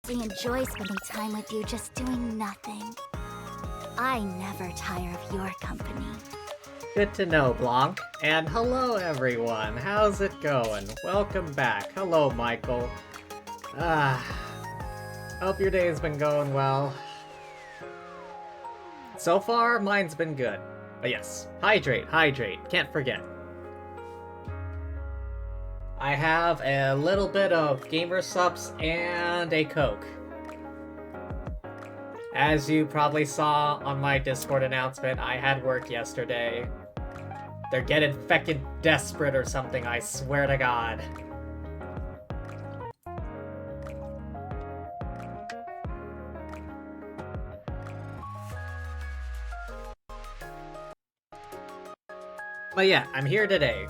We enjoy spending time with you just doing nothing. I never tire of your company. Good to know, Blanc. And hello, everyone. How's it going? Welcome back. Hello, Michael. Hope your day's been going well. So far, mine's been good. But yes, hydrate, hydrate. Can't forget. I have a little bit of gamer subs and a Coke. As you probably saw on my Discord announcement, I had work yesterday. They're getting feckin' desperate or something, I swear to God. But yeah, I'm here today.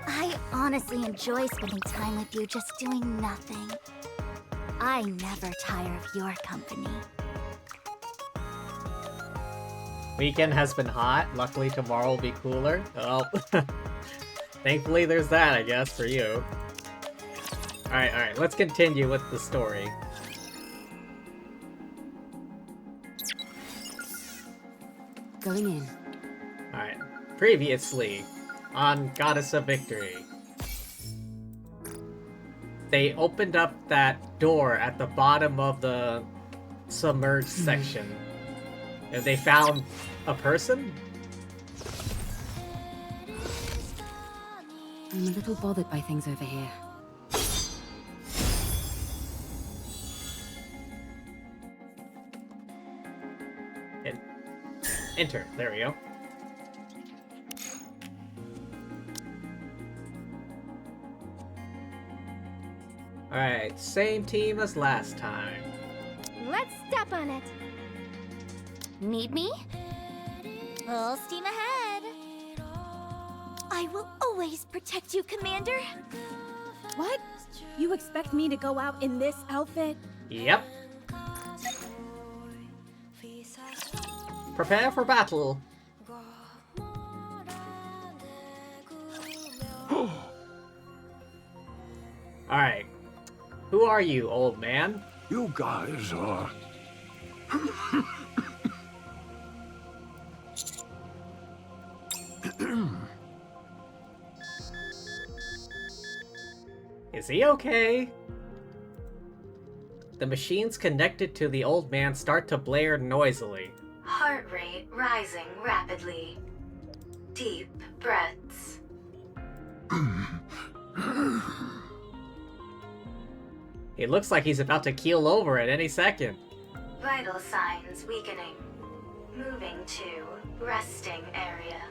I honestly enjoy spending time with you just doing nothing. I never tire of your company. Weekend has been hot. Luckily tomorrow will be cooler. Well, thankfully there's that, I guess, for you. Alright, let's continue with the story. Going in. Alright, previously on Goddess of Victory, they opened up that door at the bottom of the submerged section. Have they found a person? I'm a little bothered by things over here. Enter. There we go. Alright, same team as last time. Let's step on it. Need me? Full steam ahead. I will always protect you, Commander. What? You expect me to go out in this outfit? Yep. Prepare for battle. Alright. Who are you, old man? You guys are... Is he okay? The machines connected to the old man start to blare noisily. Heart rate rising rapidly. Deep breaths. It looks like he's about to keel over at any second. Vital signs weakening. Moving to resting area.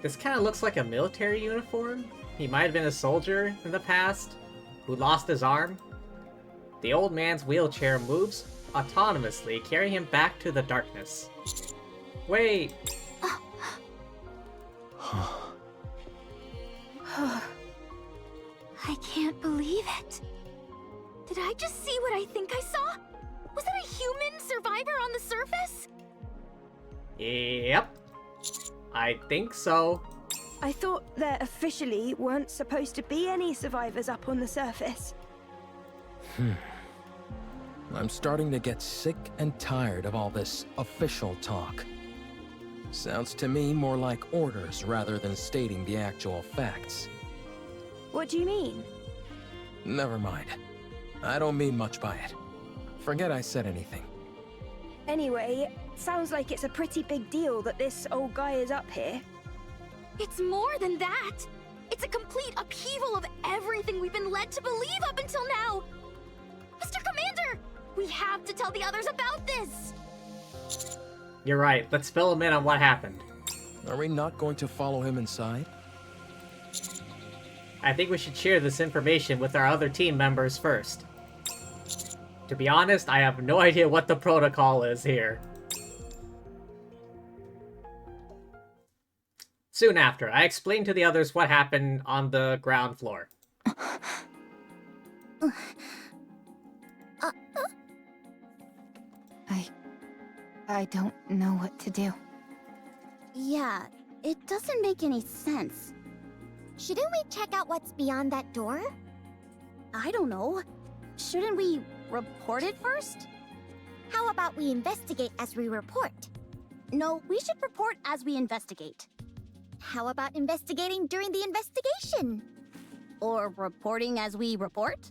This kind of looks like a military uniform. He might have been a soldier in the past who lost his arm. The old man's wheelchair moves autonomously, carrying him back to the darkness. Wait! I can't believe it. Did I just see what I think I saw? Was that a human survivor on the surface? Yep. I think so. I thought there officially weren't supposed to be any survivors up on the surface. I'm starting to get sick and tired of all this official talk. Sounds to me more like orders rather than stating the actual facts. What do you mean? Never mind. I don't mean much by it. Forget I said anything. Anyway, sounds like it's a pretty big deal that this old guy is up here. It's more than that. It's a complete upheaval of everything we've been led to believe up until now. Mr. Commander, we have to tell the others about this. You're right. Let's fill him in on what happened. Are we not going to follow him inside? I think we should share this information with our other team members first. To be honest, I have no idea what the protocol is here. Soon after, I explained to the others what happened on the ground floor. I don't know what to do. Yeah, it doesn't make any sense. Shouldn't we check out what's beyond that door? I don't know. Shouldn't we report it first? How about we investigate as we report? No, we should report as we investigate. How about investigating during the investigation? Or reporting as we report?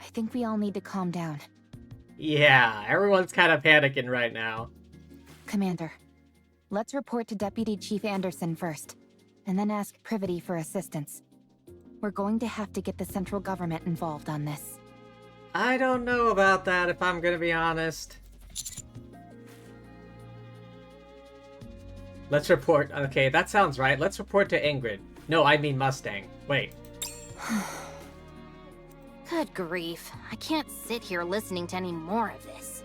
I think we all need to calm down. Yeah, everyone's kind of panicking right now. Commander, let's report to Deputy Chief Anderson first, and then ask Privity for assistance. We're going to have to get the central government involved on this. I don't know about that, if I'm gonna be honest. Let's report. Okay, that sounds right. Let's report to Ingrid. No, I mean Mustang. Wait. Good grief. I can't sit here listening to any more of this.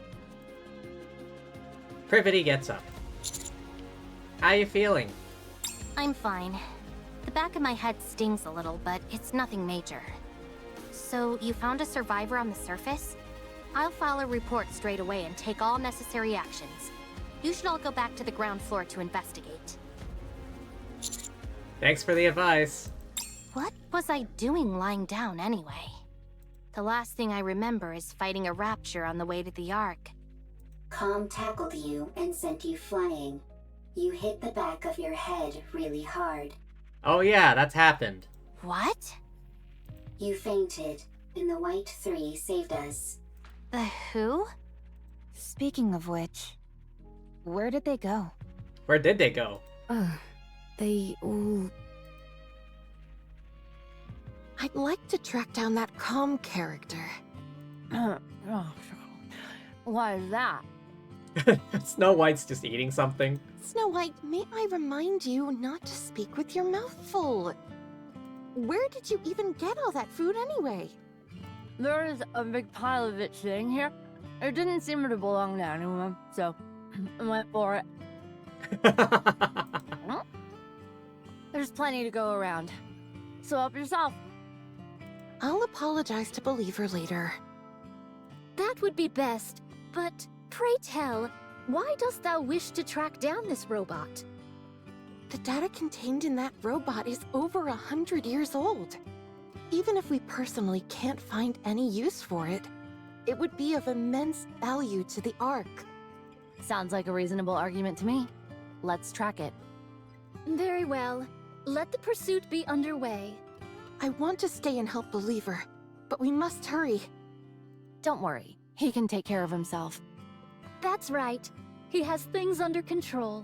Privity gets up. How you feeling? I'm fine. The back of my head stings a little, but it's nothing major. So, you found a survivor on the surface? I'll file a report straight away and take all necessary actions. You should all go back to the ground floor to investigate. Thanks for the advice. What was I doing lying down anyway? The last thing I remember is fighting a rapture on the way to the Ark. Calm tackled you and sent you flying. You hit the back of your head really hard. Oh yeah, that's happened. What? You fainted, and the White Three saved us. The who? Speaking of which, where did they go? Where did they go? They all... I'd like to track down that calm character. Why is that? Snow White's just eating something. Snow White, may I remind you not to speak with your mouth full? Where did you even get all that food anyway? There is a big pile of it sitting here. It didn't seem to belong to anyone, so I went for it. There's plenty to go around. So help yourself. I'll apologize to Believer later. That would be best, but pray tell, why dost thou wish to track down this robot? The data contained in that robot is over 100 years old. Even if we personally can't find any use for it, it would be of immense value to the Ark. Sounds like a reasonable argument to me. Let's track it. Very well. Let the pursuit be underway. I want to stay and help Believer, but we must hurry. Don't worry. He can take care of himself. That's right. He has things under control.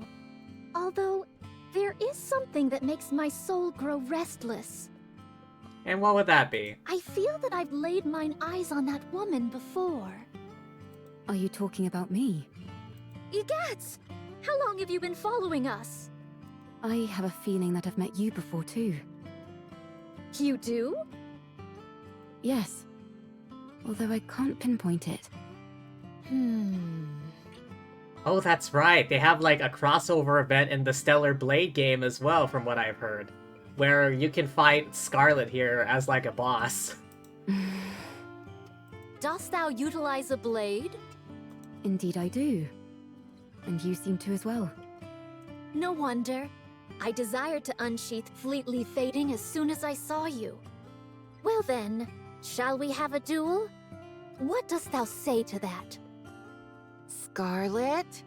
Although, there is something that makes my soul grow restless. And what would that be? I feel that I've laid mine eyes on that woman before. Are you talking about me? Egatz! How long have you been following us? I have a feeling that I've met you before too. You do? Yes. Although I can't pinpoint it. Oh, that's right. They have like a crossover event in the Stellar Blade game as well, from what I've heard. Where you can fight Scarlet here as like a boss. Dost thou utilize a blade? Indeed I do. And you seem to as well. No wonder. I desired to unsheath Fleetly Fading as soon as I saw you. Well then, shall we have a duel? What dost thou say to that? Scarlet?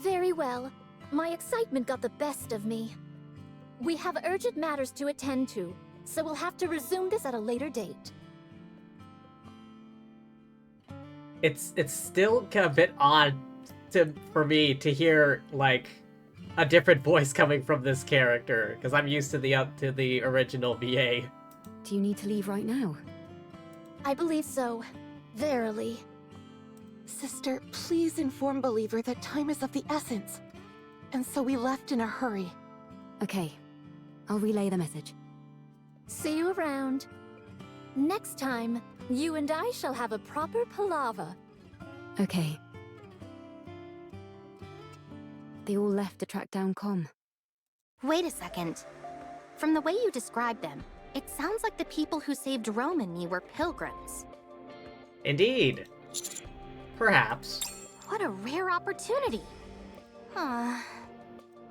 Very well. My excitement got the best of me. We have urgent matters to attend to, so we'll have to resume this at a later date. It's still a bit odd for me to hear like a different voice coming from this character, because I'm used to the original VA. Do you need to leave right now? I believe so. Verily. Sister, please inform Believer that time is of the essence. And so we left in a hurry. Okay. I'll relay the message. See you around. Next time, you and I shall have a proper palaver. Okay. They all left to track down Com. Wait a second. From the way you described them, it sounds like the people who saved Rome and me were pilgrims. Indeed. Perhaps. What a rare opportunity. Huh.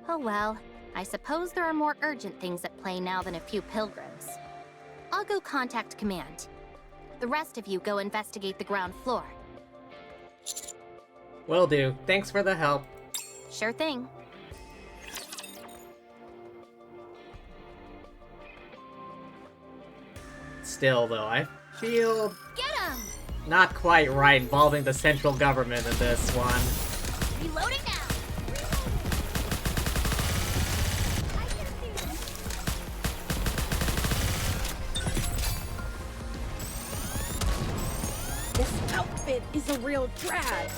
Oh well, I suppose there are more urgent things at play now than a few pilgrims. I'll go contact command. The rest of you go investigate the ground floor. Will do. Thanks for the help. Sure thing. Still, though, I feel Get him! not quite right involving the central government in this one. Reloading now! This outfit is a real drag.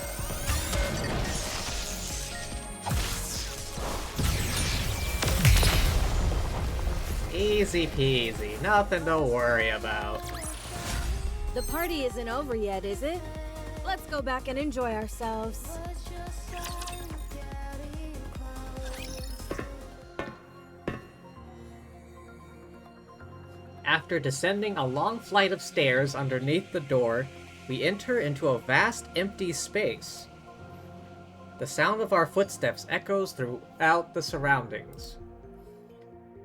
Easy peasy, nothing to worry about. The party isn't over yet, is it? Let's go back and enjoy ourselves. After descending a long flight of stairs underneath the door, we enter into a vast empty space. The sound of our footsteps echoes throughout the surroundings,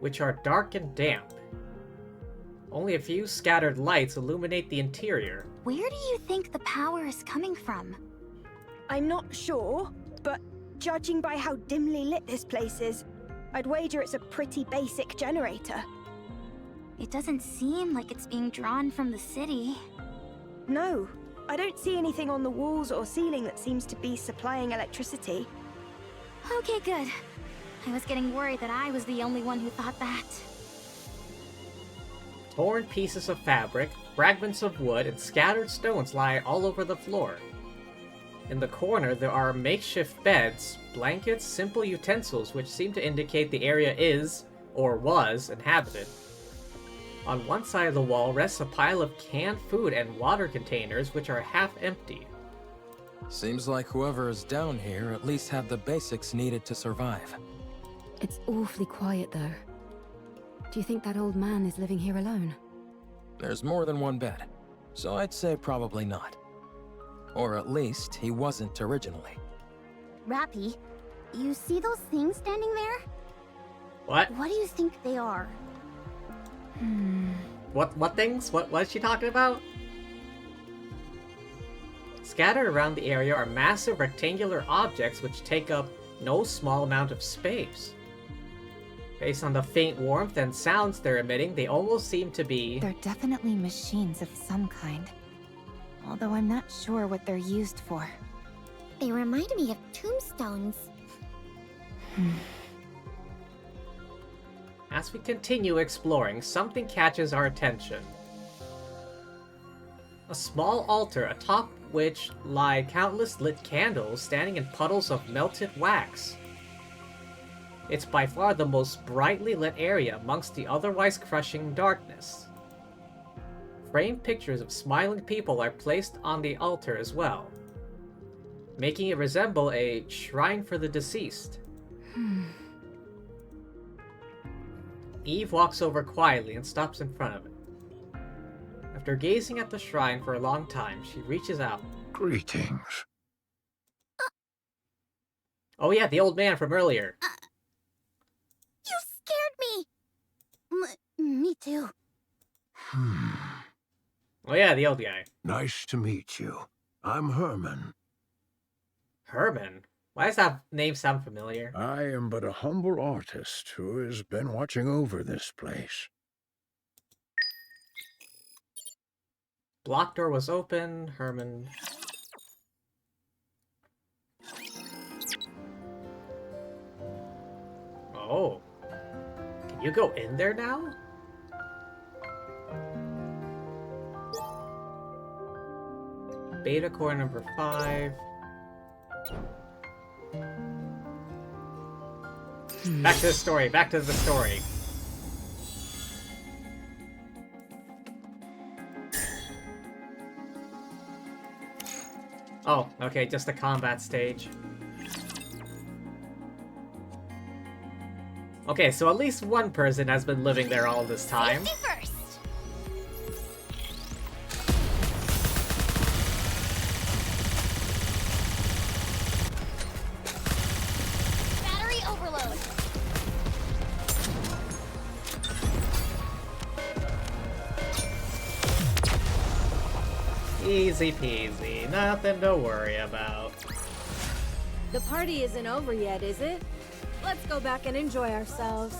which are dark and damp. Only a few scattered lights illuminate the interior. Where do you think the power is coming from? I'm not sure, but judging by how dimly lit this place is, I'd wager it's a pretty basic generator. It doesn't seem like it's being drawn from the city. No, I don't see anything on the walls or ceiling that seems to be supplying electricity. Okay, good. I was getting worried that I was the only one who thought that. Torn pieces of fabric, fragments of wood, and scattered stones lie all over the floor. In the corner, there are makeshift beds, blankets, simple utensils which seem to indicate the area is, or was, inhabited. On one side of the wall rests a pile of canned food and water containers which are half empty. Seems like whoever is down here at least had the basics needed to survive. It's awfully quiet, though. Do you think that old man is living here alone? There's more than one bed, so I'd say probably not. Or at least he wasn't originally. Rappy, you see those things standing there? What? What do you think they are? What things? What is she talking about? Scattered around the area are massive rectangular objects which take up no small amount of space. Based on the faint warmth and sounds they're emitting, they almost seem to be... They're definitely machines of some kind. Although I'm not sure what they're used for. They remind me of tombstones. As we continue exploring, something catches our attention. A small altar atop which lie countless lit candles standing in puddles of melted wax. It's by far the most brightly lit area amongst the otherwise crushing darkness. Framed pictures of smiling people are placed on the altar as well, making it resemble a shrine for the deceased. Eve walks over quietly and stops in front of it. After gazing at the shrine for a long time, she reaches out. Greetings. Oh yeah, the old man from earlier. You scared me! Me too. Oh yeah, the old guy. Nice to meet you. I'm Herman. Herman? Why does that name sound familiar? I am but a humble artist who has been watching over this place. Block door was open. Herman... Oh. Can you go in there now? Beta core number 5. Back to the story, back to the story. Oh, okay, just the combat stage. Okay, so at least one person has been living there all this time. Safety first! Battery overload! Easy peasy, nothing to worry about. The party isn't over yet, is it? Let's go back and enjoy ourselves.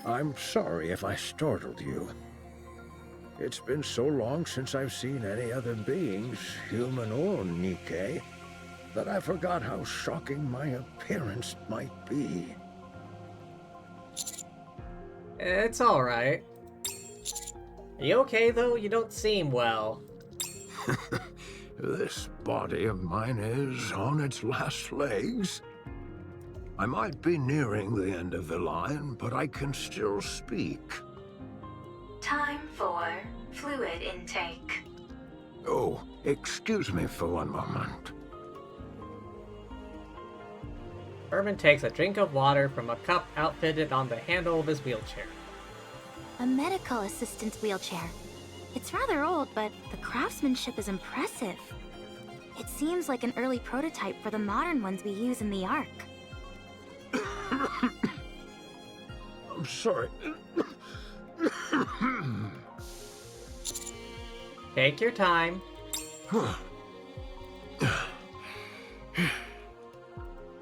I'm sorry if I startled you. It's been so long since I've seen any other beings, human or Nikke, that I forgot how shocking my appearance might be. It's alright. Are you okay, though? You don't seem well. This body of mine is on its last legs. I might be nearing the end of the line, but I can still speak. Time for fluid intake. Oh, excuse me for one moment. Herman takes a drink of water from a cup outfitted on the handle of his wheelchair. A medical assistant's wheelchair. It's rather old, but the craftsmanship is impressive. It seems like an early prototype for the modern ones we use in the Ark. I'm sorry. Take your time.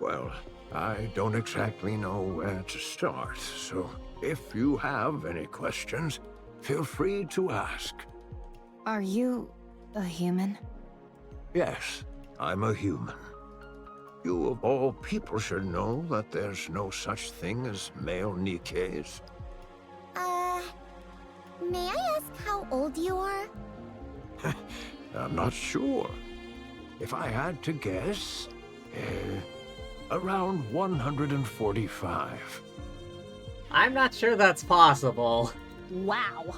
Well, I don't exactly know where to start, so if you have any questions, feel free to ask. Are you a human? Yes, I'm a human. You of all people should know that there's no such thing as male Nikkes. May I ask how old you are? I'm not sure. If I had to guess, around 145. I'm not sure that's possible. Wow.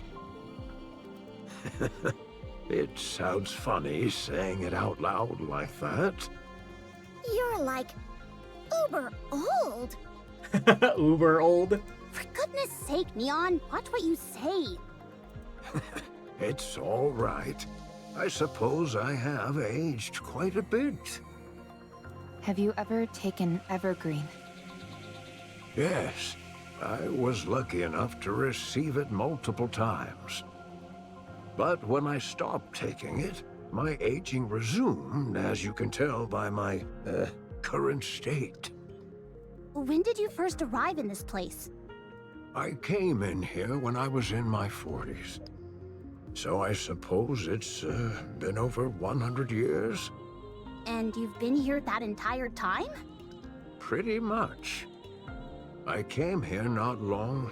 It sounds funny saying it out loud like that. You're like uber old. Uber old. For goodness sake, Neon, watch what you say. It's all right. I suppose I have aged quite a bit. Have you ever taken Evergreen? Yes, I was lucky enough to receive it multiple times. But when I stopped taking it, my aging resumed, as you can tell by my, current state. When did you first arrive in this place? I came in here when I was in my 40s. So I suppose it's, been over 100 years? And you've been here that entire time? Pretty much. I came here not long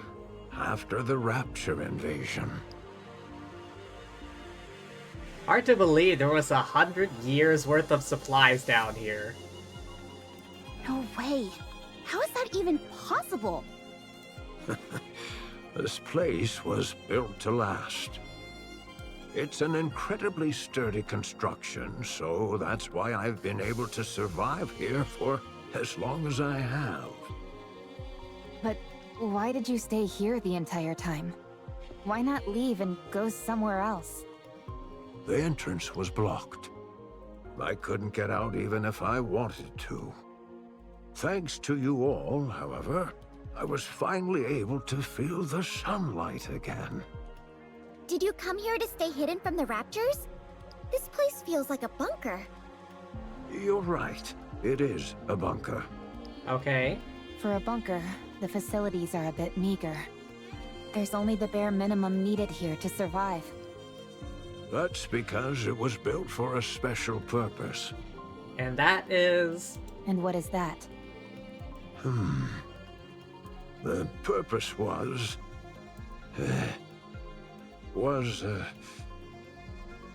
after the Rapture invasion. Hard to believe there was 100 years worth of supplies down here. No way. How is that even possible? This place was built to last. It's an incredibly sturdy construction, so that's why I've been able to survive here for as long as I have. But why did you stay here the entire time? Why not leave and go somewhere else? The entrance was blocked. I couldn't get out even if I wanted to. Thanks to you all, however, I was finally able to feel the sunlight again. Did you come here to stay hidden from the Raptures? This place feels like a bunker. You're right. It is a bunker. Okay. For a bunker, the facilities are a bit meager. There's only the bare minimum needed here to survive. That's because it was built for a special purpose. And that is... And what is that? The purpose was...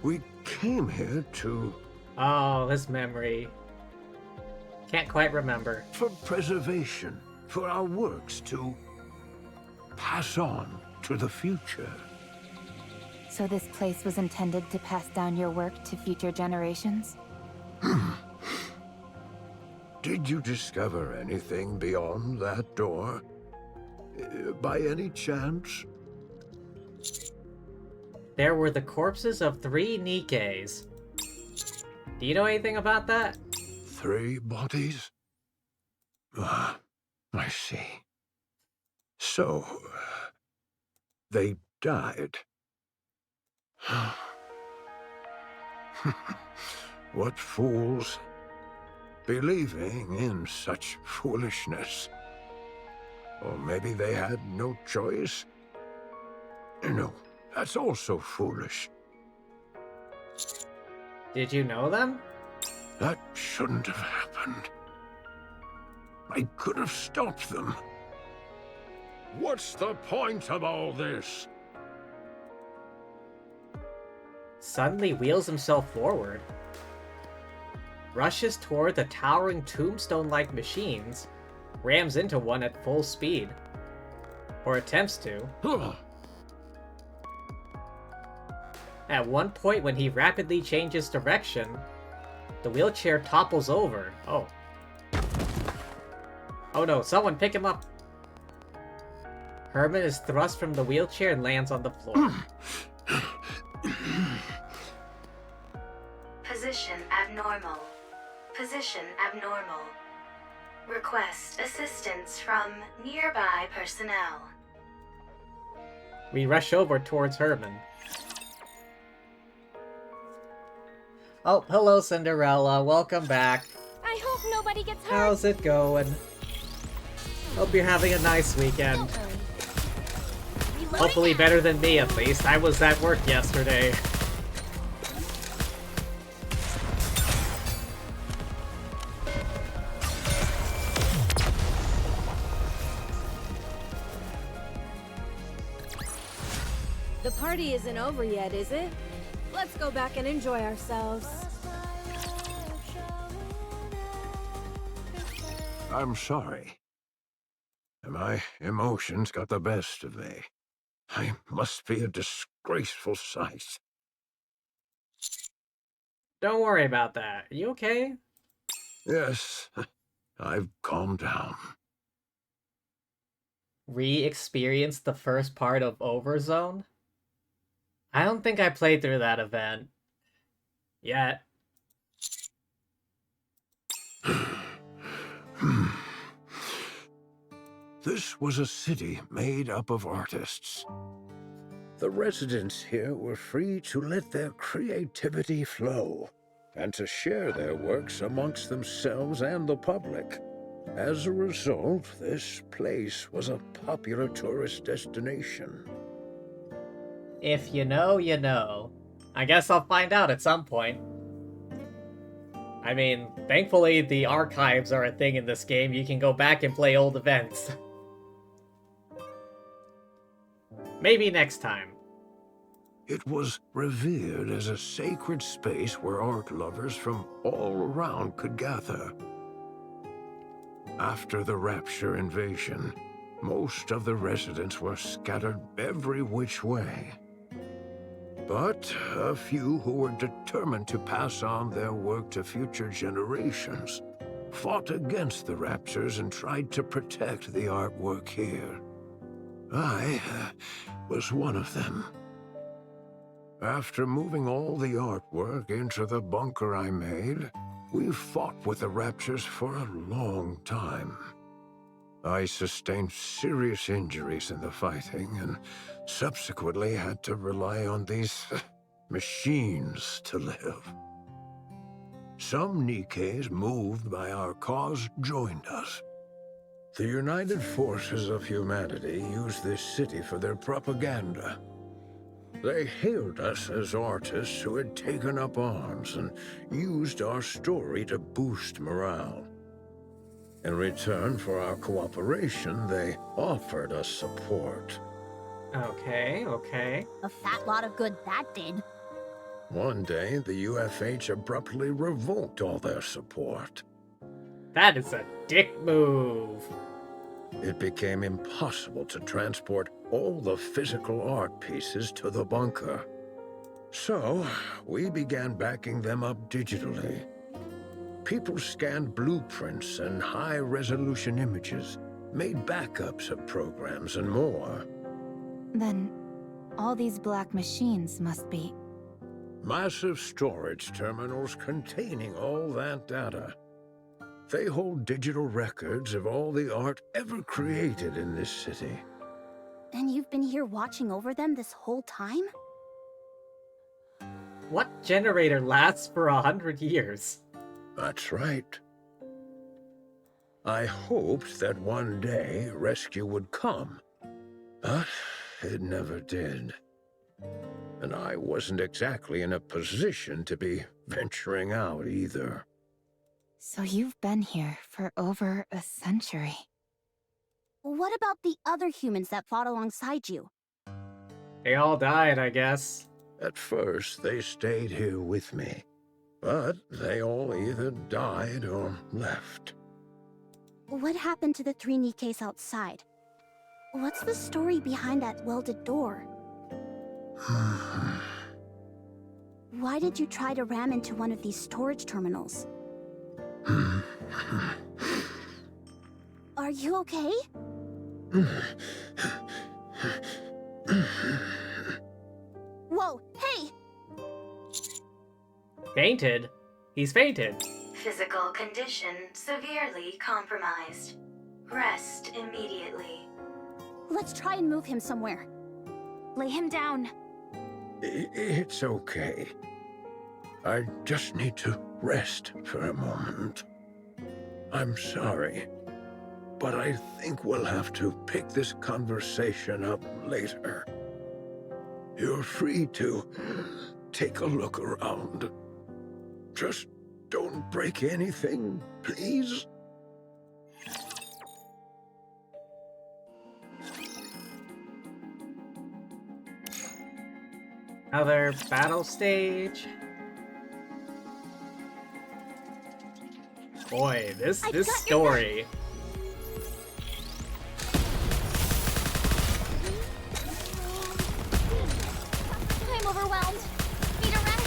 we came here to... Oh, his memory. Can't quite remember. For preservation, for our works to pass on to the future. So this place was intended to pass down your work to future generations? Did you discover anything beyond that door? By any chance? There were the corpses of 3 Nikkes. Do you know anything about that? 3 bodies? Ah, I see. So, they died. What fools. Believing in such foolishness. Or maybe they had no choice? No, that's also foolish. Did you know them? That shouldn't have happened. I could have stopped them. What's the point of all this? Suddenly wheels himself forward. Rushes toward the towering tombstone-like machines, rams into one at full speed. Or attempts to. At one point when he rapidly changes direction, the wheelchair topples over. Oh. Oh no, someone pick him up! Herman is thrust from the wheelchair and lands on the floor. Position abnormal. Position abnormal. Request assistance from nearby personnel. We rush over towards Herman. Oh, hello Cinderella, welcome back. I hope nobody gets hurt. How's it going? Hope you're having a nice weekend. Hopefully better than me at least. I was at work yesterday. The party isn't over yet, is it? Let's go back and enjoy ourselves. I'm sorry. My emotions got the best of me. I must be a disgraceful sight. Don't worry about that. You okay? Yes, I've calmed down. Re-experienced the first part of Overzone? I don't think I played through that event. Yet. This was a city made up of artists. The residents here were free to let their creativity flow and to share their works amongst themselves and the public. As a result, this place was a popular tourist destination. If you know, you know. I guess I'll find out at some point. I mean, thankfully the archives are a thing in this game. You can go back and play old events. Maybe next time. It was revered as a sacred space where art lovers from all around could gather. After the Rapture invasion, most of the residents were scattered every which way. But a few who were determined to pass on their work to future generations fought against the Raptures and tried to protect the artwork here. I was one of them. After moving all the artwork into the bunker I made, we fought with the Raptures for a long time. I sustained serious injuries in the fighting and subsequently had to rely on these machines to live. Some Nikkes moved by our cause joined us. The United Forces of Humanity used this city for their propaganda. They hailed us as artists who had taken up arms and used our story to boost morale. In return for our cooperation, they offered us support. Okay, okay. A fat lot of good that did. One day, the UFH abruptly revoked all their support. That is a dick move. It became impossible to transport all the physical art pieces to the bunker. So, we began backing them up digitally. People scanned blueprints and high-resolution images, made backups of programs and more. Then, all these black machines must be... Massive storage terminals containing all that data. They hold digital records of all the art ever created in this city. And you've been here watching over them this whole time? What generator lasts for 100 years? That's right. I hoped that one day rescue would come, but it never did. And I wasn't exactly in a position to be venturing out either. So you've been here for over a century. What about the other humans that fought alongside you? They all died, I guess. At first, they stayed here with me, but they all either died or left. What happened to the 3 Nikkes outside? What's the story behind that welded door? Why did you try to ram into one of these storage terminals? Are you okay? Whoa, hey! Fainted? He's fainted. Physical condition severely compromised. Rest immediately. Let's try and move him somewhere. Lay him down. It's okay. I just need to rest for a moment. I'm sorry, but I think we'll have to pick this conversation up later. You're free to take a look around. Just don't break anything, please. Another battle stage. Boy, this story. I'm overwhelmed. Need a rest.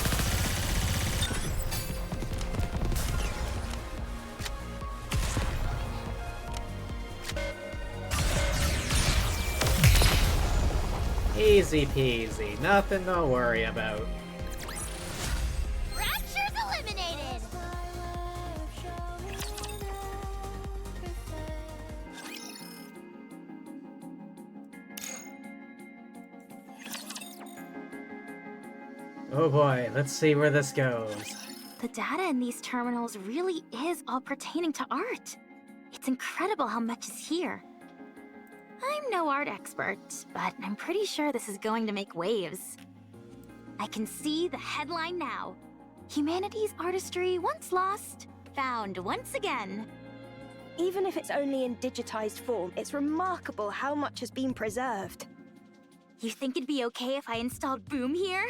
Easy peasy, nothing to worry about. Rapture's eliminated. Oh boy, let's see where this goes. The data in these terminals really is all pertaining to art. It's incredible how much is here. I'm no art expert, but I'm pretty sure this is going to make waves. I can see the headline now. Humanity's artistry once lost, found once again. Even if it's only in digitized form, it's remarkable how much has been preserved. You think it'd be okay if I installed Boom here?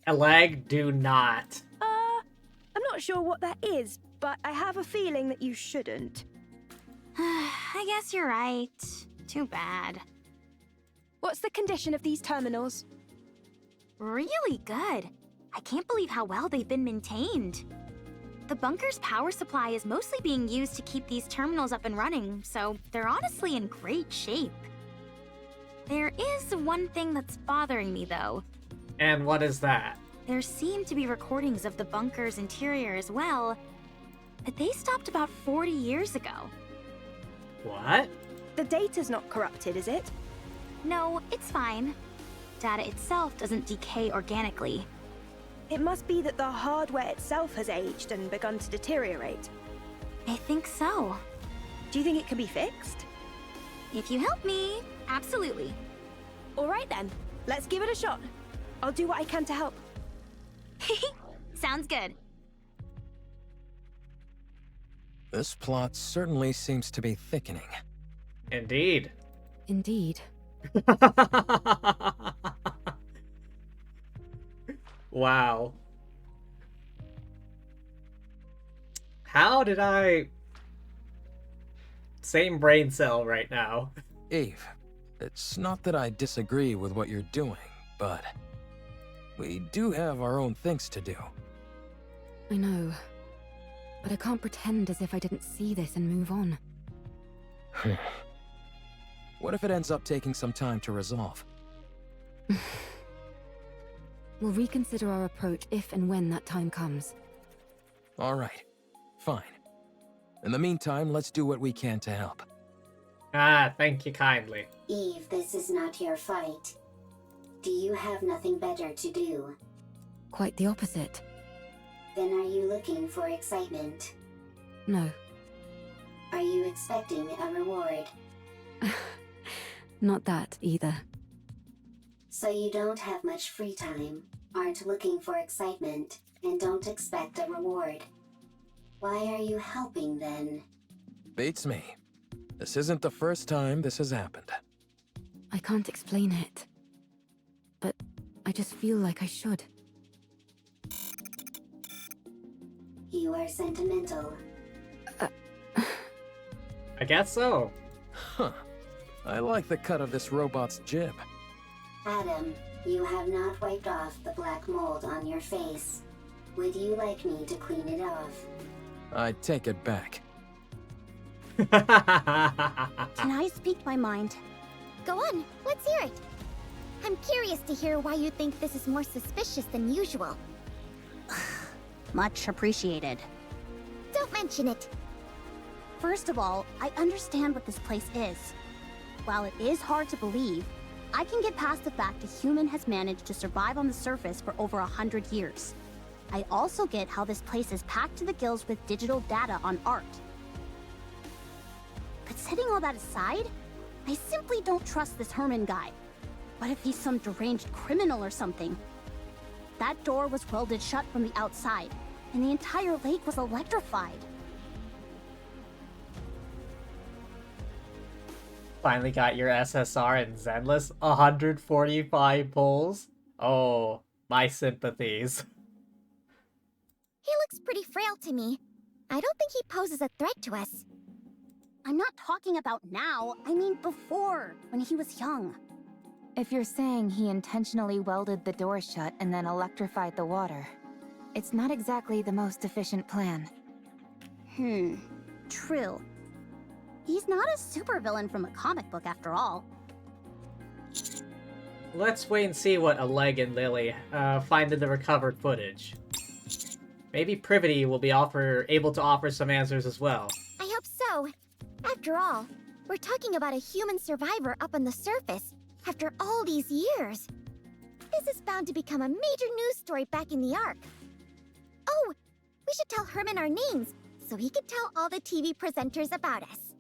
Lag, do not. I'm not sure what that is, but I have a feeling that you shouldn't. I guess you're right. Too bad. What's the condition of these terminals? Really good. I can't believe how well they've been maintained. The bunker's power supply is mostly being used to keep these terminals up and running, so they're honestly in great shape. There is one thing that's bothering me, though. And what is that? There seem to be recordings of the bunker's interior as well, but they stopped about 40 years ago. What? The data's not corrupted, is it? No, it's fine. Data itself doesn't decay organically. It must be that the hardware itself has aged and begun to deteriorate. I think so. Do you think it can be fixed? If you help me, absolutely. All right then, let's give it a shot. I'll do what I can to help. Sounds good. This plot certainly seems to be thickening. Indeed. Indeed. Wow. How did I... Same brain cell right now. Eve, it's not that I disagree with what you're doing, but we do have our own things to do. I know. But I can't pretend as if I didn't see this and move on. What if it ends up taking some time to resolve? We'll reconsider our approach if and when that time comes. All right. Fine. In the meantime, let's do what we can to help. Ah, thank you kindly. Eve, this is not your fight. Do you have nothing better to do? Quite the opposite. Then are you looking for excitement? No. Are you expecting a reward? Not that, either. So you don't have much free time, aren't looking for excitement, and don't expect a reward. Why are you helping, then? Beats me. This isn't the first time this has happened. I can't explain it. But I just feel like I should. You are sentimental. I guess so. Huh. I like the cut of this robot's jib. Adam, you have not wiped off the black mold on your face. Would you like me to clean it off? I take it back. Can I speak my mind? Go on, let's hear it. I'm curious to hear why you think this is more suspicious than usual. Much appreciated. Don't mention it. First of all, I understand what this place is. While it is hard to believe, I can get past the fact a human has managed to survive on the surface for over 100 years. I also get how this place is packed to the gills with digital data on art. But setting all that aside, I simply don't trust this Herman guy. What if he's some deranged criminal or something? That door was welded shut from the outside, and the entire lake was electrified. Finally got your SSR in Zenless. 145 pulls. Oh, my sympathies. He looks pretty frail to me. I don't think he poses a threat to us. I'm not talking about now, I mean before, when he was young. If you're saying he intentionally welded the door shut and then electrified the water, it's not exactly the most efficient plan. True. He's not a supervillain from a comic book after all. Let's wait and see what Oleg and Lily find in the recovered footage. Maybe Privity will be able to offer some answers as well. I hope so. After all, we're talking about a human survivor up on the surface after all these years. This is bound to become a major news story back in the Ark. Oh, we should tell Herman our names so he can tell all the TV presenters about us.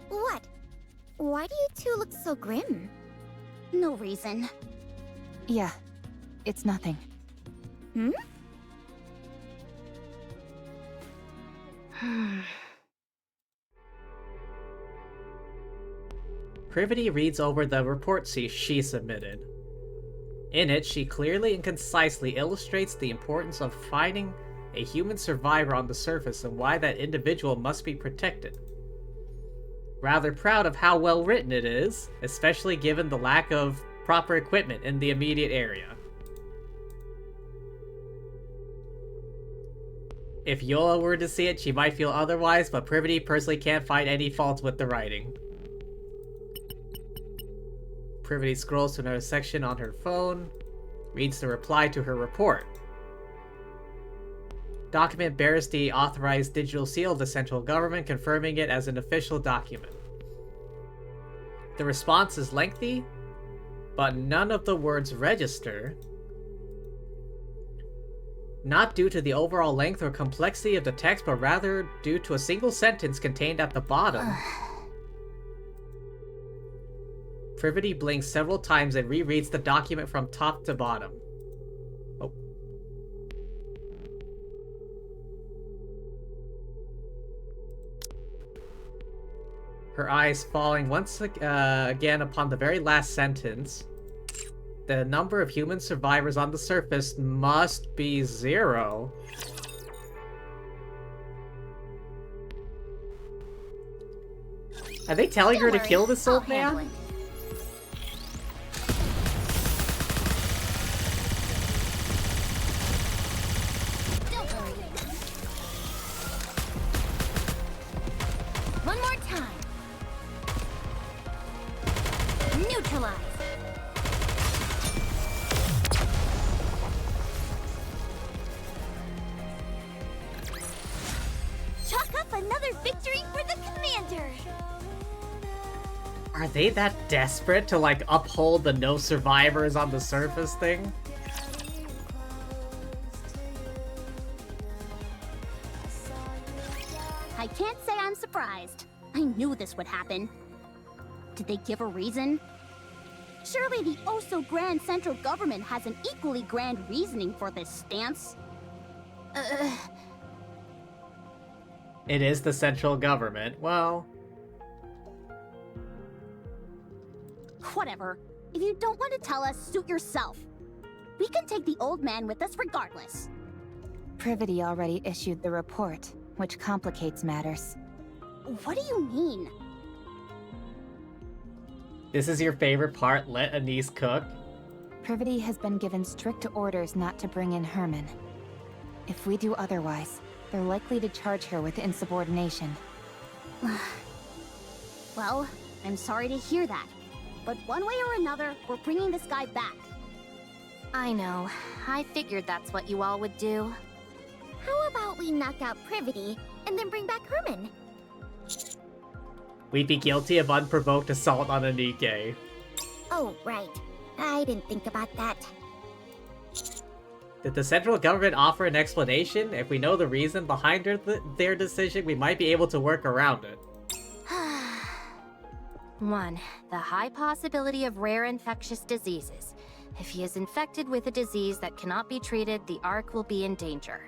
What? Why do you two look so grim? No reason. Yeah, it's nothing. Privity reads over the report she submitted. In it, she clearly and concisely illustrates the importance of finding a human survivor on the surface and why that individual must be protected. Rather proud of how well written it is, especially given the lack of proper equipment in the immediate area. If Yola were to see it, she might feel otherwise, but Privity personally can't find any faults with the writing. Privity scrolls to another section on her phone, reads the reply to her report. Document bears the authorized digital seal of the central government, confirming it as an official document. The response is lengthy, but none of the words register. Not due to the overall length or complexity of the text, but rather due to a single sentence contained at the bottom. Privity blinks several times and rereads the document from top to bottom. Oh. Her eyes falling once again upon the very last sentence. The number of human survivors on the surface must be 0. Are they telling her to kill this old man? One more time. Neutralize. Chalk up another victory for the commander. Are they that desperate to, like, uphold the no survivors on the surface thing? I can't say I'm surprised. I knew this would happen. Did they give a reason? Surely the oh-so-grand central government has an equally grand reasoning for this stance. It is the central government. Well... Whatever. If you don't want to tell us, suit yourself. We can take the old man with us regardless. Privity already issued the report, which complicates matters. What do you mean? This is your favorite part, let Anise cook? Privity has been given strict orders not to bring in Herman. If we do otherwise, they're likely to charge her with insubordination. Well, I'm sorry to hear that. but one way or another, we're bringing this guy back. I know. I figured that's what you all would do. How about we knock out Privity and then bring back Herman? We'd be guilty of unprovoked assault on a Nikke. Oh, right. I didn't think about that. Did the central government offer an explanation? If we know the reason behind their decision, we might be able to work around it. 1. The high possibility of rare infectious diseases. If he is infected with a disease that cannot be treated, the Ark will be in danger.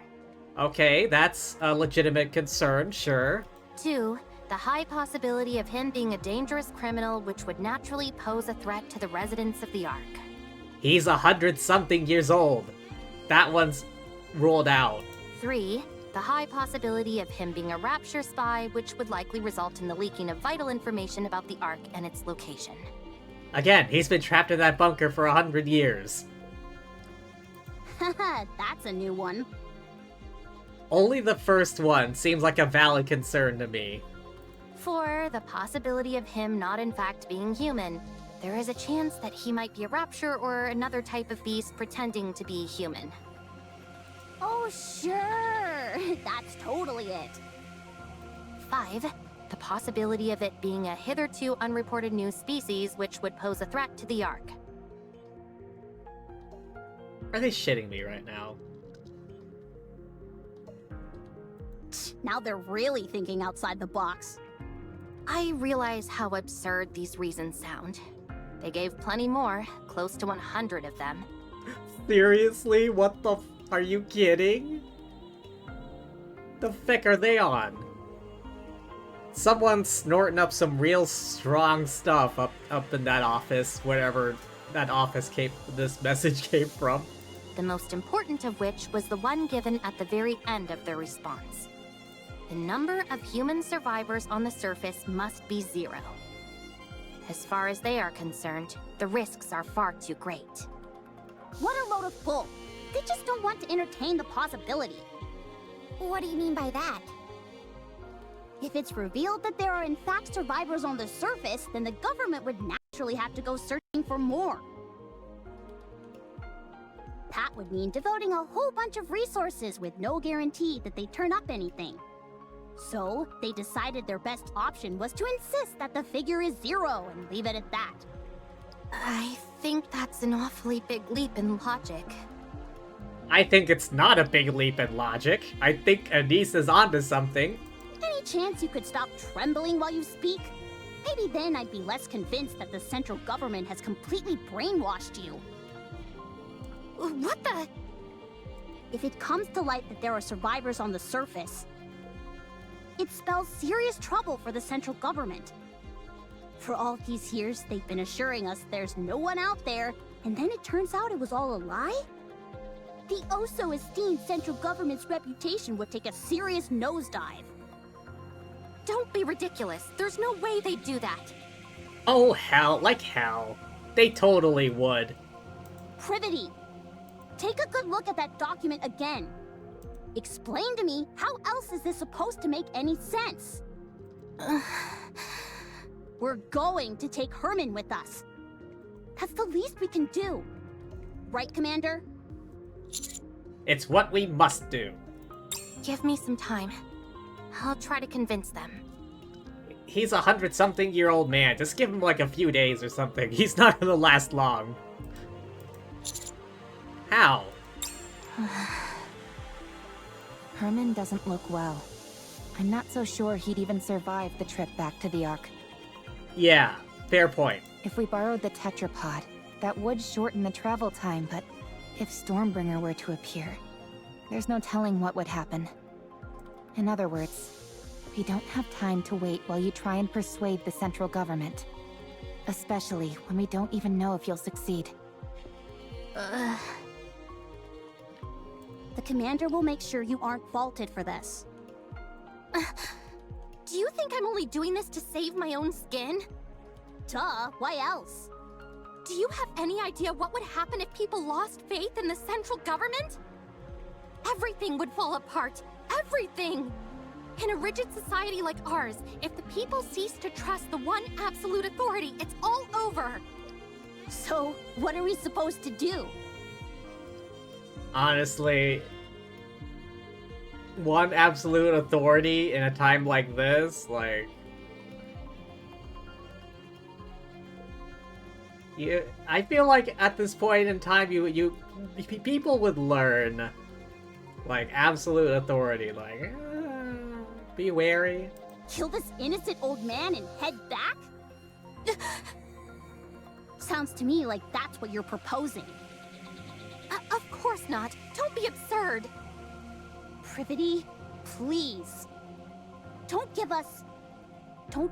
Okay, that's a legitimate concern, sure. 2. The high possibility of him being a dangerous criminal which would naturally pose a threat to the residents of the Ark. He's 100-something years old. That one's ruled out. 3. The high possibility of him being a Rapture spy, which would likely result in the leaking of vital information about the Ark and its location. Again, he's been trapped in that bunker for 100 years. Haha, that's a new one. Only the first one seems like a valid concern to me. 4. The possibility of him not in fact being human. There is a chance that he might be a Rapture or another type of beast pretending to be human. Oh, sure. That's totally it. 5. The possibility of it being a hitherto unreported new species which would pose a threat to the Ark. Are they shitting me right now? Now they're really thinking outside the box. I realize how absurd these reasons sound. They gave plenty more, close to 100 of them. Seriously? What the are you kidding? The feck are they on? Someone's snorting up some real strong stuff up in that office, wherever that office this message came from. The most important of which was the one given at the very end of their response. The number of human survivors on the surface must be 0. As far as they are concerned, the risks are far too great. What a load of bull! They just don't want to entertain the possibility. What do you mean by that? If it's revealed that there are in fact survivors on the surface, then the government would naturally have to go searching for more. That would mean devoting a whole bunch of resources with no guarantee that they turn up anything. So, they decided their best option was to insist that the figure is 0 and leave it at that. I think that's an awfully big leap in logic. I think it's not a big leap in logic. I think Anise is onto something. Any chance you could stop trembling while you speak? Maybe then I'd be less convinced that the central government has completely brainwashed you. What the? If it comes to light that there are survivors on the surface, it spells serious trouble for the central government. For all these years, they've been assuring us there's no one out there, and then it turns out it was all a lie? The oh-so-esteemed central government's reputation would take a serious nosedive. Don't be ridiculous. There's no way they'd do that. Oh hell, like hell. They totally would. Privity! Take a good look at that document again. Explain to me, how else is this supposed to make any sense? We're going to take Herman with us. That's the least we can do. Right, Commander? It's what we must do. Give me some time. I'll try to convince them. He's 100-something-year-old man. Just give him like a few days or something. He's not gonna last long. How? Herman doesn't look well. I'm not so sure he'd even survive the trip back to the Ark. Yeah, fair point. If we borrowed the tetrapod, that would shorten the travel time, but if Stormbringer were to appear, there's no telling what would happen. In other words, we don't have time to wait while you try and persuade the central government. Especially when we don't even know if you'll succeed. The commander will make sure you aren't faulted for this. Do you think I'm only doing this to save my own skin? Duh, why else? Do you have any idea what would happen if people lost faith in the central government? Everything would fall apart. Everything! In a rigid society like ours, if the people cease to trust the one absolute authority, it's all over. So, what are we supposed to do? Honestly, one absolute authority in a time like this, like... I feel like at this point in time, people would learn, like, absolute authority, like, be wary. Kill this innocent old man and head back? Sounds to me like that's what you're proposing. Of course not. Don't be absurd. Privity, please. Don't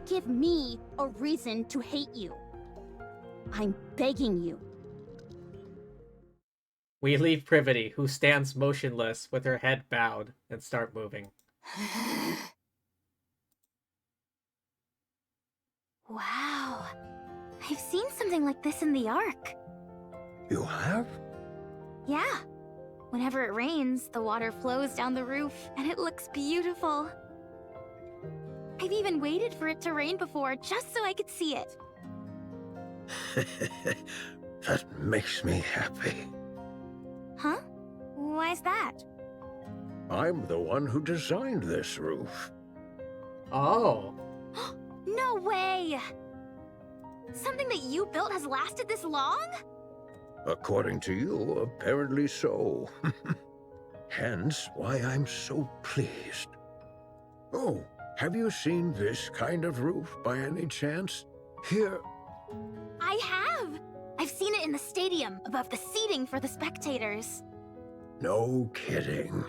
give me a reason to hate you. I'm begging you. We leave Privity, who stands motionless with her head bowed, and start moving. Wow. I've seen something like this in the Ark. You have? Yeah. Whenever it rains, the water flows down the roof, and it looks beautiful. I've even waited for it to rain before, just so I could see it. That makes me happy. Huh? Why's that? I'm the one who designed this roof. Oh. No way! Something that you built has lasted this long? According to you, apparently so. Hence why I'm so pleased. Oh, have you seen this kind of roof by any chance? Here... I have! I've seen it in the stadium, above the seating for the spectators. No kidding.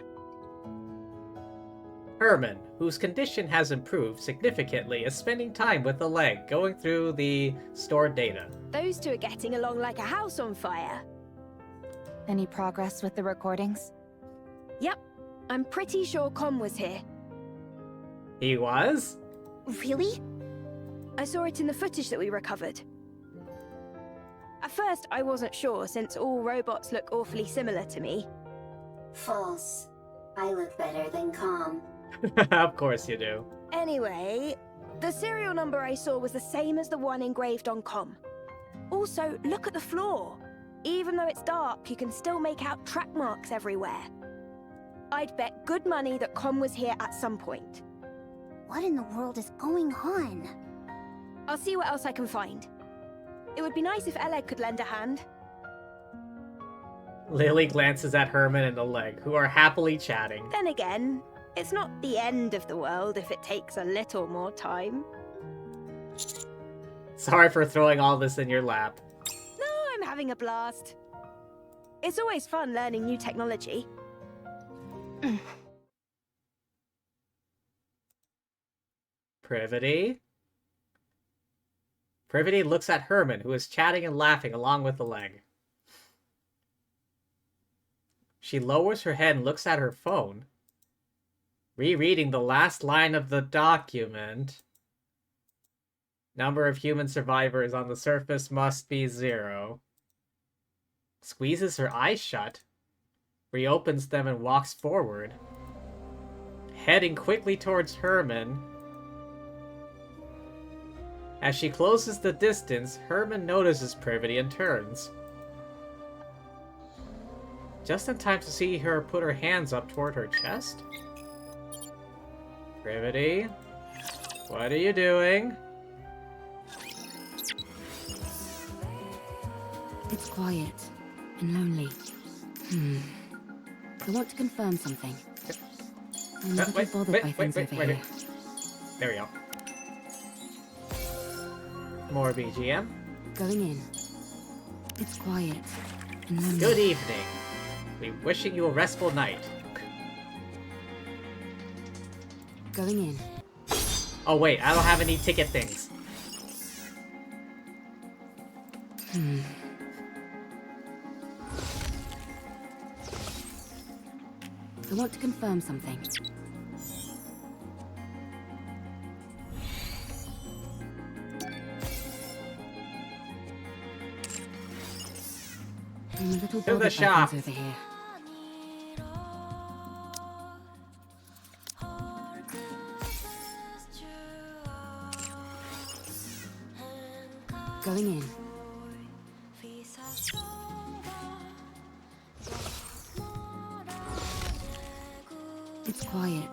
Herman, whose condition has improved significantly, is spending time with the leg, going through the stored data. Those two are getting along like a house on fire. Any progress with the recordings? Yep. I'm pretty sure Con was here. He was? Really? I saw it in the footage that we recovered. At first, I wasn't sure, since all robots look awfully similar to me. False. I look better than Calm. Of course you do. Anyway, the serial number I saw was the same as the one engraved on Com. Also, look at the floor. Even though it's dark, you can still make out track marks everywhere. I'd bet good money that Com was here at some point. What in the world is going on? I'll see what else I can find. It would be nice if Oleg could lend a hand. Lily glances at Herman and the leg, who are happily chatting. Then again, it's not the end of the world if it takes a little more time. Sorry for throwing all this in your lap. No, I'm having a blast. It's always fun learning new technology. Privity? Privity looks at Herman, who is chatting and laughing along with the leg. She lowers her head and looks at her phone. Rereading the last line of the document. Number of human survivors on the surface must be 0. Squeezes her eyes shut. Reopens them and walks forward. Heading quickly towards Herman. As she closes the distance, Herman notices Privity and turns. Just in time to see her put her hands up toward her chest. Privity, what are you doing? It's quiet and lonely. I want to confirm something. I'm a little bothered by things over here. There we go. More BGM. Going in. It's quiet and lonely. Good evening. We wishing you a restful night. Going in. Oh wait, I don't have any ticket things. I want to confirm something. I'm a little bothered by shop. things over here. Going in. It's quiet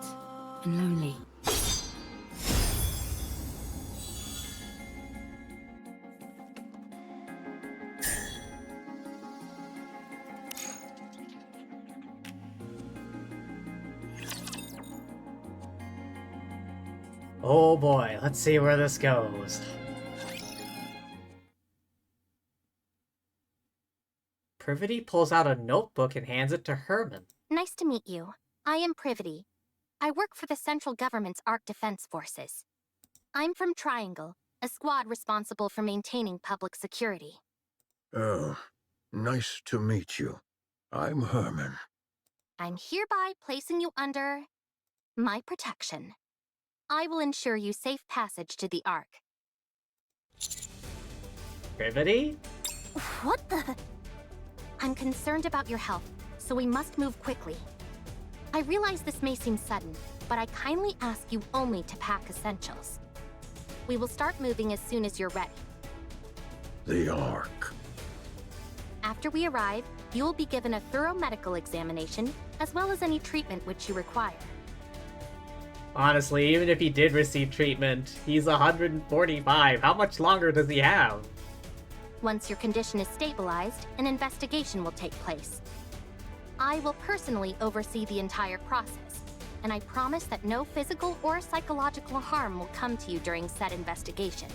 and lonely. Oh boy, let's see where this goes. Privity pulls out a notebook and hands it to Herman. Nice to meet you. I am Privity. I work for the central government's Ark Defense Forces. I'm from Triangle, a squad responsible for maintaining public security. Oh, nice to meet you. I'm Herman. I'm hereby placing you under my protection. I will ensure you safe passage to the Ark. Privity? What the? I'm concerned about your health, so we must move quickly. I realize this may seem sudden, but I kindly ask you only to pack essentials. We will start moving as soon as you're ready. The Ark. After we arrive, you will be given a thorough medical examination, as well as any treatment which you require. Honestly, even if he did receive treatment, he's 145. How much longer does he have? Once your condition is stabilized, an investigation will take place. I will personally oversee the entire process, and I promise that no physical or psychological harm will come to you during said investigation.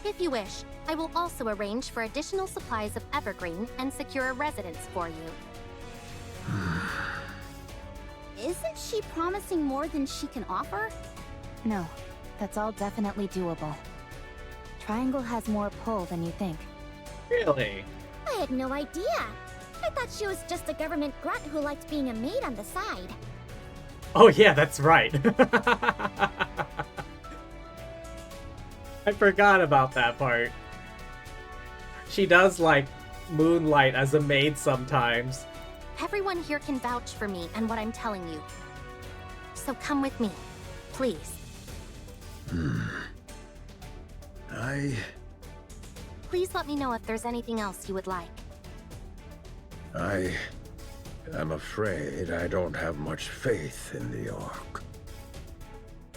If you wish, I will also arrange for additional supplies of evergreen and secure a residence for you. Isn't she promising more than she can offer? No, that's all definitely doable. Triangle has more pull than you think. Really? I had no idea. I thought she was just a government grunt who liked being a maid on the side. Oh yeah, that's right. I forgot about that part. She does, like, moonlight as a maid sometimes. Everyone here can vouch for me and what I'm telling you. So come with me, please. Please let me know if there's anything else you would like. I'm afraid I don't have much faith in the Ark.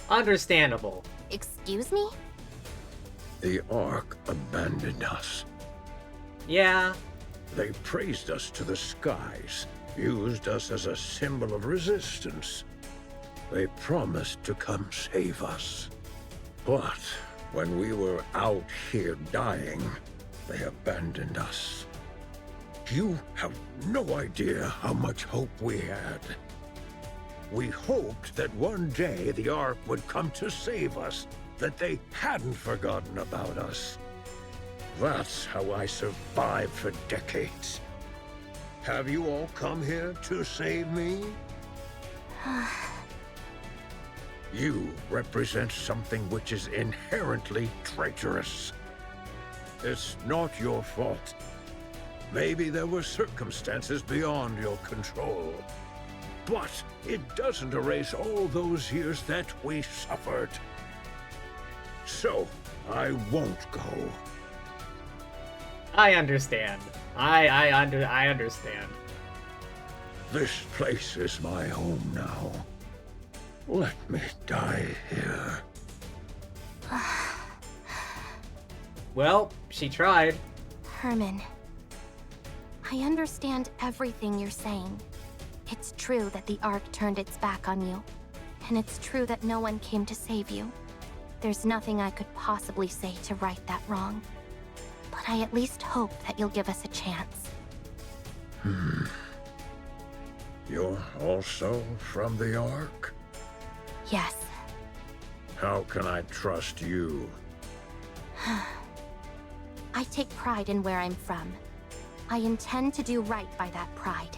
Understandable. Excuse me? The Ark abandoned us. Yeah. They praised us to the skies, used us as a symbol of resistance. They promised to come save us. But when we were out here dying, they abandoned us. You have no idea how much hope we had. We hoped that one day the Ark would come to save us, that they hadn't forgotten about us. That's how I survived for decades. Have you all come here to save me? You represent something which is inherently traitorous. It's not your fault. Maybe there were circumstances beyond your control. But it doesn't erase all those years that we suffered. So, I won't go. I understand. I understand. This place is my home now. Let me die here. Well, she tried. Herman, I understand everything you're saying. It's true that the Ark turned its back on you, and it's true that no one came to save you. There's nothing I could possibly say to right that wrong. But I at least hope that you'll give us a chance. You're also from the Ark? Yes. How can I trust you? I take pride in where I'm from. I intend to do right by that pride.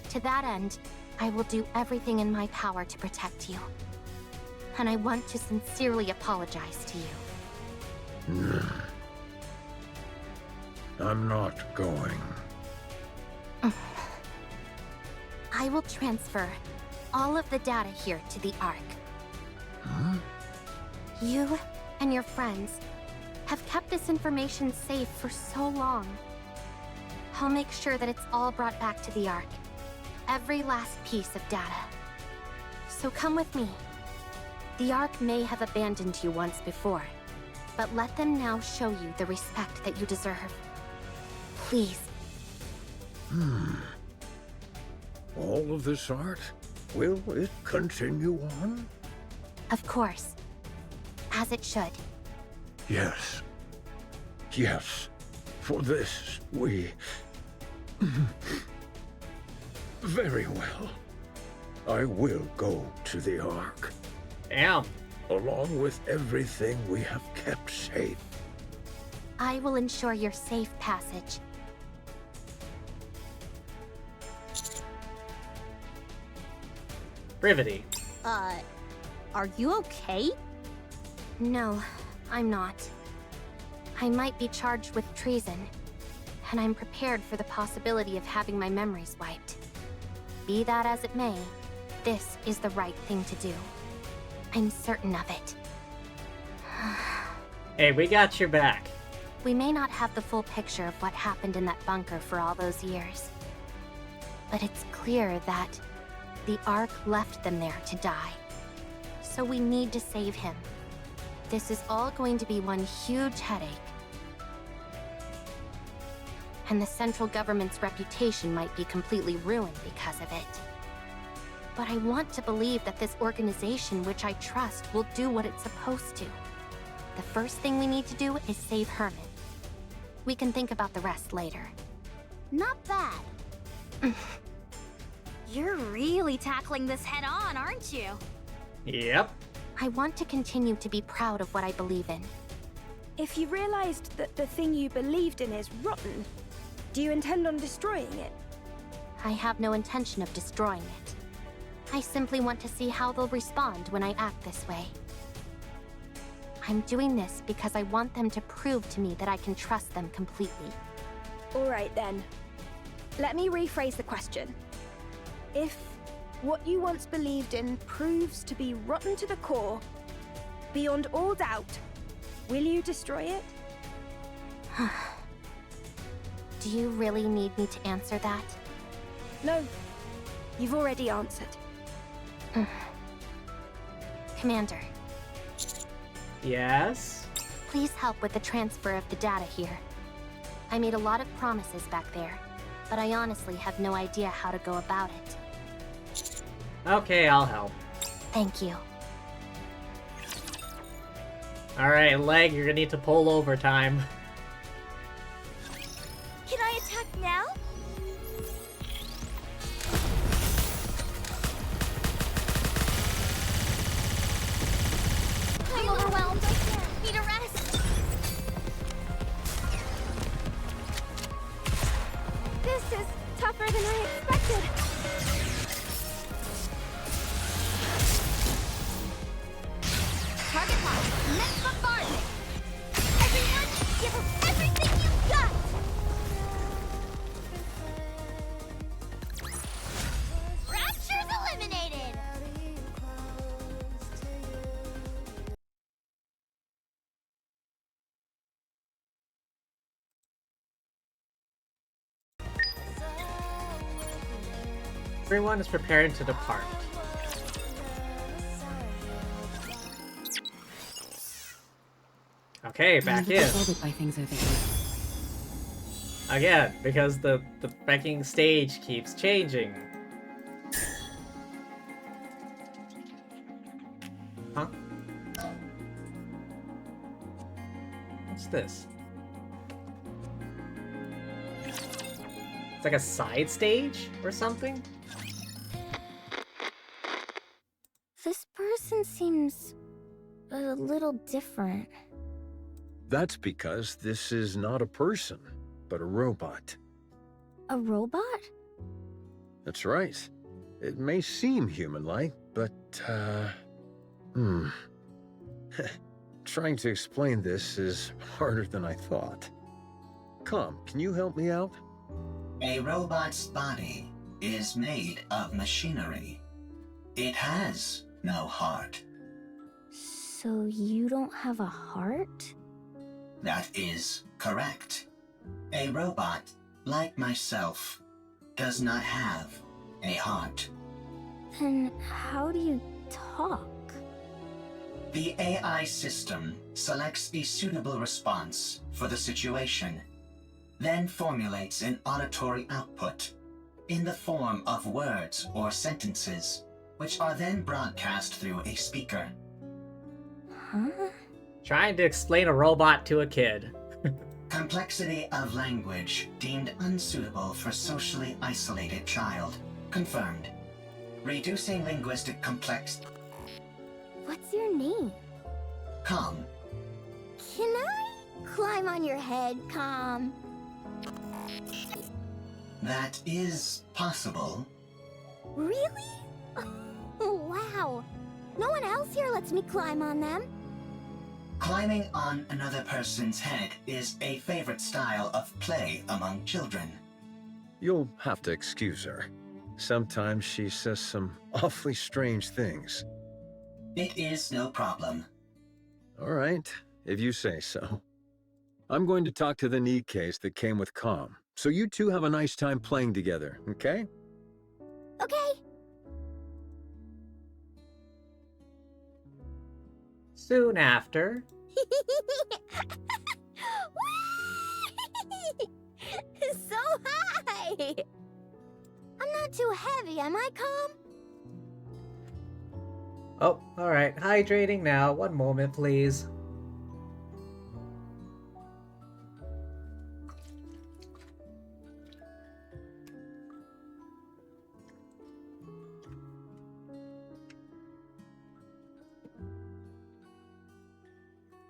To that end, I will do everything in my power to protect you. And I want to sincerely apologize to you. I'm not going. I will transfer all of the data here to the Ark. You and your friends have kept this information safe for so long. I'll make sure that it's all brought back to the Ark. Every last piece of data. So come with me. The Ark may have abandoned you once before, but let them now show you the respect that you deserve. Please. All of this art? Will it continue on? Of course. As it should. Yes. Yes. For this, we... Very well. I will go to the Ark. Damn. Along with everything we have kept safe. I will ensure your safe passage. Brevity. Are you okay? No, I'm not. I might be charged with treason, and I'm prepared for the possibility of having my memories wiped. Be that as it may, this is the right thing to do. I'm certain of it. Hey, we got your back. We may not have the full picture of what happened in that bunker for all those years. But it's clear that the Ark left them there to die. So we need to save him. This is all going to be one huge headache. And the central government's reputation might be completely ruined because of it. But I want to believe that this organization, which I trust, will do what it's supposed to. The first thing we need to do is save Herman. We can think about the rest later. Not bad. You're really tackling this head on, aren't you? Yep. I want to continue to be proud of what I believe in. If you realized that the thing you believed in is rotten, do you intend on destroying it? I have no intention of destroying it. I simply want to see how they'll respond when I act this way. I'm doing this because I want them to prove to me that I can trust them completely. All right then. Let me rephrase the question. If what you once believed in proves to be rotten to the core, beyond all doubt, will you destroy it? Do you really need me to answer that? No. You've already answered. Commander. Yes? Please help with the transfer of the data here. I made a lot of promises back there, but I honestly have no idea how to go about it. Okay, I'll help. Thank you. Alright, Leg, you're gonna need to pull overtime. Can I attack now? I'm overwhelmed. Need a rest. This is tougher than I expected. Target locked. Next bombardment. Everyone, give us everything you've got. Rapture's eliminated. Everyone is preparing to depart. Okay, back in. By things over here. Again, because the fucking stage keeps changing. Huh? What's this? It's like a side stage or something? This person seems a little different. That's because this is not a person, but a robot. A robot? That's right. It may seem human-like, but, Trying to explain this is harder than I thought. Come, can you help me out? A robot's body is made of machinery. It has no heart. So you don't have a heart? That is correct. A robot, like myself, does not have a heart. Then how do you talk? The AI system selects a suitable response for the situation, then formulates an auditory output in the form of words or sentences, which are then broadcast through a speaker. Huh? Trying to explain a robot to a kid. Complexity of language deemed unsuitable for socially isolated child. Confirmed. Reducing linguistic complexity. What's your name? Calm. Can I climb on your head, Calm? That is possible. Really? Wow. No one else here lets me climb on them. Climbing on another person's head is a favorite style of play among children. You'll have to excuse her. Sometimes she says some awfully strange things. It is no problem. All right, if you say so. I'm going to talk to the Nikkes that came with Calm, so you two have a nice time playing together, okay? Okay. Soon after... So high! I'm not too heavy, am I, Calm? Oh, alright. Hydrating now. One moment, please.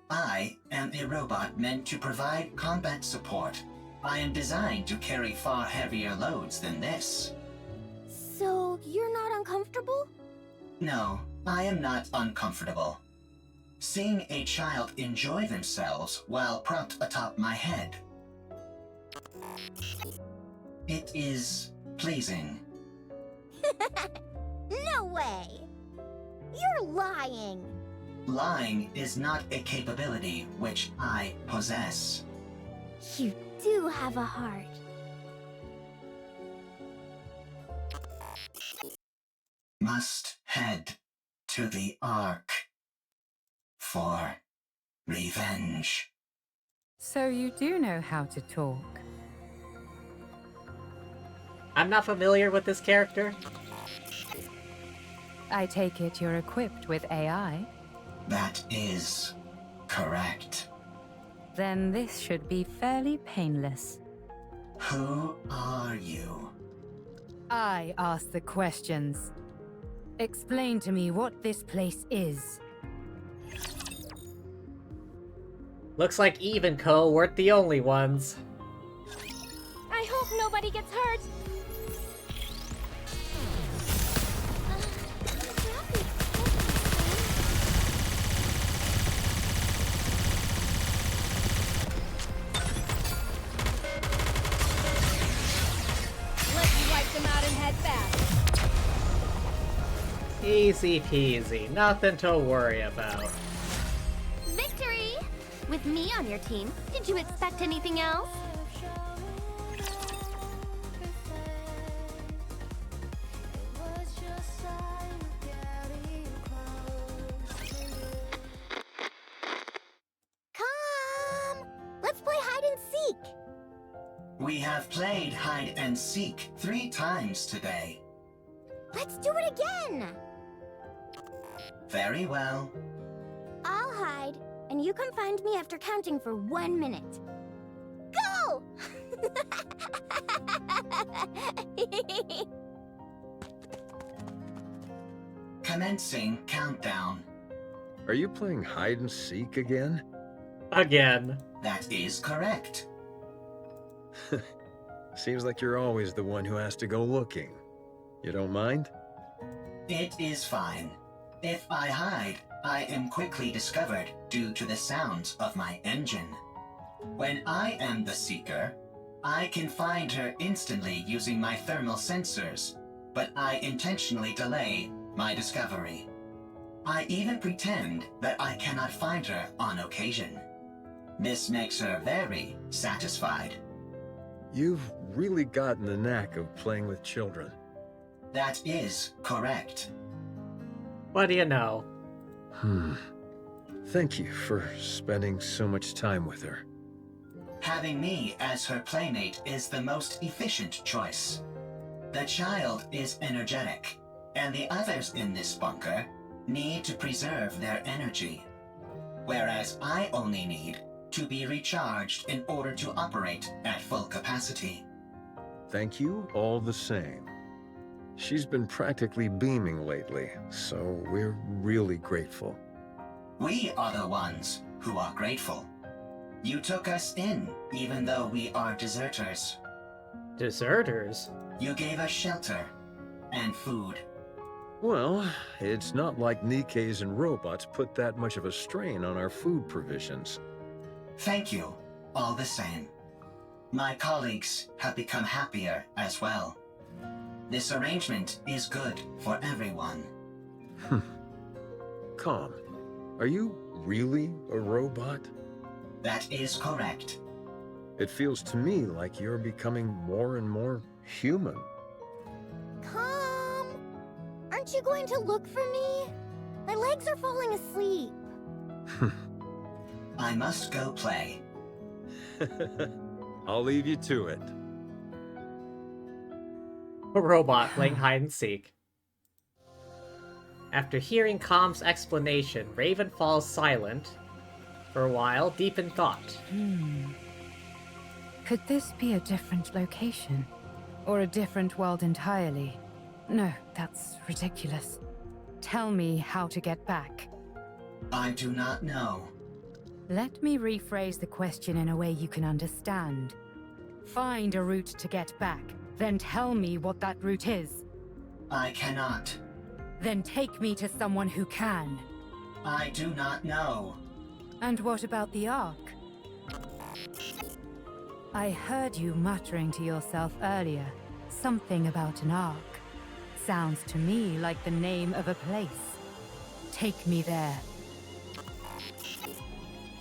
I am a robot meant to provide combat support. I am designed to carry far heavier loads than this. So, you're not uncomfortable? No, I am not uncomfortable. Seeing a child enjoy themselves while propped atop my head. It is pleasing. No way! You're lying! Lying is not a capability which I possess. You do have a heart. Must head to the Ark for revenge. So you do know how to talk? I'm not familiar with this character. I take it you're equipped with AI? That is correct. Then this should be fairly painless. Who are you? I ask the questions. Explain to me what this place is. Looks like Eve and Co. weren't the only ones. I hope nobody gets hurt. Let's wipe them out and head back. Easy peasy, nothing to worry about. Victory! With me on your team, did you expect anything else? Come! Let's play hide and seek! We have played hide and seek 3 times today. Let's do it again! Very well. I'll hide, and you come find me after counting for 1 minute. Go! Commencing countdown. Are you playing hide and seek again? Again. That is correct. Seems like you're always the one who has to go looking. You don't mind? It is fine. If I hide, I am quickly discovered due to the sounds of my engine. When I am the seeker, I can find her instantly using my thermal sensors, but I intentionally delay my discovery. I even pretend that I cannot find her on occasion. This makes her very satisfied. You've really gotten the knack of playing with children. That is correct. What do you know? Thank you for spending so much time with her. Having me as her playmate is the most efficient choice. The child is energetic, and the others in this bunker need to preserve their energy, whereas I only need to be recharged in order to operate at full capacity. Thank you all the same. She's been practically beaming lately, so we're really grateful. We are the ones who are grateful. You took us in, even though we are deserters. Deserters? You gave us shelter and food. Well, it's not like Nikkes and robots put that much of a strain on our food provisions. Thank you, all the same. My colleagues have become happier as well. This arrangement is good for everyone. Calm. Are you really a robot? That is correct. It feels to me like you're becoming more and more human. Calm! Aren't you going to look for me? My legs are falling asleep. I must go play. I'll leave you to it. A robot playing hide and seek. After hearing Calm's explanation, Raven falls silent for a while, deep in thought. Could this be a different location? Or a different world entirely? No, that's ridiculous. Tell me how to get back. I do not know. Let me rephrase the question in a way you can understand. Find a route to get back, then tell me what that route is. I cannot. Then take me to someone who can. I do not know. And what about the Ark? I heard you muttering to yourself earlier. Something about an Ark. Sounds to me like the name of a place. Take me there.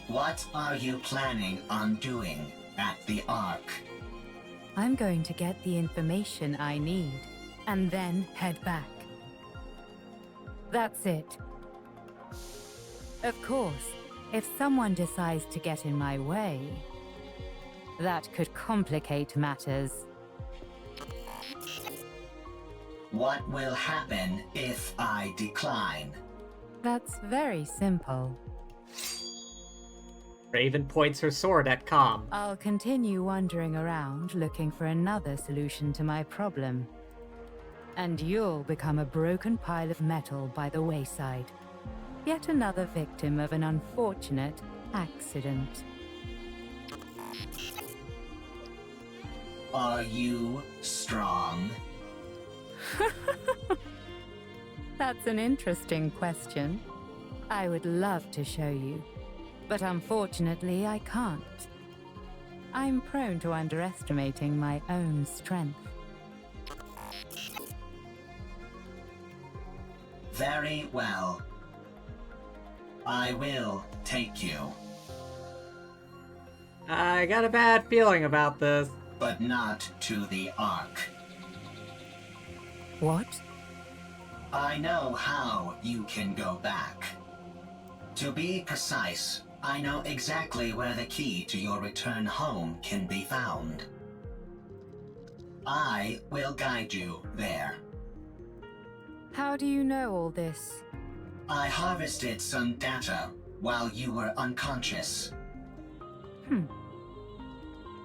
What are you planning on doing at the Ark? I'm going to get the information I need, and then head back. That's it. Of course, if someone decides to get in my way, that could complicate matters. What will happen if I decline? That's very simple. Raven points her sword at Calm. I'll continue wandering around looking for another solution to my problem. And you'll become a broken pile of metal by the wayside. Yet another victim of an unfortunate accident. Are you strong? That's an interesting question. I would love to show you, but unfortunately I can't. I'm prone to underestimating my own strength. Very well. I will take you. I got a bad feeling about this. But not to the Ark. What? I know how you can go back. To be precise, I know exactly where the key to your return home can be found. I will guide you there. How do you know all this? I harvested some data while you were unconscious.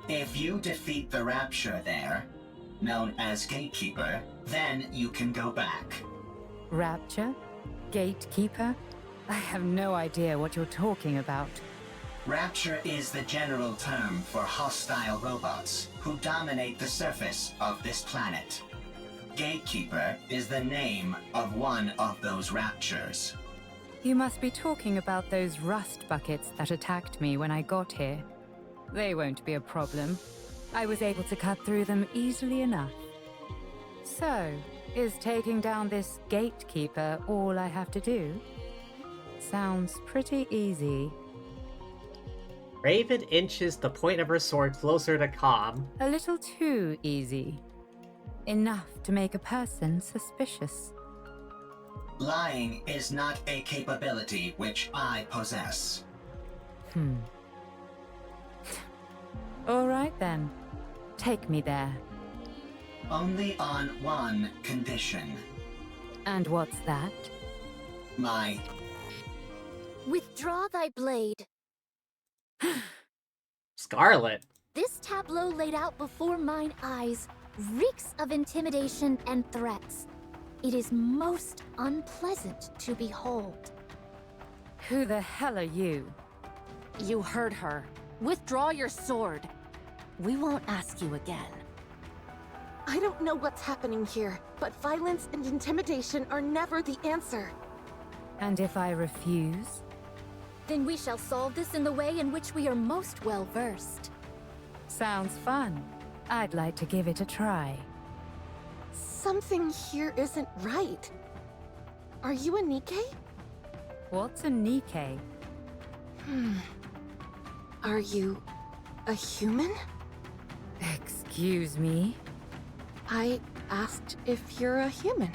If you defeat the Rapture there, known as Gatekeeper, then you can go back. Rapture? Gatekeeper? I have no idea what you're talking about. Rapture is the general term for hostile robots who dominate the surface of this planet. Gatekeeper is the name of one of those Raptures. You must be talking about those rust buckets that attacked me when I got here. They won't be a problem. I was able to cut through them easily enough. So, is taking down this Gatekeeper all I have to do? Sounds pretty easy. Raven inches the point of her sword closer to Calm. A little too easy. Enough to make a person suspicious. Lying is not a capability which I possess. All right then. Take me there. Only on one condition. And what's that? My... Withdraw thy blade. Scarlet. This tableau laid out before mine eyes reeks of intimidation and threats. It is most unpleasant to behold. Who the hell are you? You heard her. Withdraw your sword. We won't ask you again. I don't know what's happening here, but violence and intimidation are never the answer. And if I refuse? Then we shall solve this in the way in which we are most well versed. Sounds fun. I'd like to give it a try. Something here isn't right. Are you a Nikke? What's a Nikke? Are you a human? Excuse me? I asked if you're a human.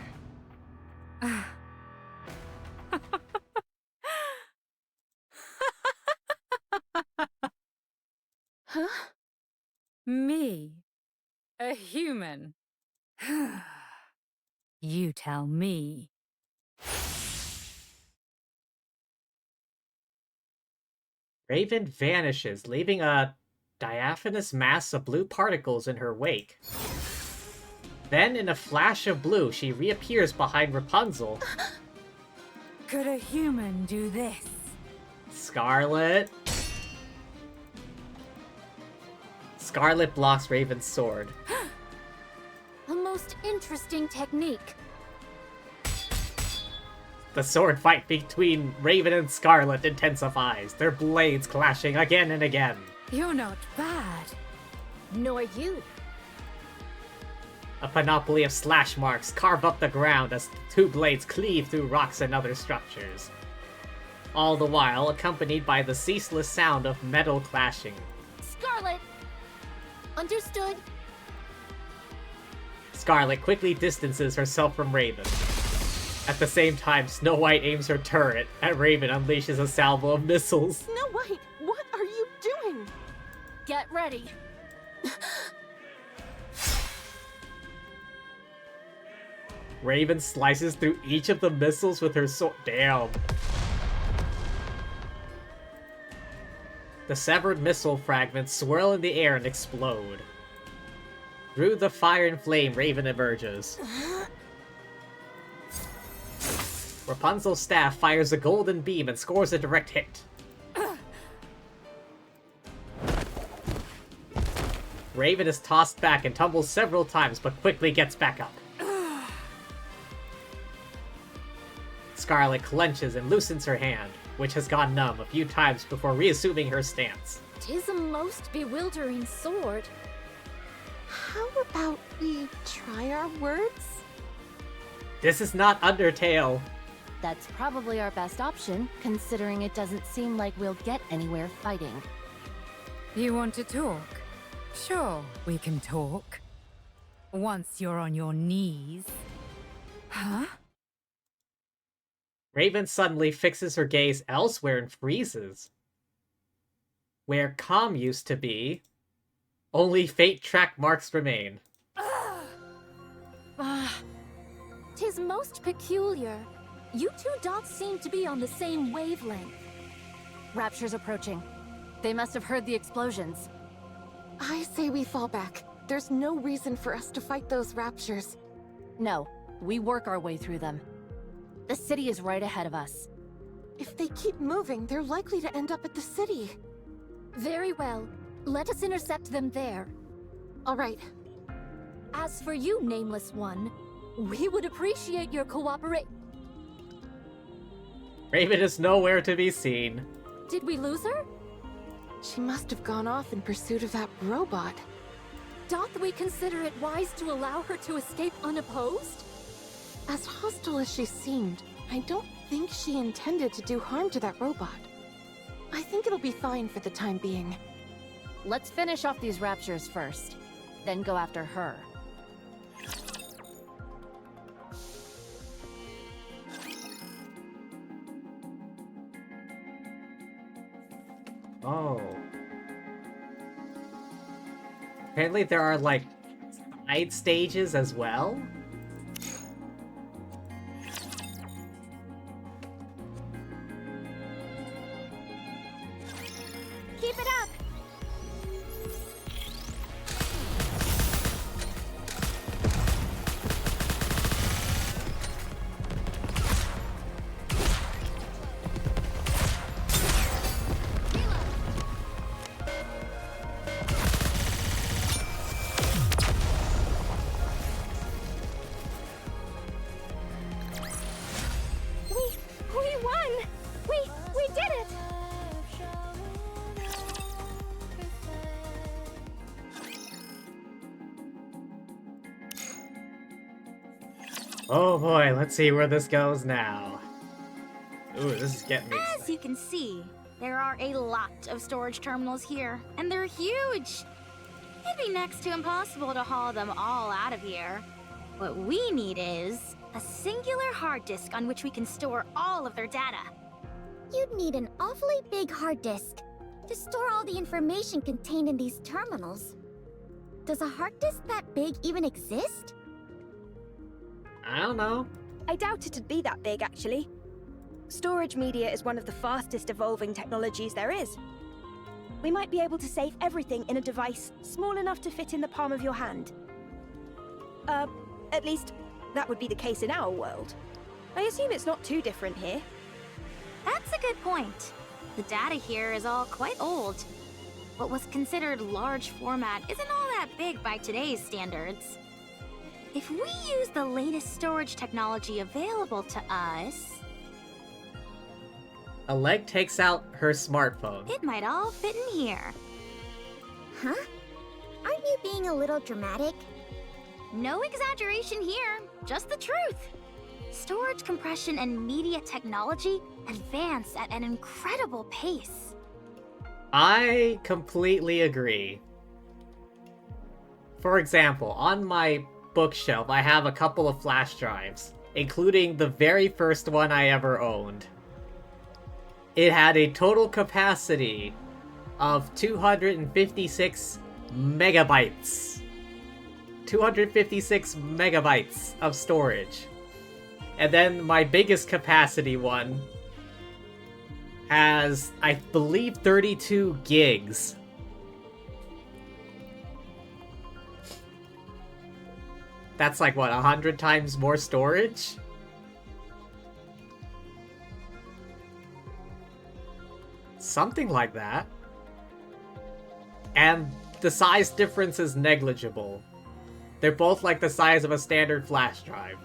Huh? Me? A human? You tell me. Raven vanishes, leaving a diaphanous mass of blue particles in her wake. Then, in a flash of blue, she reappears behind Rapunzel. Could a human do this? Scarlet. Scarlet blocks Raven's sword. A most interesting technique. The sword fight between Raven and Scarlet intensifies, their blades clashing again and again. You're not bad. Nor you. A panoply of slash marks carve up the ground as the two blades cleave through rocks and other structures. All the while accompanied by the ceaseless sound of metal clashing. Scarlet! Understood. Scarlet quickly distances herself from Raven. At the same time, Snow White aims her turret at Raven, unleashes a salvo of missiles. Snow White, what are you doing? Get ready. Raven slices through each of the missiles with her sword. Damn. The severed missile fragments swirl in the air and explode. Through the fire and flame, Raven emerges. Rapunzel's staff fires a golden beam and scores a direct hit. Raven is tossed back and tumbles several times, but quickly gets back up. Scarlet clenches and loosens her hand, which has gone numb a few times before reassuming her stance. 'Tis a most bewildering sword. How about we try our words? This is not Undertale. That's probably our best option, considering it doesn't seem like we'll get anywhere fighting. You want to talk? Sure, we can talk. Once you're on your knees. Huh? Raven suddenly fixes her gaze elsewhere and freezes. Where Calm used to be, only faint track marks remain. Tis most peculiar. You two dots seem to be on the same wavelength. Rapture's approaching. They must have heard the explosions. I say we fall back. There's no reason for us to fight those raptures. No, we work our way through them. The city is right ahead of us. If they keep moving, they're likely to end up at the city. Very well. Let us intercept them there. All right. As for you, Nameless One, we would appreciate your cooperation. Raven is nowhere to be seen. Did we lose her? She must have gone off in pursuit of that robot. Doth we consider it wise to allow her to escape unopposed? As hostile as she seemed, I don't think she intended to do harm to that robot. I think it'll be fine for the time being. Let's finish off these raptures first, then go after her. Oh. Apparently there are, like, side stages as well? Keep it up! We won! We did it! Oh boy, let's see where this goes now. Ooh, this is getting me excited. As you can see, there are a lot of storage terminals here, and they're huge. It'd be next to impossible to haul them all out of here. What we need is a singular hard disk on which we can store all of their data. You'd need an awfully big hard disk to store all the information contained in these terminals. Does a hard disk that big even exist? I don't know. I doubt it'd be that big, actually. Storage media is one of the fastest evolving technologies there is. We might be able to save everything in a device small enough to fit in the palm of your hand. At least, that would be the case in our world. I assume it's not too different here. That's a good point. The data here is all quite old. What was considered large format isn't all that big by today's standards. If we use the latest storage technology available to us, A leg takes out her smartphone. it might all fit in here. Huh? Aren't you being a little dramatic? No exaggeration here, just the truth. Storage compression and media technology advance at an incredible pace. I completely agree. For example, on my bookshelf, I have a couple of flash drives, including the very first one I ever owned. It had a total capacity of 256 megabytes. 256 megabytes of storage. And then my biggest capacity one has, I believe, 32 gigs. That's like, what, 100 times more storage? Something like that. And the size difference is negligible. They're both like the size of a standard flash drive.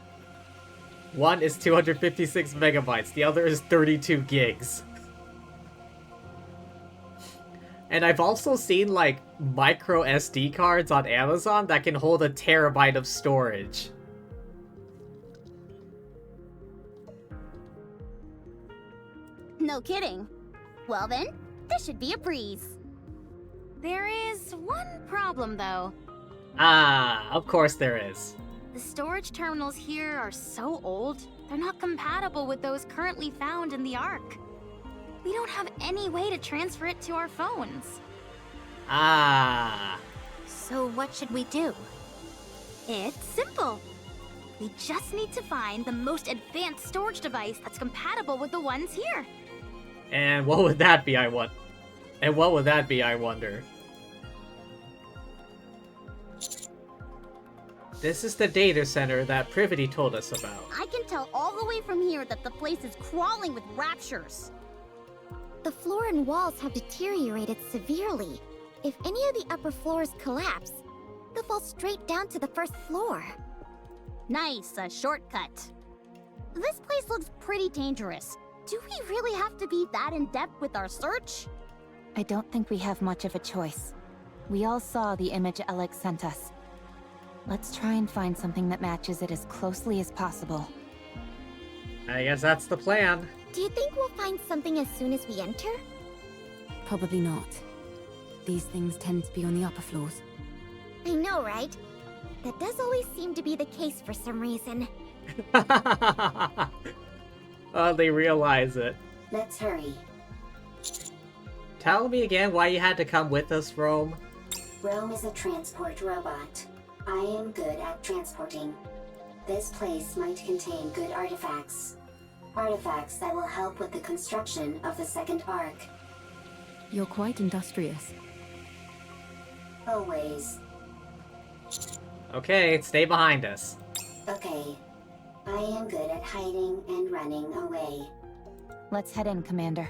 One is 256 megabytes, the other is 32 gigs. And I've also seen, like, micro SD cards on Amazon that can hold a terabyte of storage. No kidding. Well then, this should be a breeze. There is one problem though. Ah, of course there is. The storage terminals here are so old, they're not compatible with those currently found in the Ark. We don't have any way to transfer it to our phones. Ah. So what should we do? It's simple. We just need to find the most advanced storage device that's compatible with the ones here. And what would that be, I wonder? This is the data center that Privity told us about. I can tell all the way from here that the place is crawling with raptures. The floor and walls have deteriorated severely. If any of the upper floors collapse, they'll fall straight down to the first floor. Nice, a shortcut. This place looks pretty dangerous. Do we really have to be that in-depth with our search? I don't think we have much of a choice. We all saw the image Alex sent us. Let's try and find something that matches it as closely as possible. I guess that's the plan. Do you think we'll find something as soon as we enter? Probably not. These things tend to be on the upper floors. I know, right? That does always seem to be the case for some reason. Oh, they realize it. Let's hurry. Tell me again why you had to come with us, Rome. Rome is a transport robot. I am good at transporting. This place might contain good artifacts. Artifacts that will help with the construction of the second arc. You're quite industrious. Always. Okay, stay behind us. Okay. I am good at hiding and running away. Let's head in, Commander.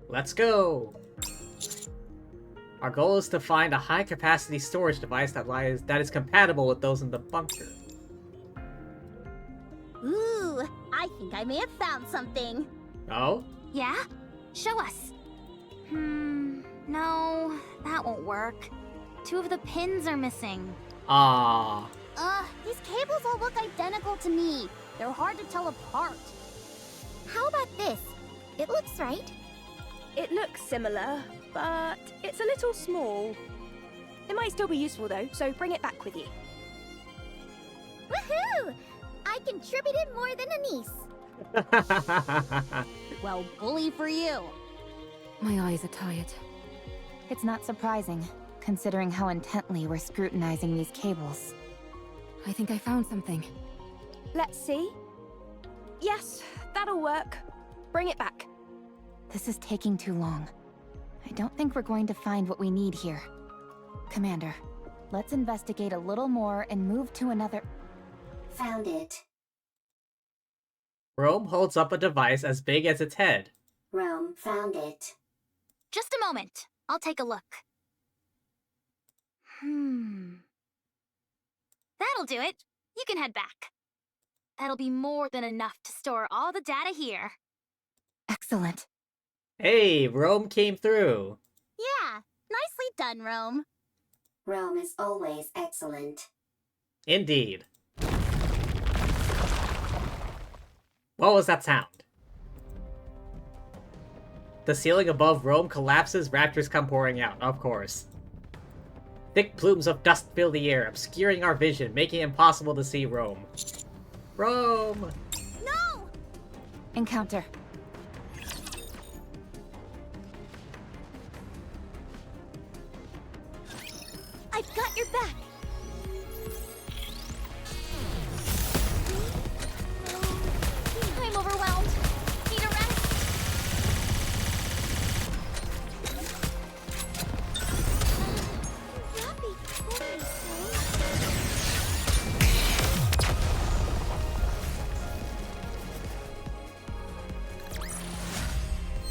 Let's go! Our goal is to find a high-capacity storage device that is compatible with those in the bunker. Ooh, I think I may have found something. Oh? Yeah? Show us. No, that won't work. 2 of the pins are missing. Ah. These cables all look identical to me. They're hard to tell apart. How about this? It looks right. It looks similar, but it's a little small. It might still be useful though, so bring it back with you. Woohoo! I contributed more than a niece. Well, bully for you. My eyes are tired. It's not surprising, considering how intently we're scrutinizing these cables. I think I found something. Let's see. Yes, that'll work. Bring it back. This is taking too long. I don't think we're going to find what we need here. Commander, let's investigate a little more and move to another... Found it. Rome holds up a device as big as its head. Rome found it. Just a moment. I'll take a look. That'll do it. You can head back. That'll be more than enough to store all the data here. Excellent. Hey, Rome came through. Yeah, nicely done, Rome. Rome is always excellent. Indeed. What was that sound? The ceiling above Rome collapses, raptors come pouring out, of course. Thick plumes of dust fill the air, obscuring our vision, making it impossible to see Rome. Rome! No! Encounter. I've got your back. I'm overwhelmed. Need a rest.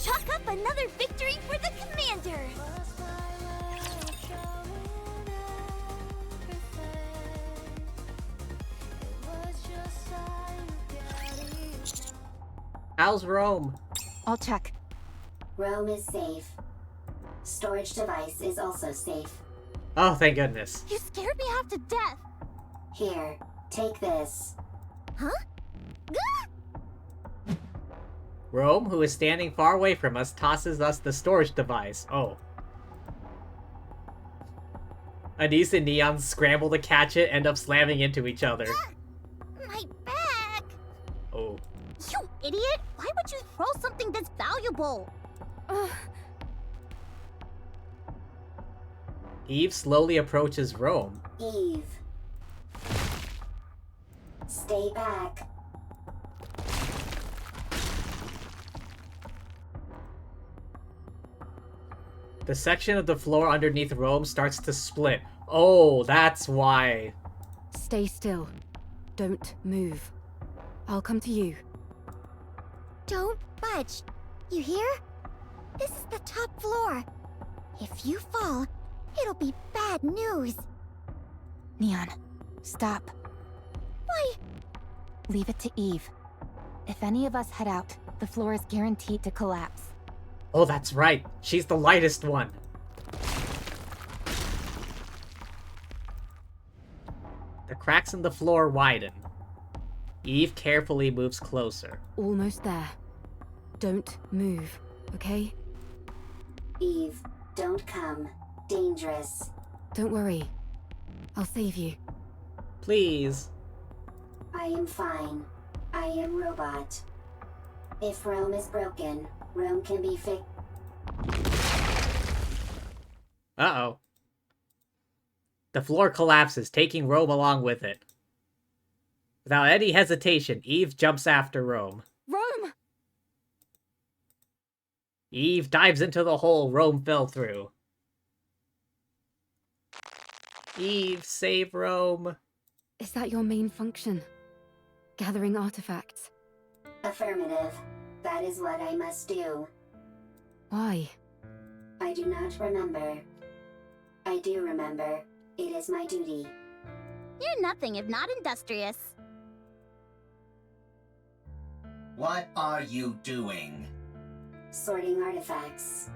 Chalk up another victory for the Commander. How's Rome? I'll check. Rome is safe. Storage device is also safe. Oh, thank goodness. You scared me half to death. Here, take this. Huh? Rome, who is standing far away from us, tosses us the storage device. Oh. Anise and Neon scramble to catch it, end up slamming into each other. My back. Oh. You idiot! Why would you throw something this valuable? Eve slowly approaches Rome. Eve. Stay back. The section of the floor underneath Rome starts to split. Oh, that's why. Stay still. Don't move. I'll come to you. Don't budge. You hear? This is the top floor. If you fall, it'll be bad news. Neon, stop. Why? Leave it to Eve. If any of us head out, the floor is guaranteed to collapse. Oh, that's right. She's the lightest one. The cracks in the floor widen. Eve carefully moves closer. Almost there. Don't move, okay? Eve, don't come. Dangerous. Don't worry. I'll save you. Please. I am fine. I am robot. If Rome is broken, Rome can be fixed. Uh-oh. The floor collapses, taking Rome along with it. Without any hesitation, Eve jumps after Rome. Rome! Eve dives into the hole Rome fell through. Eve, save Rome. Is that your main function? Gathering artifacts? Affirmative. That is what I must do. Why? I do not remember. I do remember. It is my duty. You're nothing if not industrious. What are you doing? Sorting artifacts.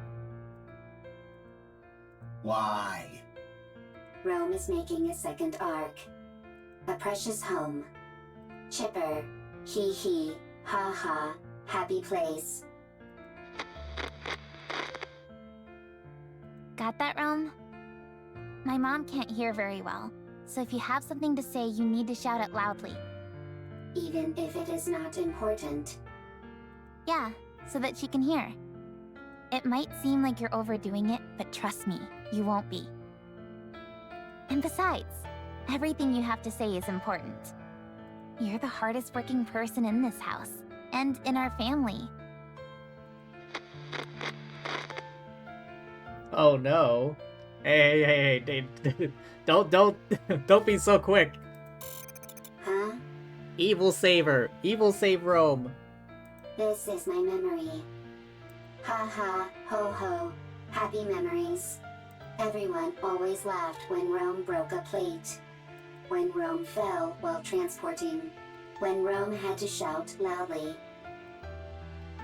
Why? Rome is making a second arc. A precious home. Chipper. Hee hee. Ha ha. Happy place. Got that, Rome? My mom can't hear very well, so if you have something to say, you need to shout it loudly. Even if it is not important. Yeah, so that she can hear. It might seem like you're overdoing it, but trust me, you won't be. And besides, everything you have to say is important. You're the hardest working person in this house, and in our family. Oh no. Hey, don't be so quick. Huh? Evil save her. Evil save Rome. This is my memory. Ha ha, ho ho, happy memories. Everyone always laughed when Rome broke a plate. When Rome fell while transporting. When Rome had to shout loudly.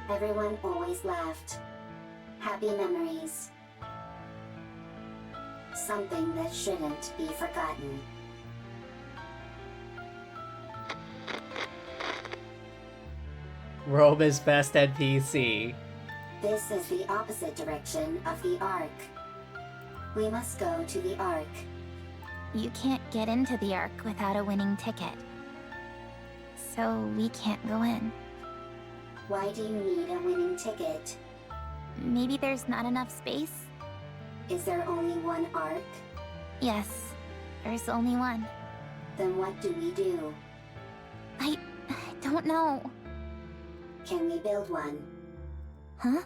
Everyone always laughed. Happy memories. Something that shouldn't be forgotten. Rome is best NPC. This is the opposite direction of the Ark. We must go to the Ark. You can't get into the Ark without a winning ticket. So we can't go in. Why do you need a winning ticket? Maybe there's not enough space? Is there only one Ark? Yes, there's only one. Then what do we do? I don't know. Can we build one? Huh?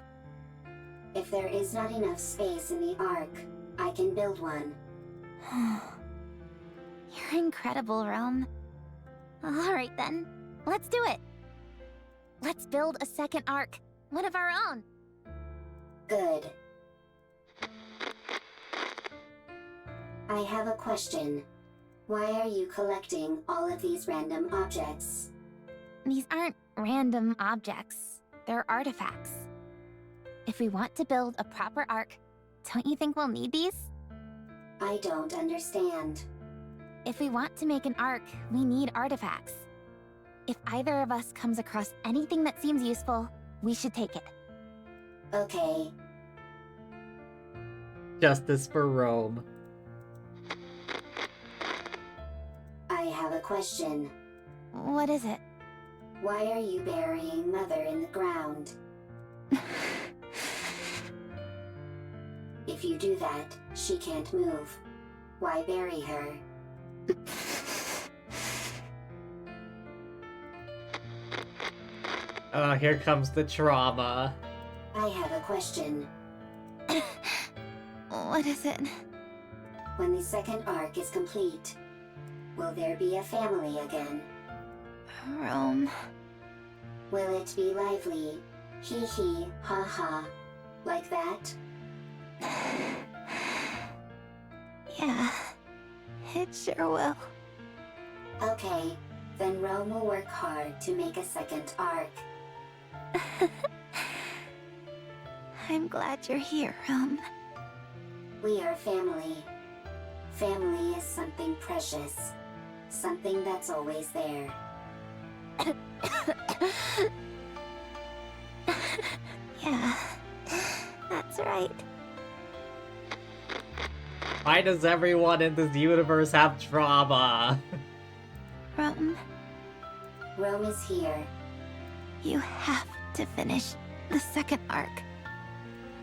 If there is not enough space in the Ark, I can build one. You're incredible, Rome. Alright then, let's do it. Let's build a second Ark, one of our own. Good. I have a question. Why are you collecting all of these random objects? These aren't random objects. They're artifacts. If we want to build a proper Ark, don't you think we'll need these? I don't understand. If we want to make an Ark, we need artifacts. If either of us comes across anything that seems useful, we should take it. Okay. Justice for Rome. I have a question. What is it? Why are you burying Mother in the ground? If you do that, she can't move. Why bury her? Oh, here comes the trauma. I have a question. What is it? When the second arc is complete, will there be a family again? Rome. Will it be lively? Hee hee, ha ha. Like that? Yeah, it sure will. Okay, then Rome will work hard to make a second arc. I'm glad you're here, Rome. We are family. Family is something precious. Something that's always there. Yeah, that's right. Why does everyone in this universe have trauma? Rome, Rome is here. you have to finish the second arc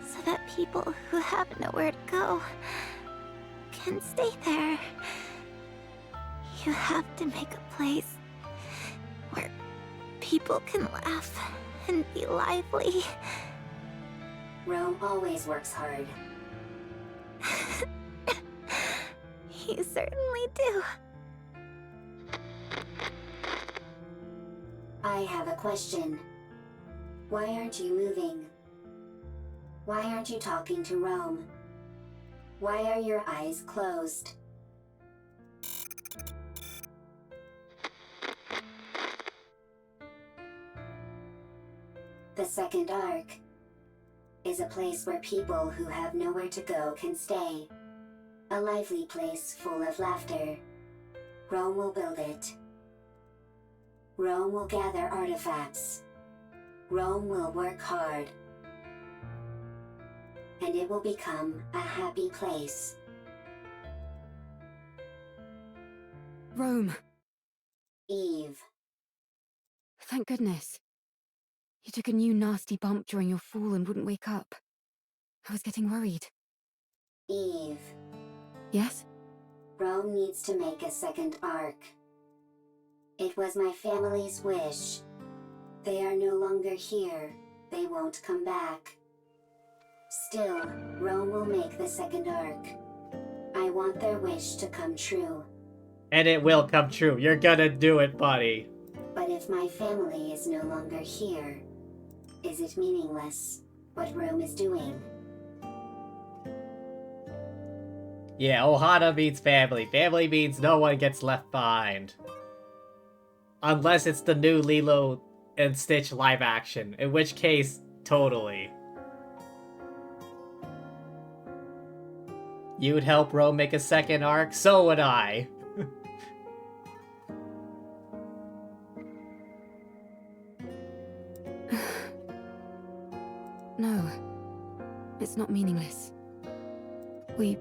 so that people who have nowhere to go can stay there. You have to make a place where people can laugh and be lively. Rome always works hard. You certainly do. I have a question. Why aren't you moving? Why aren't you talking to Rome? Why are your eyes closed? The second arc is a place where people who have nowhere to go can stay. A lively place full of laughter. Rome will build it. Rome will gather artifacts. Rome will work hard. And it will become a happy place. Rome. Eve. Thank goodness. You took a new nasty bump during your fall and wouldn't wake up. I was getting worried. Eve. Yes? Rome needs to make a second arc. It was my family's wish. They are no longer here. They won't come back. Still, Rome will make the second arc. I want their wish to come true. And it will come true. You're gonna do it, buddy. But if my family is no longer here, is it meaningless what Rome is doing? Yeah, Ohana means family. Family means no one gets left behind. Unless it's the new Lilo and Stitch live action, in which case, totally. You'd help Rome make a second arc? So would I. No. It's not meaningless. We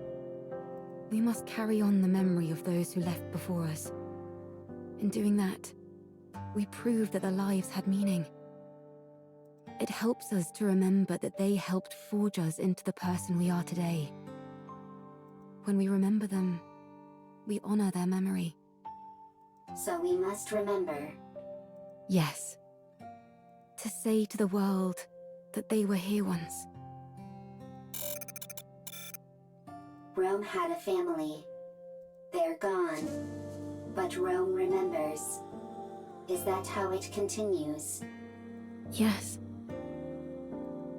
must carry on the memory of those who left before us. In doing that, we prove that their lives had meaning. It helps us to remember that they helped forge us into the person we are today. When we remember them, we honor their memory. So we must remember. Yes. To say to the world that they were here once. Rome had a family. They're gone. But Rome remembers. Is that how it continues? Yes.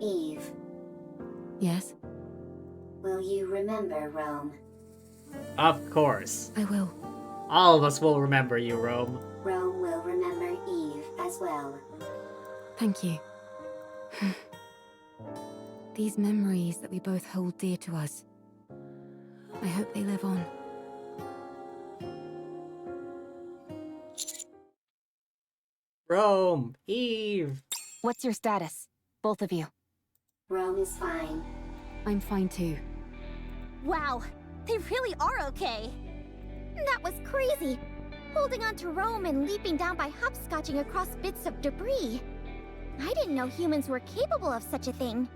Eve. Yes? Will you remember Rome? Of course. I will. All of us will remember you, Rome. Rome will remember Eve as well. Thank you. These memories that we both hold dear to us, I hope they live on. Rome! Eve! What's your status? Both of you. Rome is fine. I'm fine too. Wow, they really are okay. That was crazy. Holding on to Rome and leaping down by hopscotching across bits of debris. I didn't know humans were capable of such a thing.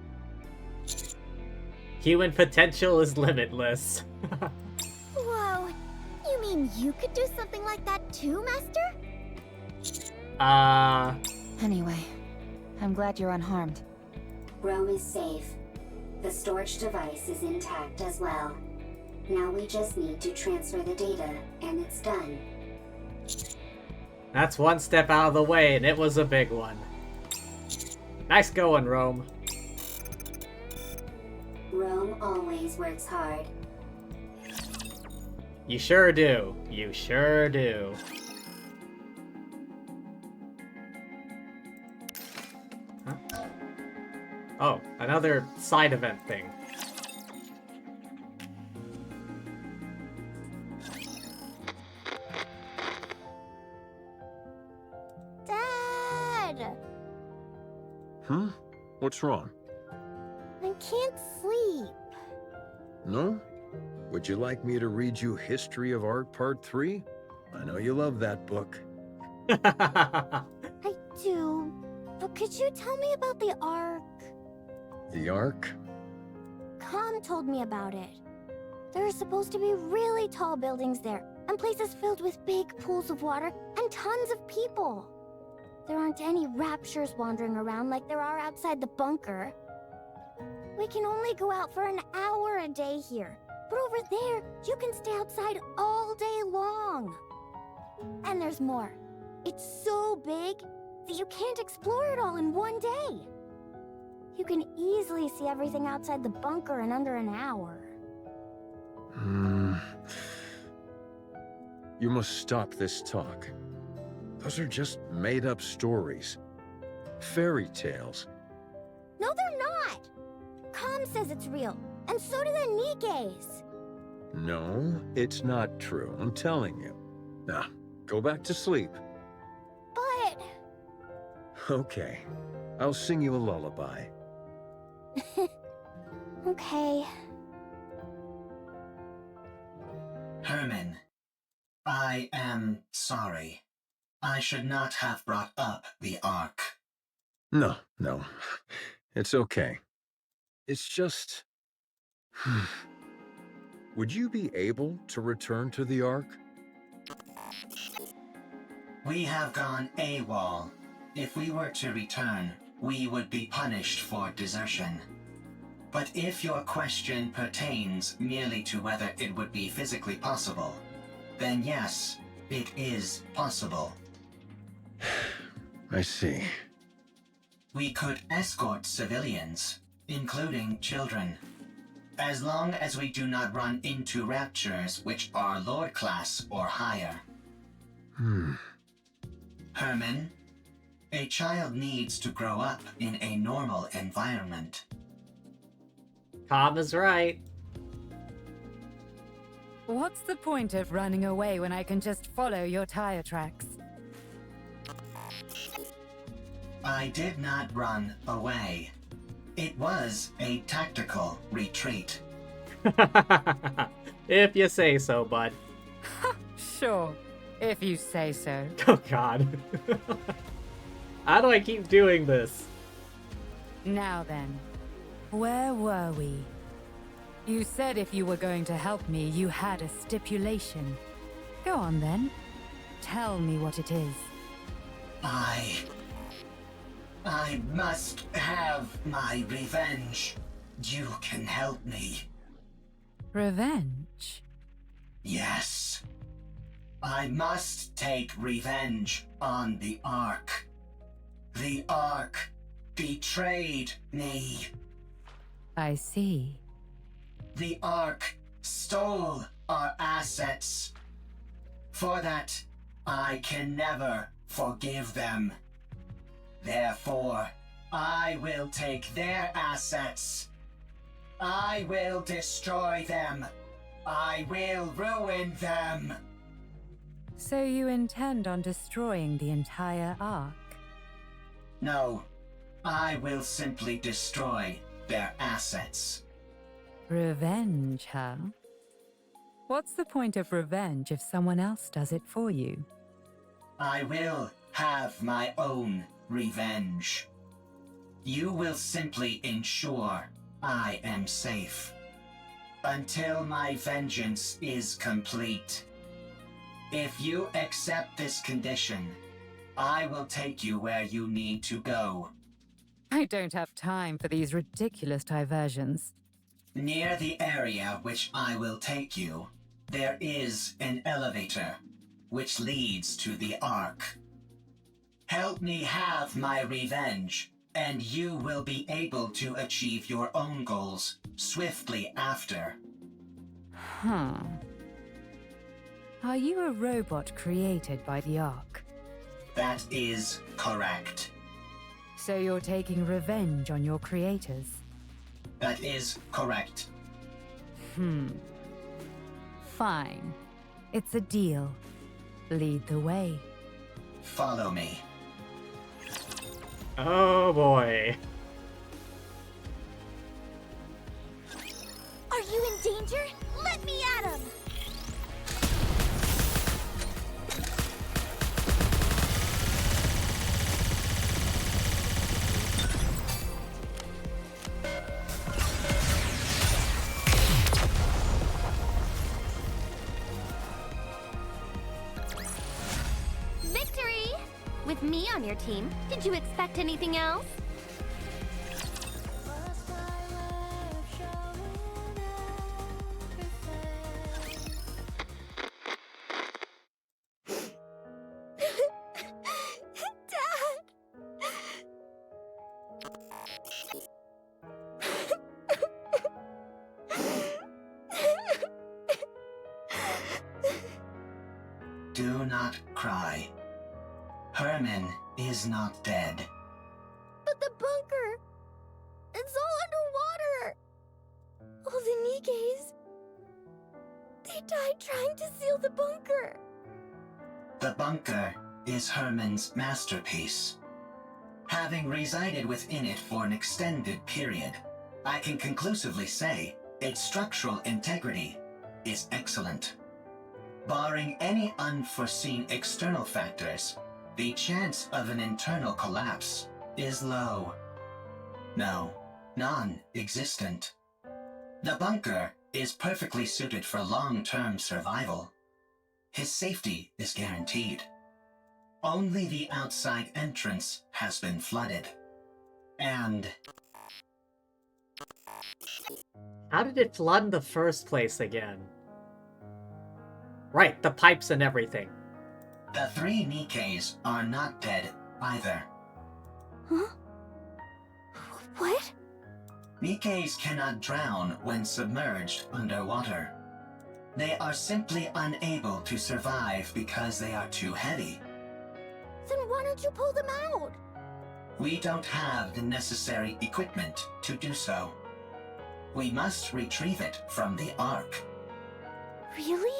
Human potential is limitless. Whoa, you mean you could do something like that too, Master? Anyway, I'm glad you're unharmed. Rome is safe. The storage device is intact as well. Now we just need to transfer the data, and it's done. That's one step out of the way, and it was a big one. Nice going, Rome. Rome always works hard. You sure do. You sure do. Huh? Oh, another side event thing. Dad! What's wrong? I can't sleep. No? Would you like me to read you History of Art Part 3? I know you love that book. I do. But could you tell me about the Ark? The Ark? Com told me about it. There are supposed to be really tall buildings there, and places filled with big pools of water, and tons of people. There aren't any raptures wandering around like there are outside the bunker. We can only go out for an hour a day here, but over there, you can stay outside all day long. And there's more. It's so big that you can't explore it all in one day. You can easily see everything outside the bunker in under an hour. You must stop this talk. Those are just made-up stories. Fairy tales. No, they're not! Com says it's real, and so do the Nikkes. No, it's not true, I'm telling you. Now, go back to sleep. But... Okay, I'll sing you a lullaby. Okay. Herman, I am sorry. I should not have brought up the Ark. No, it's okay. It's just... Would you be able to return to the Ark? We have gone AWOL. If we were to return, we would be punished for desertion. But if your question pertains merely to whether it would be physically possible, then yes, it is possible. I see. We could escort civilians, including children, as long as we do not run into raptures which are Lord class or higher. Herman, a child needs to grow up in a normal environment. Com is right. What's the point of running away when I can just follow your tire tracks? I did not run away. It was a tactical retreat. If you say so, bud. Sure, if you say so. Oh god. How do I keep doing this? Now then, where were we? You said if you were going to help me, you had a stipulation. Go on then. Tell me what it is. I must have my revenge. You can help me. Revenge? Yes. I must take revenge on the Ark. The Ark betrayed me. I see. The Ark stole our assets. For that, I can never forgive them. Therefore, I will take their assets. I will destroy them. I will ruin them. So you intend on destroying the entire Ark? No, I will simply destroy their assets. Revenge, huh? What's the point of revenge if someone else does it for you? I will have my own revenge. You will simply ensure I am safe. Until my vengeance is complete. If you accept this condition, I will take you where you need to go. I don't have time for these ridiculous diversions. Near the area which I will take you, there is an elevator, which leads to the Ark. Help me have my revenge, and you will be able to achieve your own goals swiftly after. Huh. Are you a robot created by the Ark? That is correct. So you're taking revenge on your creators? That is correct. Fine. It's a deal. Lead the way. Follow me. Oh boy. Are you in danger? me on your team. Did you expect anything else? Do not cry. Herman is not dead. But the bunker! It's all underwater! All the Nikkes... They died trying to seal the bunker! The bunker is Herman's masterpiece. Having resided within it for an extended period, I can conclusively say its structural integrity is excellent. Barring any unforeseen external factors, the chance of an internal collapse is low. No, non-existent. The bunker is perfectly suited for long-term survival. His safety is guaranteed. Only the outside entrance has been flooded. And... How did it flood in the first place again? Right, the pipes and everything. the 3 Nikkes are not dead either. Huh? What? Nikkes cannot drown when submerged underwater. They are simply unable to survive because they are too heavy. Then why don't you pull them out? We don't have the necessary equipment to do so. We must retrieve it from the Ark. Really?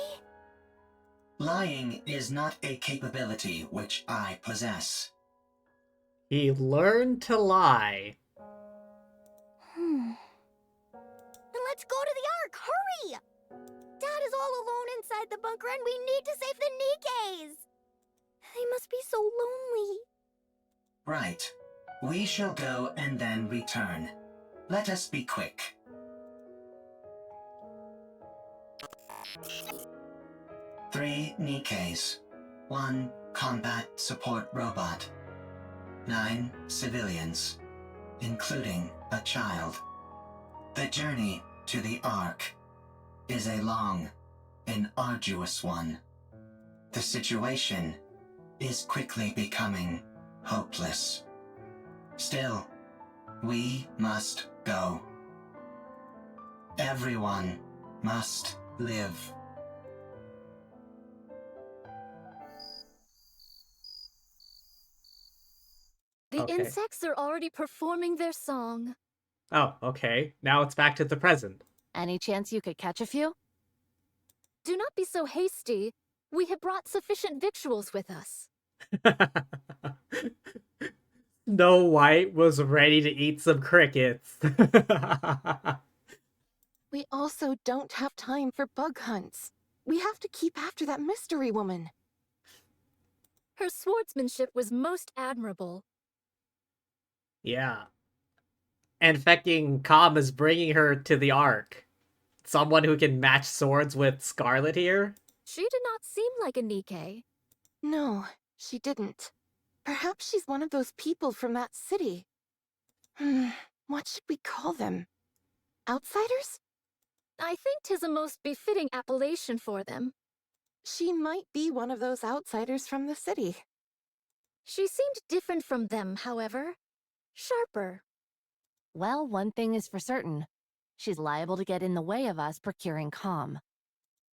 Lying is not a capability which I possess. He learned to lie. Then let's go to the Ark! Hurry! Dad is all alone inside the bunker and we need to save the Nikkes! They must be so lonely. Right. We shall go and then return. Let us be quick. Three Nikkes. 1 combat support robot. 9 civilians, including a child. The journey to the Ark is a long and arduous one. The situation is quickly becoming hopeless. Still, we must go. Everyone must live. The Okay. insects are already performing their song. Oh, okay. Now it's back to the present. Any chance you could catch a few? Do not be so hasty. We have brought sufficient victuals with us. Snow White was ready to eat some crickets. We also don't have time for bug hunts. We have to keep after that mystery woman. Her swordsmanship was most admirable. Yeah. And fucking Calm is bringing her to the Ark. Someone who can match swords with Scarlet here? She did not seem like a Nikke. No, she didn't. Perhaps she's one of those people from that city. What should we call them? Outsiders? I think 'tis a most befitting appellation for them. She might be one of those outsiders from the city. She seemed different from them, however. Sharper. Well, one thing is for certain. She's liable to get in the way of us procuring Calm.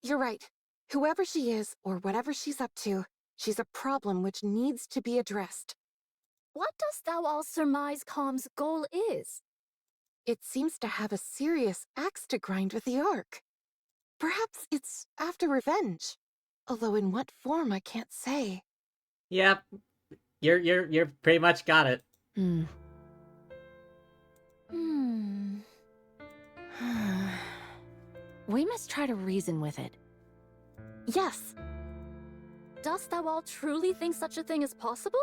You're right. Whoever she is, or whatever she's up to, she's a problem which needs to be addressed. What dost thou all surmise Calm's goal is? It seems to have a serious axe to grind with the Ark. Perhaps it's after revenge. Although in what form I can't say. Yep. You're pretty much got it. We must try to reason with it. Yes. Dost thou all truly think such a thing is possible?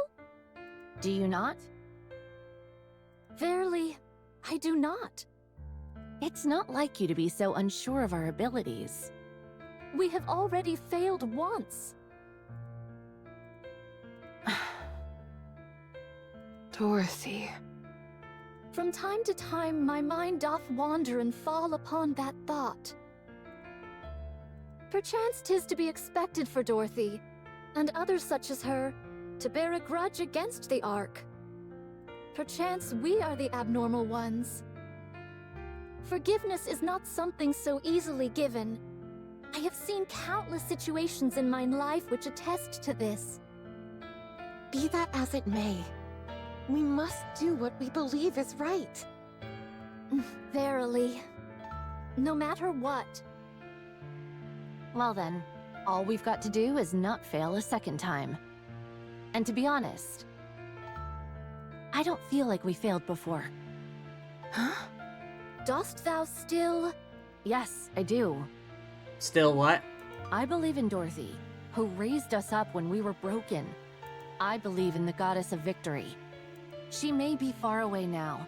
Do you not? Verily, I do not. It's not like you to be so unsure of our abilities. We have already failed once. Dorothy. From time to time, my mind doth wander and fall upon that thought. Perchance 'tis to be expected for Dorothy, and others such as her, to bear a grudge against the Ark. Perchance we are the abnormal ones. Forgiveness is not something so easily given. I have seen countless situations in my life which attest to this. Be that as it may, we must do what we believe is right. Verily. No matter what. Well then, all we've got to do is not fail a second time. And to be honest, I don't feel like we failed before. Huh? Dost thou still? Yes, I do. Still what? I believe in Dorothy, who raised us up when we were broken. I believe in the goddess of victory. She may be far away now,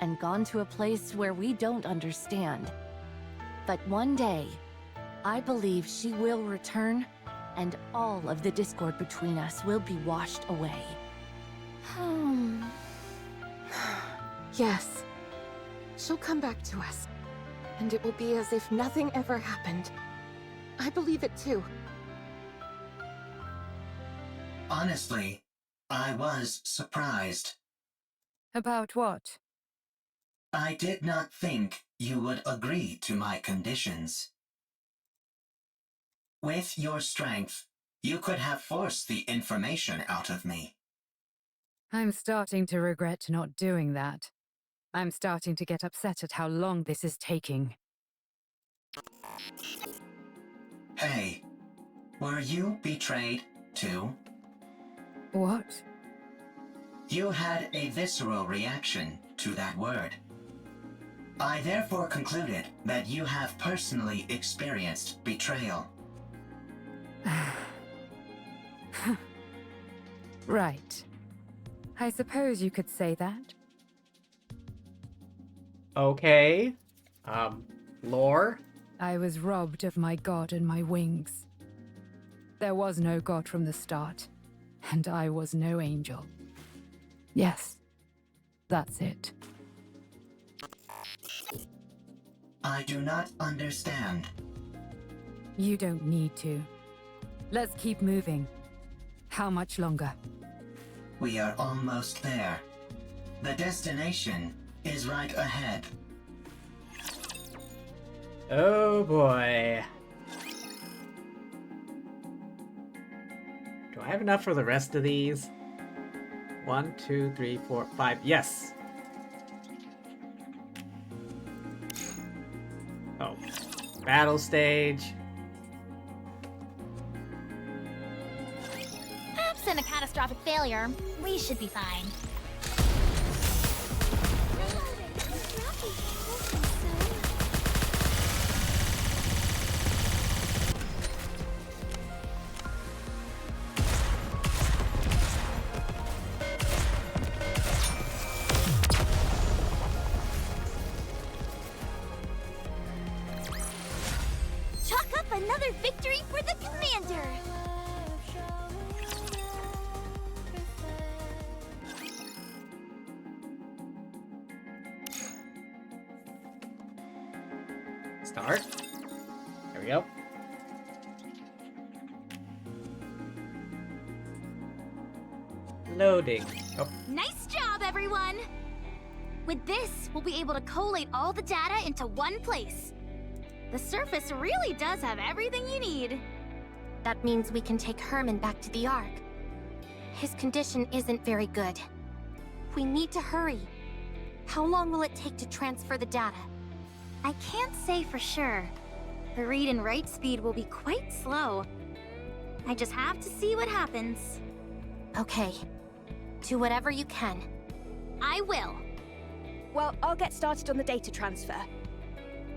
and gone to a place where we don't understand. But one day, I believe she will return, and all of the discord between us will be washed away. Yes. She'll come back to us, and it will be as if nothing ever happened. I believe it too. Honestly, I was surprised. About what? I did not think you would agree to my conditions. With your strength, you could have forced the information out of me. I'm starting to regret not doing that. I'm starting to get upset at how long this is taking. Hey, were you betrayed too? What? You had a visceral reaction to that word. I therefore concluded that you have personally experienced betrayal. Right. I suppose you could say that. Okay. Lore? I was robbed of my god and my wings. There was no god from the start, and I was no angel. Yes, that's it. I do not understand. You don't need to. Let's keep moving. How much longer? We are almost there. The destination is right ahead. Oh boy. Do I have enough for the rest of these? 1, 2, 3, 4, 5. Yes! Oh. Battle stage. Absent a catastrophic failure, we should be fine. Chalk up another victory for the commander! Start. There we go. Loading. Oh, Nice job, everyone! With this, we'll be able to collate all the data into one place. The surface really does have everything you need. That means we can take Herman back to the Ark. His condition isn't very good. We need to hurry. How long will it take to transfer the data? I can't say for sure. The read and write speed will be quite slow. I just have to see what happens. Okay. Do whatever you can. I will. Well, I'll get started on the data transfer.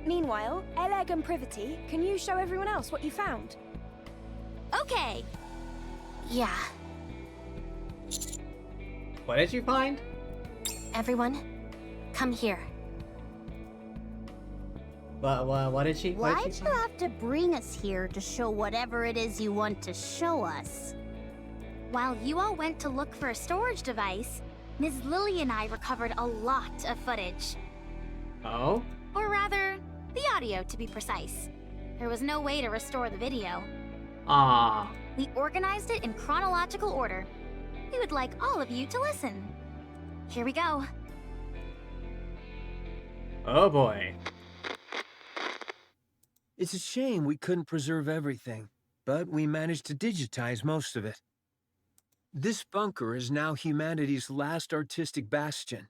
Meanwhile, Eleg and Privity, can you show everyone else what you found? Okay. Yeah. what did you find? Everyone, come here. What did she? What did Why'd she you have to bring us here to show whatever it is you want to show us? While you all went to look for a storage device, Ms. Lily and I recovered a lot of footage. Oh? Or rather, the audio to be precise. There was no way to restore the video. Ah. We organized it in chronological order. We would like all of you to listen. Here we go. Oh boy. It's a shame we couldn't preserve everything, but we managed to digitize most of it. This bunker is now humanity's last artistic bastion.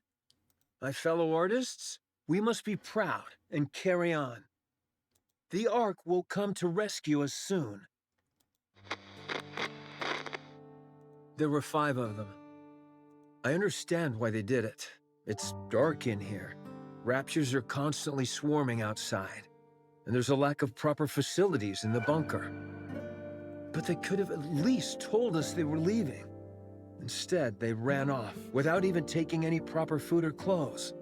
My fellow artists, we must be proud and carry on. The Ark will come to rescue us soon. There were 5 of them. I understand why they did it. It's dark in here. Raptures are constantly swarming outside, and there's a lack of proper facilities in the bunker. But they could have at least told us they were leaving. Instead, they ran off without even taking any proper food or clothes.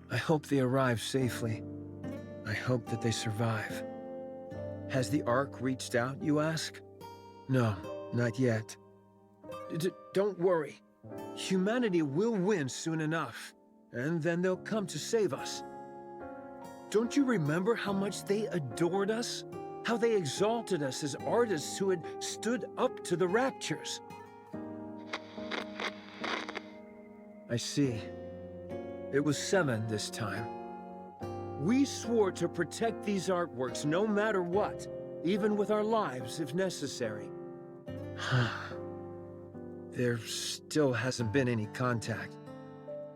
I hope they arrive safely. I hope that they survive. Has the Ark reached out, you ask? No, not yet. Don't worry. Humanity will win soon enough, and then they'll come to save us. Don't you remember how much they adored us? How they exalted us as artists who had stood up to the Raptures? I see. It was 7 this time. We swore to protect these artworks no matter what, even with our lives if necessary. There still hasn't been any contact.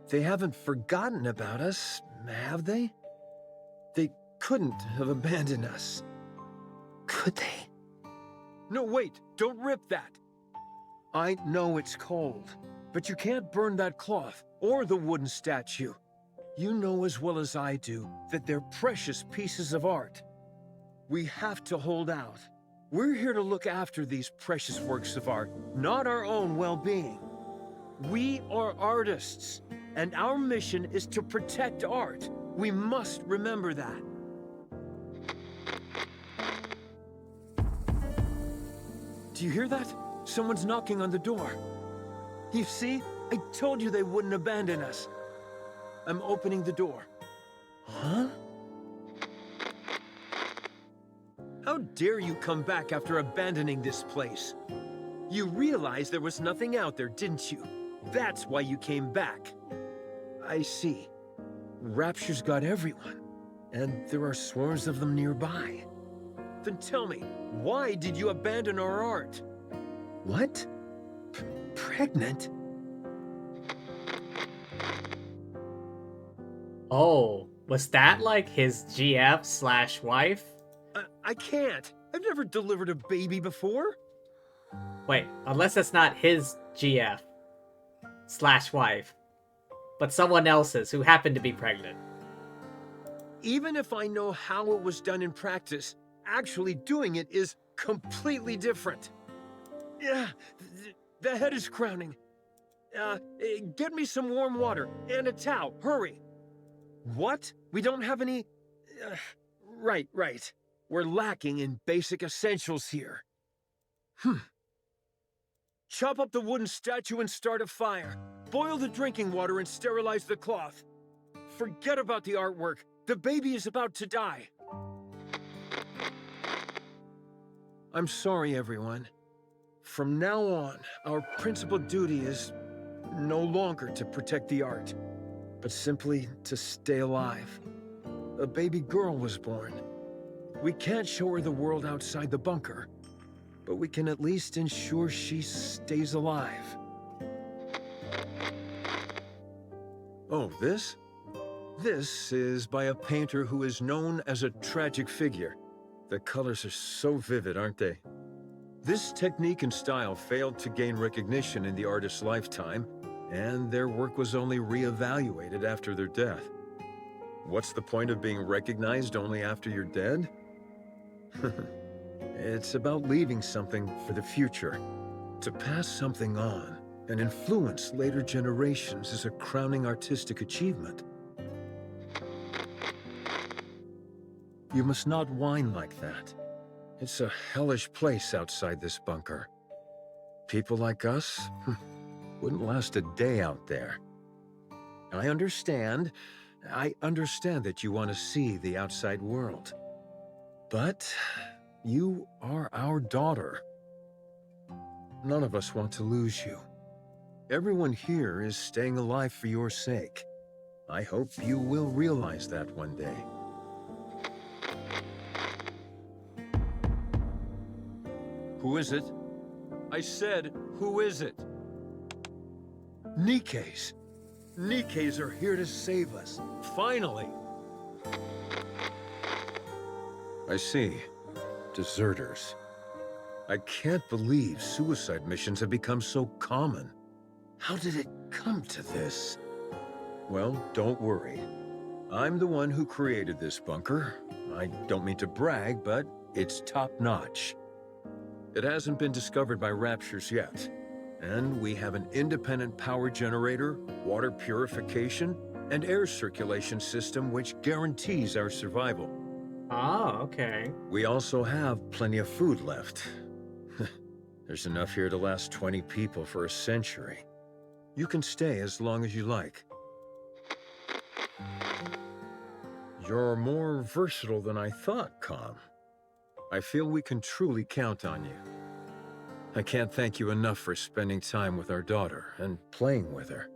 They haven't forgotten about us, have they? They couldn't have abandoned us. Could they? No, wait! Don't rip that! I know it's cold, but you can't burn that cloth or the wooden statue. You know as well as I do that they're precious pieces of art. We have to hold out. We're here to look after these precious works of art, not our own well-being. We are artists, and our mission is to protect art. We must remember that. Do you hear that? Someone's knocking on the door. You see? I told you they wouldn't abandon us. I'm opening the door. Huh? How dare you come back after abandoning this place? You realized there was nothing out there, didn't you? That's why you came back. I see. Rapture's got everyone, and there are swarms of them nearby. Then tell me, why did you abandon our art? What? Pregnant? Oh, was that like his GF/wife? I can't. I've never delivered a baby before. Wait, unless it's not his GF/wife, but someone else's who happened to be pregnant. Even if I know how it was done in practice, actually doing it is completely different. Yeah, the head is crowning. Get me some warm water and a towel, hurry. What? We don't have any... Right. We're lacking in basic essentials here. Chop up the wooden statue and start a fire. Boil the drinking water and sterilize the cloth. Forget about the artwork. The baby is about to die. I'm sorry, everyone. From now on, our principal duty is no longer to protect the art, but simply to stay alive. A baby girl was born. We can't show her the world outside the bunker, but we can at least ensure she stays alive. Oh, this? This is by a painter who is known as a tragic figure. The colors are so vivid, aren't they? This technique and style failed to gain recognition in the artist's lifetime, and their work was only re-evaluated after their death. What's the point of being recognized only after you're dead? It's about leaving something for the future. To pass something on and influence later generations is a crowning artistic achievement. You must not whine like that. It's a hellish place outside this bunker. People like us wouldn't last a day out there. I understand that you want to see the outside world. But you are our daughter. None of us want to lose you. Everyone here is staying alive for your sake. I hope you will realize that one day. Who is it? I said, who is it? Nikke's. Nikke's are here to save us. Finally! I see. Deserters. I can't believe suicide missions have become so common. How did it come to this? Well, don't worry. I'm the one who created this bunker. I don't mean to brag, but it's top-notch. It hasn't been discovered by Raptures yet. And we have an independent power generator, water purification, and air circulation system which guarantees our survival. Oh, okay. We also have plenty of food left. There's enough here to last 20 people for a century. You can stay as long as you like. You're more versatile than I thought, Com. I feel we can truly count on you. I can't thank you enough for spending time with our daughter and playing with her.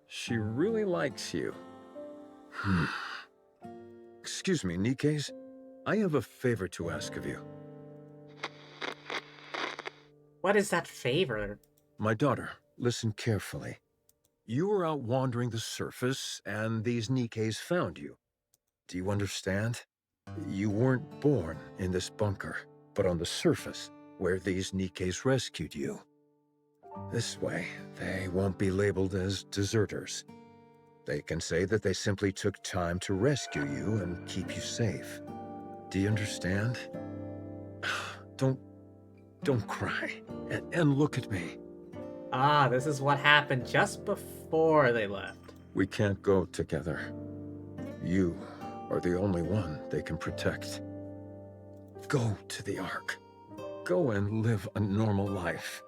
She really likes you. Excuse me, Nikke's. I have a favor to ask of you. What is that favor? My daughter, listen carefully. You were out wandering the surface, and these Nikke's found you. Do you understand? You weren't born in this bunker, but on the surface, where these Nikke's rescued you. This way, they won't be labeled as deserters. They can say that they simply took time to rescue you and keep you safe. Do you understand? Don't cry, and look at me. Ah, this is what happened just before they left. We can't go together. You are the only one they can protect. Go to the Ark. Go and live a normal life.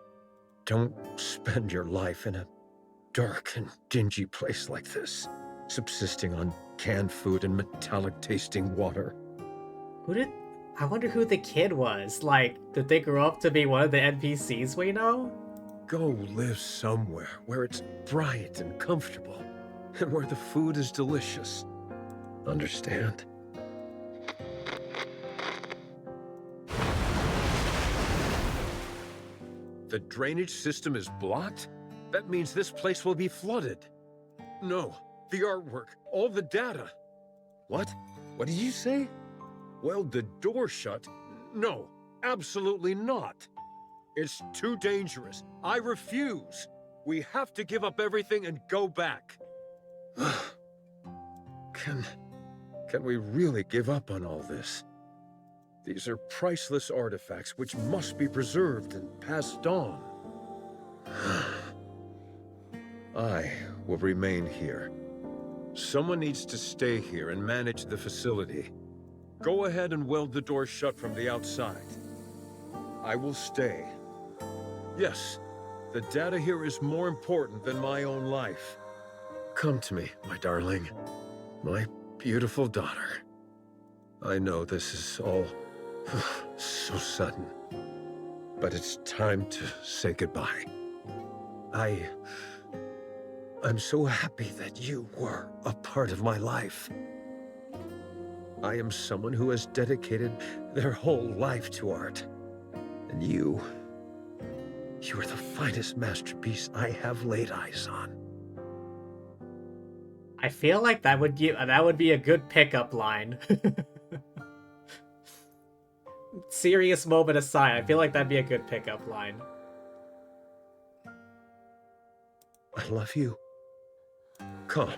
Don't spend your life in a dark and dingy place like this, subsisting on canned food and metallic-tasting water. I wonder who the kid was. Like, did they grow up to be one of the NPCs we know? Go live somewhere where it's bright and comfortable, and where the food is delicious. Understand? The drainage system is blocked? That means this place will be flooded. No, the artwork, all the data. What? What did you say? Weld the door shut? No, absolutely not. It's too dangerous. I refuse. We have to give up everything and go back. Can we really give up on all this? These are priceless artifacts which must be preserved and passed on. I will remain here. Someone needs to stay here and manage the facility. Go ahead and weld the door shut from the outside. I will stay. Yes, the data here is more important than my own life. Come to me, my darling. My beautiful daughter. I know this is all so sudden, but it's time to say goodbye. I'm so happy that you were a part of my life. I am someone who has dedicated their whole life to art. And you are the finest masterpiece I have laid eyes on. I feel like that would be a good pickup line. Serious moment aside, I feel like that'd be a good pickup line. I love you. Come.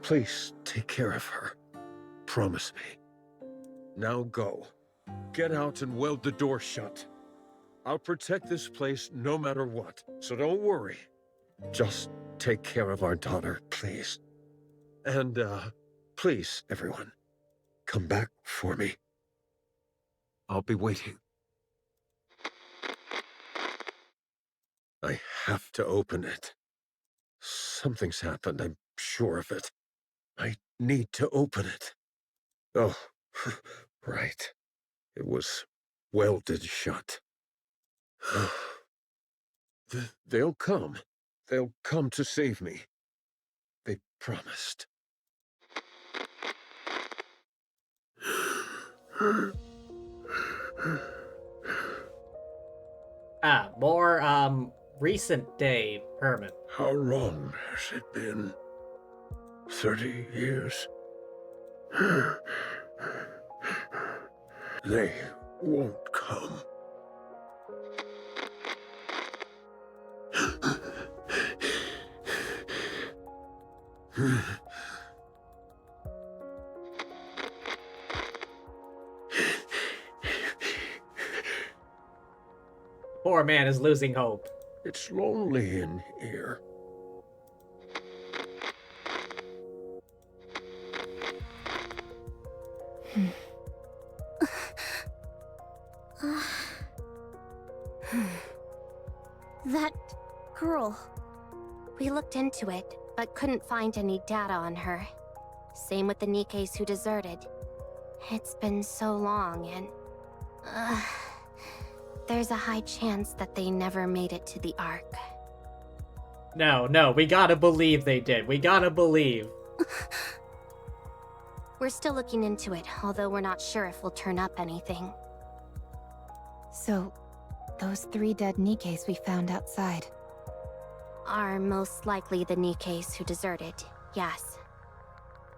Please take care of her. Promise me. Now go. Get out and weld the door shut. I'll protect this place no matter what, so don't worry. Just take care of our daughter, please. And, please, everyone, come back for me. I'll be waiting. I have to open it. Something's happened, I'm sure of it. I need to open it. Oh, right. It was welded shut. They'll come. They'll come to save me. They promised. More, recent day, Herman. How long has it been? 30 years? They won't come. Poor man is losing hope. It's lonely in here. That girl. We looked into it, but couldn't find any data on her. Same with the Nikkes who deserted. It's been so long, and... there's a high chance that they never made it to the Ark. No, we gotta believe they did. We gotta believe. We're still looking into it, although we're not sure if we'll turn up anything. So, those 3 dead Nikkes we found outside are most likely the Nikkes who deserted, yes.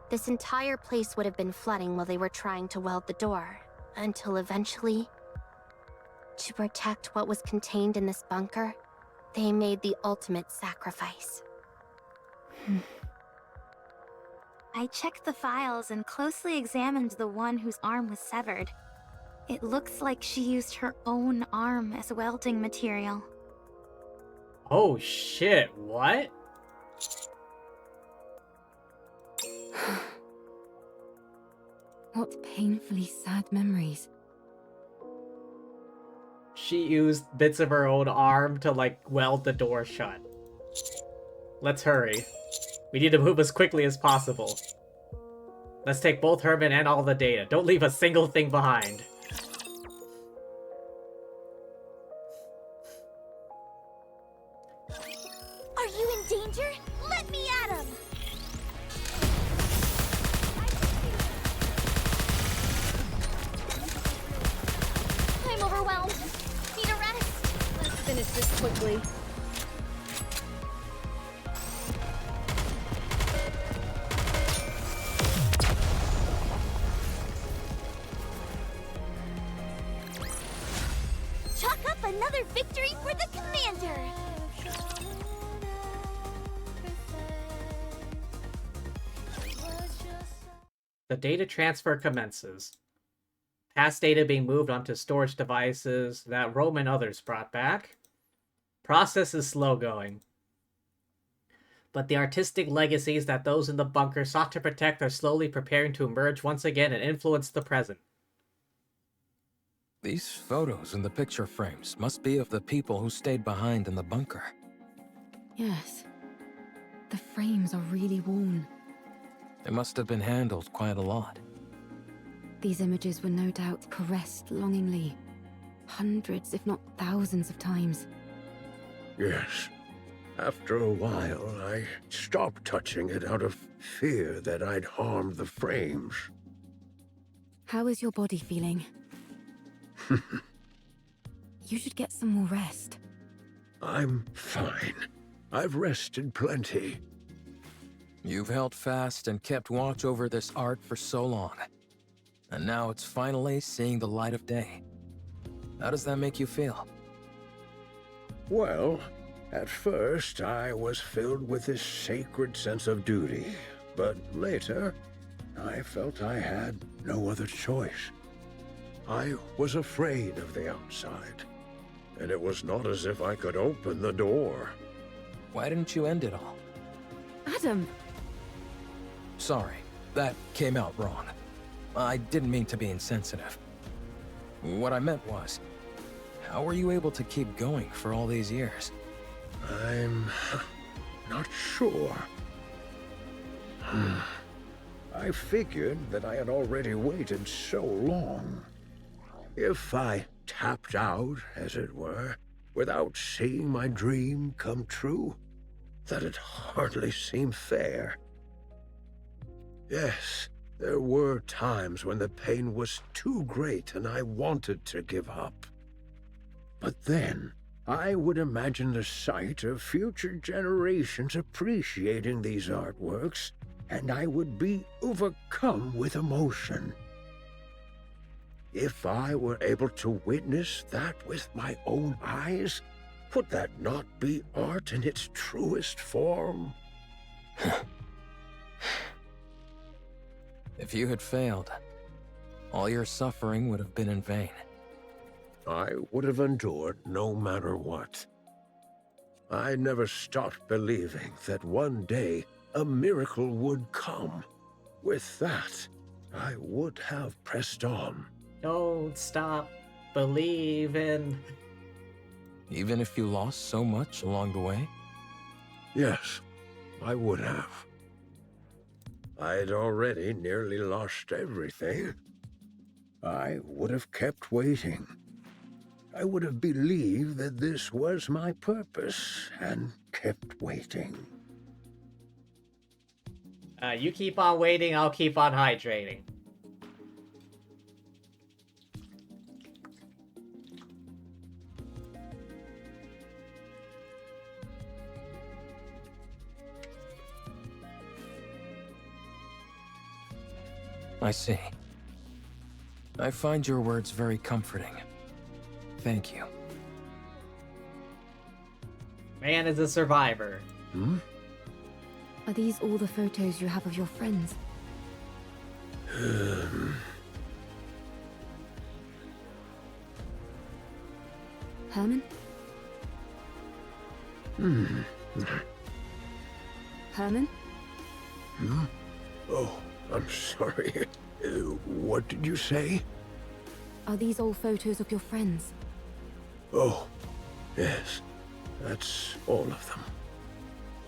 This entire place would have been flooding while they were trying to weld the door, until eventually, to protect what was contained in this bunker, they made the ultimate sacrifice. I checked the files and closely examined the one whose arm was severed. It looks like she used her own arm as welding material. Oh shit, what? What painfully sad memories. She used bits of her own arm to, like, weld the door shut. Let's hurry. We need to move as quickly as possible. Let's take both Herman and all the data. Don't leave a single thing behind. Are you in danger? Let me at him! I'm overwhelmed. Need a rest. Let's finish this quickly. Chalk up another victory for the commander! The data transfer commences. Past data being moved onto storage devices that Rome and others brought back. Process is slow going. But the artistic legacies that those in the bunker sought to protect are slowly preparing to emerge once again and influence the present. These photos in the picture frames must be of the people who stayed behind in the bunker. Yes. The frames are really worn. They must have been handled quite a lot. These images were no doubt caressed longingly. Hundreds, if not thousands of times. Yes. After a while, I stopped touching it out of fear that I'd harmed the frames. How is your body feeling? You should get some more rest. I'm fine. I've rested plenty. You've held fast and kept watch over this art for so long. And now it's finally seeing the light of day. How does that make you feel? Well, at first I was filled with this sacred sense of duty, but later I felt I had no other choice. I was afraid of the outside, and it was not as if I could open the door. Why didn't you end it all? Adam! Sorry, that came out wrong. I didn't mean to be insensitive. What I meant was, how were you able to keep going for all these years? I'm not sure. I figured that I had already waited so long. If I tapped out, as it were, without seeing my dream come true, that'd hardly seem fair. Yes, there were times when the pain was too great and I wanted to give up. But then, I would imagine the sight of future generations appreciating these artworks, and I would be overcome with emotion. If I were able to witness that with my own eyes, would that not be art in its truest form? If you had failed, all your suffering would have been in vain. I would have endured no matter what. I never stopped believing that one day a miracle would come. With that, I would have pressed on. Don't stop believing. Even if you lost so much along the way? Yes, I would have. I'd already nearly lost everything. I would have kept waiting. I would have believed that this was my purpose and kept waiting. You keep on waiting, I'll keep on hydrating. I see. I find your words very comforting. Thank you. Man is a survivor. Hmm? Are these all the photos you have of your friends? Herman? Herman? Hmm? Oh, I'm sorry. What did you say? Are these all photos of your friends? Oh, yes. That's all of them.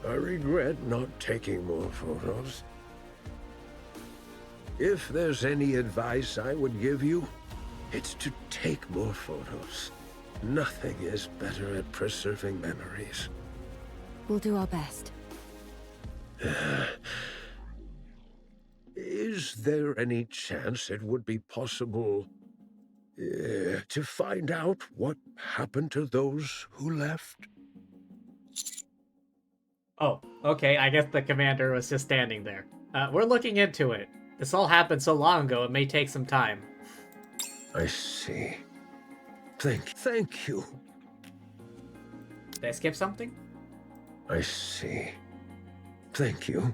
I regret not taking more photos. If there's any advice I would give you, it's to take more photos. Nothing is better at preserving memories. We'll do our best. Is there any chance it would be possible to find out what happened to those who left? Oh, okay, I guess the commander was just standing there. We're looking into it. This all happened so long ago, it may take some time. I see. Thank you. Did I skip something? I see. Thank you.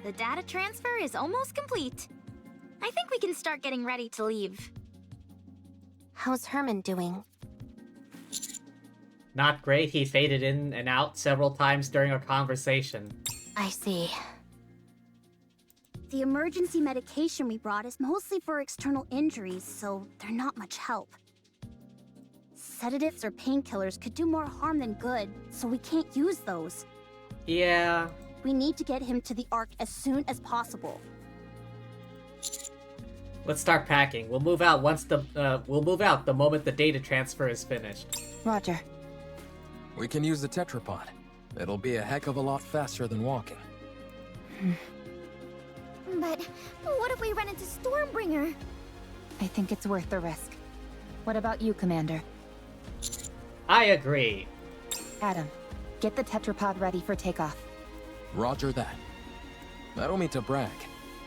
The data transfer is almost complete. I think we can start getting ready to leave. How's Herman doing? Not great, he faded in and out several times during our conversation. I see. The emergency medication we brought is mostly for external injuries, so they're not much help. Sedatives or painkillers could do more harm than good, so we can't use those. Yeah. We need to get him to the Ark as soon as possible. Let's start packing. We'll move out the moment the data transfer is finished. Roger. We can use the tetrapod. It'll be a heck of a lot faster than walking. But what if we run into Stormbringer? I think it's worth the risk. What about you, Commander? I agree. Adam, get the tetrapod ready for takeoff. Roger that. I don't mean to brag,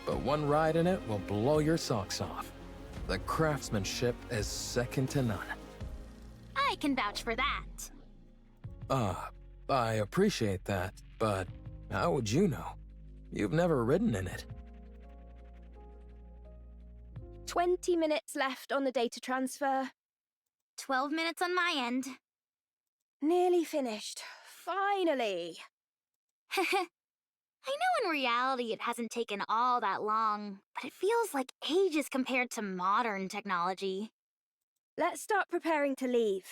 but one ride in it will blow your socks off. The craftsmanship is second to none. I can vouch for that. I appreciate that, but how would you know? You've never ridden in it. 20 minutes left on the data transfer. 12 minutes on my end. Nearly finished. Finally. I know in reality it hasn't taken all that long, but it feels like ages compared to modern technology. Let's start preparing to leave.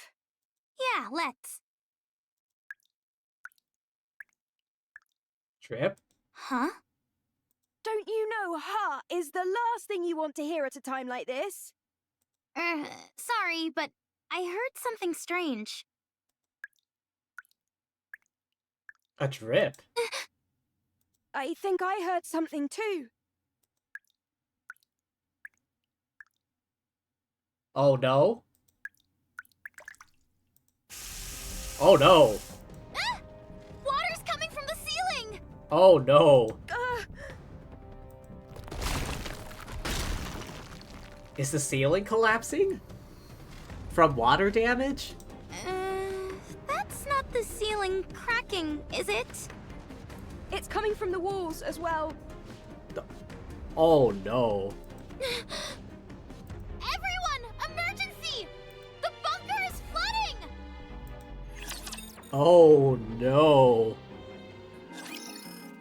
Yeah, let's. Trip? Huh? Don't you know ha is the last thing you want to hear at a time like this? Sorry, but I heard something strange. A trip? I think I heard something too. Oh no? Oh no! Ah! Water's coming from the ceiling! Oh no! Is the ceiling collapsing? From water damage? That's not the ceiling cracking, is it? It's coming from the walls as well. Oh no. Everyone! Emergency! The bunker is flooding! Oh no.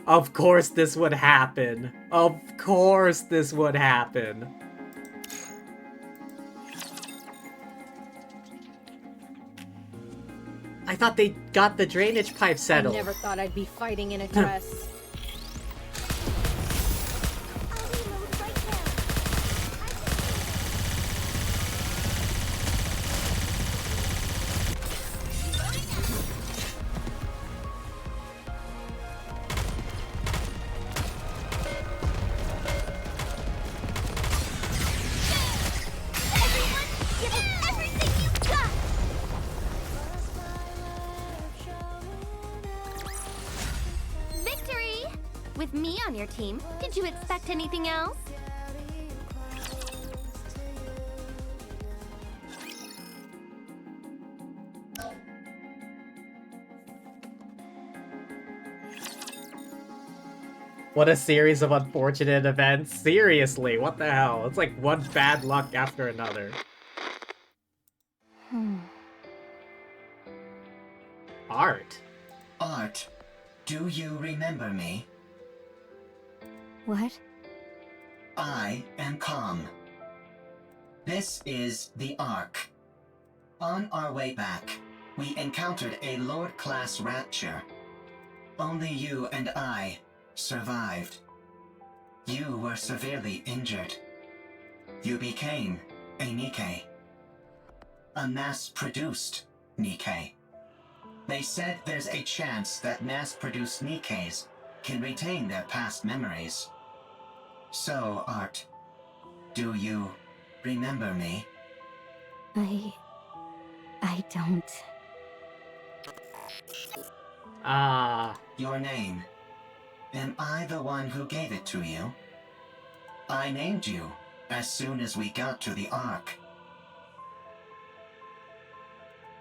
Of course this would happen. Of course this would happen. I thought they got the drainage pipe settled. I never thought I'd be fighting in a dress. With me on your team, did you expect anything else? What a series of unfortunate events. Seriously, what the hell? It's like one bad luck after another. Art. Art, do you remember me? What? I am Calm. This is the Ark. On our way back, we encountered a Lord-class rapture. Only you and I survived. You were severely injured. You became a Nikke. A mass-produced Nikke. They said there's a chance that mass-produced Nikkes can retain their past memories. So, Art, do you remember me? I don't. Your name. Am I the one who gave it to you? I named you as soon as we got to the Ark.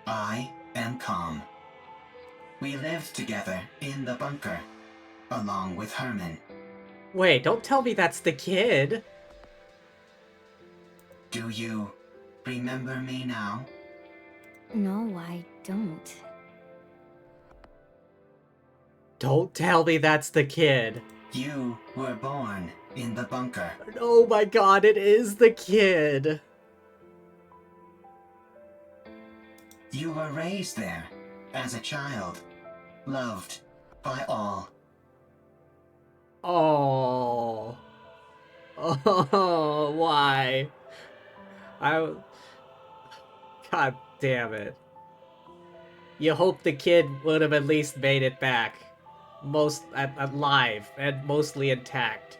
I am Calm. We lived together in the bunker, along with Herman. Wait, don't tell me that's the kid. Do you remember me now? No, I don't. Don't tell me that's the kid. You were born in the bunker. Oh my god, it is the kid. You were raised there as a child, loved by all. Oh. Oh, why? God damn it. You hope the kid would have at least made it back. Alive and mostly intact.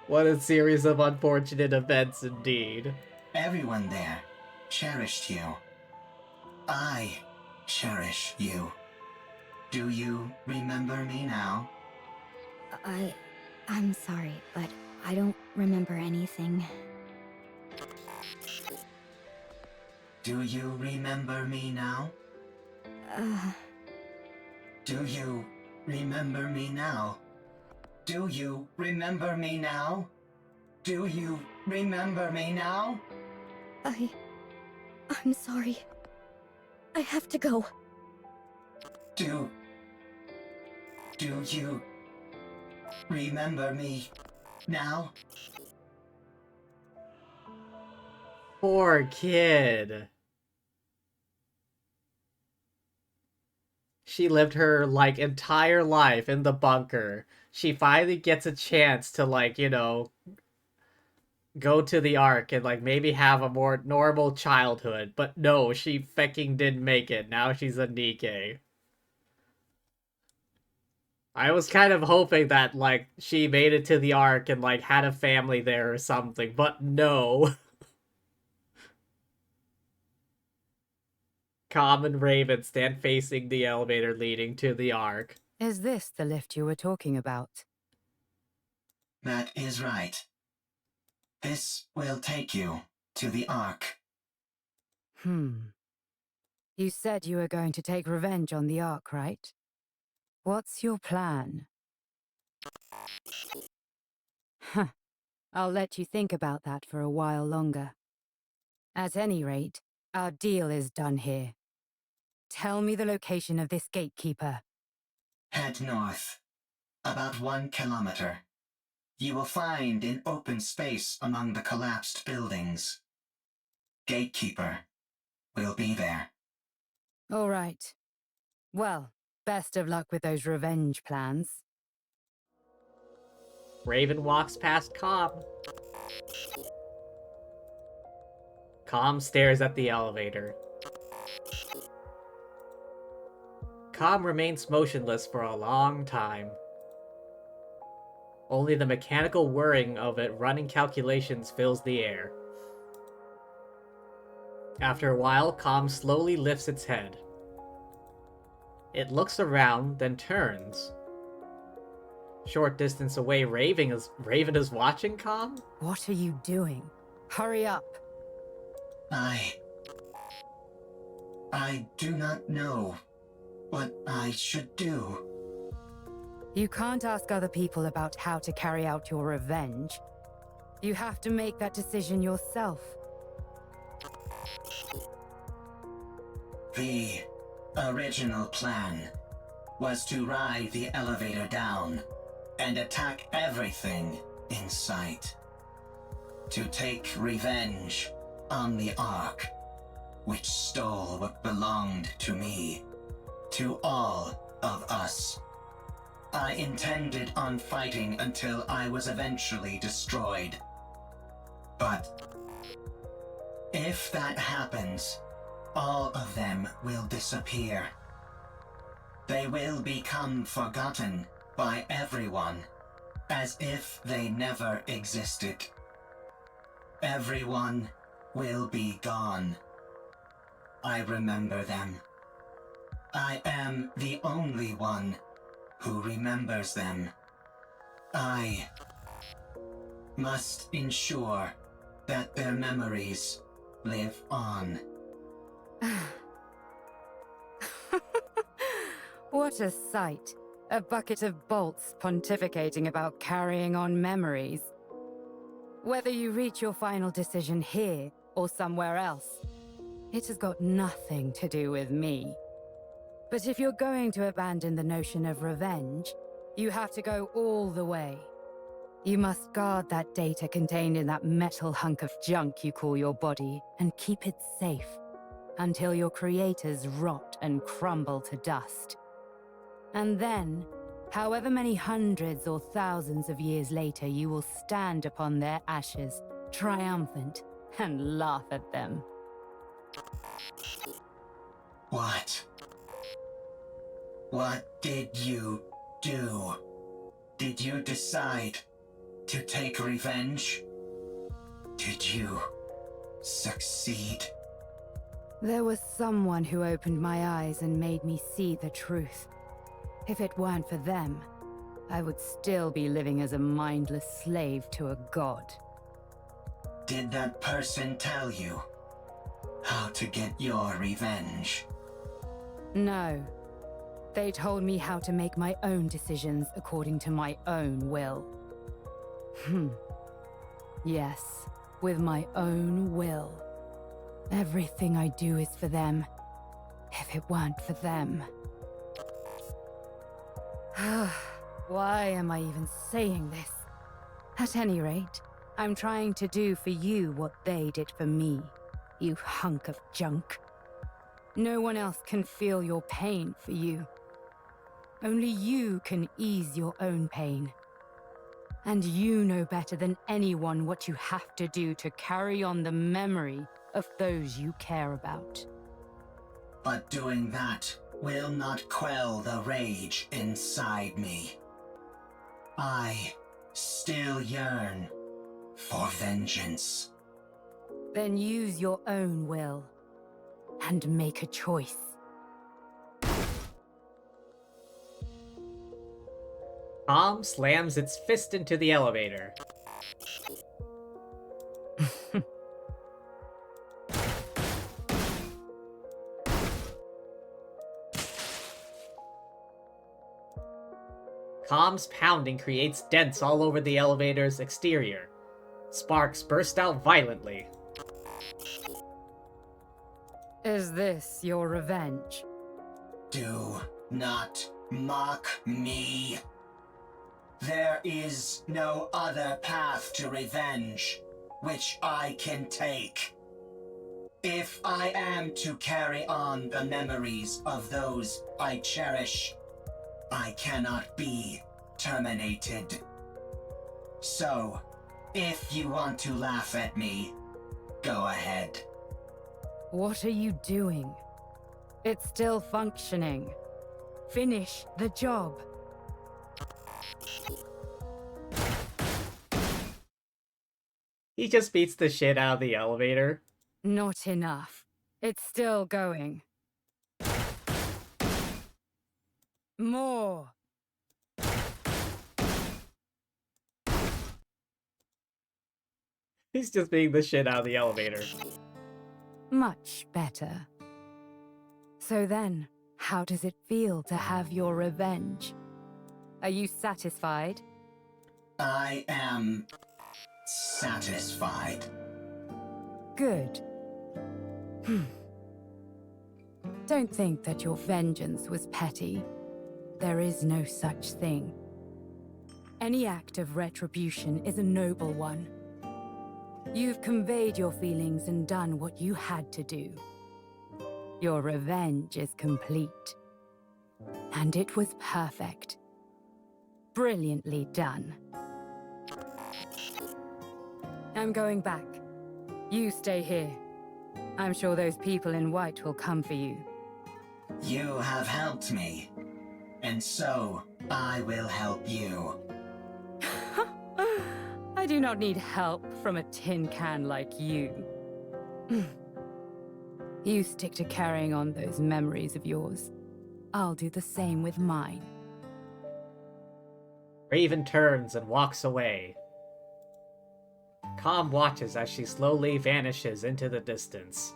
What a series of unfortunate events indeed. Everyone there cherished you. I cherish you. Do you remember me now? I'm sorry, but I don't remember anything. Do you remember me now? Do you remember me now? Do you remember me now? Do you remember me now? I'm sorry. I have to go. Do you remember me now? Poor kid. She lived her, like, entire life in the bunker. She finally gets a chance to, like, you know, go to the Ark and, like, maybe have a more normal childhood. But no, she fucking didn't make it. Now she's a Nikke. I was kind of hoping that, like, she made it to the Ark and, like, had a family there or something, but no. Calm and Raven stand facing the elevator leading to the Ark. Is this the lift you were talking about? That is right. This will take you to the Ark. You said you were going to take revenge on the Ark, right? What's your plan? Huh. I'll let you think about that for a while longer. At any rate, our deal is done here. Tell me the location of this gatekeeper. Head north. About 1 kilometer. You will find an open space among the collapsed buildings. Gatekeeper will be there. All right. Well, best of luck with those revenge plans. Raven walks past Calm. Calm stares at the elevator. Calm remains motionless for a long time. Only the mechanical whirring of it running calculations fills the air. After a while, Calm slowly lifts its head. It looks around, then turns. Short distance away, Raven is watching Calm? What are you doing? Hurry up. I do not know what I should do. You can't ask other people about how to carry out your revenge. You have to make that decision yourself. The original plan was to ride the elevator down and attack everything in sight. To take revenge on the Ark, which stole what belonged to me, to all of us. I intended on fighting until I was eventually destroyed. But if that happens, all of them will disappear. They will become forgotten by everyone, as if they never existed. Everyone will be gone. I remember them. I am the only one who remembers them. I must ensure that their memories live on. What a sight. A bucket of bolts pontificating about carrying on memories. Whether you reach your final decision here or somewhere else, it has got nothing to do with me. But if you're going to abandon the notion of revenge, you have to go all the way. You must guard that data contained in that metal hunk of junk you call your body and keep it safe until your creators rot and crumble to dust. And then, however many hundreds or thousands of years later, you will stand upon their ashes, triumphant, and laugh at them. What? What did you do? Did you decide to take revenge? Did you succeed? There was someone who opened my eyes and made me see the truth. If it weren't for them, I would still be living as a mindless slave to a god. Did that person tell you how to get your revenge? No. They told me how to make my own decisions according to my own will. Yes, with my own will. Everything I do is for them. If it weren't for them... Why am I even saying this? At any rate, I'm trying to do for you what they did for me, you hunk of junk. No one else can feel your pain for you. Only you can ease your own pain. And you know better than anyone what you have to do to carry on the memory of those you care about. But doing that will not quell the rage inside me. I still yearn for vengeance. Then use your own will and make a choice. Tom slams its fist into the elevator. Calm's pounding creates dents all over the elevator's exterior. Sparks burst out violently. Is this your revenge? Do not mock me. There is no other path to revenge which I can take. If I am to carry on the memories of those I cherish, I cannot be terminated. So, if you want to laugh at me, go ahead. What are you doing? It's still functioning. Finish the job. He just beats the shit out of the elevator. Not enough. It's still going. More. He's just beating the shit out of the elevator. Much better. So then, how does it feel to have your revenge? Are you satisfied? I am satisfied. Good. Don't think that your vengeance was petty. There is no such thing. Any act of retribution is a noble one. You've conveyed your feelings and done what you had to do. Your revenge is complete. And it was perfect. Brilliantly done. I'm going back. You stay here. I'm sure those people in white will come for you. You have helped me, and so I will help you. I do not need help from a tin can like you. You stick to carrying on those memories of yours. I'll do the same with mine. Raven turns and walks away. Calm watches as she slowly vanishes into the distance.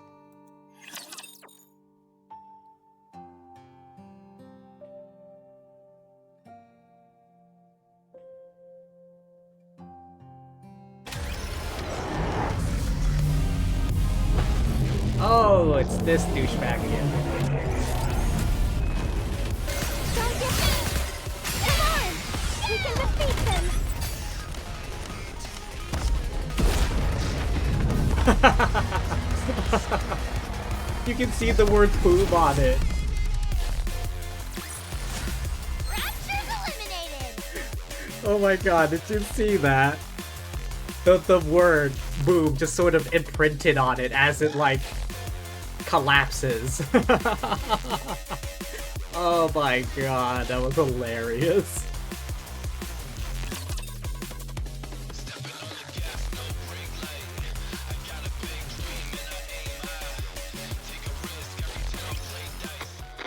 Oh, it's this douchebag again. Don't get me! Come on! We can defeat them! You can see the word boob on it. Rapture's eliminated! Oh my god, did you see that? The word boob just sort of imprinted on it as it like collapses. Oh my god, that was hilarious.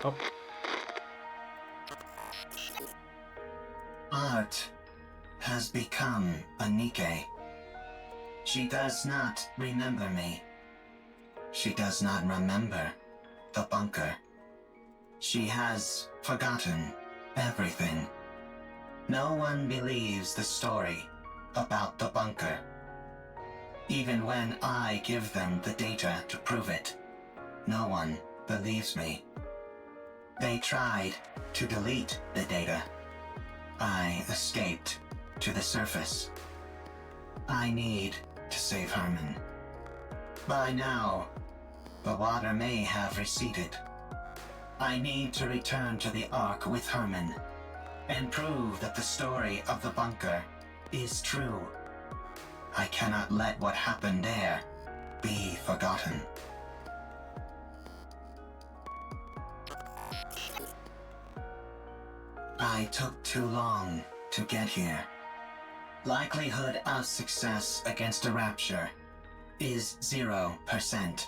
Oh. Art has become a Nikke. She does not remember me. She does not remember the bunker. She has forgotten everything. No one believes the story about the bunker. Even when I give them the data to prove it, no one believes me. They tried to delete the data. I escaped to the surface. I need to save Herman. By now, the water may have receded. I need to return to the Ark with Herman and prove that the story of the bunker is true. I cannot let what happened there be forgotten. I took too long to get here. Likelihood of success against a rapture is 0%.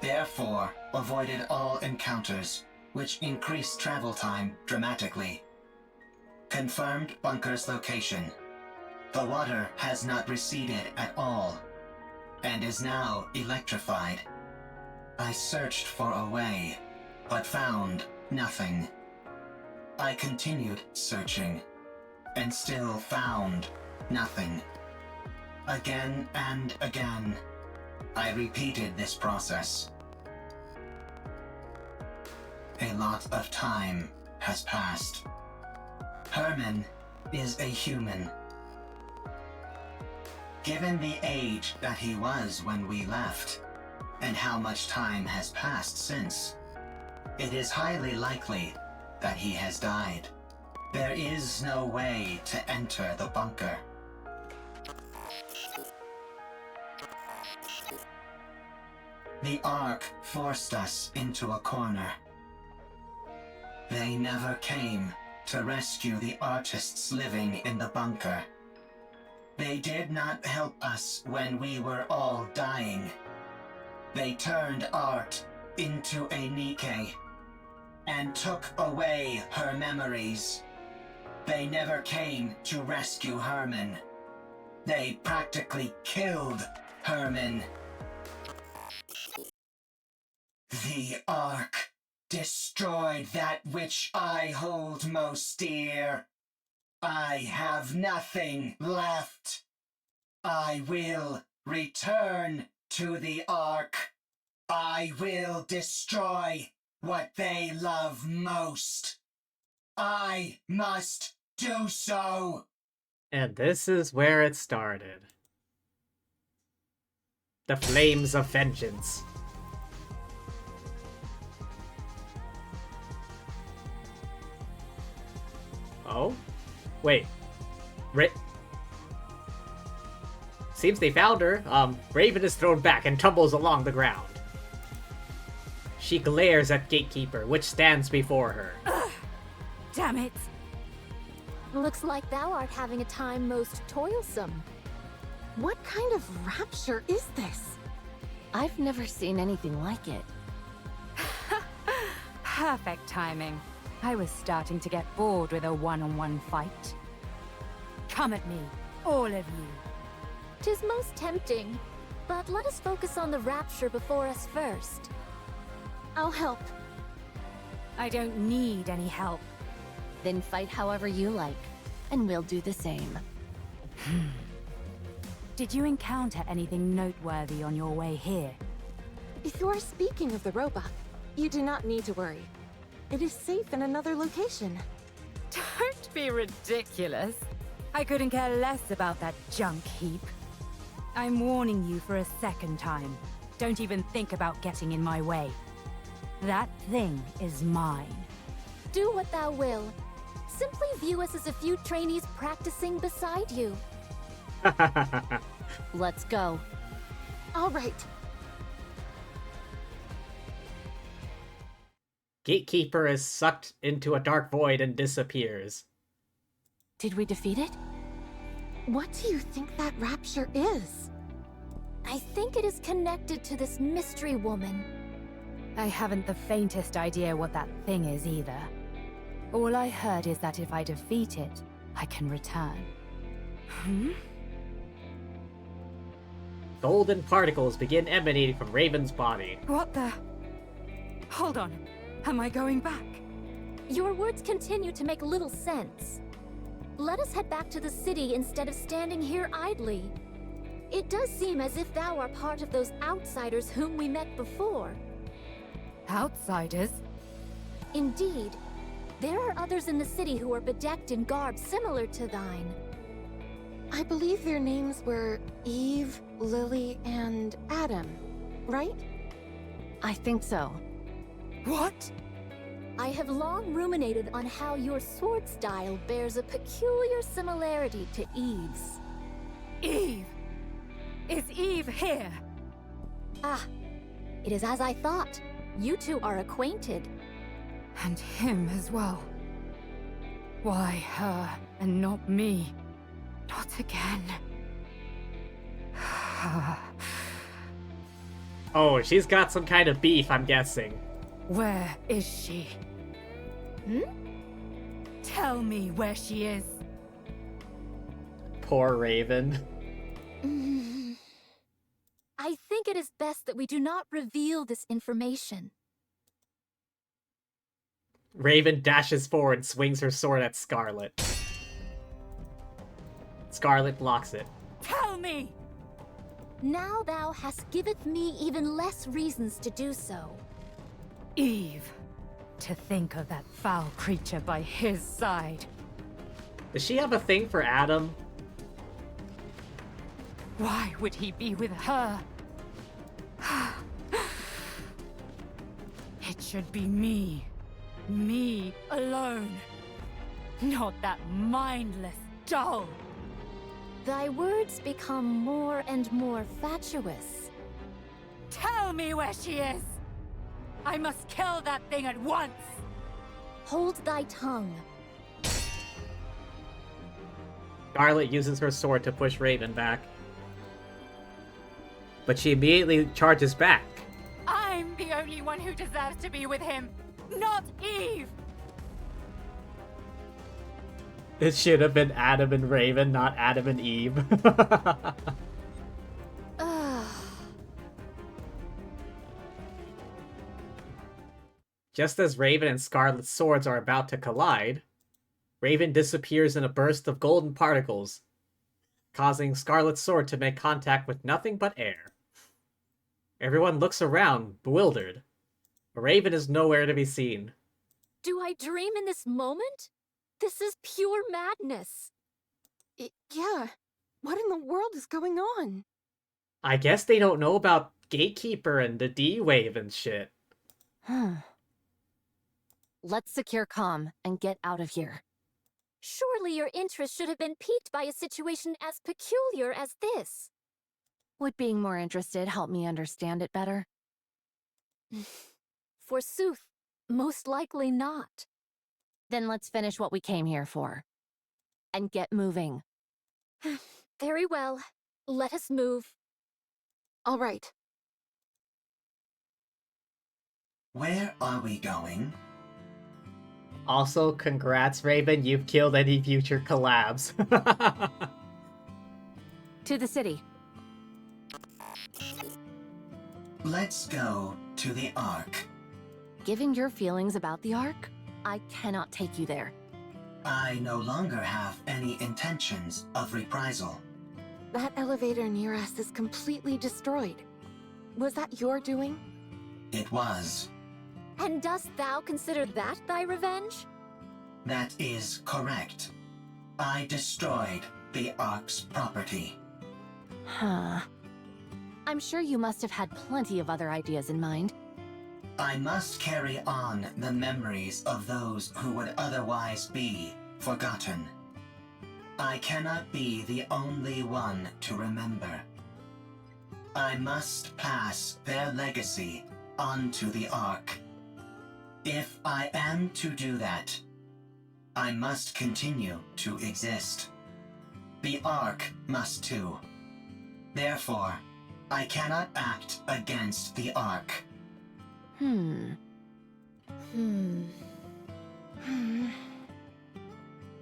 Therefore, avoided all encounters, which increased travel time dramatically. Confirmed bunker's location. The water has not receded at all, and is now electrified. I searched for a way, but found nothing. I continued searching, and still found nothing. Again and again, I repeated this process. A lot of time has passed. Herman is a human. Given the age that he was when we left, and how much time has passed since, it is highly likely that he has died. There is no way to enter the bunker. The Ark forced us into a corner. They never came to rescue the artists living in the bunker. They did not help us when we were all dying. They turned art into a Nikke and took away her memories. They never came to rescue Herman. They practically killed Herman. The Ark destroyed that which I hold most dear. I have nothing left. I will return to the Ark. I will destroy what they love most. I must do so. And this is where it started. The flames of vengeance. Oh? Wait. Seems they found her. Raven is thrown back and tumbles along the ground. She glares at Gatekeeper, which stands before her. Ugh, damn it! Looks like thou art having a time most toilsome. What kind of rapture is this? I've never seen anything like it. Perfect timing. I was starting to get bored with a one-on-one fight. Come at me, all of you. 'Tis most tempting, but let us focus on the rapture before us first. I'll help. I don't need any help. Then fight however you like, and we'll do the same. Did you encounter anything noteworthy on your way here? If you are speaking of the robot, you do not need to worry. It is safe in another location. Don't be ridiculous. I couldn't care less about that junk heap. I'm warning you for a second time. Don't even think about getting in my way. That thing is mine. Do what thou will. Simply view us as a few trainees practicing beside you. Let's go. All right. Gatekeeper is sucked into a dark void and disappears. Did we defeat it? What do you think that rapture is? I think it is connected to this mystery woman. I haven't the faintest idea what that thing is either. All I heard is that if I defeat it, I can return. Golden particles begin emanating from Raven's body. What the? Hold on. Am I going back? Your words continue to make little sense. Let us head back to the city instead of standing here idly. It does seem as if thou art part of those outsiders whom we met before. Outsiders? Indeed. There are others in the city who are bedecked in garb similar to thine. I believe their names were Eve, Lily, and Adam, right? I think so. What? I have long ruminated on how your sword style bears a peculiar similarity to Eve's. Eve! Is Eve here? Ah, it is as I thought. You two are acquainted. And him as well. Why her and not me? Not again. Oh, she's got some kind of beef, I'm guessing. Where is she? Tell me where she is. Poor Raven. I think it is best that we do not reveal this information. Raven dashes forward and swings her sword at Scarlet. Scarlet blocks it. Tell me! Now thou hast giveth me even less reasons to do so. Eve. To think of that foul creature by his side. Does she have a thing for Adam? Why would he be with her? It should be me. Me alone. Not that mindless doll. Thy words become more and more fatuous. Tell me where she is! I must kill that thing at once! Hold thy tongue. Scarlet uses her sword to push Raven back. But she immediately charges back. I'm the only one who deserves to be with him, not Eve! It should have been Adam and Raven, not Adam and Eve. Just as Raven and Scarlet's swords are about to collide, Raven disappears in a burst of golden particles, causing Scarlet's sword to make contact with nothing but air. Everyone looks around, bewildered. Raven is nowhere to be seen. Do I dream in this moment? This is pure madness. Yeah. What in the world is going on? I guess they don't know about Gatekeeper and the D-Wave and shit. Let's secure comm and get out of here. Surely your interest should have been piqued by a situation as peculiar as this. Would being more interested help me understand it better? Forsooth, most likely not. Then let's finish what we came here for. And get moving. Very well. Let us move. All right. Where are we going? Also, congrats, Raven. You've killed any future collabs. To the city. Let's go to the Ark. Given your feelings about the Ark, I cannot take you there. I no longer have any intentions of reprisal. That elevator near us is completely destroyed. Was that your doing? It was. And dost thou consider that thy revenge? That is correct. I destroyed the Ark's property. Huh. I'm sure you must have had plenty of other ideas in mind. I must carry on the memories of those who would otherwise be forgotten. I cannot be the only one to remember. I must pass their legacy onto the Ark. If I am to do that, I must continue to exist. The Ark must too. Therefore, I cannot act against the Ark.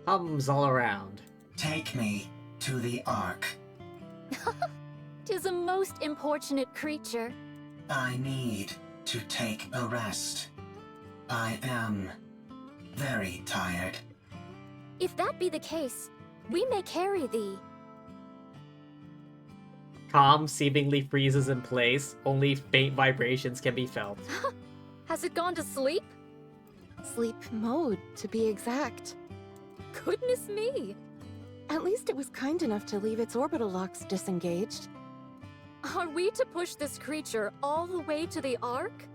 Hums all around. Take me to the Ark. 'Tis a most importunate creature. I need to take a rest. I am very tired. If that be the case, we may carry thee. Calm seemingly freezes in place. Only faint vibrations can be felt. Has it gone to sleep? Sleep mode, to be exact. Goodness me! At least it was kind enough to leave its orbital locks disengaged. Are we to push this creature all the way to the Ark?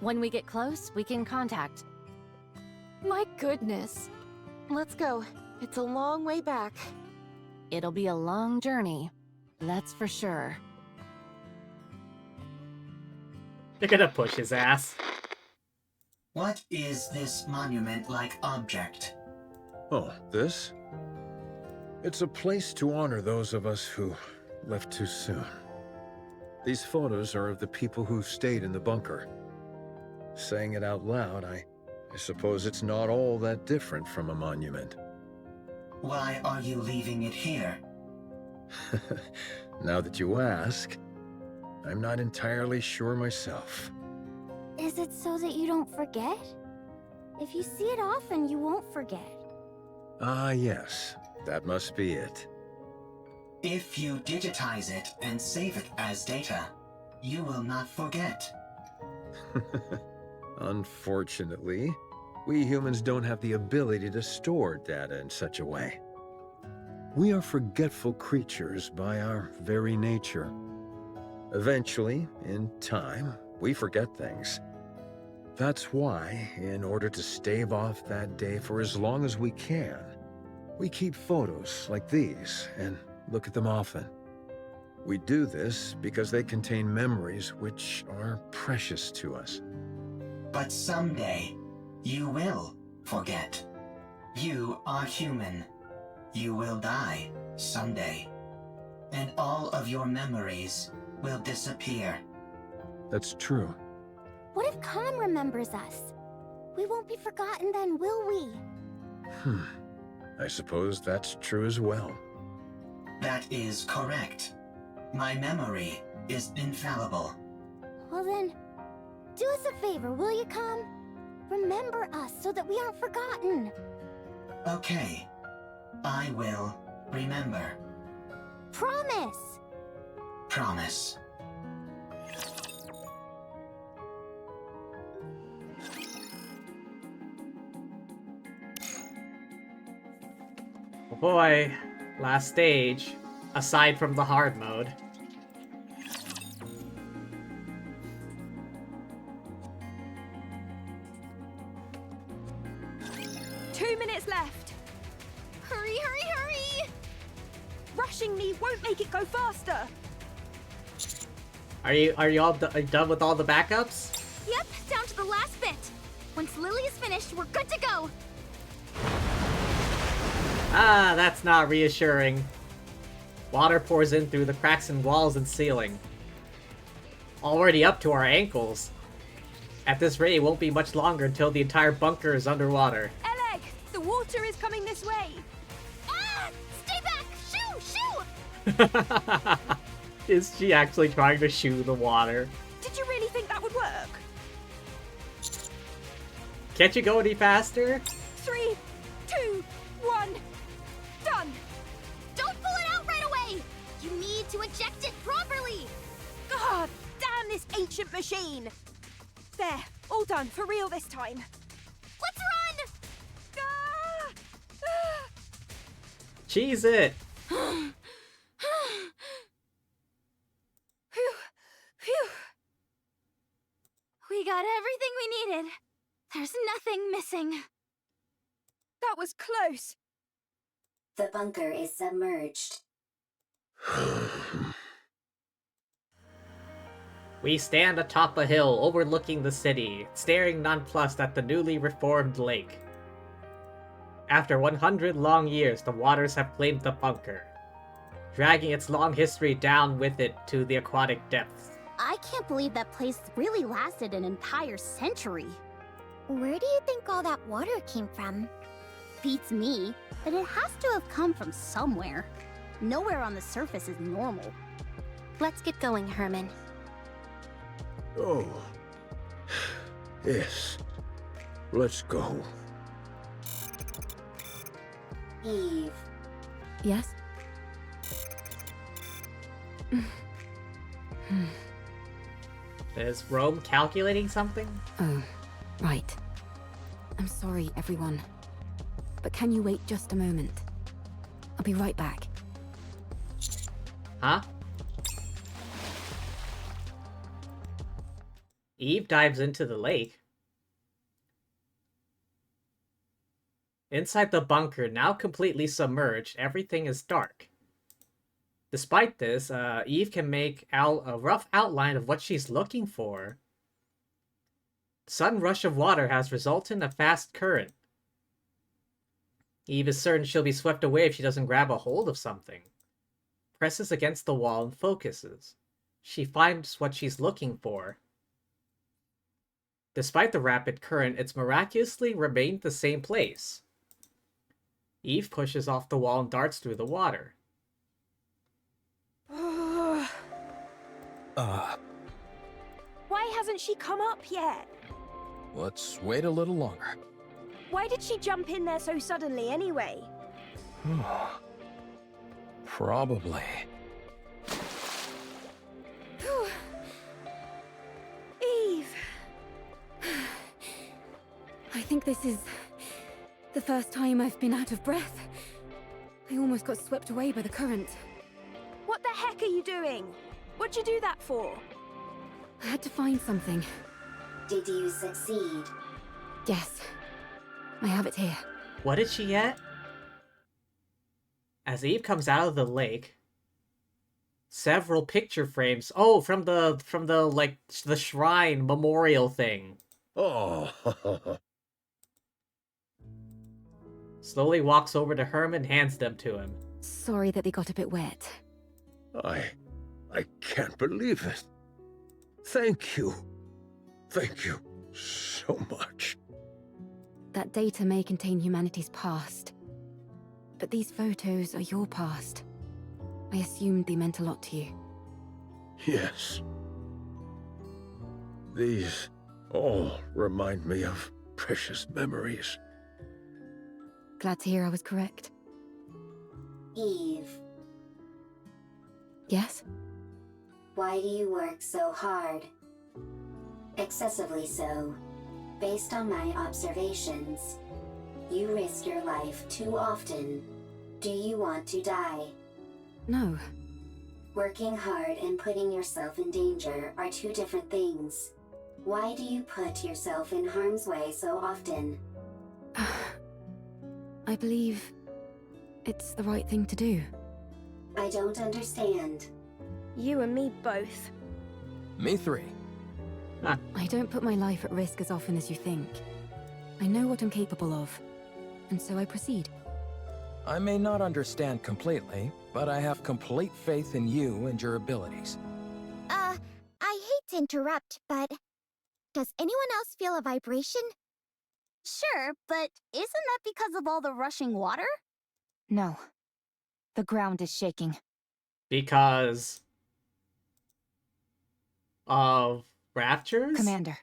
When we get close, we can contact. My goodness. Let's go. It's a long way back. It'll be a long journey, that's for sure. They're gonna push his ass. What is this monument-like object? Oh, this? It's a place to honor those of us who left too soon. These photos are of the people who stayed in the bunker. Saying it out loud, I suppose it's not all that different from a monument. Why are you leaving it here? Now that you ask, I'm not entirely sure myself. Is it so that you don't forget? If you see it often, you won't forget. Ah, yes. That must be it. If you digitize it and save it as data, you will not forget. Unfortunately, we humans don't have the ability to store data in such a way. We are forgetful creatures by our very nature. Eventually, in time, we forget things. That's why, in order to stave off that day for as long as we can, we keep photos like these and look at them often. We do this because they contain memories which are precious to us. But someday, you will forget. You are human. You will die someday. And all of your memories will disappear. That's true. What if Calm remembers us? We won't be forgotten then, will we? I suppose that's true as well. That is correct. My memory is infallible. Well then, do us a favor, will you, Calm? Remember us so that we aren't forgotten. Okay. I will remember. Promise! Promise. Oh boy, last stage, aside from the hard mode. Left. Hurry, hurry, hurry! Rushing me won't make it go faster. Are you all done with all the backups? Yep, down to the last bit. Once Lily is finished, we're good to go. Ah, that's not reassuring. Water pours in through the cracks in walls and ceiling. Already up to our ankles. At this rate, it won't be much longer until the entire bunker is underwater. The water is coming this way! Ah! Stay back! Shoo! Shoo! Is she actually trying to shoo the water? Did you really think that would work? Can't you go any faster? 3, 2, 1, done! Don't pull it out right away! You need to eject it properly! God damn this ancient machine! There, all done, for real this time. Let's run! Cheese it! Phew, phew. We got everything we needed. There's nothing missing. That was close. The bunker is submerged. We stand atop a hill overlooking the city, staring nonplussed at the newly reformed lake. After 100 long years, the waters have claimed the bunker, dragging its long history down with it to the aquatic depths. I can't believe that place really lasted an entire century. Where do you think all that water came from? Beats me, but it has to have come from somewhere. Nowhere on the surface is normal. Let's get going, Herman. Oh. Yes. Let's go. Eve. Yes? Is Rome calculating something? Oh, right. I'm sorry, everyone. But can you wait just a moment? I'll be right back. Huh? Eve dives into the lake. Inside the bunker, now completely submerged, everything is dark. Despite this, Eve can make out a rough outline of what she's looking for. Sudden rush of water has resulted in a fast current. Eve is certain she'll be swept away if she doesn't grab a hold of something. Presses against the wall and focuses. She finds what she's looking for. Despite the rapid current, it's miraculously remained the same place. Eve pushes off the wall and darts through the water. Why hasn't she come up yet? Let's wait a little longer. Why did she jump in there so suddenly anyway? Probably. Eve! I think this is the first time I've been out of breath. I almost got swept away by the current. What the heck are you doing? What'd you do that for? I had to find something. Did you succeed? Yes. I have it here. What did she get? As Eve comes out of the lake, several picture frames. Oh, from the like the shrine memorial thing. Oh. Slowly walks over to Herman, hands them to him. Sorry that they got a bit wet. I can't believe it. Thank you. Thank you so much. That data may contain humanity's past, but these photos are your past. I assumed they meant a lot to you. Yes. These all remind me of precious memories. Glad to hear I was correct. Eve, Yes? why do you work so hard? Excessively so. Based on my observations, you risk your life too often. Do you want to die? No. Working hard and putting yourself in danger are two different things. Why do you put yourself in harm's way so often? I believe it's the right thing to do. I don't understand. You and me both. Me three. I don't put my life at risk as often as you think. I know what I'm capable of, and so I proceed. I may not understand completely, but I have complete faith in you and your abilities. I hate to interrupt, but does anyone else feel a vibration? Sure, but isn't that because of all the rushing water? No. The ground is shaking. Because of raptures? Commander,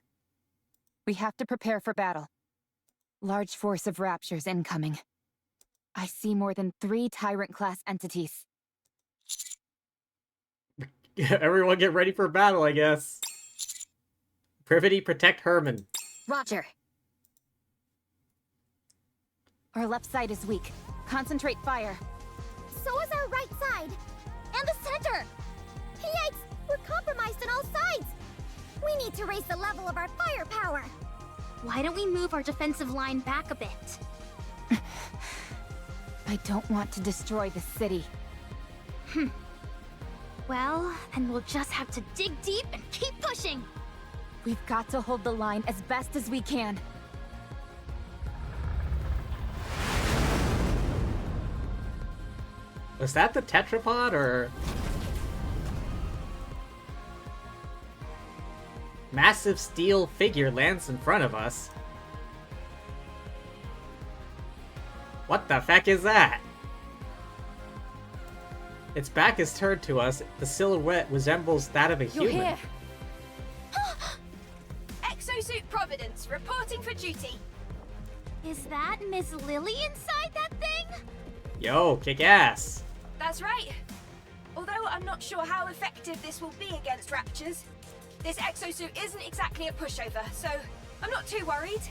we have to prepare for battle. Large force of raptures incoming. I see more than 3 Tyrant-class entities. Everyone get ready for battle, I guess. Privity, protect Herman. Roger. Our left side is weak. Concentrate fire. So is our right side! And the center! Yikes! We're compromised on all sides! We need to raise the level of our firepower! Why don't we move our defensive line back a bit? I don't want to destroy the city. Well, then we'll just have to dig deep and keep pushing! We've got to hold the line as best as we can. Was that the tetrapod, or...? Massive steel figure lands in front of us. What the feck is that? Its back is turned to us. The silhouette resembles that of a You're human. here. Exosuit Providence, reporting for duty. Is that Miss Lily inside that thing? Yo, kick ass. That's right. Although I'm not sure how effective this will be against raptures, this exosuit isn't exactly a pushover, so I'm not too worried.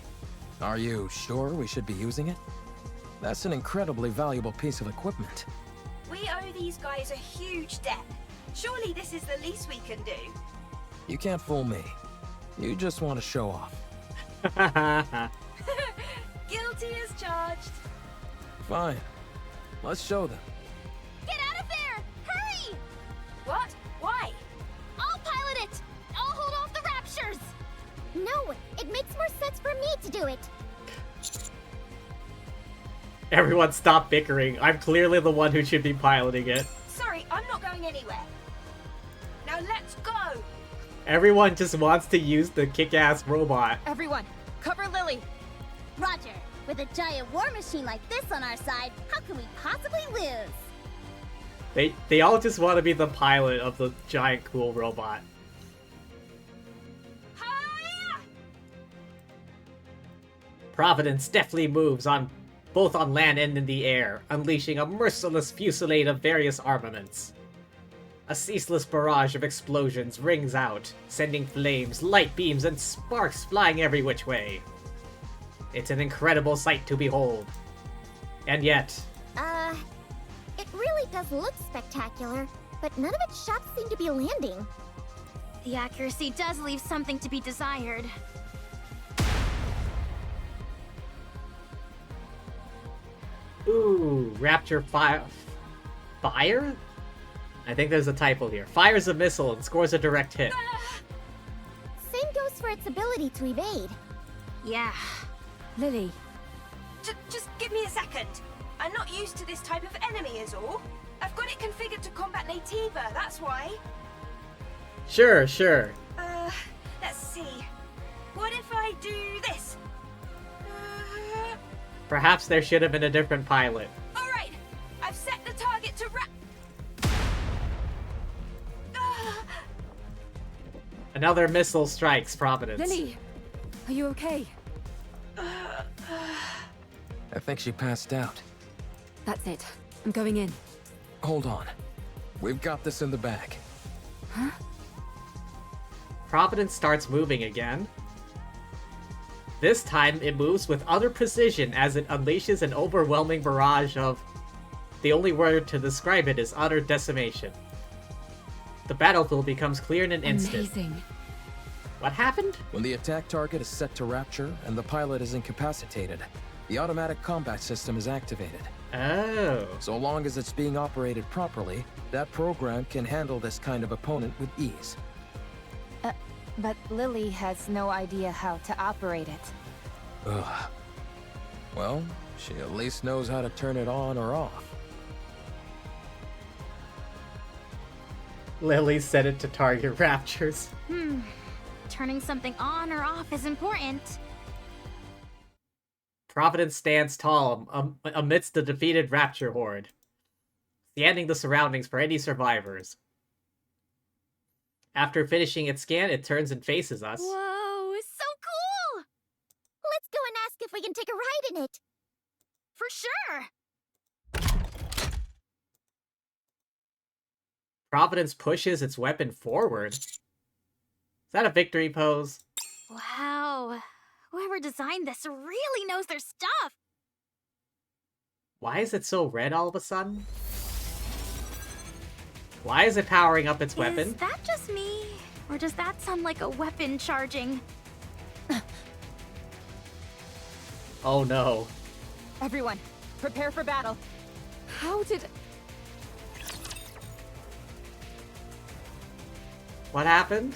Are you sure we should be using it? That's an incredibly valuable piece of equipment. We owe these guys a huge debt. Surely this is the least we can do. You can't fool me. You just want to show off. Guilty as charged. Fine. Let's show them. Get out of there! Hurry! What? Why? I'll pilot it! I'll hold off the raptures! No, it makes more sense for me to do it. Everyone stop bickering. I'm clearly the one who should be piloting it. Sorry, I'm not going anywhere. Now let's go! Everyone just wants to use the kick-ass robot. Everyone, cover Lily. Roger. With a giant war machine like this on our side, how can we possibly lose? They all just want to be the pilot of the giant cool robot. Providence deftly moves on both on land and in the air, unleashing a merciless fusillade of various armaments. A ceaseless barrage of explosions rings out, sending flames, light beams, and sparks flying every which way. It's an incredible sight to behold. And yet... It really does look spectacular, but none of its shots seem to be landing. The accuracy does leave something to be desired. Ooh, Rapture fire? I think there's a typo here. Fires a missile and scores a direct hit. Same goes for its ability to evade. Yeah. Lily. Just give me a second. I'm not used to this type of enemy is all. I've got it configured to combat Nativa, that's why. Sure. Let's see. What if I do this? Perhaps there should have been a different pilot. Alright, I've set the target to Another missile strikes Providence. Lily, are you okay? I think she passed out. That's it. I'm going in. Hold on. We've got this in the bag. Huh? Providence starts moving again. This time, it moves with utter precision as it unleashes an overwhelming barrage of... The only word to describe it is utter decimation. The battlefield becomes clear in an instant. Amazing. What happened? When the attack target is set to Rapture and the pilot is incapacitated, the automatic combat system is activated. Oh. So long as it's being operated properly, that program can handle this kind of opponent with ease. But Lily has no idea how to operate it. Ugh. Well, she at least knows how to turn it on or off. Lily set it to target Raptures. Turning something on or off is important. Providence stands tall amidst the defeated Rapture horde, scanning the surroundings for any survivors. After finishing its scan, it turns and faces us. Whoa, so cool! Let's go and ask if we can take a ride in it. For sure! Providence pushes its weapon forward. Is that a victory pose? Wow. Whoever designed this really knows their stuff. Why is it so red all of a sudden? Why is it powering up its weapon? Is that just me? Or does that sound like a weapon charging? Oh no. Everyone, prepare for battle. How did... What happened?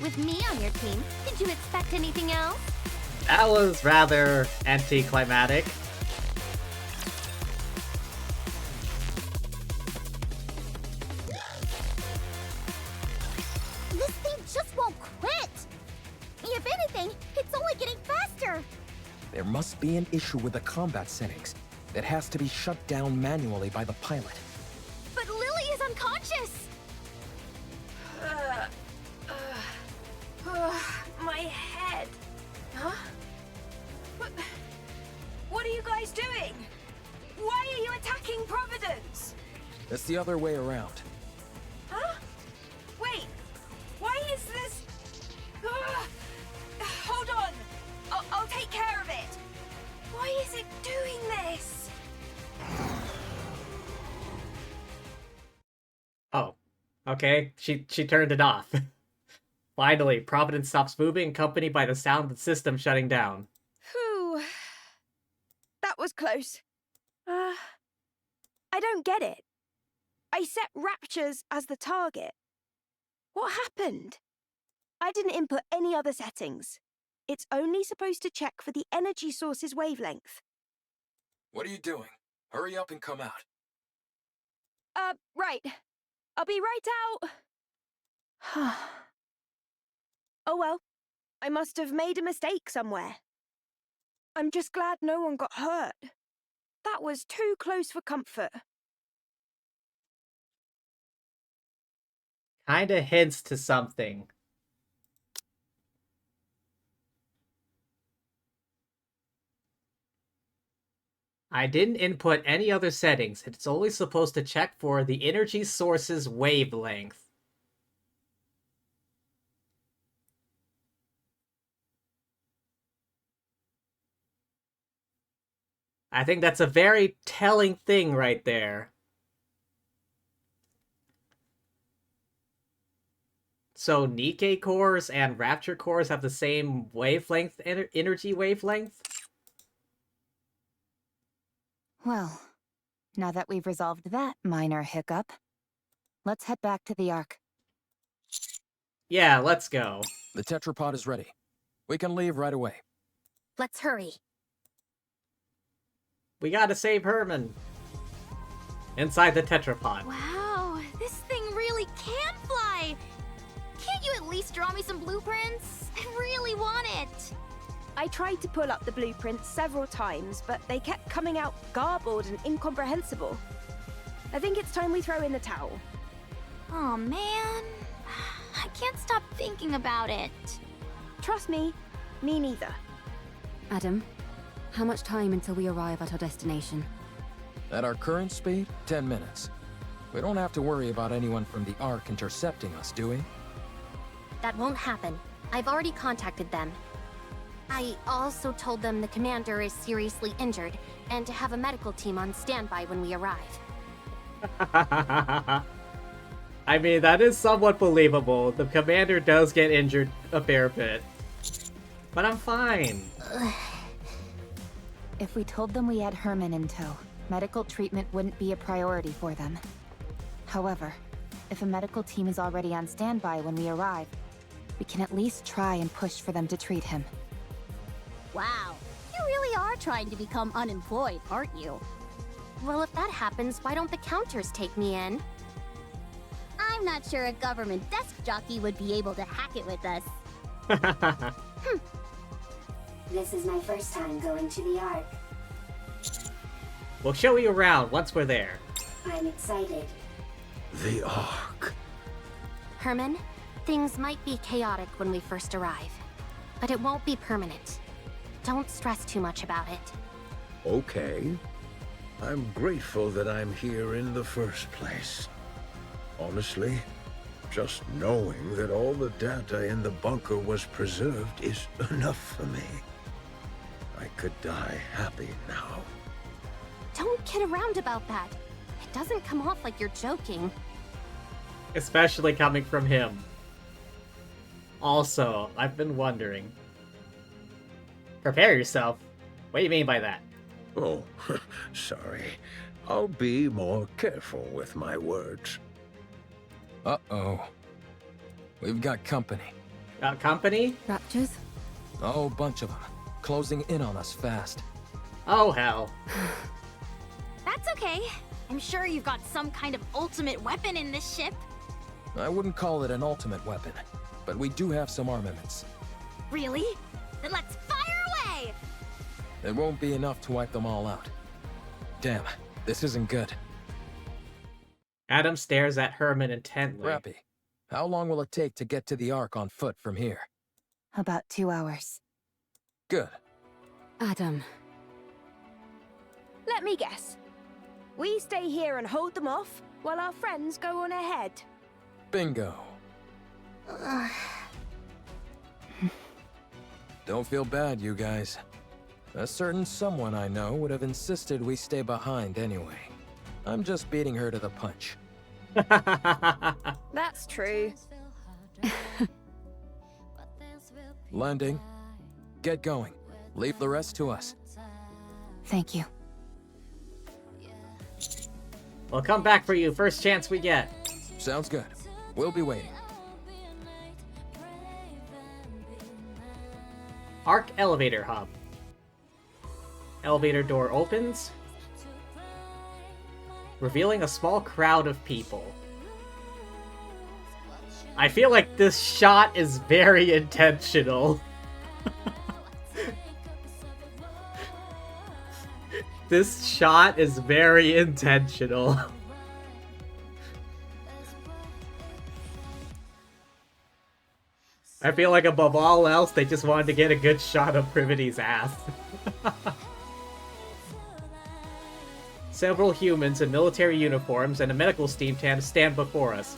With me on your team, did you expect anything else? That was rather anticlimactic. This thing just won't quit! If anything, it's only getting faster! There must be an issue with the combat settings that has to be shut down manually by the pilot. But Lily is unconscious! My head. Huh? What are you guys doing? Why are you attacking Providence? It's the other way around. Huh? Wait. Why is this? Hold on. I'll take care of it. Why is it doing this? Oh. Okay. She turned it off. Finally, Providence stops moving, accompanied by the sound of the system shutting down. Phew. That was close. I don't get it. I set Raptures as the target. What happened? I didn't input any other settings. It's only supposed to check for the energy source's wavelength. What are you doing? Hurry up and come out. Right. I'll be right out. Oh well. I must have made a mistake somewhere. I'm just glad no one got hurt. That was too close for comfort. Kinda hints to something. I didn't input any other settings. It's only supposed to check for the energy source's wavelength. I think that's a very telling thing right there. So Nikke cores and Rapture cores have the same wavelength, energy wavelength? Well, now that we've resolved that minor hiccup, let's head back to the Ark. Yeah, let's go. The tetrapod is ready. We can leave right away. Let's hurry. We gotta save Herman. Inside the tetrapod. Wow, this thing really can fly! Can't you at least draw me some blueprints? I really want it! I tried to pull up the blueprints several times, but they kept coming out garbled and incomprehensible. I think it's time we throw in the towel. Oh man, I can't stop thinking about it. Trust me, me neither. Adam, how much time until we arrive at our destination? At our current speed, 10 minutes. We don't have to worry about anyone from the Ark intercepting us, do we? That won't happen. I've already contacted them. I also told them the commander is seriously injured, and to have a medical team on standby when we arrive. I mean, that is somewhat believable. The commander does get injured a fair bit. But I'm fine. If we told them we had Herman in tow, medical treatment wouldn't be a priority for them. However, if a medical team is already on standby when we arrive, we can at least try and push for them to treat him. Wow, you really are trying to become unemployed, aren't you? Well, if that happens, why don't the counters take me in? I'm not sure a government desk jockey would be able to hack it with us. This is my first time going to the Ark. We'll show you around once we're there. I'm excited. The Ark. Herman, things might be chaotic when we first arrive, but it won't be permanent. Don't stress too much about it. Okay. I'm grateful that I'm here in the first place. Honestly, just knowing that all the data in the bunker was preserved is enough for me. I could die happy now. Don't kid around about that. It doesn't come off like you're joking. Especially coming from him. Also, I've been wondering. Prepare yourself. What do you mean by that? Oh, sorry. I'll be more careful with my words. Uh-oh. We've got company. Got company? Raptures? A whole bunch of them. Closing in on us fast. Oh, hell. That's okay. I'm sure you've got some kind of ultimate weapon in this ship. I wouldn't call it an ultimate weapon, but we do have some armaments. Really? Then let's fire away! It won't be enough to wipe them all out. Damn, this isn't good. Adam stares at Herman intently. Rappy, How long will it take to get to the Ark on foot from here? About 2 hours. Good. Adam. Let me guess. We stay here and hold them off while our friends go on ahead. Bingo. Don't feel bad, you guys. A certain someone I know would have insisted we stay behind anyway. I'm just beating her to the punch. That's true. Landing. Get going. Leave the rest to us. Thank you. We'll come back for you first chance we get. Sounds good. We'll be waiting. Ark elevator hub. Elevator door opens, revealing a small crowd of people. I feel like this shot is very intentional. This shot is very intentional. I feel like above all else, they just wanted to get a good shot of Privity's ass. Several humans in military uniforms and a medical steam stand before us.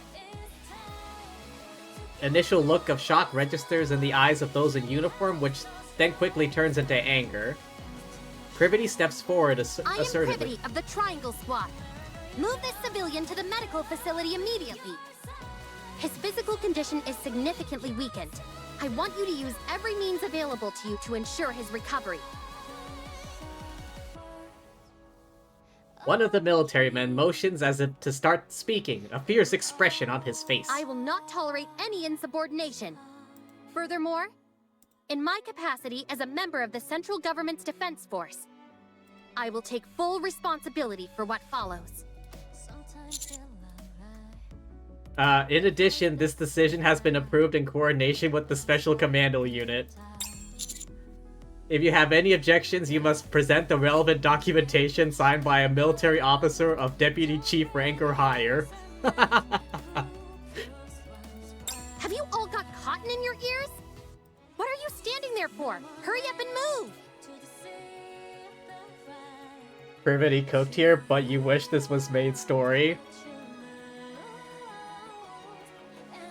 Initial look of shock registers in the eyes of those in uniform, which then quickly turns into anger. Privity steps forward assertively. I am Privity of the Triangle Squad. Move this civilian to the medical facility immediately. His physical condition is significantly weakened. I want you to use every means available to you to ensure his recovery. One of the military men motions as if to start speaking, a fierce expression on his face. I will not tolerate any insubordination. Furthermore, in my capacity as a member of the Central Government's Defense Force, I will take full responsibility for what follows. In addition, this decision has been approved in coordination with the Special Commando Unit. If you have any objections, you must present the relevant documentation signed by a military officer of Deputy Chief rank or higher. Have you all got cotton in your ears? What are you standing there for? Hurry up and move! Privity cooked here, but you wish this was main story.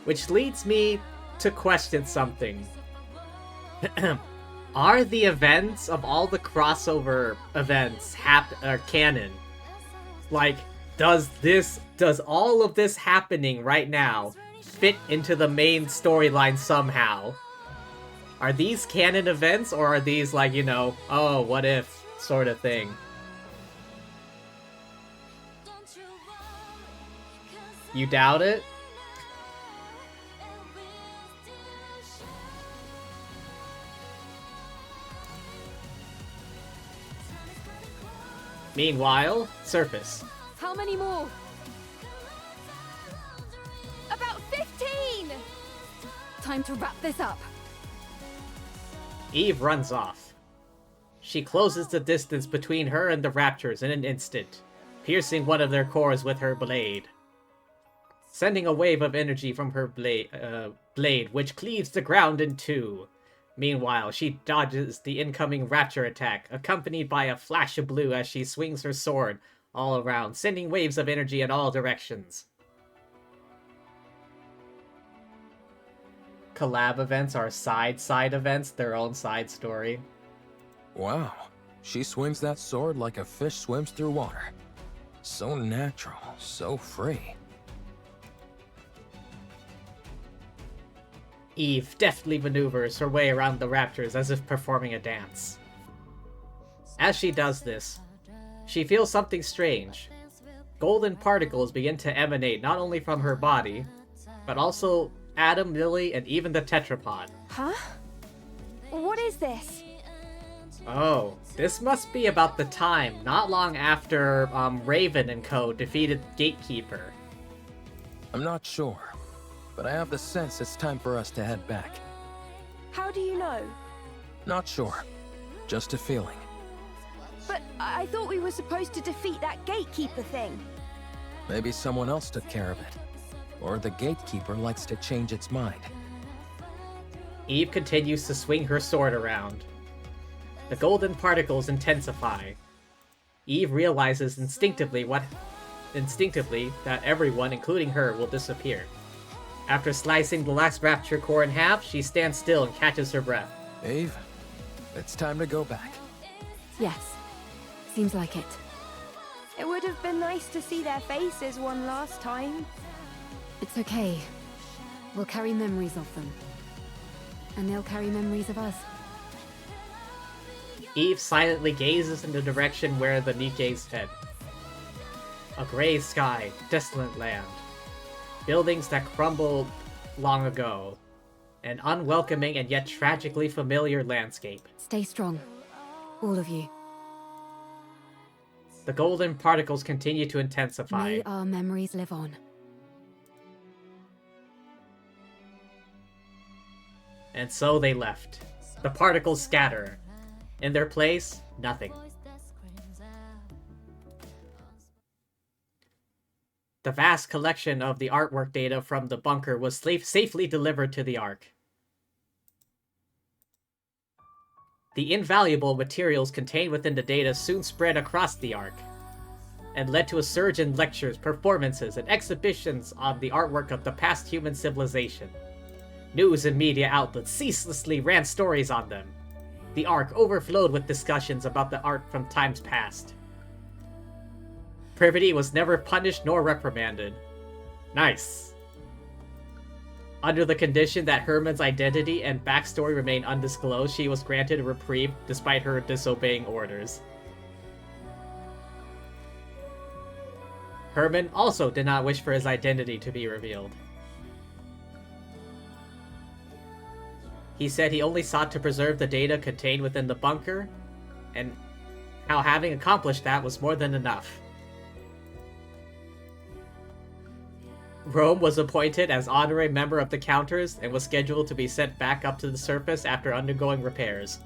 Which leads me to question something. Are the events of all the crossover events canon? Like, does all of this happening right now fit into the main storyline somehow? Are these canon events, or are these like, you know, oh, what if sort of thing? You doubt it? Meanwhile, surface. How many more? About 15! Time to wrap this up. Eve runs off. She closes the distance between her and the Raptors in an instant, piercing one of their cores with her blade. Sending a wave of energy from her blade, which cleaves the ground in two. Meanwhile, she dodges the incoming Rapture attack, accompanied by a flash of blue as she swings her sword all around, sending waves of energy in all directions. Collab events are side events, their own side story. Wow, she swings that sword like a fish swims through water. So natural, so free. Eve deftly maneuvers her way around the Raptors as if performing a dance. As she does this, she feels something strange. Golden particles begin to emanate not only from her body, but also Adam, Lily, and even the tetrapod. Huh? What is this? Oh, this must be about the time, not long after Raven and co. defeated Gatekeeper. I'm not sure, but I have the sense it's time for us to head back. How do you know? Not sure. Just a feeling. But I thought we were supposed to defeat that Gatekeeper thing. Maybe someone else took care of it. or the gatekeeper likes to change its mind. Eve continues to swing her sword around. The golden particles intensify. Eve realizes instinctively that everyone, including her, will disappear. After slicing the last rapture core in half, she stands still and catches her breath. Eve, it's time to go back. Yes. Seems like it. It would have been nice to see their faces one last time. It's okay. We'll carry memories of them. And they'll carry memories of us. Eve silently gazes in the direction where the Nikke's head. A gray sky, desolate land. Buildings that crumbled long ago. An unwelcoming and yet tragically familiar landscape. Stay strong. All of you. The golden particles continue to intensify. May our memories live on. And so they left. The particles scatter. In their place, nothing. The vast collection of the artwork data from the bunker was safely delivered to the Ark. The invaluable materials contained within the data soon spread across the Ark, and led to a surge in lectures, performances, and exhibitions on the artwork of the past human civilization. News and media outlets ceaselessly ran stories on them. The Ark overflowed with discussions about the art from times past. Privity was never punished nor reprimanded. Nice. Under the condition that Herman's identity and backstory remain undisclosed, she was granted a reprieve despite her disobeying orders. Herman also did not wish for his identity to be revealed. He said he only sought to preserve the data contained within the bunker, and how having accomplished that was more than enough. Rome was appointed as honorary member of the Counters and was scheduled to be sent back up to the surface after undergoing repairs.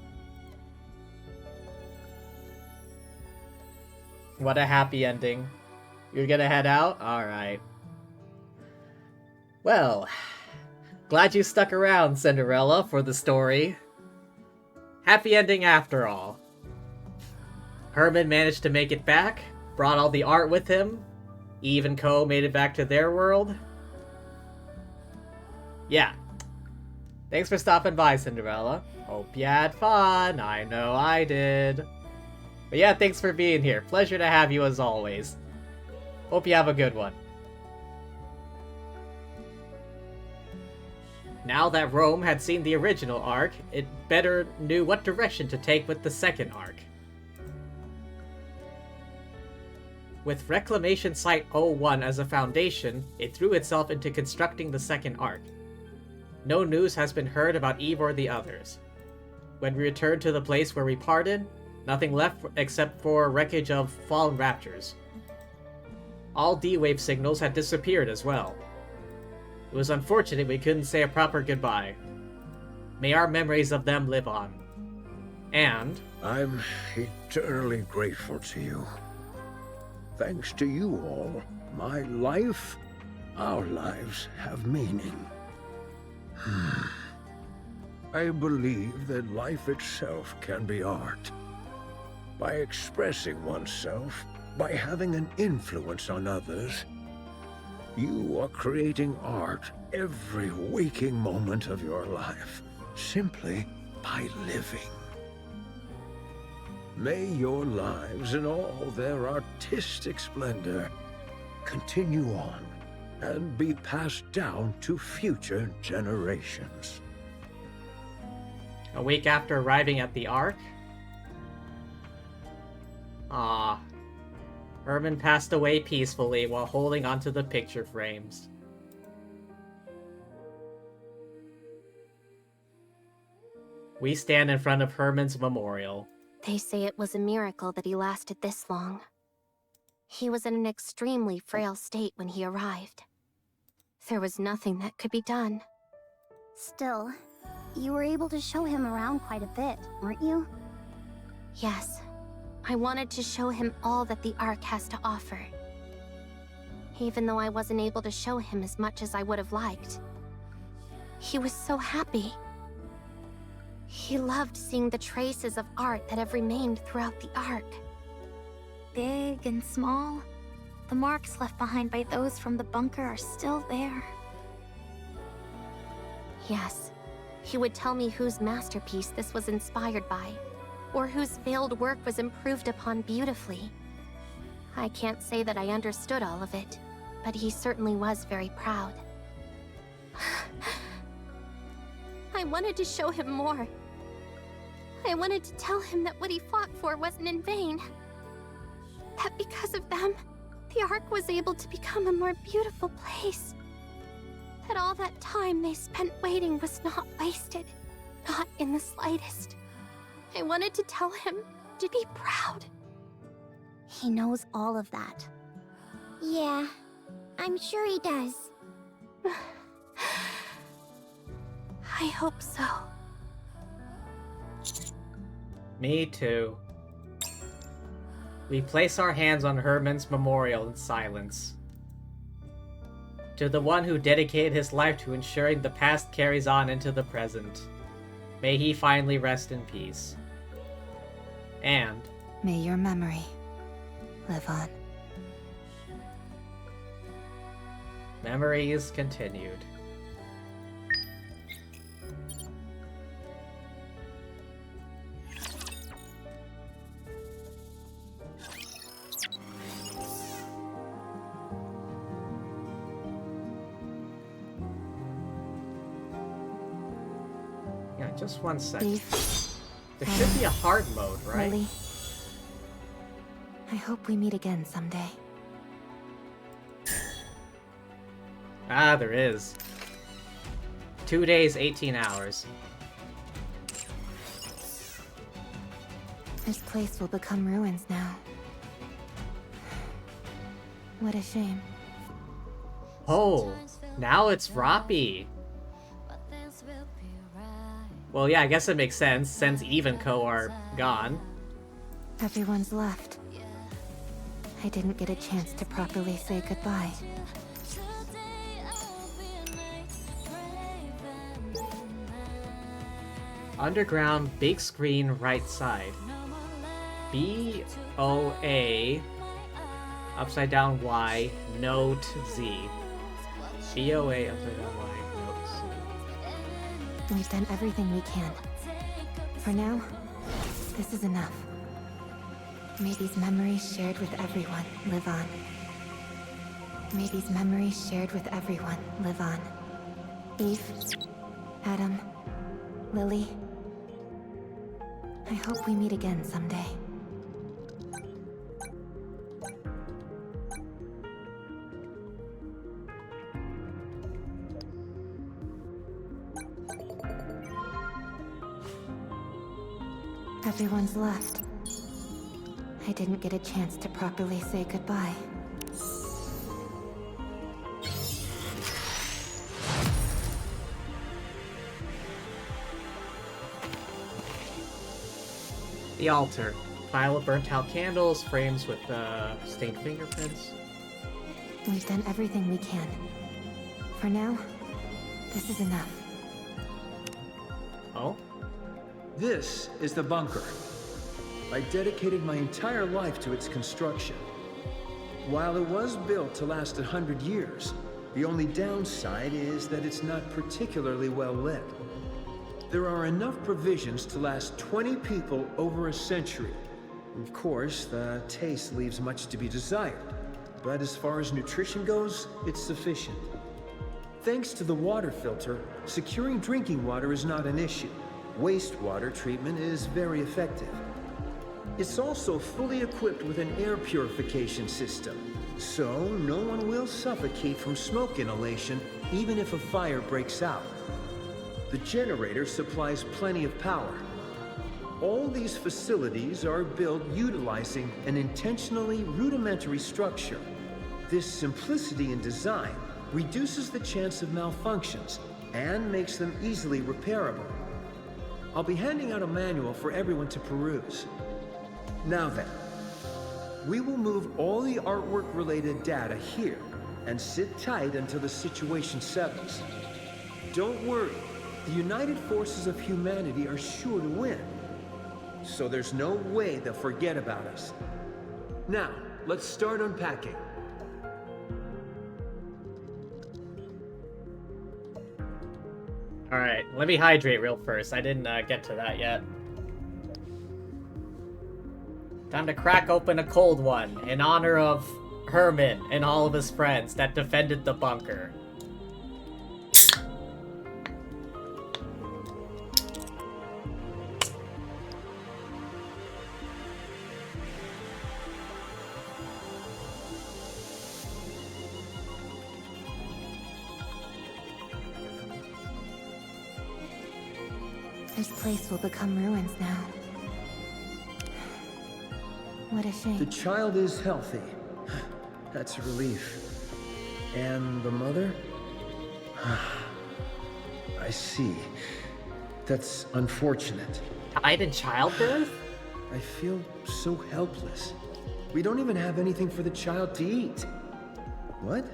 What a happy ending. You're gonna head out? Alright. Well, glad you stuck around, Cinderella, for the story. Happy ending after all. Herman managed to make it back, brought all the art with him. Eve and Co. made it back to their world. Yeah. Thanks for stopping by, Cinderella. Hope you had fun. I know I did. But yeah, thanks for being here. Pleasure to have you as always. Hope you have a good one. Now that Rome had seen the original Ark, it better knew what direction to take with the second Ark. With Reclamation Site 01 as a foundation, it threw itself into constructing the second Ark. No news has been heard about Eve or the others. When we returned to the place where we parted, nothing left except for wreckage of fallen raptors. All D-Wave signals had disappeared as well. It was unfortunate we couldn't say a proper goodbye. May our memories of them live on. And... I'm eternally grateful to you. Thanks to you all, my life, our lives have meaning. I believe that life itself can be art. By expressing oneself, by having an influence on others, you are creating art every waking moment of your life, simply by living. May your lives in all their artistic splendor continue on and be passed down to future generations. A week after arriving at the Ark? Herman passed away peacefully while holding onto the picture frames. We stand in front of Herman's memorial. They say it was a miracle that he lasted this long. He was in an extremely frail state when he arrived. There was nothing that could be done. Still, you were able to show him around quite a bit, weren't you? Yes. I wanted to show him all that the Ark has to offer. even though I wasn't able to show him as much as I would have liked. He was so happy. He loved seeing the traces of art that have remained throughout the Ark. Big and small, the marks left behind by those from the bunker are still there. Yes, he would tell me whose masterpiece this was inspired by, or whose failed work was improved upon beautifully. I can't say that I understood all of it, but he certainly was very proud. I wanted to show him more. I wanted to tell him that what he fought for wasn't in vain. That because of them, the Ark was able to become a more beautiful place. That all that time they spent waiting was not wasted, not in the slightest. I wanted to tell him to be proud. He knows all of that. Yeah, I'm sure he does. I hope so. Me too. We place our hands on Herman's memorial in silence. To the one who dedicated his life to ensuring the past carries on into the present, may he finally rest in peace. And may your memory live on. Memories continued. Yeah, just one second. There should be a hard mode, right? Lily, I hope we meet again someday. Ah, there is. 2 days, 18 hours. This place will become ruins now. What a shame. Oh, now it's Roppy. Well, yeah, I guess it makes sense, since Eve and Co are gone. Everyone's left. I didn't get a chance to properly say goodbye. Underground, big screen, right side. B-O-A, upside down Y, note Z. B-O-A, upside down Y, note Z. We've done everything we can. For now, this is enough. May these memories shared with everyone live on. May these memories shared with everyone live on. Eve, Adam, Lily, I hope we meet again someday. Everyone's left. I didn't get a chance to properly say goodbye. The altar. Pile of burnt out candles, frames with stained fingerprints. We've done everything we can. For now, this is enough. Oh? This is the bunker. I dedicated my entire life to its construction. While it was built to last 100 years, the only downside is that it's not particularly well lit. There are enough provisions to last 20 people over a century. Of course, the taste leaves much to be desired, but as far as nutrition goes, it's sufficient. Thanks to the water filter, securing drinking water is not an issue. Wastewater treatment is very effective. It's also fully equipped with an air purification system, so no one will suffocate from smoke inhalation even if a fire breaks out. The generator supplies plenty of power. All these facilities are built utilizing an intentionally rudimentary structure. This simplicity in design reduces the chance of malfunctions and makes them easily repairable. I'll be handing out a manual for everyone to peruse. Now then, we will move all the artwork-related data here, and sit tight until the situation settles. Don't worry, the united forces of humanity are sure to win. So there's no way they'll forget about us. Now, let's start unpacking. Alright, let me hydrate real first. I didn't get to that yet. Time to crack open a cold one in honor of Herman and all of his friends that defended the bunker. This place will become ruins now. What a shame. The child is healthy. That's a relief. And the mother? I see. That's unfortunate. Died in childbirth? I feel so helpless. We don't even have anything for the child to eat. What?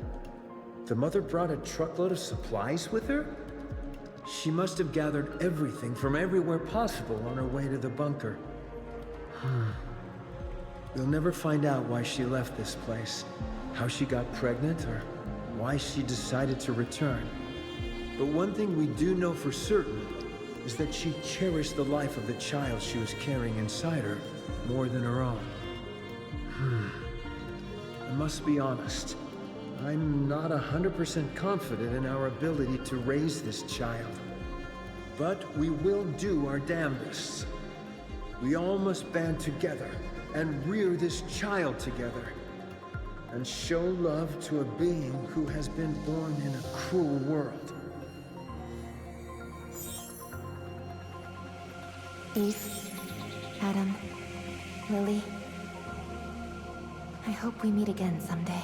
The mother brought a truckload of supplies with her? She must have gathered everything from everywhere possible on her way to the bunker. We'll never find out why she left this place, how she got pregnant, or why she decided to return. But one thing we do know for certain is that she cherished the life of the child she was carrying inside her more than her own. I must be honest. I'm not 100% confident in our ability to raise this child. But we will do our damnedest. We all must band together and rear this child together. And show love to a being who has been born in a cruel world. Eve, Adam, Lily. I hope we meet again someday.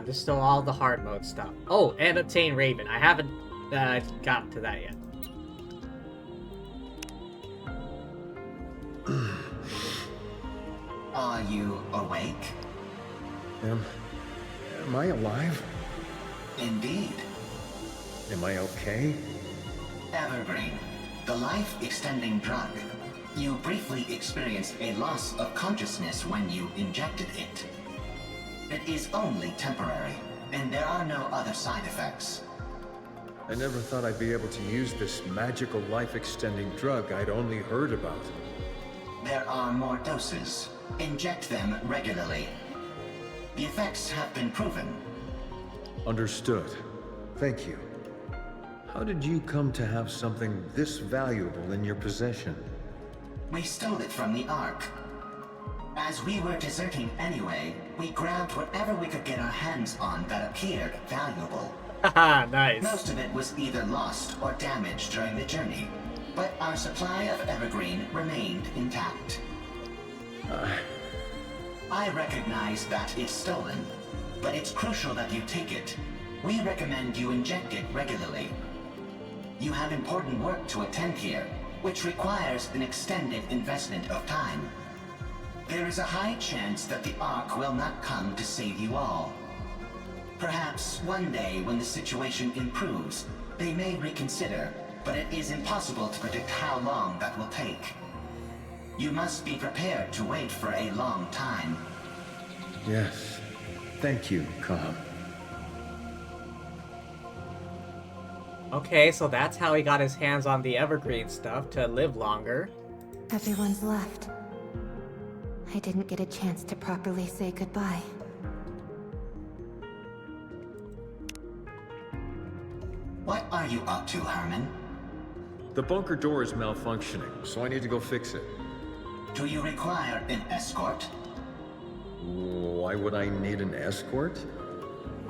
There's still all the hard mode stuff. Oh, and obtain Raven. I haven't gotten to that yet. Are you awake? Am I alive? Indeed. Am I okay? Evergreen, the life-extending drug. You briefly experienced a loss of consciousness when you injected it. It is only temporary, and there are no other side effects. I never thought I'd be able to use this magical life-extending drug I'd only heard about. There are more doses. Inject them regularly. The effects have been proven. Understood. Thank you. How did you come to have something this valuable in your possession? We stole it from the Ark. As we were deserting anyway, we grabbed whatever we could get our hands on that appeared valuable. Haha, nice. Most of it was either lost or damaged during the journey, but our supply of Evergreen remained intact. I recognize that it's stolen, but it's crucial that you take it. We recommend you inject it regularly. You have important work to attend here, which requires an extended investment of time. There is a high chance that the Ark will not come to save you all. Perhaps one day when the situation improves, they may reconsider, but it is impossible to predict how long that will take. You must be prepared to wait for a long time. Yes. Thank you, Cobb. Okay, so that's how he got his hands on the Evergreen stuff to live longer. Everyone's left. I didn't get a chance to properly say goodbye. What are you up to, Herman? The bunker door is malfunctioning, so I need to go fix it. Do you require an escort? Why would I need an escort?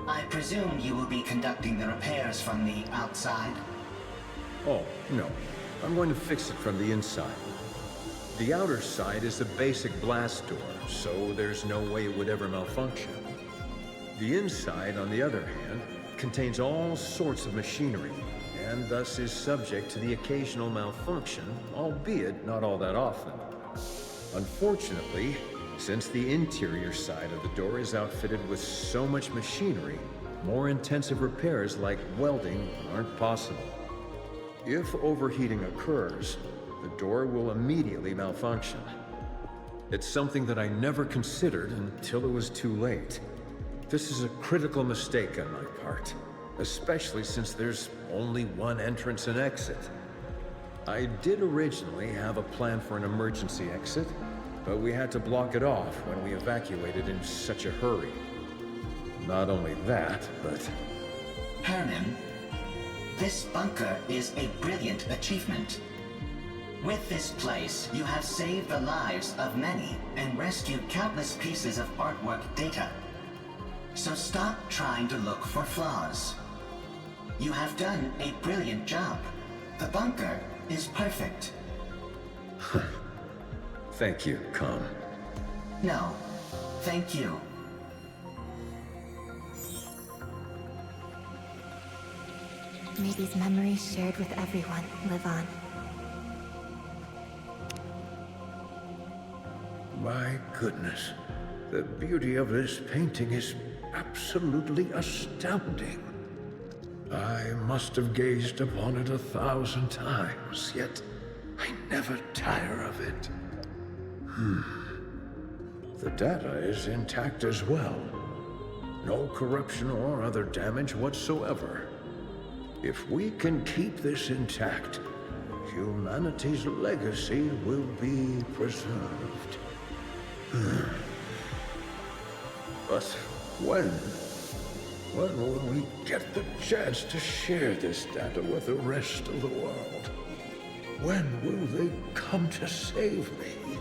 I presume you will be conducting the repairs from the outside? Oh, no. I'm going to fix it from the inside. The outer side is a basic blast door, so there's no way it would ever malfunction. The inside, on the other hand, contains all sorts of machinery, and thus is subject to the occasional malfunction, albeit not all that often. Unfortunately, since the interior side of the door is outfitted with so much machinery, more intensive repairs like welding aren't possible. If overheating occurs, the door will immediately malfunction. It's something that I never considered until it was too late. This is a critical mistake on my part, especially since there's only one entrance and exit. I did originally have a plan for an emergency exit, but we had to block it off when we evacuated in such a hurry. Not only that, but... Herman, this bunker is a brilliant achievement. With this place, you have saved the lives of many and rescued countless pieces of artwork data. So stop trying to look for flaws. You have done a brilliant job. The bunker is perfect. Thank you, Com. No, thank you. May these memories shared with everyone live on. My goodness, the beauty of this painting is absolutely astounding. I must have gazed upon it 1,000 times, yet I never tire of it. The data is intact as well. No corruption or other damage whatsoever. If we can keep this intact, humanity's legacy will be preserved. But when will we get the chance to share this data with the rest of the world? When will they come to save me?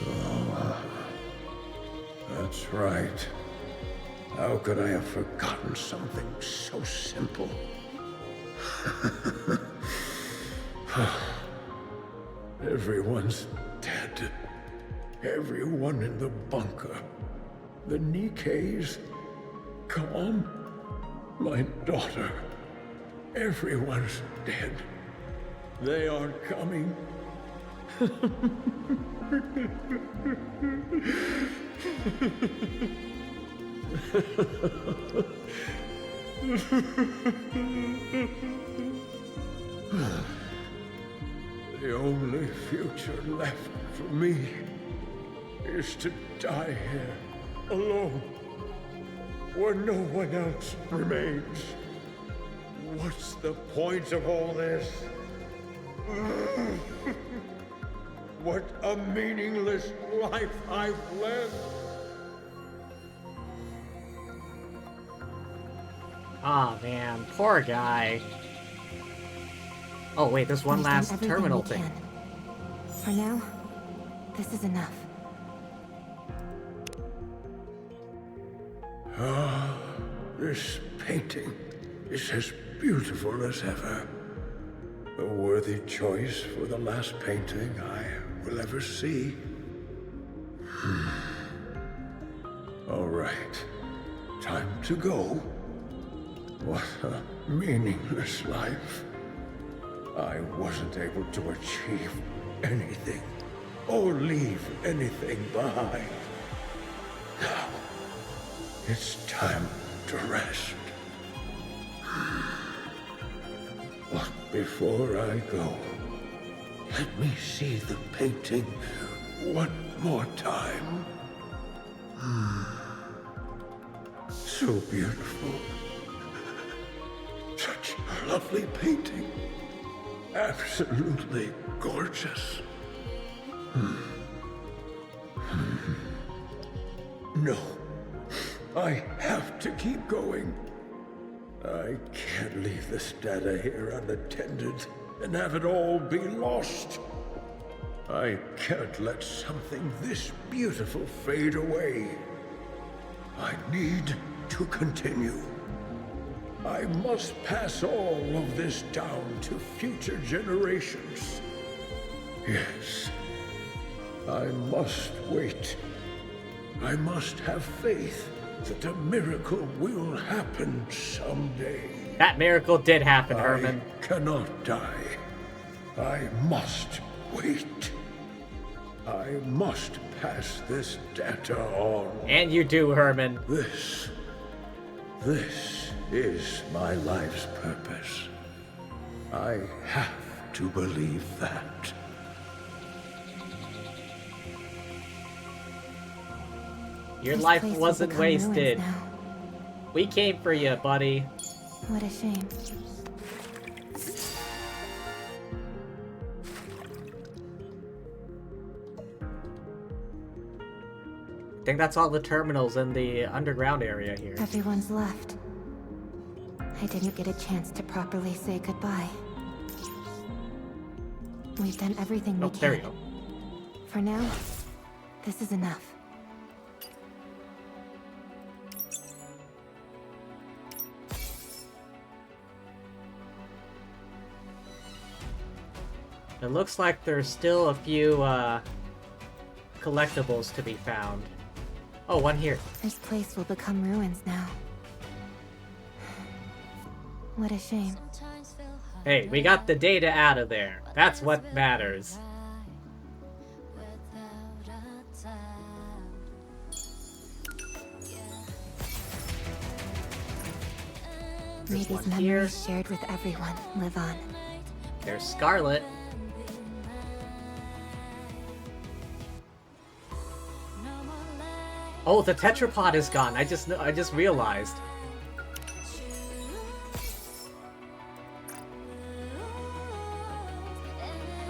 Oh, that's right. How could I have forgotten something so simple? Everyone's dead. Everyone in the bunker. The Nikkes. Calm. My daughter. Everyone's dead. They aren't coming. The only future left for me is to die here, alone, where no one else remains. What's the point of all this? What a meaningless life I've led. Aw, man, poor guy. Oh wait, there's one We've done last everything terminal we thing. can. For now, this is enough. Ah, this painting is as beautiful as ever. A worthy choice for the last painting I will ever see. All right, time to go. What a meaningless life. I wasn't able to achieve anything or leave anything behind. Now, it's time to rest. But before I go, let me see the painting one more time. So beautiful. Such a lovely painting. Absolutely gorgeous. No. I have to keep going. I can't leave this data here unattended and have it all be lost. I can't let something this beautiful fade away. I need to continue. I must pass all of this down to future generations. Yes, I must wait. I must have faith that a miracle will happen someday. That miracle did happen, Herman. I cannot die. I must wait. I must pass this data on. And you do, Herman. This is my life's purpose. I have to believe that. Your life wasn't wasted. We came for you, buddy. What a shame. I think that's all the terminals in the underground area here. Everyone's left. I didn't get a chance to properly say goodbye. We've done everything we can. There we go. For now, this is enough. It looks like there's still a few collectibles to be found. Oh, one here. This place will become ruins now. What a shame. Hey, we got the data out of there. That's what matters. May these memories shared with everyone live on. There's Scarlet. Oh, the tetrapod is gone. I just realized.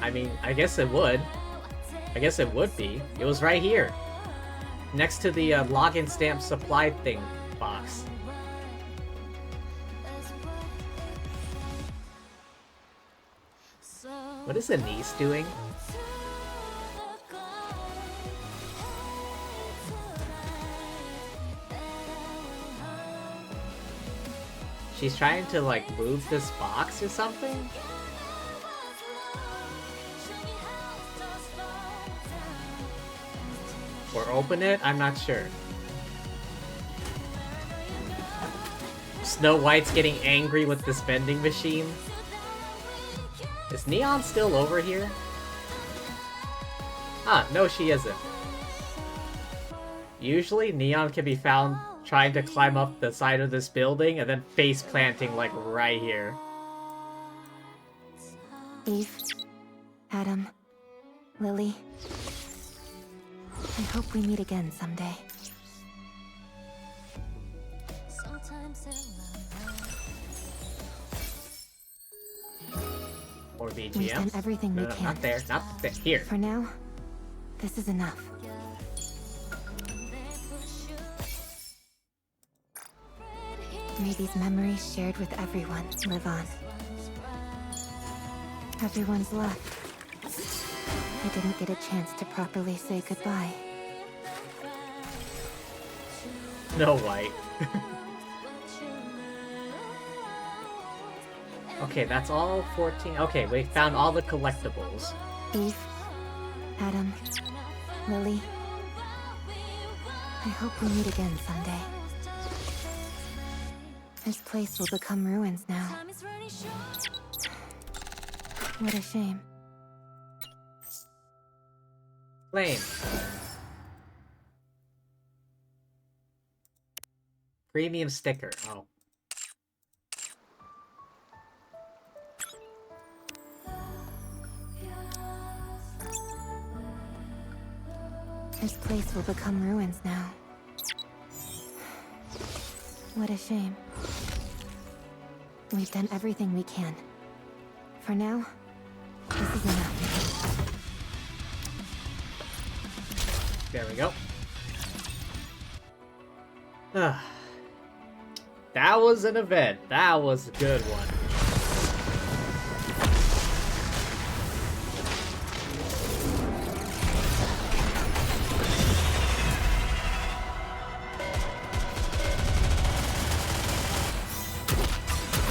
I mean, I guess it would. I guess it would be. It was right here. Next to the login stamp supply thing box. What is Anise doing? She's trying to, like, move this box or something? Or open it? I'm not sure. Snow White's getting angry with this vending machine. Is Neon still over here? Ah, no she isn't. Usually Neon can be found trying to climb up the side of this building and then face planting like right here. Eve, Adam, Lily. I hope we meet again someday. Or VGM. We've done everything we can. Not there, not there. Here. For now, this is enough. May these memories shared with everyone live on. Everyone's left. I didn't get a chance to properly say goodbye. Snow White. Okay, that's all 14. Okay, we found all the collectibles. Eve, Adam, Lily. I hope we meet again someday. This place will become ruins now. What a shame. Flame. Premium sticker. Oh. This place will become ruins now. What a shame. We've done everything we can. For now, this is enough. There we go. That was an event. That was a good one.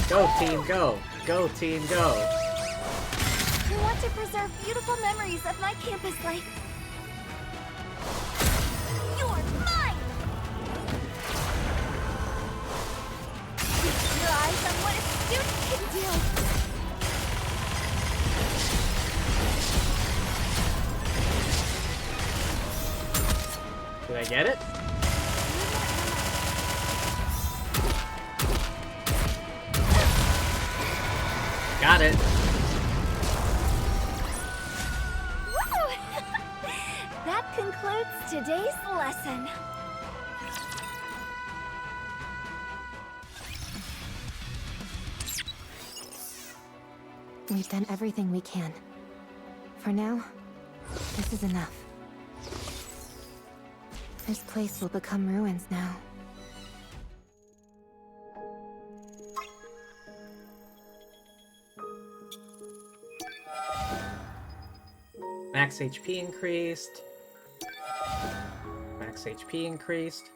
Go team, go! Go team, go! I want to preserve beautiful memories of my campus life. Did I get it? Got it. Woo! That concludes today's lesson. We've done everything we can. For now, this is enough. This place will become ruins now. Max HP increased. Max HP increased.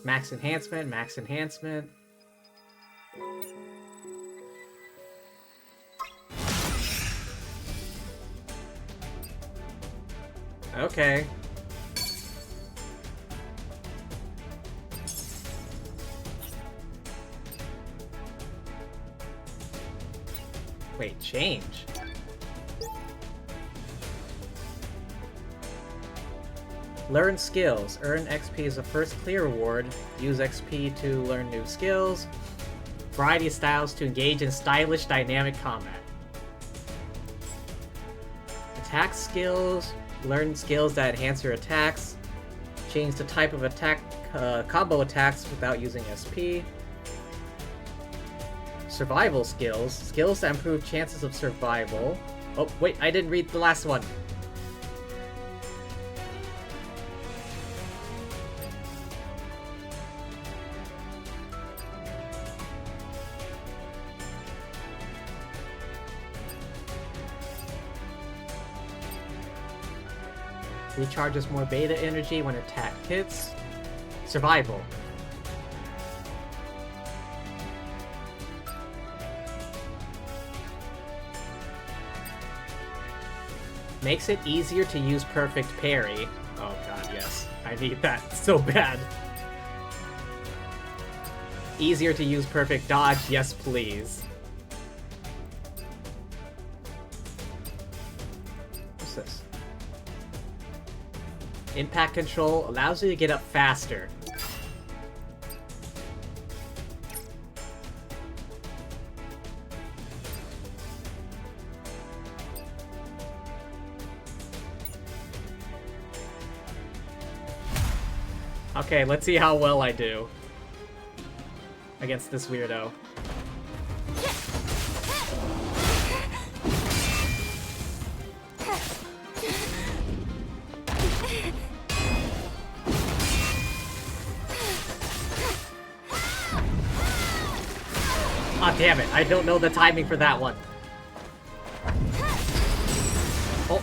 Max enhancement, max enhancement. Okay. Wait, change? Learn skills. Earn XP as a first clear reward. Use XP to learn new skills. Variety of styles to engage in stylish, dynamic combat. Attack skills. Learn skills that enhance your attacks. Change the type of attack, combo attacks without using SP. Survival skills. Skills that improve chances of survival. Oh, wait, I didn't read the last one. Recharges more beta energy when attack hits. Survival. Makes it easier to use perfect parry. Oh god, yes. I need that so bad. Easier to use perfect dodge, yes please. What's this? Impact control allows you to get up faster. Okay, let's see how well I do against this weirdo. Ah, damn it, I don't know the timing for that one. Oh.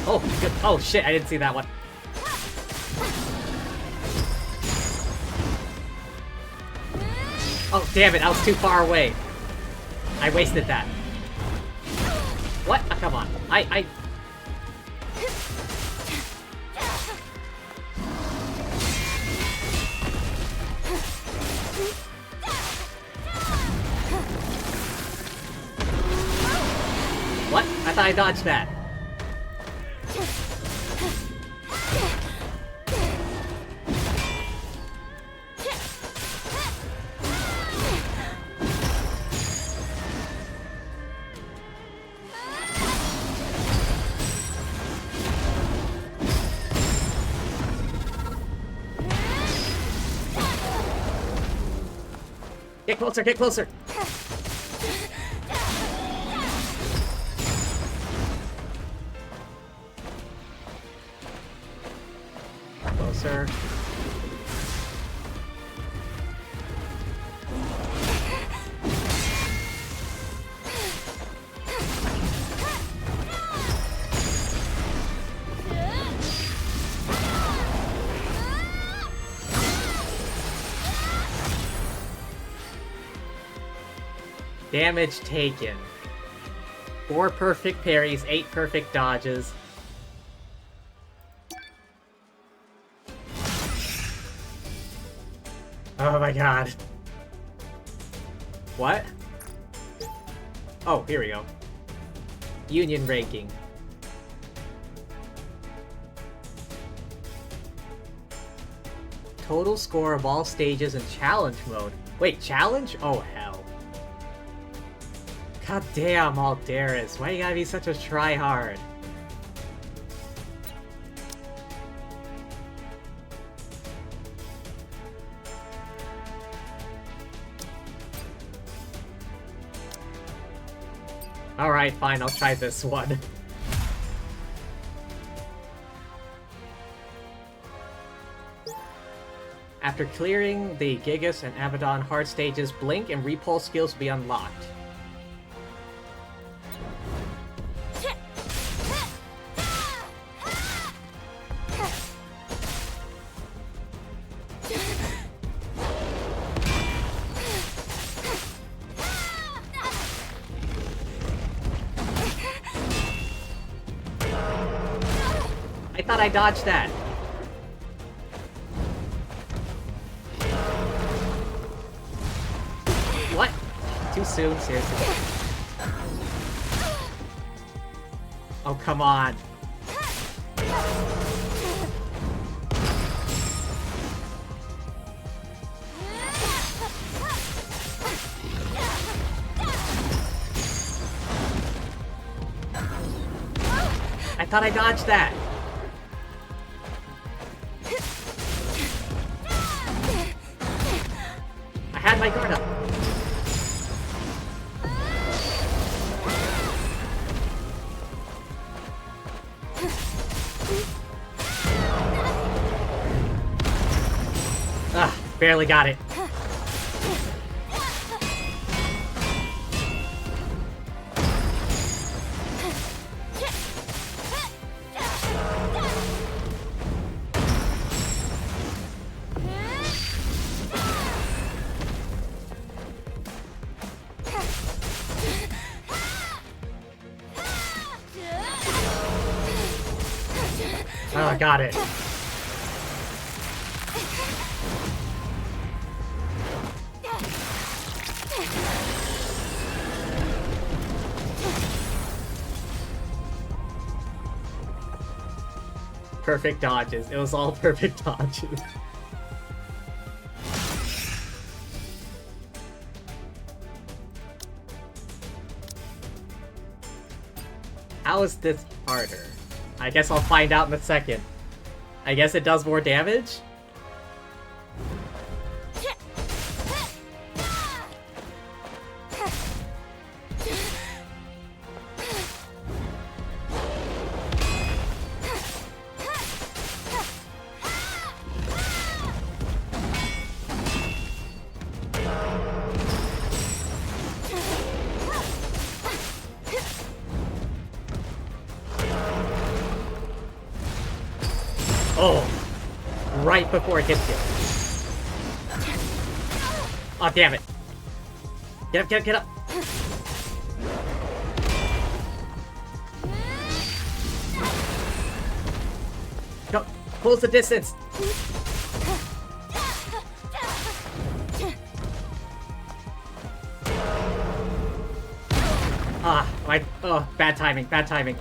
Oh, good. Oh shit, I didn't see that one. Oh, damn it, I was too far away. I wasted that. What? Oh, come on. I... What? I thought I dodged that. Get closer, get closer! Closer. Damage taken. 4 perfect parries, 8 perfect dodges. Oh my god. What? Oh, here we go. Union ranking. Total score of all stages in challenge mode. Wait, challenge? Oh, hell. God damn, Aldaris. Why you gotta be such a tryhard? Alright, fine, I'll try this one. After clearing the Gigas and Abaddon hard stages, Blink and Repulse skills will be unlocked. I thought I dodged that. What? Too soon, seriously. Oh, come on. I thought I dodged that. I had my guard up. Ah, barely got it. Oh, I got it. Perfect dodges. It was all perfect dodges. How is this harder? I guess I'll find out in a second. I guess it does more damage? Oh, right before it hits you. Oh, damn it. Get up, get up, get up. Go, close the distance. Oh, bad timing, bad timing.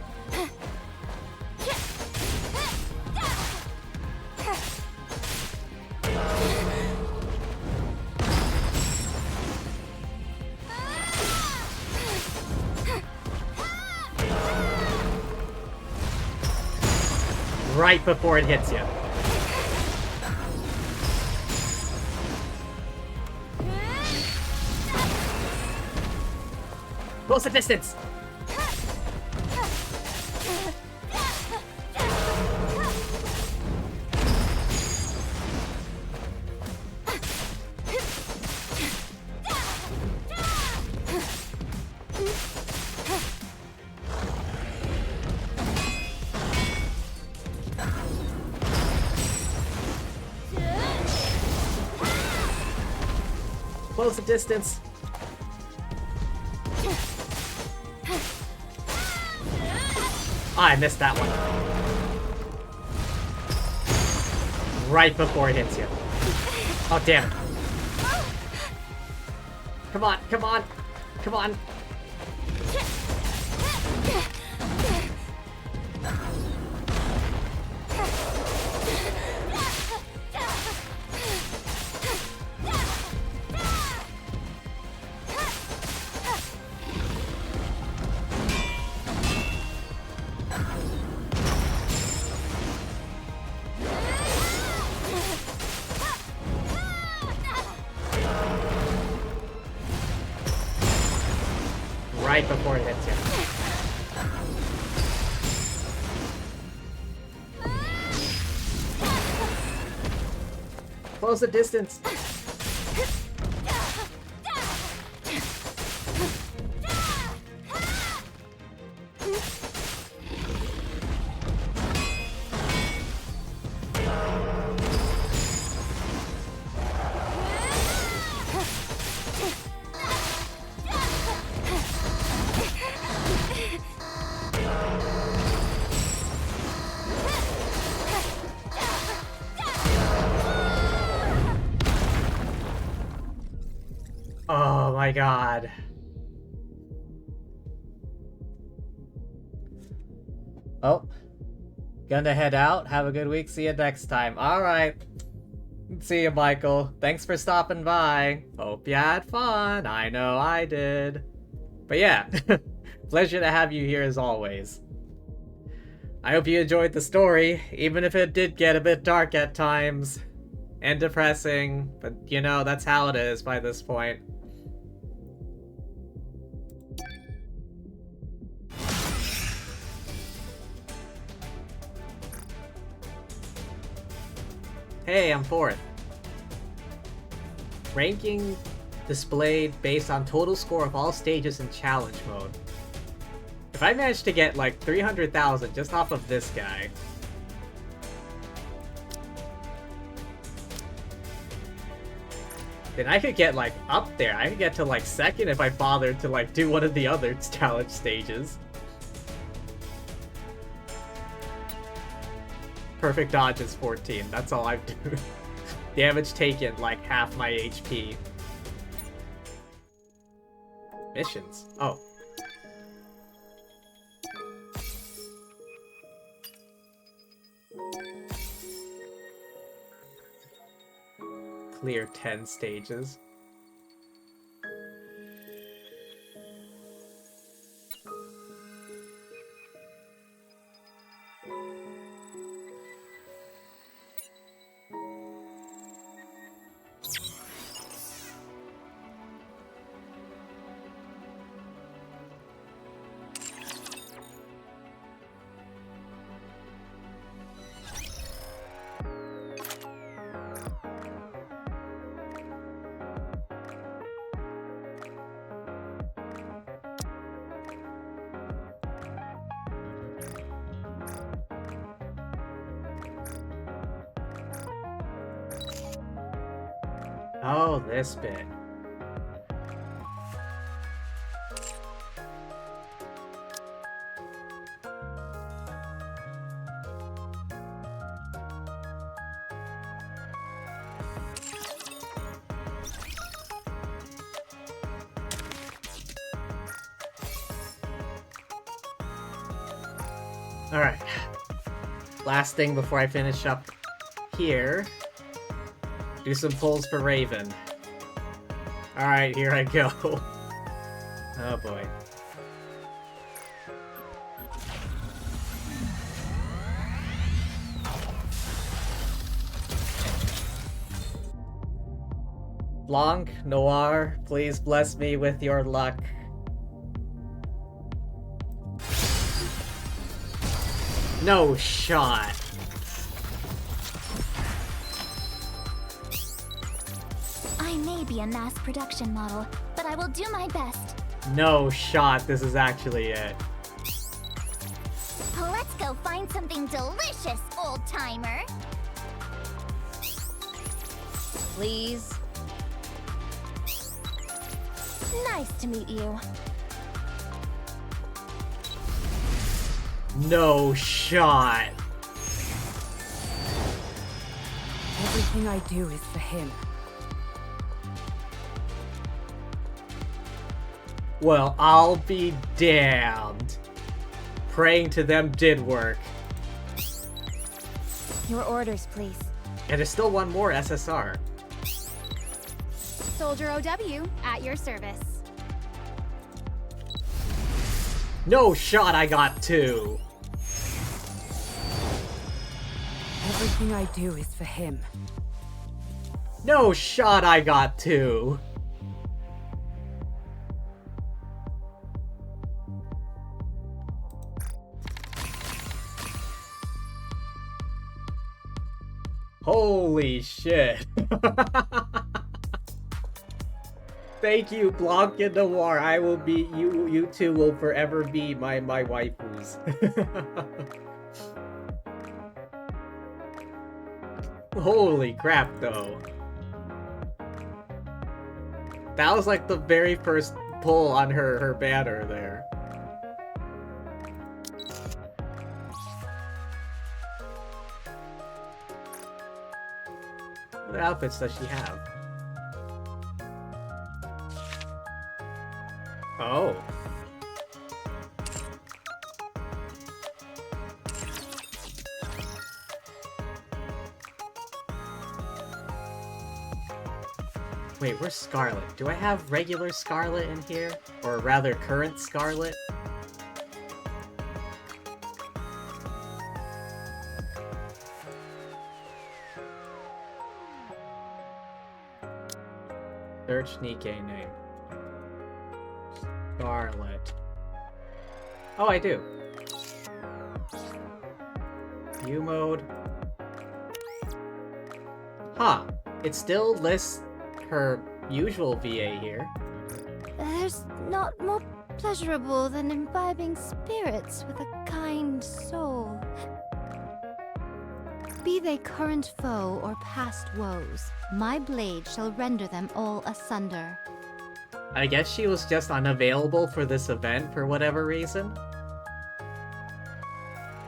Right before it hits you. Close the distance. Close the distance. Oh, I missed that one. Right before it hits you. Oh, damn it. Come on, come on, come on. Right before it hits you. Close the distance. Oh my god. Oh. Gonna head out. Have a good week. See you next time. Alright. See you, Michael. Thanks for stopping by. Hope you had fun. I know I did. But yeah. Pleasure to have you here as always. I hope you enjoyed the story, even if it did get a bit dark at times. And depressing. But, you know, that's how it is by this point. Hey, I'm fourth. Ranking displayed based on total score of all stages in challenge mode. If I manage to get like 300,000 just off of this guy, then I could get like up there. I could get to like second if I bothered to like do one of the other challenge stages. Perfect dodge is 14. That's all I've done. Damage taken, like half my HP. Missions. Oh. Clear 10 stages. Oh, this bit. Alright. Last thing before I finish up here. Do some pulls for Raven. Alright, here I go. Oh boy. Blanc, Noir, please bless me with your luck. No shot. I may be a mass production model, but I will do my best. No shot, this is actually it. Let's go find something delicious, old-timer. Please. Nice to meet you. No shot. Everything I do is for him. Well, I'll be damned. Praying to them did work. Your orders, please. And there's still one more SSR. Soldier OW, at your service. No shot I got 2. Everything I do is for him. No shot I got 2. Holy shit. Thank you, Blanca Noir. I will be you two will forever be my waifus. Holy crap though. That was like the very first pull on her banner there. What outfits does she have? Oh. Wait, where's Scarlet? Do I have regular Scarlet in here? Or rather, current Scarlet? Search Nikke name. Scarlet. Oh, I do. View mode. Huh. It still lists her usual VA here. There's not more pleasurable than imbibing spirits with a kind soul. Be they current foe or past woes, my blade shall render them all asunder. I guess she was just unavailable for this event for whatever reason.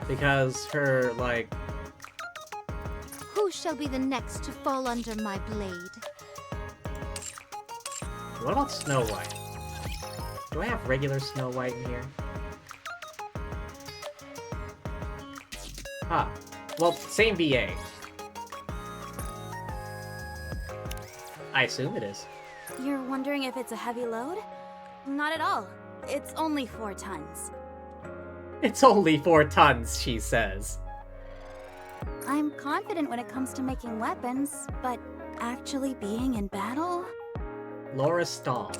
Because her, like... Who shall be the next to fall under my blade? What about Snow White? Do I have regular Snow White in here? Ah. Well, same VA. I assume it is. You're wondering if it's a heavy load? Not at all. It's only 4 tons. It's only 4 tons, she says. I'm confident when it comes to making weapons, but actually being in battle? Laura Stahl.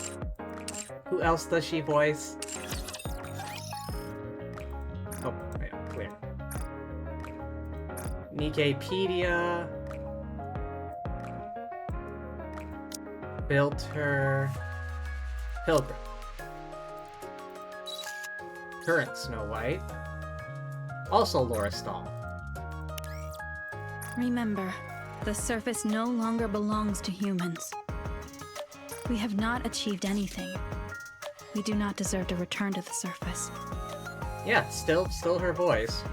Who else does she voice? Oh, yeah, clear. Nikkepedia. Filter. Pilgrim. Current Snow White. Also Laura Stahl. Remember, the surface no longer belongs to humans. We have not achieved anything. We do not deserve to return to the surface. Yeah, still her voice.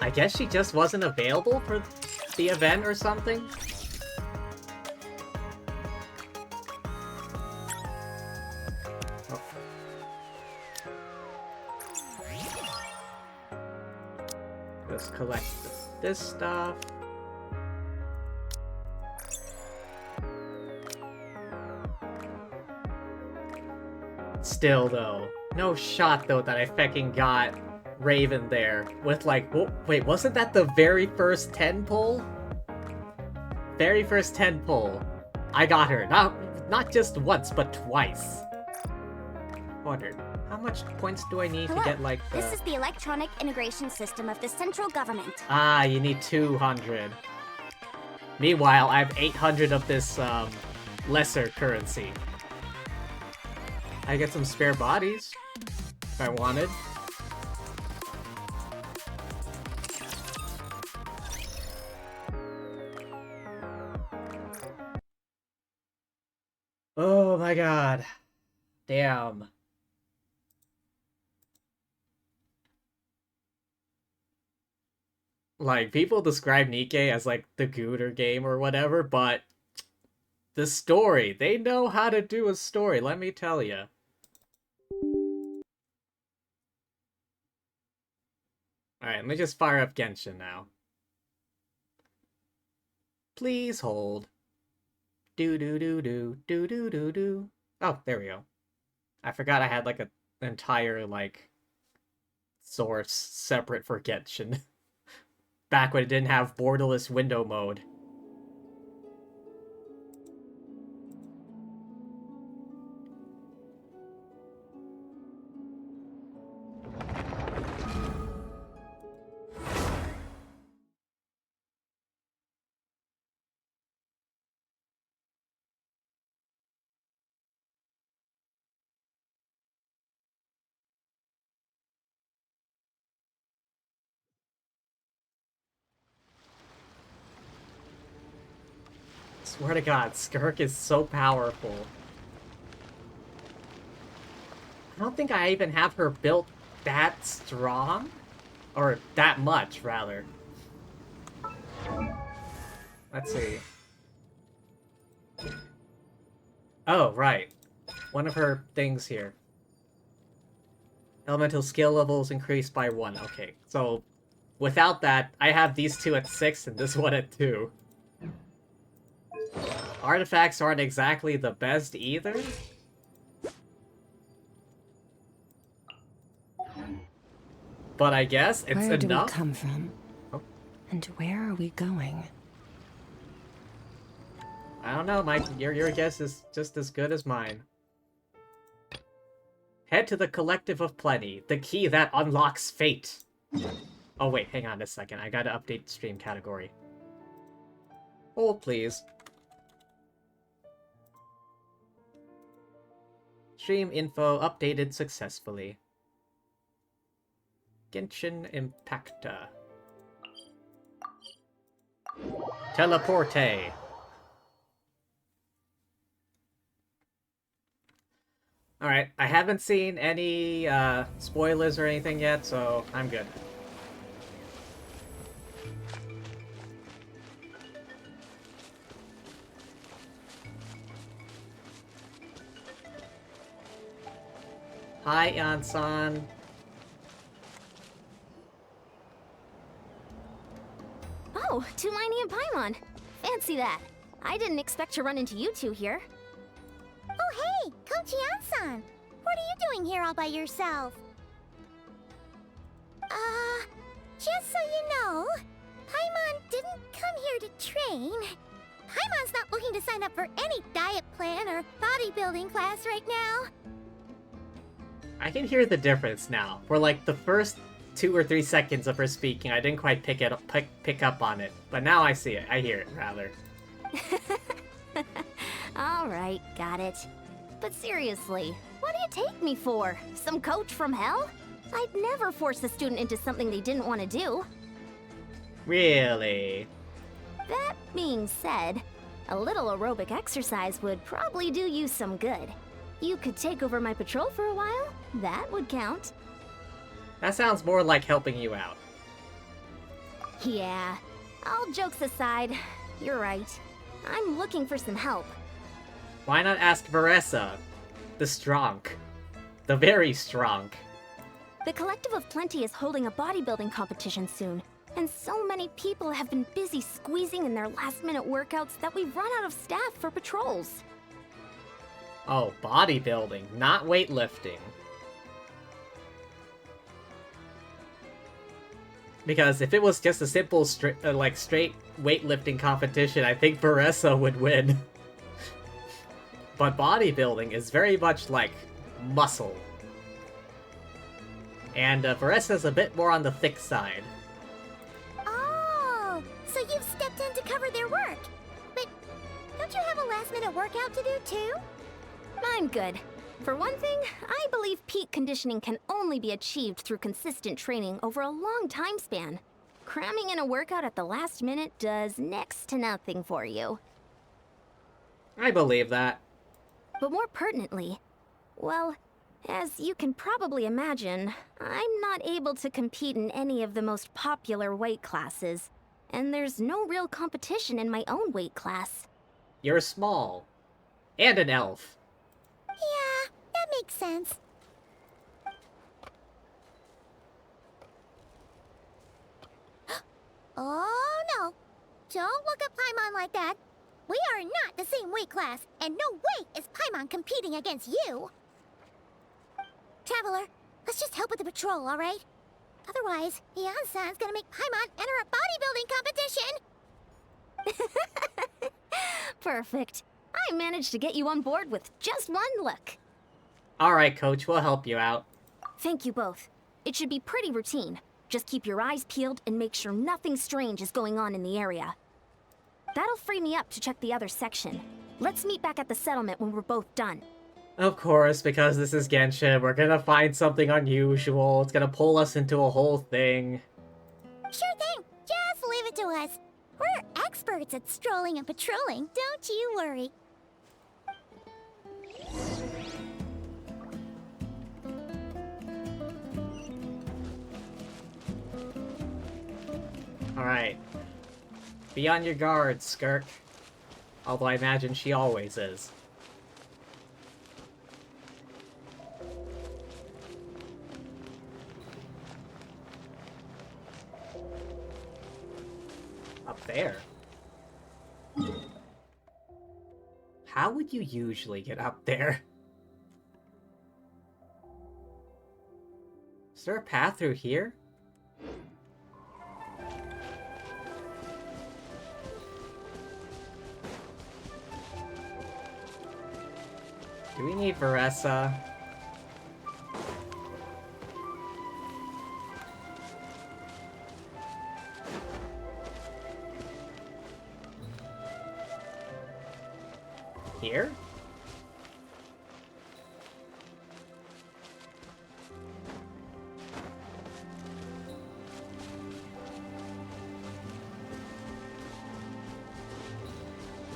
I guess she just wasn't available for the event or something? Oh. Let's collect this stuff. Still, though, no shot, though, that I fecking got Raven there with, like, wait, wasn't that the very first 10 pull? Very first 10 pull. I got her. Not just once, but twice. Wondered, how much points do I need Hello. to get, like, the... This is the electronic integration system of the central government. Ah, you need 200. Meanwhile, I have 800 of this, lesser currency. I get some spare bodies, if I wanted. Oh my god. Damn. Like, people describe Nikke as, like, the Gooter game or whatever, but the story, they know how to do a story, let me tell ya. Alright, let me just fire up Genshin now. Please hold. Do. Oh, there we go. I forgot I had like an entire like source separate for Genshin. Back when it didn't have borderless window mode. Swear to God, Skirk is so powerful. I don't think I even have her built that strong. Or that much, rather. Let's see. Oh, right. One of her things here. Elemental skill levels increased by 1. Okay, so without that, I have these two at 6 and this one at 2. Artifacts aren't exactly the best either. But I guess it's enough. Where do we come from? Oh. And where are we going? I don't know, Mike. Your guess is just as good as mine. Head to the Collective of Plenty, the key that unlocks fate. Oh wait, hang on a second. I gotta update stream category. Hold, please. Stream info updated successfully. Genshin Impacta. Teleporte. Alright, I haven't seen any spoilers or anything yet, so I'm good. Hi, Ansan. Oh, Tulani and Paimon. Fancy that. I didn't expect to run into you two here. Oh, hey, Kochi-san. What are you doing here all by yourself? Just so you know, Paimon didn't come here to train. Paimon's not looking to sign up for any diet plan or bodybuilding class right now. I can hear the difference now. For like the first 2 or 3 seconds of her speaking, I didn't quite pick up on it. But now I see it. I hear it, rather. Alright, got it. But seriously, what do you take me for? Some coach from hell? I'd never force a student into something they didn't want to do. Really? That being said, a little aerobic exercise would probably do you some good. You could take over my patrol for a while. That would count. That sounds more like helping you out. Yeah, all jokes aside, you're right. I'm looking for some help. Why not ask Varessa? The strong. The very strong. The Collective of Plenty is holding a bodybuilding competition soon, and so many people have been busy squeezing in their last-minute workouts that we've run out of staff for patrols. Oh, bodybuilding, not weightlifting. Because if it was just a simple, straight weightlifting competition, I think Varessa would win. But bodybuilding is very much like muscle. And Varessa's a bit more on the thick side. Oh, so you've stepped in to cover their work. But don't you have a last-minute workout to do too? I'm good. For one thing, I believe peak conditioning can only be achieved through consistent training over a long time span. Cramming in a workout at the last minute does next to nothing for you. I believe that. But more pertinently, well, as you can probably imagine, I'm not able to compete in any of the most popular weight classes, and there's no real competition in my own weight class. You're small. And an elf. Yeah, that makes sense. Oh no! Don't look at Paimon like that. We are not the same weight class, and no way is Paimon competing against you. Traveler, let's just help with the patrol, alright? Otherwise, Yan-san's gonna make Paimon enter a bodybuilding competition! Perfect. I managed to get you on board with just one look. Alright, coach, we'll help you out. Thank you both. It should be pretty routine. Just keep your eyes peeled and make sure nothing strange is going on in the area. That'll free me up to check the other section. Let's meet back at the settlement when we're both done. Of course, because this is Genshin, we're gonna find something unusual. It's gonna pull us into a whole thing. Sure thing. Just leave it to us. We're experts at strolling and patrolling, don't you worry. Alright. Be on your guard, Skirk. Although I imagine she always is. Up there? How would you usually get up there? Is there a path through here? Do we need Veressa? Here?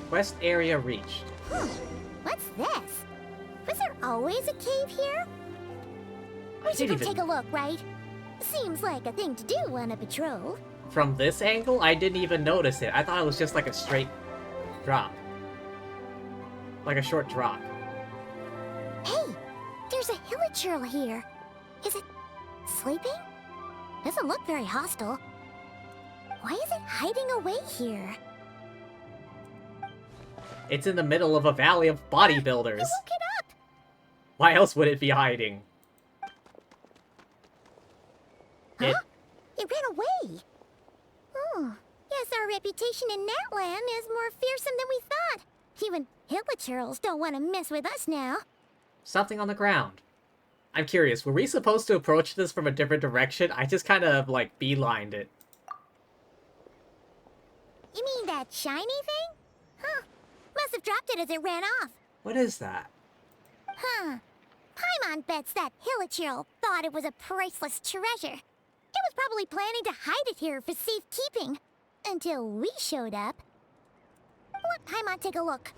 Quest area reached. What's this? Was there always a cave here? We should go take a look, right? Seems like a thing to do on a patrol. From this angle, I didn't even notice it. I thought it was just like a straight drop. Like a short drop. Hey, there's a hilichurl here. Is it sleeping? Doesn't look very hostile. Why is it hiding away here? It's in the middle of a valley of bodybuilders. Look it up! Why else would it be hiding? Huh? It ran away. Oh, yes, our reputation in Natland is more fearsome than we thought. Even hilichurls don't want to mess with us now. Something on the ground. I'm curious, were we supposed to approach this from a different direction? I just kind of, like, beelined it. You mean that shiny thing? Huh. Must have dropped it as it ran off. What is that? Huh. Paimon bets that hilichurl thought it was a priceless treasure. It was probably planning to hide it here for safekeeping. Until we showed up. Let Paimon take a look.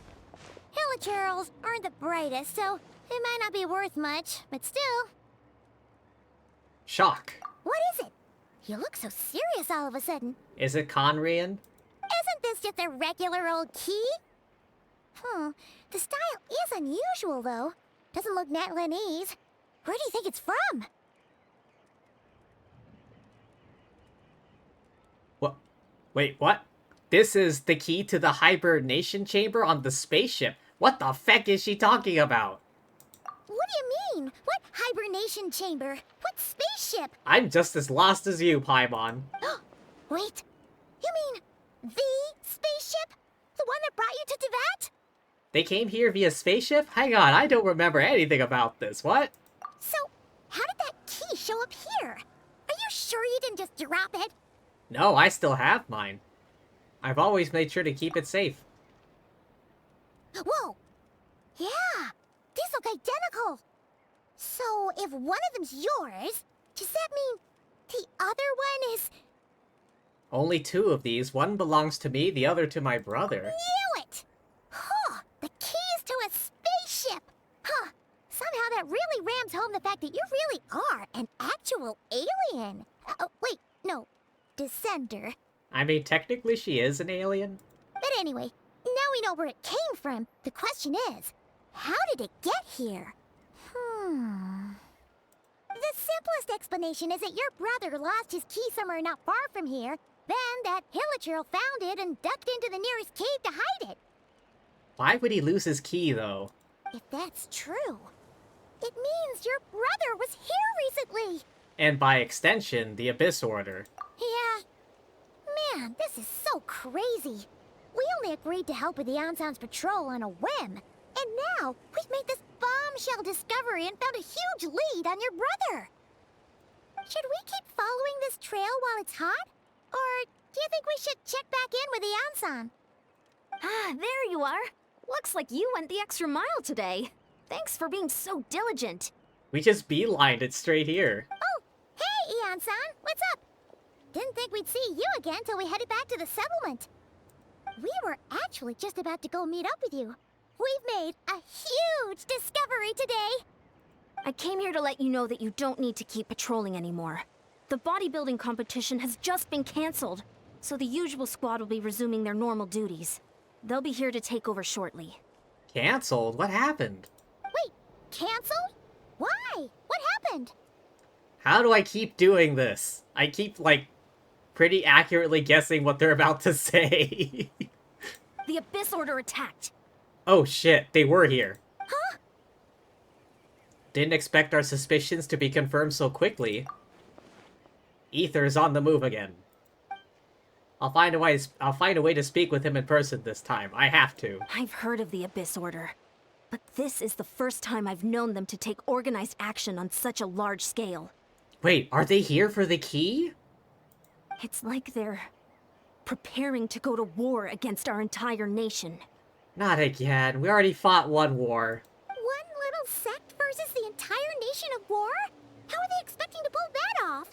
Hilichurls aren't the brightest, so it might not be worth much, but still. Shock. What is it? You look so serious all of a sudden. Is it Conrian? Isn't this just a regular old key? The style is unusual, though. Doesn't look Natlanese. Where do you think it's from? What? Wait, what? This is the key to the hibernation chamber on the spaceship. What the feck is she talking about? What do you mean? What hibernation chamber? What spaceship? I'm just as lost as you, Paimon. Wait, you mean the spaceship? The one that brought you to Teyvat? They came here via spaceship? Hang on, I don't remember anything about this. What? So, how did that key show up here? Are you sure you didn't just drop it? No, I still have mine. I've always made sure to keep it safe. Whoa! Yeah, these look identical. So, if one of them's yours, does that mean the other one is... Only two of these. One belongs to me, the other to my brother. Knew it! Huh, the keys to a spaceship! Huh, somehow that really rams home the fact that you really are an actual alien. Oh, wait, no, descender. I mean, technically she is an alien. But anyway, now we know where it came from. The question is, how did it get here? The simplest explanation is that your brother lost his key somewhere not far from here, Then that Hilichurl found it and ducked into the nearest cave to hide it. Why would he lose his key, though? If that's true, it means your brother was here recently. And by extension, the Abyss Order. Yeah. Man, this is so crazy. We only agreed to help with the Anson's patrol on a whim. And now, we've made this bombshell discovery and found a huge lead on your brother. Should we keep following this trail while it's hot? Or do you think we should check back in with the Anson? Ah, there you are. Looks like you went the extra mile today. Thanks for being so diligent. We just beelined it straight here. Oh, hey, Ian-san, what's up? Didn't think we'd see you again till we headed back to the settlement. We were actually just about to go meet up with you. We've made a huge discovery today. I came here to let you know that you don't need to keep patrolling anymore. The bodybuilding competition has just been cancelled, so the usual squad will be resuming their normal duties. They'll be here to take over shortly. Cancelled? What happened? Wait, cancelled? Why? What happened? How do I keep doing this? I keep, like, pretty accurately guessing what they're about to say. The Abyss Order attacked. Oh shit, they were here. Huh? Didn't expect our suspicions to be confirmed so quickly. Ether's on the move again. I'll find a way to speak with him in person this time. I have to. I've heard of the Abyss Order, but this is the first time I've known them to take organized action on such a large scale. Wait, are they here for the key? It's like they're preparing to go to war against our entire nation. Not again. We already fought one war. One little sect versus the entire nation of war? How are they expecting to pull that off?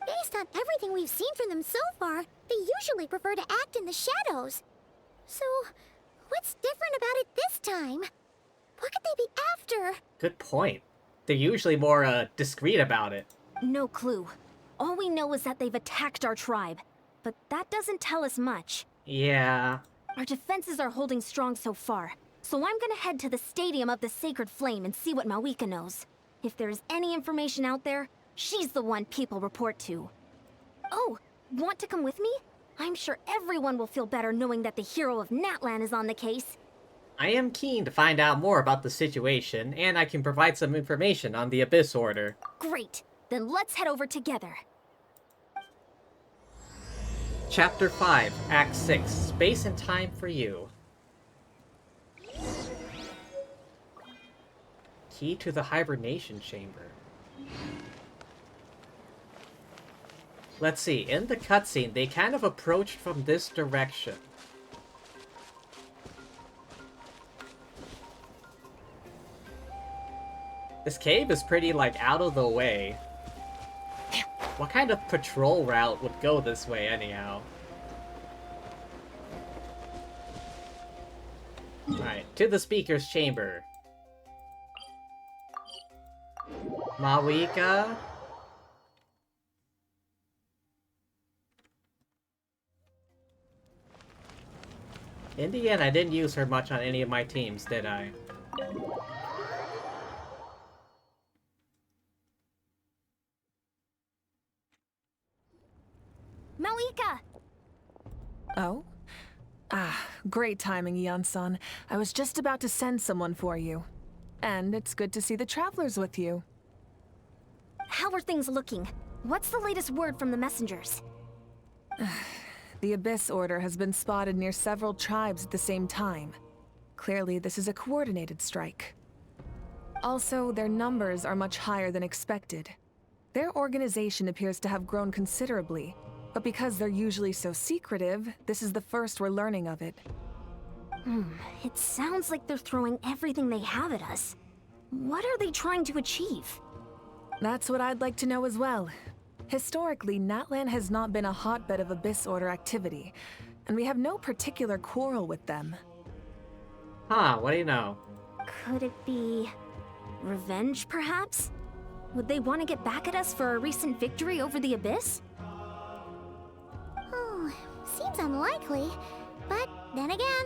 Based on everything we've seen from them so far, they usually prefer to act in the shadows. So, what's different about it this time? What could they be after? Good point. They're usually more, discreet about it. No clue. All we know is that they've attacked our tribe, but that doesn't tell us much. Yeah. Our defenses are holding strong so far, so I'm gonna head to the Stadium of the Sacred Flame and see what Malika knows. If there's any information out there, she's the one people report to. Oh, want to come with me? I'm sure everyone will feel better knowing that the hero of Natlan is on the case. I am keen to find out more about the situation, and I can provide some information on the Abyss Order. Great. Then let's head over together. Chapter 5, Act 6, Space and Time for You. Key to the hibernation chamber. Let's see, in the cutscene, they kind of approached from this direction. This cave is pretty, like, out of the way. What kind of patrol route would go this way, anyhow? Alright, to the speaker's chamber. Malika? In the end, I didn't use her much on any of my teams, did I? Malika! Oh? Ah, great timing, Ian-san. I was just about to send someone for you. And it's good to see the travelers with you. How are things looking? What's the latest word from the messengers? The Abyss Order has been spotted near several tribes at the same time. Clearly, this is a coordinated strike. Also, their numbers are much higher than expected. Their organization appears to have grown considerably, but because they're usually so secretive, this is the first we're learning of it. It sounds like they're throwing everything they have at us. What are they trying to achieve? That's what I'd like to know as well. Historically, Natlan has not been a hotbed of Abyss Order activity, and we have no particular quarrel with them. Huh, what do you know? Could it be revenge, perhaps? Would they want to get back at us for a recent victory over the Abyss? Oh, seems unlikely. But then again,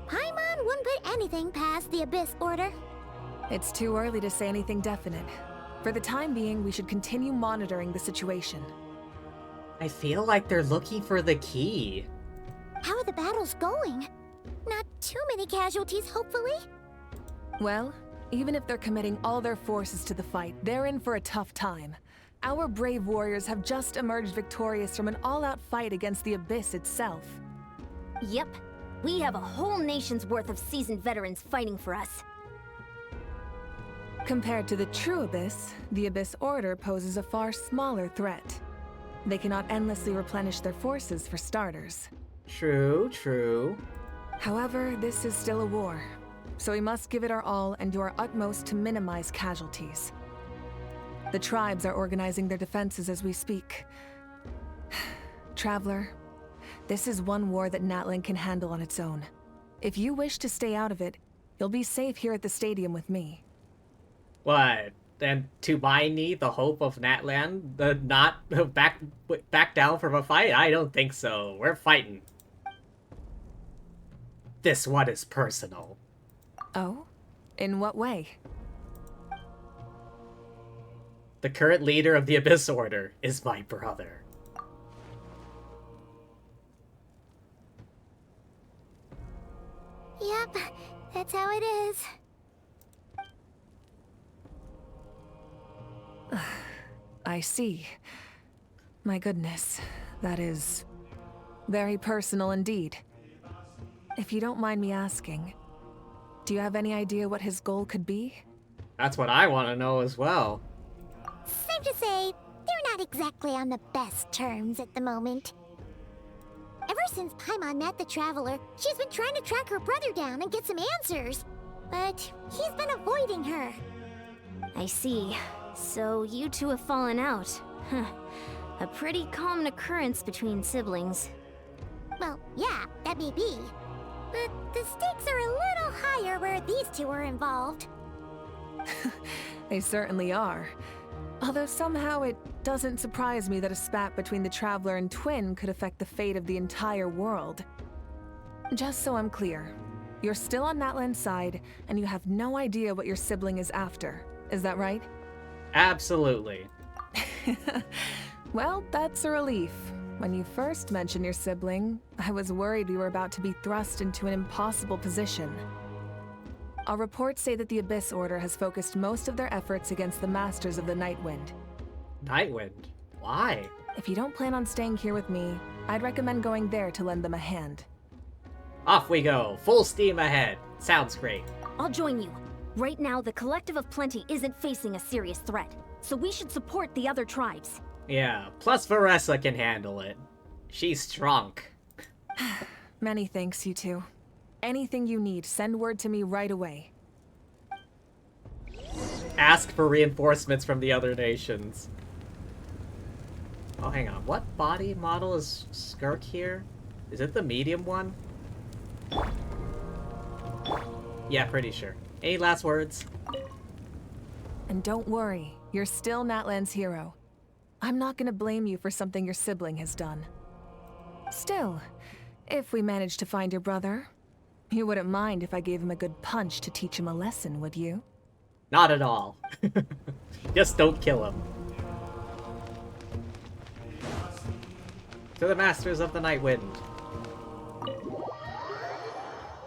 Paimon wouldn't put anything past the Abyss Order. It's too early to say anything definite. For the time being, we should continue monitoring the situation. I feel like they're looking for the key. How are the battles going? Not too many casualties, hopefully? Well, even if they're committing all their forces to the fight, they're in for a tough time. Our brave warriors have just emerged victorious from an all-out fight against the Abyss itself. Yep. We have a whole nation's worth of seasoned veterans fighting for us. Compared to the true Abyss, the Abyss Order poses a far smaller threat. They cannot endlessly replenish their forces for starters. True, true. However, this is still a war, so we must give it our all and do our utmost to minimize casualties. The tribes are organizing their defenses as we speak. Traveler, this is one war that Natlan can handle on its own. If you wish to stay out of it, you'll be safe here at the stadium with me. What? And to my knee, the hope of Natlan, the not back down from a fight? I don't think so. We're fighting. This one is personal. Oh? In what way? The current leader of the Abyss Order is my brother. Yep, that's how it is. I see. My goodness, that is very personal indeed. If you don't mind me asking, do you have any idea what his goal could be? That's what I want to know as well. Safe to say, they're not exactly on the best terms at the moment. Ever since Paimon met the Traveler, she's been trying to track her brother down and get some answers. But he's been avoiding her. I see. So you two have fallen out. Huh. A pretty common occurrence between siblings. Well, yeah, that may be. But the stakes are a little higher where these two are involved. They certainly are. Although somehow it doesn't surprise me that a spat between the Traveler and Twin could affect the fate of the entire world. Just so I'm clear, you're still on Natlan's side, and you have no idea what your sibling is after. Is that right? Absolutely. Well, that's a relief. When you first mentioned your sibling, I was worried we were about to be thrust into an impossible position. Our reports say that the Abyss Order has focused most of their efforts against the Masters of the Nightwind. Nightwind? Why? If you don't plan on staying here with me, I'd recommend going there to lend them a hand. Off we go. Full steam ahead. Sounds great. I'll join you. Right now, the Collective of Plenty isn't facing a serious threat, so we should support the other tribes. Yeah, plus Varessa can handle it. She's strong. Many thanks, you two. Anything you need, send word to me right away. Ask for reinforcements from the other nations. Oh, hang on. What body model is Skirk here? Is it the medium one? Yeah, pretty sure. Any last words? And don't worry, you're still Natlan's hero. I'm not gonna blame you for something your sibling has done. Still, if we manage to find your brother, you wouldn't mind if I gave him a good punch to teach him a lesson, would you? Not at all. Just don't kill him. To the Masters of the Nightwind.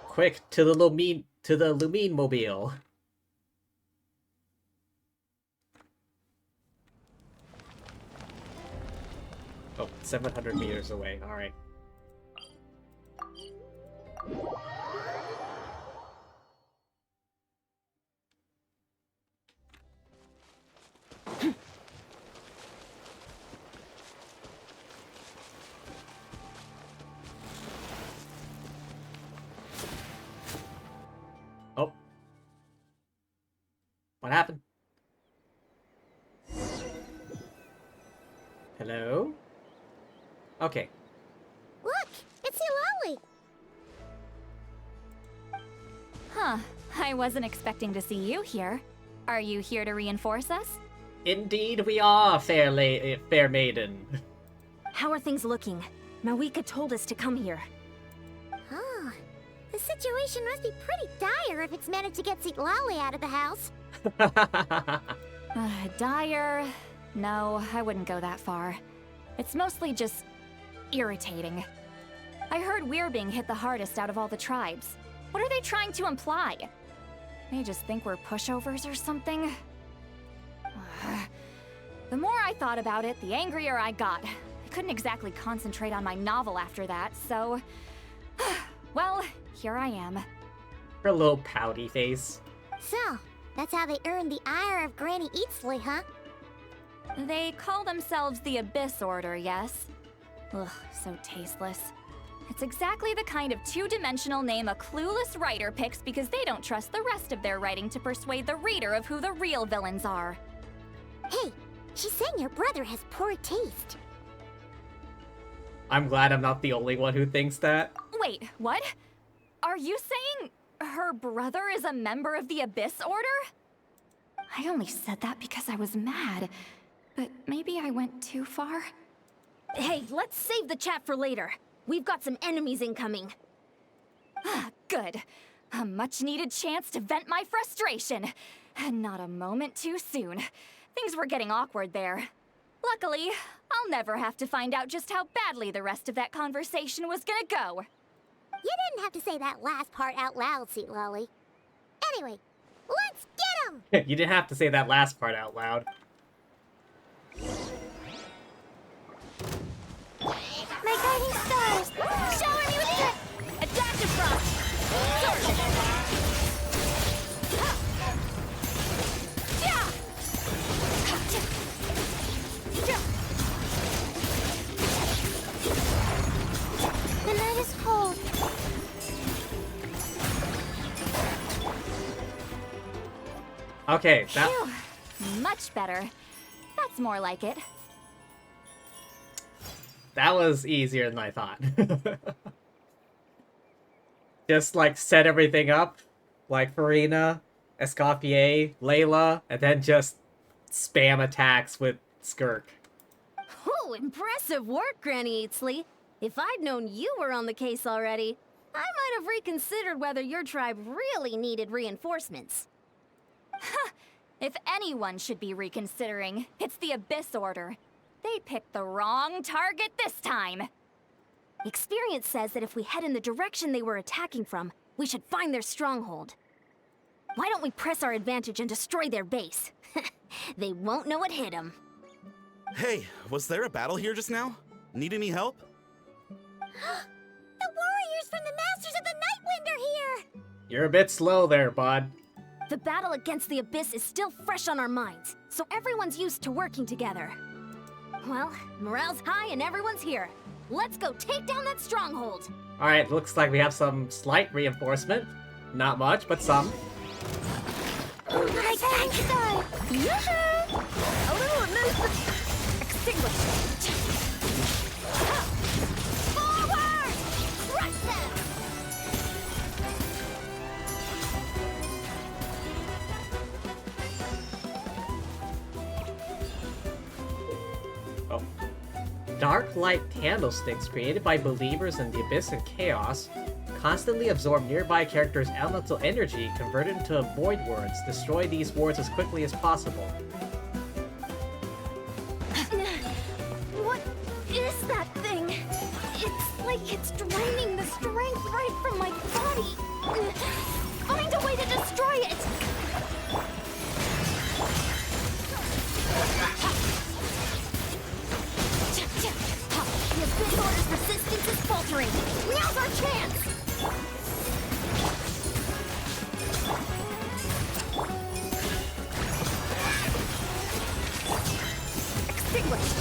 Quick, to the Lumine Mobile. Oh, 700 meters away. Alright. Oh. What happened? Hello? Okay. Look, it's Eulalie. Huh. I wasn't expecting to see you here. Are you here to reinforce us? Indeed we are, fair maiden. How are things looking? Mawika told us to come here. Oh, the situation must be pretty dire if it's managed to get Eulalie out of the house. Dire? No, I wouldn't go that far. It's mostly just irritating. I heard we're being hit the hardest out of all the tribes. What are they trying to imply? They just think we're pushovers or something? The more I thought about it, the angrier I got. I couldn't exactly concentrate on my novel after that, so... well, here I am. Her little pouty face. So, that's how they earned the ire of Granny Eatsley, huh? They call themselves the Abyss Order, yes? Ugh, so tasteless. It's exactly the kind of two-dimensional name a clueless writer picks because they don't trust the rest of their writing to persuade the reader of who the real villains are. Hey, she's saying your brother has poor taste. I'm glad I'm not the only one who thinks that. Wait, what? Are you saying her brother is a member of the Abyss Order? I only said that because I was mad, but maybe I went too far. Hey, let's save the chat for later. We've got some enemies incoming. Good. A much-needed chance to vent my frustration. Not a moment too soon. Things were getting awkward there. Luckily, I'll never have to find out just how badly the rest of that conversation was gonna go. You didn't have to say that last part out loud, Sweet Lolly. Anyway, let's get 'em! You didn't have to say that last part out loud. My guiding stars! Shower me with it! Adaptive Frost! The night is cold. Okay, that... Phew. Much better. That's more like it. That was easier than I thought. Just, like, set everything up. Like Farina, Escoffier, Layla, and then just spam attacks with Skirk. Oh, impressive work, Granny Eatsley. If I'd known you were on the case already, I might have reconsidered whether your tribe really needed reinforcements. If anyone should be reconsidering, it's the Abyss Order. They picked the wrong target this time. Experience says that if we head in the direction they were attacking from, we should find their stronghold. Why don't we press our advantage and destroy their base? They won't know what hit them. Hey, was there a battle here just now? Need any help? The warriors from the Masters of the Nightwind are here! You're a bit slow there, bud. The battle against the Abyss is still fresh on our minds, so everyone's used to working together. Well, morale's high and everyone's here. Let's go take down that stronghold! Alright, looks like we have some slight reinforcement. Not much, but some. My guiding star! Yoo-hoo! A little amuse extinguished. Forward! Crush them! Oh. Dark light candlesticks created by believers in the Abyss and Chaos constantly absorb nearby characters' elemental energy converted into void wards. Destroy these wards as quickly as possible. What is that thing? It's like it's draining the strength right from my body. Find a way to destroy it! The Abyss Order's resistance is faltering. Now's our chance! Extinguished!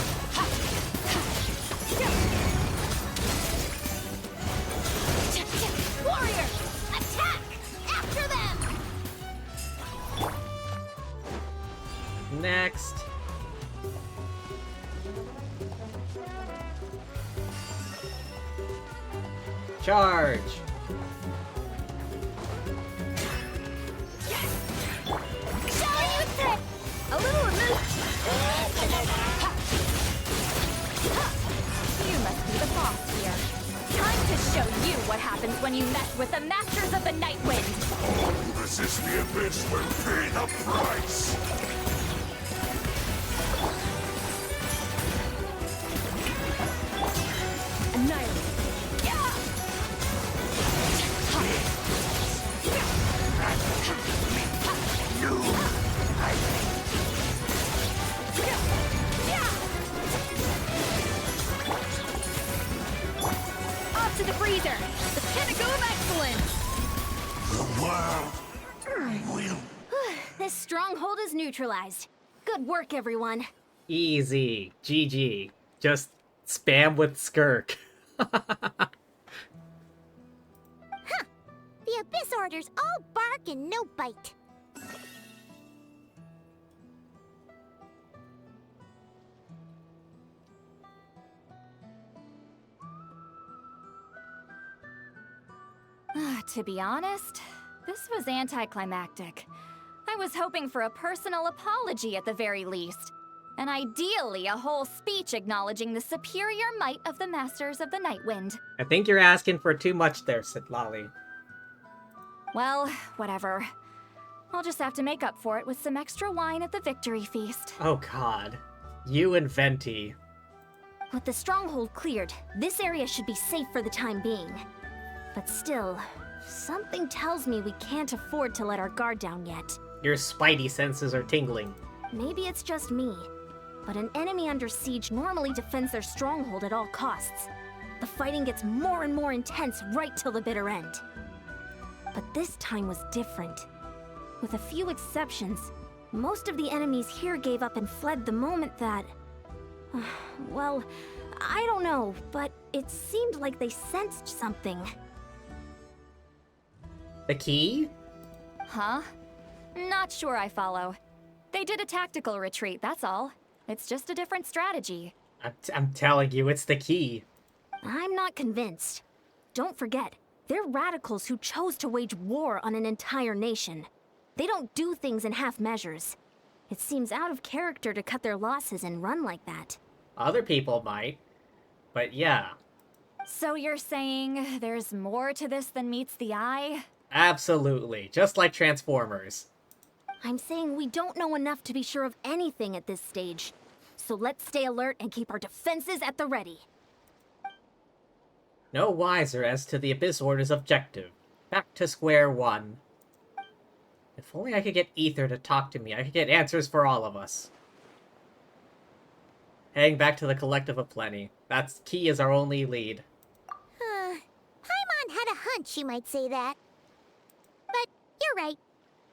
Warrior! Attack! After them! Next. Charge! Showering you with it! A little amuse. You must be the boss here. Time to show you what happens when you mess with the Masters of the Nightwind. All who resist the Abyss will pay the price! Off to the freezer! The pinnacle of excellence! This stronghold is neutralized. Good work, everyone. Easy. GG. Just spam with Skirk. The Abyss Order's all bark and no bite. To be honest, this was anticlimactic. I was hoping for a personal apology at the very least. And ideally, a whole speech acknowledging the superior might of the Masters of the Nightwind. I think you're asking for too much there, Sitlali. Well, whatever. I'll just have to make up for it with some extra wine at the victory feast. Oh god. You and Venti. With the stronghold cleared, this area should be safe for the time being. But still, something tells me we can't afford to let our guard down yet. Your spidey senses are tingling. Maybe it's just me, but an enemy under siege normally defends their stronghold at all costs. The fighting gets more and more intense right till the bitter end. But this time was different. With a few exceptions, most of the enemies here gave up and fled the moment that... well, I don't know, but it seemed like they sensed something. The key? Huh? Not sure I follow. They did a tactical retreat, that's all. It's just a different strategy. I'm telling you, it's the key. I'm not convinced. Don't forget, they're radicals who chose to wage war on an entire nation. They don't do things in half measures. It seems out of character to cut their losses and run like that. Other people might. But yeah. So you're saying there's more to this than meets the eye? Absolutely. Just like Transformers. I'm saying we don't know enough to be sure of anything at this stage. So let's stay alert and keep our defenses at the ready. No wiser as to the Abyss Order's objective. Back to square one. If only I could get Ether to talk to me, I could get answers for all of us. Heading back to the Collective of Plenty. That's key is our only lead. Paimon had a hunch you might say that. But you're right.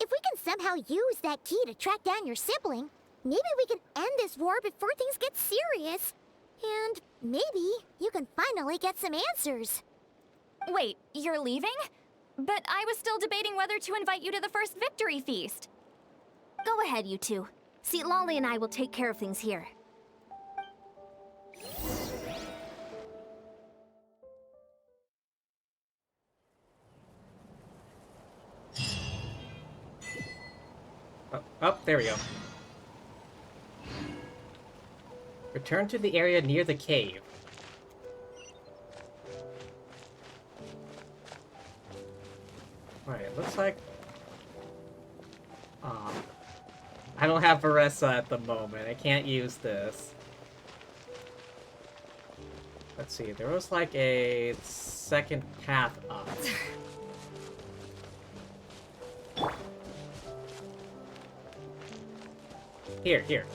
If we can somehow use that key to track down your sibling, maybe we can end this war before things get serious. And maybe you can finally get some answers. Wait, you're leaving? But I was still debating whether to invite you to the first victory feast. Go ahead, you two. See, Lolly and I will take care of things here. Oh, there we go. Return to the area near the cave. Alright, looks like... I don't have Varessa at the moment. I can't use this. Let's see, there was like a second path up. Here.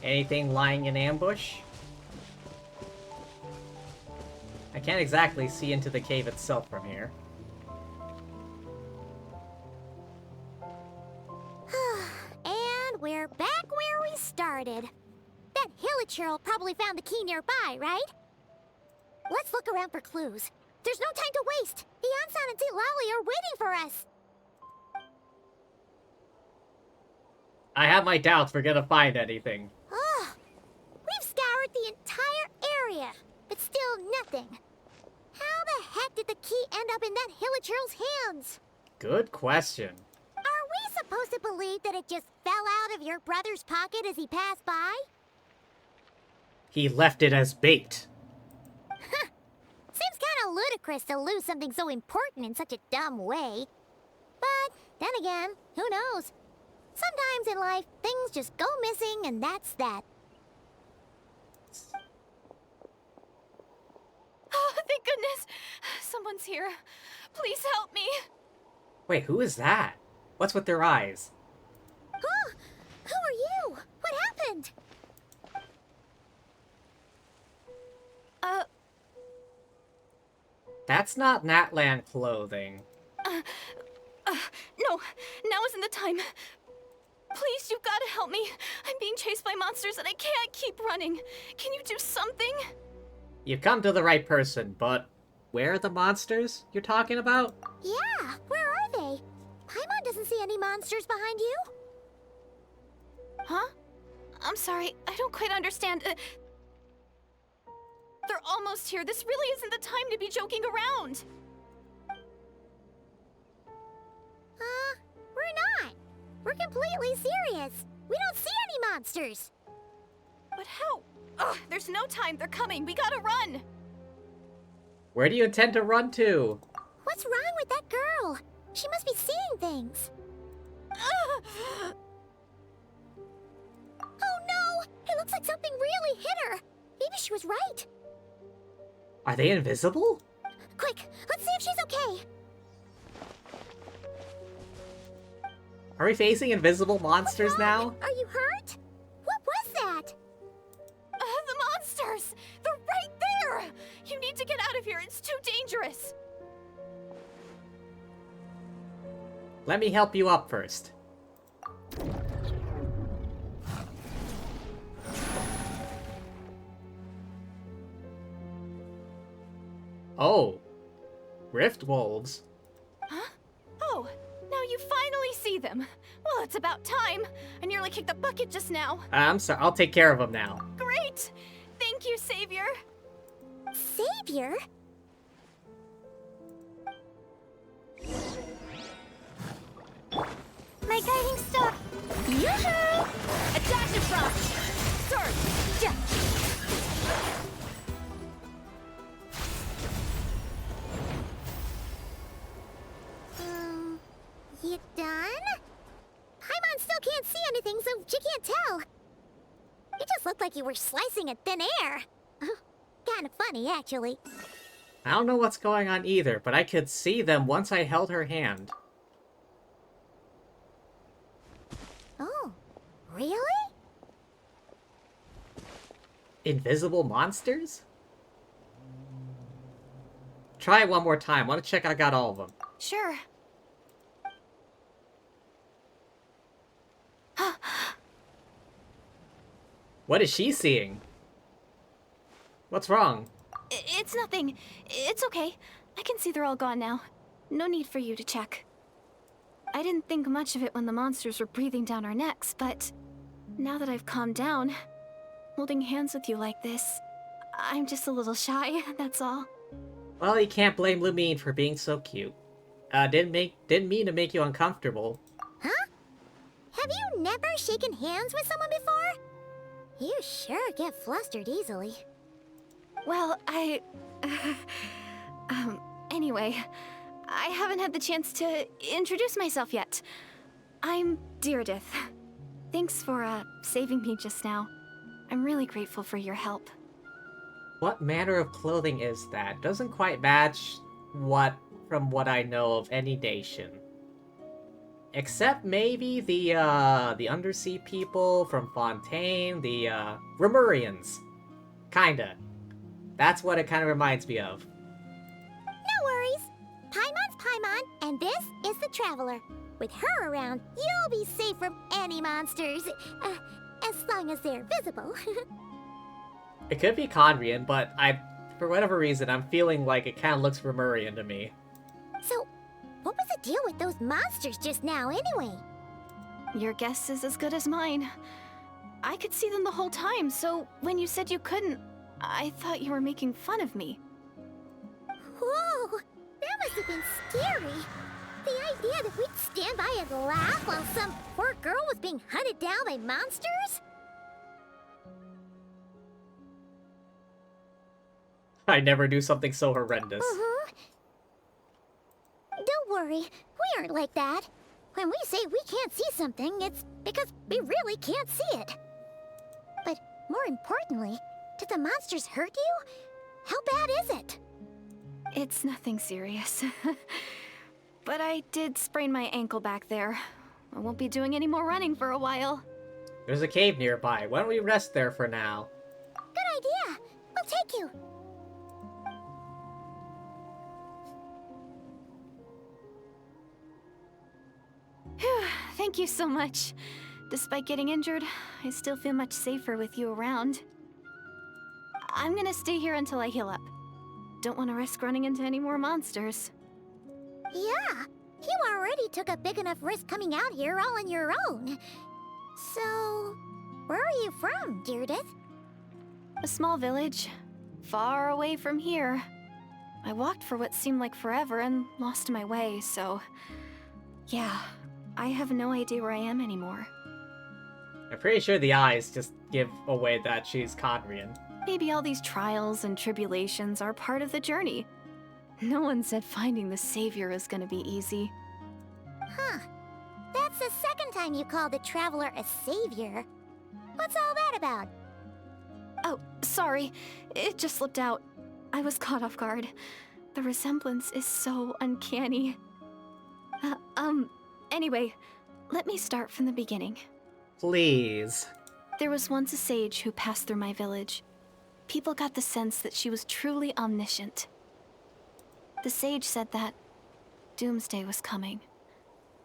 Anything lying in ambush? I can't exactly see into the cave itself from here. And we're back where we started. That Hilichurl probably found the key nearby, right? Let's look around for clues. There's no time to waste. The Ansan and Lolly are waiting for us. I have my doubts we're gonna find anything. Ugh. We've scoured the entire area, but still nothing. How the heck did the key end up in that Hilichurl's hands? Good question. Are we supposed to believe that it just fell out of your brother's pocket as he passed by? He left it as bait. Seems kinda ludicrous to lose something so important in such a dumb way. But then again, who knows? Sometimes in life, things just go missing and that's that. Oh, thank goodness! Someone's here. Please help me! Wait, who is that? What's with their eyes? Huh? Who are you? What happened? That's not Natlan clothing. No, now isn't the time. Please, you've got to help me. I'm being chased by monsters and I can't keep running. Can you do something? You've come to the right person, but where are the monsters you're talking about? Yeah, where are they? Paimon doesn't see any monsters behind you. Huh? I'm sorry, I don't quite understand. They're almost here. This really isn't the time to be joking around. We're not. We're completely serious. We don't see any monsters. But how? Ugh, there's no time. They're coming. We gotta run. Where do you intend to run to? What's wrong with that girl? She must be seeing things. Oh no! It looks like something really hit her. Maybe she was right. Are they invisible? Quick, let's see if she's okay. Are we facing invisible monsters now? Are you hurt? What was that? The monsters! They're right there! You need to get out of here. It's too dangerous. Let me help you up first. Oh. Rift wolves. Huh? Oh, now you finally see them. Well, it's about time. I nearly kicked the bucket just now. I'm sorry, I'll take care of them now. Great! Thank you, Savior. Savior? My guiding star. Yoo-hoo! Attack the front! Sword! Jump! You done? Paimon still can't see anything, so she can't tell. It just looked like you were slicing at thin air. Kind of funny, actually. I don't know what's going on either, but I could see them once I held her hand. Oh, really? Invisible monsters? Try it one more time. Want to check I got all of them. Sure. What is she seeing? What's wrong? It's nothing. It's okay. I can see they're all gone now. No need for you to check. I didn't think much of it when the monsters were breathing down our necks, but now that I've calmed down, holding hands with you like this, I'm just a little shy, that's all. Well, you can't blame Lumine for being so cute. Didn't mean to make you uncomfortable. Huh? Have you never shaken hands with someone before? You sure get flustered easily. Well, anyway, I haven't had the chance to introduce myself yet. I'm Deirdith. Thanks for, saving me just now. I'm really grateful for your help. What manner of clothing is that? Doesn't quite match from what I know of any nation. Except maybe the undersea people from Fontaine, the, Remurians. Kinda. That's what it kind of reminds me of. No worries. Paimon's Paimon, and this is the Traveler. With her around, you'll be safe from any monsters. As long as they're visible. It could be Conrian, but for whatever reason, I'm feeling like it kind of looks Remurian to me. So, what was the deal with those monsters just now, anyway? Your guess is as good as mine. I could see them the whole time, so when you said you couldn't, I thought you were making fun of me. Whoa! That must have been scary. The idea that we'd stand by and laugh while some poor girl was being hunted down by monsters? I never do something so horrendous. Don't worry, we aren't like that. When we say we can't see something, it's because we really can't see it. But more importantly, did the monsters hurt you? How bad is it? It's nothing serious. But I did sprain my ankle back there. I won't be doing any more running for a while. There's a cave nearby. Why don't we rest there for now? Good idea. We'll take you. Phew, thank you so much. Despite getting injured, I still feel much safer with you around. I'm gonna stay here until I heal up. Don't want to risk running into any more monsters. Yeah, you already took a big enough risk coming out here all on your own. So, where are you from, Deirdre? A small village, far away from here. I walked for what seemed like forever and lost my way, so... yeah, I have no idea where I am anymore. I'm pretty sure the eyes just give away that she's Conrian. Maybe all these trials and tribulations are part of the journey. No one said finding the Savior is gonna be easy. Huh. That's the second time you called the Traveler a savior. What's all that about? Oh, sorry. It just slipped out. I was caught off guard. The resemblance is so uncanny. Anyway, let me start from the beginning. Please. There was once a sage who passed through my village. People got the sense that she was truly omniscient. The sage said that doomsday was coming.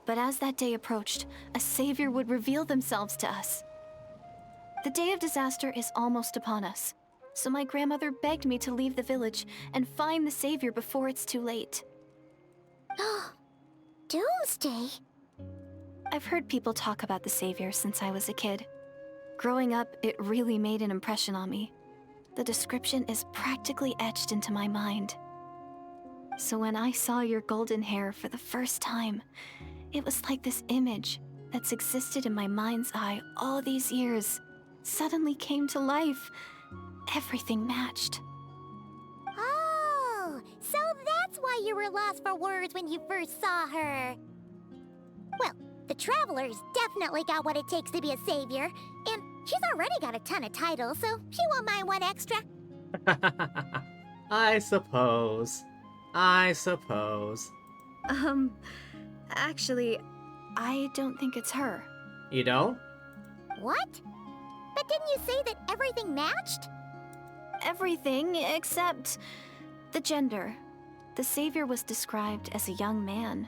But as that day approached, a savior would reveal themselves to us. The day of disaster is almost upon us, so my grandmother begged me to leave the village and find the savior before it's too late. Doomsday? I've heard people talk about the savior since I was a kid. Growing up, it really made an impression on me. The description is practically etched into my mind. So when I saw your golden hair for the first time, it was like this image that's existed in my mind's eye all these years suddenly came to life. Everything matched. Oh, so that's why you were lost for words when you first saw her. Well, the Traveler's definitely got what it takes to be a savior, and she's already got a ton of titles, so she won't mind one extra. I suppose. Actually, I don't think it's her. You don't? What? But didn't you say that everything matched? Everything except the gender. The savior was described as a young man.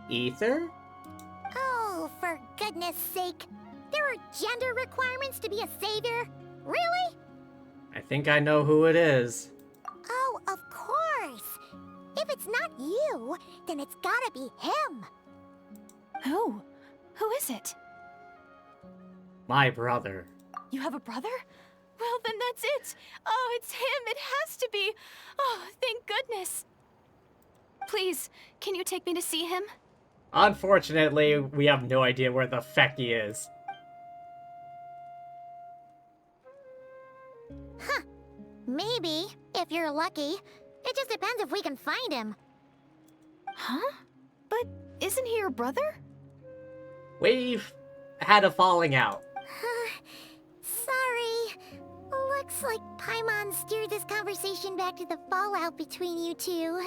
Ether? Oh, for goodness sake. There are gender requirements to be a savior? Really? I think I know who it is. Oh, of course. If it's not you, then it's gotta be him. Who? Who is it? My brother. You have a brother? Well, then that's it. Oh, it's him. It has to be. Oh, thank goodness. Please, can you take me to see him? Unfortunately, we have no idea where the feck he is. Huh. Maybe, if you're lucky. It just depends if we can find him. Huh? But isn't he your brother? We've had a falling out. Sorry. Looks like Paimon steered this conversation back to the fallout between you two.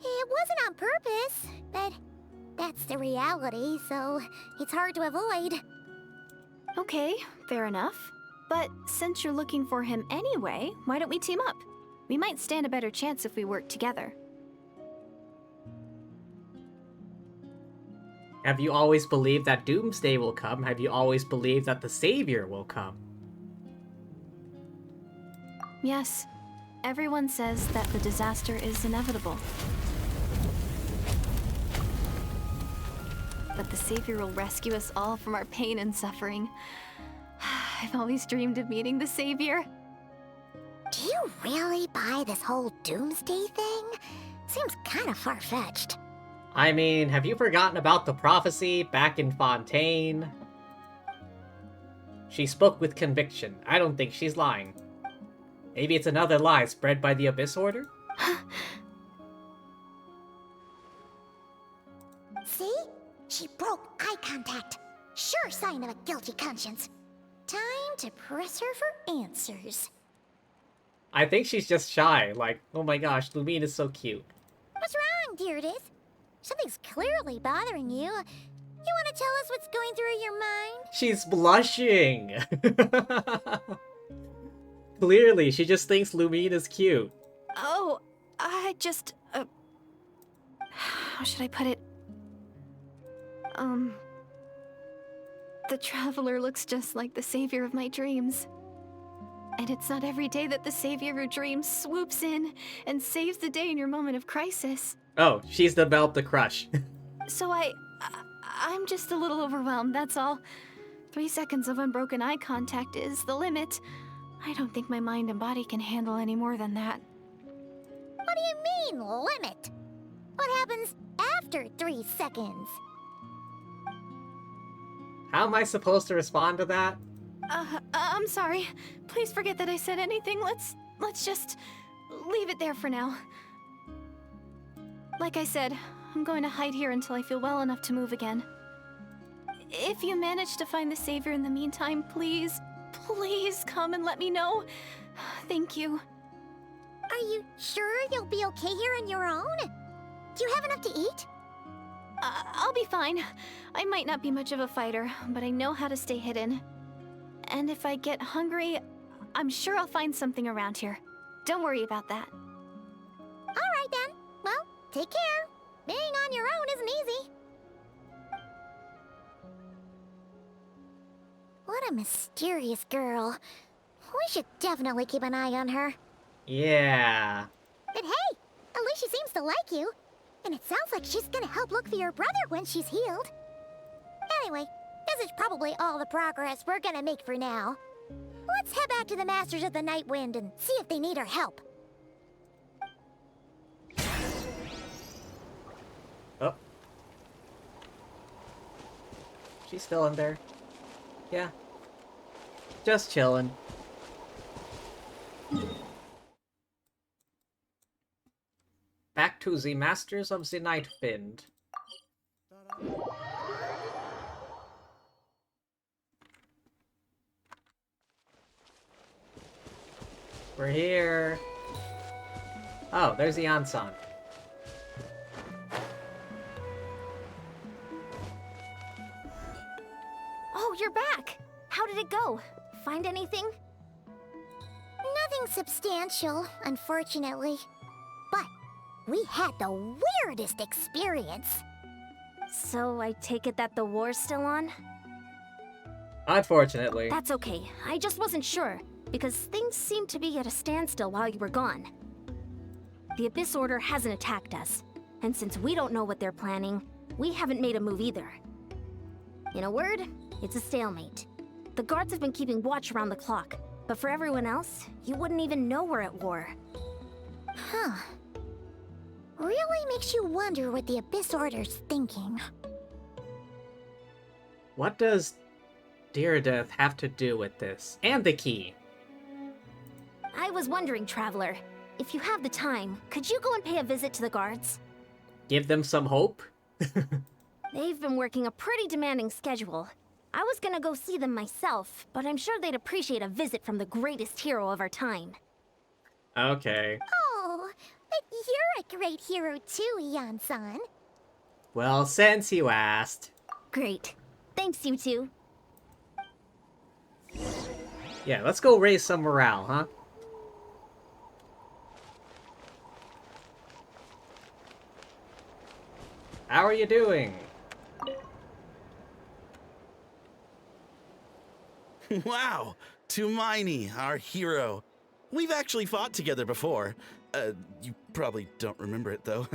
It wasn't on purpose, but that's the reality, so it's hard to avoid. Okay, fair enough. But since you're looking for him anyway, why don't we team up? We might stand a better chance if we work together. Have you always believed that Doomsday will come? Have you always believed that the Savior will come? Yes. Everyone says that the disaster is inevitable. But the Savior will rescue us all from our pain and suffering. I've always dreamed of meeting the Savior. Do you really buy this whole doomsday thing? Seems kind of far-fetched. I mean, have you forgotten about the prophecy back in Fontaine? She spoke with conviction. I don't think she's lying. Maybe it's another lie spread by the Abyss Order? See? She broke eye contact. Sure sign of a guilty conscience. Time to press her for answers. I think she's just shy. Like, oh my gosh, Lumine is so cute. What's wrong, Deirdith? Something's clearly bothering you. You want to tell us what's going through your mind? She's blushing! Clearly, she just thinks Lumine is cute. Oh, I just... how should I put it? The Traveler looks just like the savior of my dreams. And it's not every day that the savior of your dreams swoops in and saves the day in your moment of crisis. Oh, she's developed a crush. So I'm just a little overwhelmed, that's all. 3 seconds of unbroken eye contact is the limit. I don't think my mind and body can handle any more than that. What do you mean, limit? What happens after 3 seconds? How am I supposed to respond to that? I'm sorry. Please forget that I said anything. Let's just leave it there for now. Like I said, I'm going to hide here until I feel well enough to move again. If you manage to find the savior in the meantime, please come and let me know. Thank you. Are you sure you'll be okay here on your own? Do you have enough to eat? I'll be fine. I might not be much of a fighter, but I know how to stay hidden. And if I get hungry, I'm sure I'll find something around here. Don't worry about that. Alright then. Well, take care. Being on your own isn't easy. What a mysterious girl. We should definitely keep an eye on her. Yeah. But hey, at least she seems to like you. And it sounds like she's gonna help look for your brother when she's healed. Anyway, this is probably all the progress we're gonna make for now. Let's head back to the Masters of the Night Wind and see if they need our help. Oh. She's still in there. Yeah. Just chilling. Back to the Masters of the Night Wind. We're here. Oh, there's the Ansan. Oh, you're back! How did it go? Find anything? Nothing substantial, unfortunately. But we had the weirdest experience. So I take it that the war's still on? Unfortunately. That's okay. I just wasn't sure, because things seemed to be at a standstill while you were gone. The Abyss Order hasn't attacked us, and since we don't know what they're planning, we haven't made a move either. In a word, it's a stalemate. The guards have been keeping watch around the clock, but for everyone else, you wouldn't even know we're at war. Huh. Really makes you wonder what the Abyss Order's thinking. What does Deirdith have to do with this? And the key? I was wondering, Traveler, if you have the time, could you go and pay a visit to the guards? Give them some hope? They've been working a pretty demanding schedule. I was gonna go see them myself, but I'm sure they'd appreciate a visit from the greatest hero of our time. Okay. Oh, but you're a great hero too, Yan-san. Well, since you asked. Great. Thanks, you two. Yeah, let's go raise some morale, huh? How are you doing? Wow! Tumaini, our hero. We've actually fought together before. You probably don't remember it, though.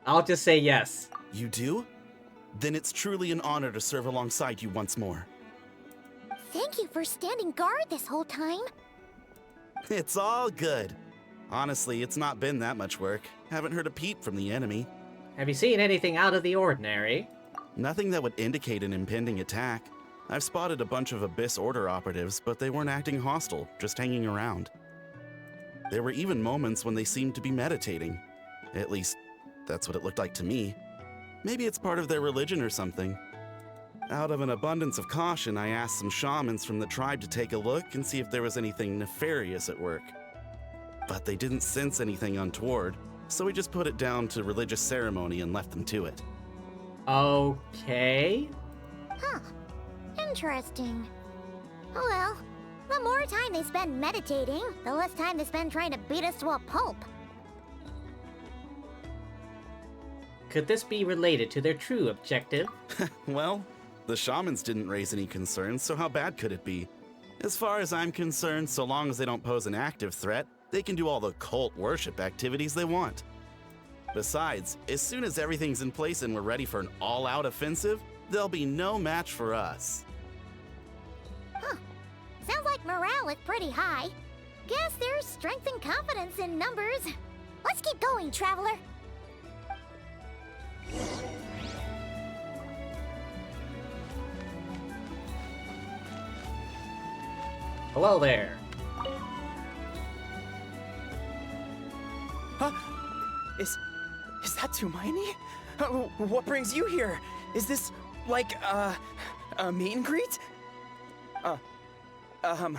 I'll just say yes. You do? Then it's truly an honor to serve alongside you once more. Thank you for standing guard this whole time. It's all good. Honestly, it's not been that much work. Haven't heard a peep from the enemy. Have you seen anything out of the ordinary? Nothing that would indicate an impending attack. I've spotted a bunch of Abyss Order operatives, but they weren't acting hostile, just hanging around. There were even moments when they seemed to be meditating. At least, that's what it looked like to me. Maybe it's part of their religion or something. Out of an abundance of caution, I asked some shamans from the tribe to take a look and see if there was anything nefarious at work. But they didn't sense anything untoward, so we just put it down to religious ceremony and left them to it. Okay. Huh. Interesting. Oh well. The more time they spend meditating, the less time they spend trying to beat us to a pulp. Could this be related to their true objective? Well, the shamans didn't raise any concerns, so how bad could it be? As far as I'm concerned, so long as they don't pose an active threat, they can do all the cult worship activities they want. Besides, as soon as everything's in place and we're ready for an all-out offensive, there'll be no match for us. Huh. Sounds like morale is pretty high. Guess there's strength and confidence in numbers. Let's keep going, Traveler. Hello there. Huh? Is that Tumaini? What brings you here? Is this, like, a meet and greet? I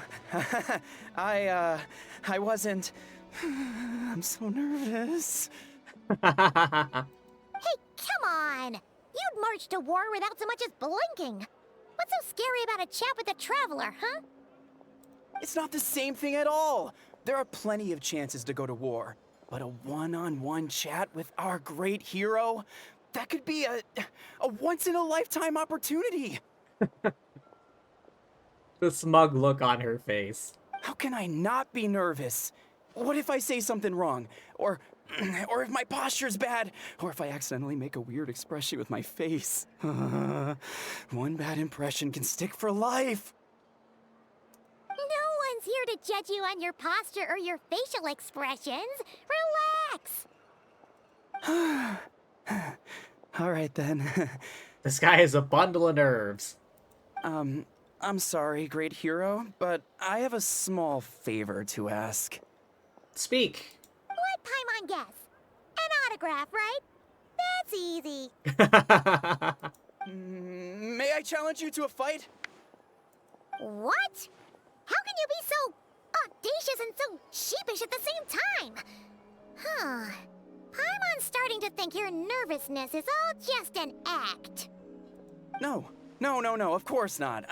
wasn't... I'm so nervous. Hey, come on! You'd march to war without so much as blinking. What's so scary about a chat with a Traveler, huh? It's not the same thing at all. There are plenty of chances to go to war. But a one-on-one chat with our great hero? That could be a once-in-a-lifetime opportunity. The smug look on her face. How can I not be nervous? What if I say something wrong? Or if my posture's bad? Or if I accidentally make a weird expression with my face? One bad impression can stick for life. No one's here to judge you on your posture or your facial expressions. Relax! All right, then. This guy is a bundle of nerves. I'm sorry, great hero, but I have a small favor to ask. Speak. Let Paimon guess. An autograph, right? That's easy. May I challenge you to a fight? What? How can you be so audacious and so sheepish at the same time? Huh. Paimon's starting to think your nervousness is all just an act. No, of course not.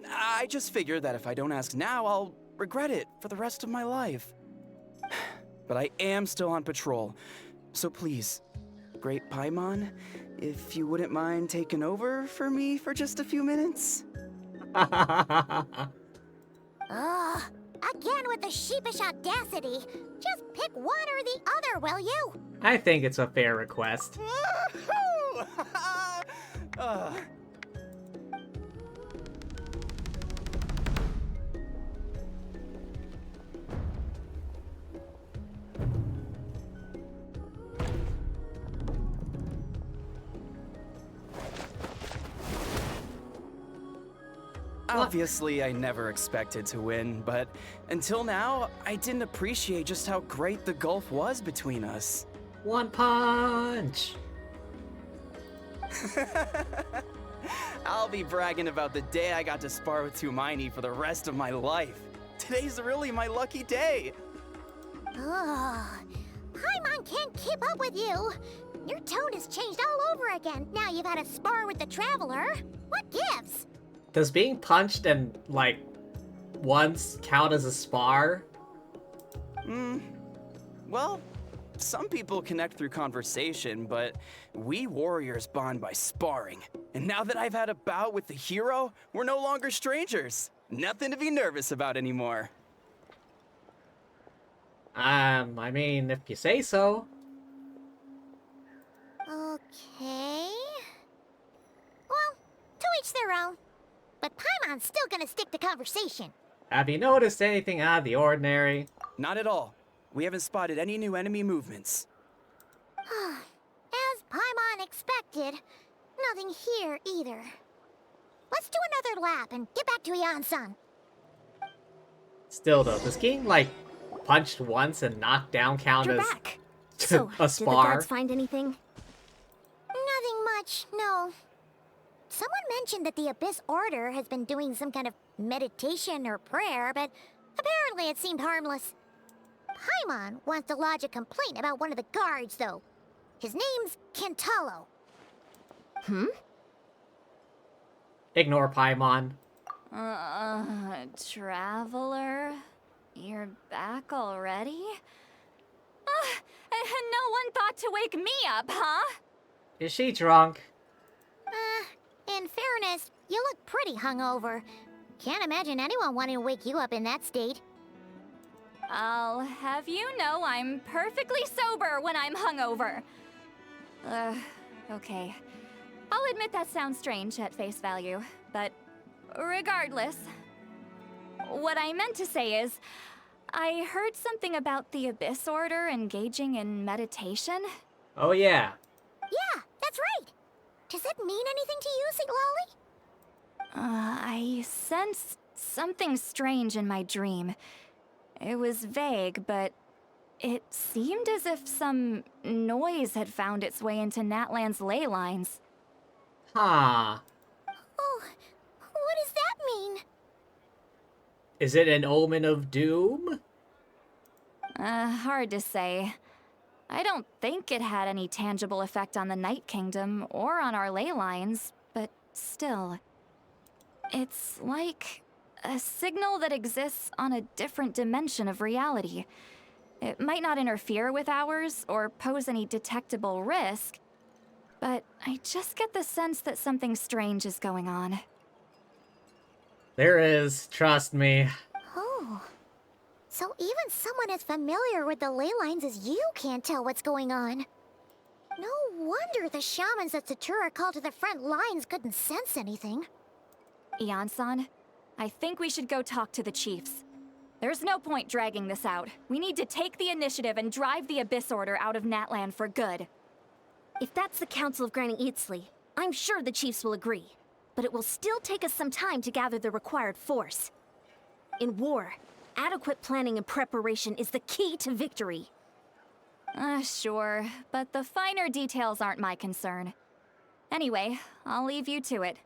I just figured that if I don't ask now, I'll regret it for the rest of my life. But I am still on patrol, so please, Great Paimon, if you wouldn't mind taking over for me for just a few minutes? Ugh, again with the sheepish audacity. Just pick one or the other, will you? I think it's a fair request. Obviously, I never expected to win, but until now, I didn't appreciate just how great the gulf was between us. One punch! I'll be bragging about the day I got to spar with Tumaini for the rest of my life. Today's really my lucky day. Ugh, Paimon can't keep up with you. Your tone has changed all over again. Now you've had a spar with the Traveler. What gives? Does being punched and, like, once count as a spar? Well, some people connect through conversation, but we warriors bond by sparring. And now that I've had a bout with the hero, we're no longer strangers. Nothing to be nervous about anymore. I mean, if you say so. Okay. Well, to each their own. But Paimon's still gonna stick to conversation. Have you noticed anything out of the ordinary? Not at all. We haven't spotted any new enemy movements. As Paimon expected, nothing here either. Let's do another lap and get back to Yan-san. Still though, does getting, like, punched once and knocked down count You're as back. a So, did the spar? guards find anything? Nothing much, no. Someone mentioned that the Abyss Order has been doing some kind of meditation or prayer, but apparently it seemed harmless. Paimon wants to lodge a complaint about one of the guards, though. His name's Kentalo. Ignore Paimon. Traveler? You're back already? No one thought to wake me up, huh? Is she drunk? In fairness, you look pretty hungover. Can't imagine anyone wanting to wake you up in that state. I'll have you know I'm perfectly sober when I'm hungover. Okay. I'll admit that sounds strange at face value, but regardless. What I meant to say is, I heard something about the Abyss Order engaging in meditation. Oh yeah. Yeah, that's right. Does that mean anything to you, Siglali? I sensed something strange in my dream. It was vague, but it seemed as if some noise had found its way into Natlan's ley lines. Huh. Oh, what does that mean? Is it an omen of doom? Hard to say. I don't think it had any tangible effect on the Night Kingdom or on our ley lines, but still. It's like a signal that exists on a different dimension of reality. It might not interfere with ours or pose any detectable risk, but I just get the sense that something strange is going on. There is, trust me. Oh. So even someone as familiar with the ley lines as you can't tell what's going on. No wonder the shamans that Satura called to the front lines couldn't sense anything. Ian-san, I think we should go talk to the chiefs. There's no point dragging this out. We need to take the initiative and drive the Abyss Order out of Natlan for good. If that's the Council of Granny Eatsley, I'm sure the chiefs will agree. But it will still take us some time to gather the required force. In war, adequate planning and preparation is the key to victory. Sure, but the finer details aren't my concern. Anyway, I'll leave you to it.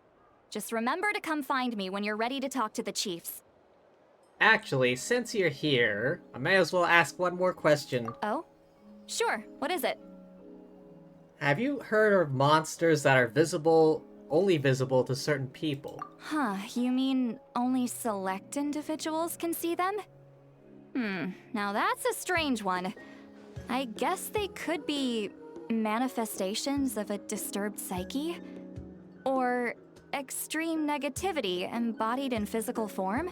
Just remember to come find me when you're ready to talk to the chiefs. Actually, since you're here, I may as well ask one more question. Oh? Sure, what is it? Have you heard of monsters that are only visible to certain people? Huh, you mean only select individuals can see them? Now that's a strange one. I guess they could be manifestations of a disturbed psyche? Or extreme negativity embodied in physical form?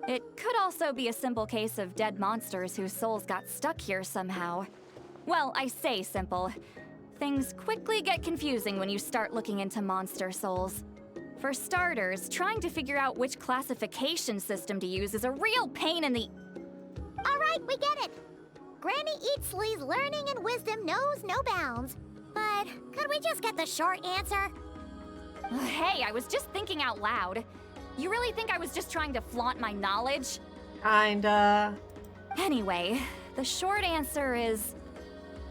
It could also be a simple case of dead monsters whose souls got stuck here somehow. Well, I say simple. Things quickly get confusing when you start looking into monster souls. For starters, trying to figure out which classification system to use is a real pain in the... Alright, we get it! Granny Eatsley's learning and wisdom knows no bounds. But could we just get the short answer? Hey, I was just thinking out loud. You really think I was just trying to flaunt my knowledge? Kinda. Anyway, the short answer is...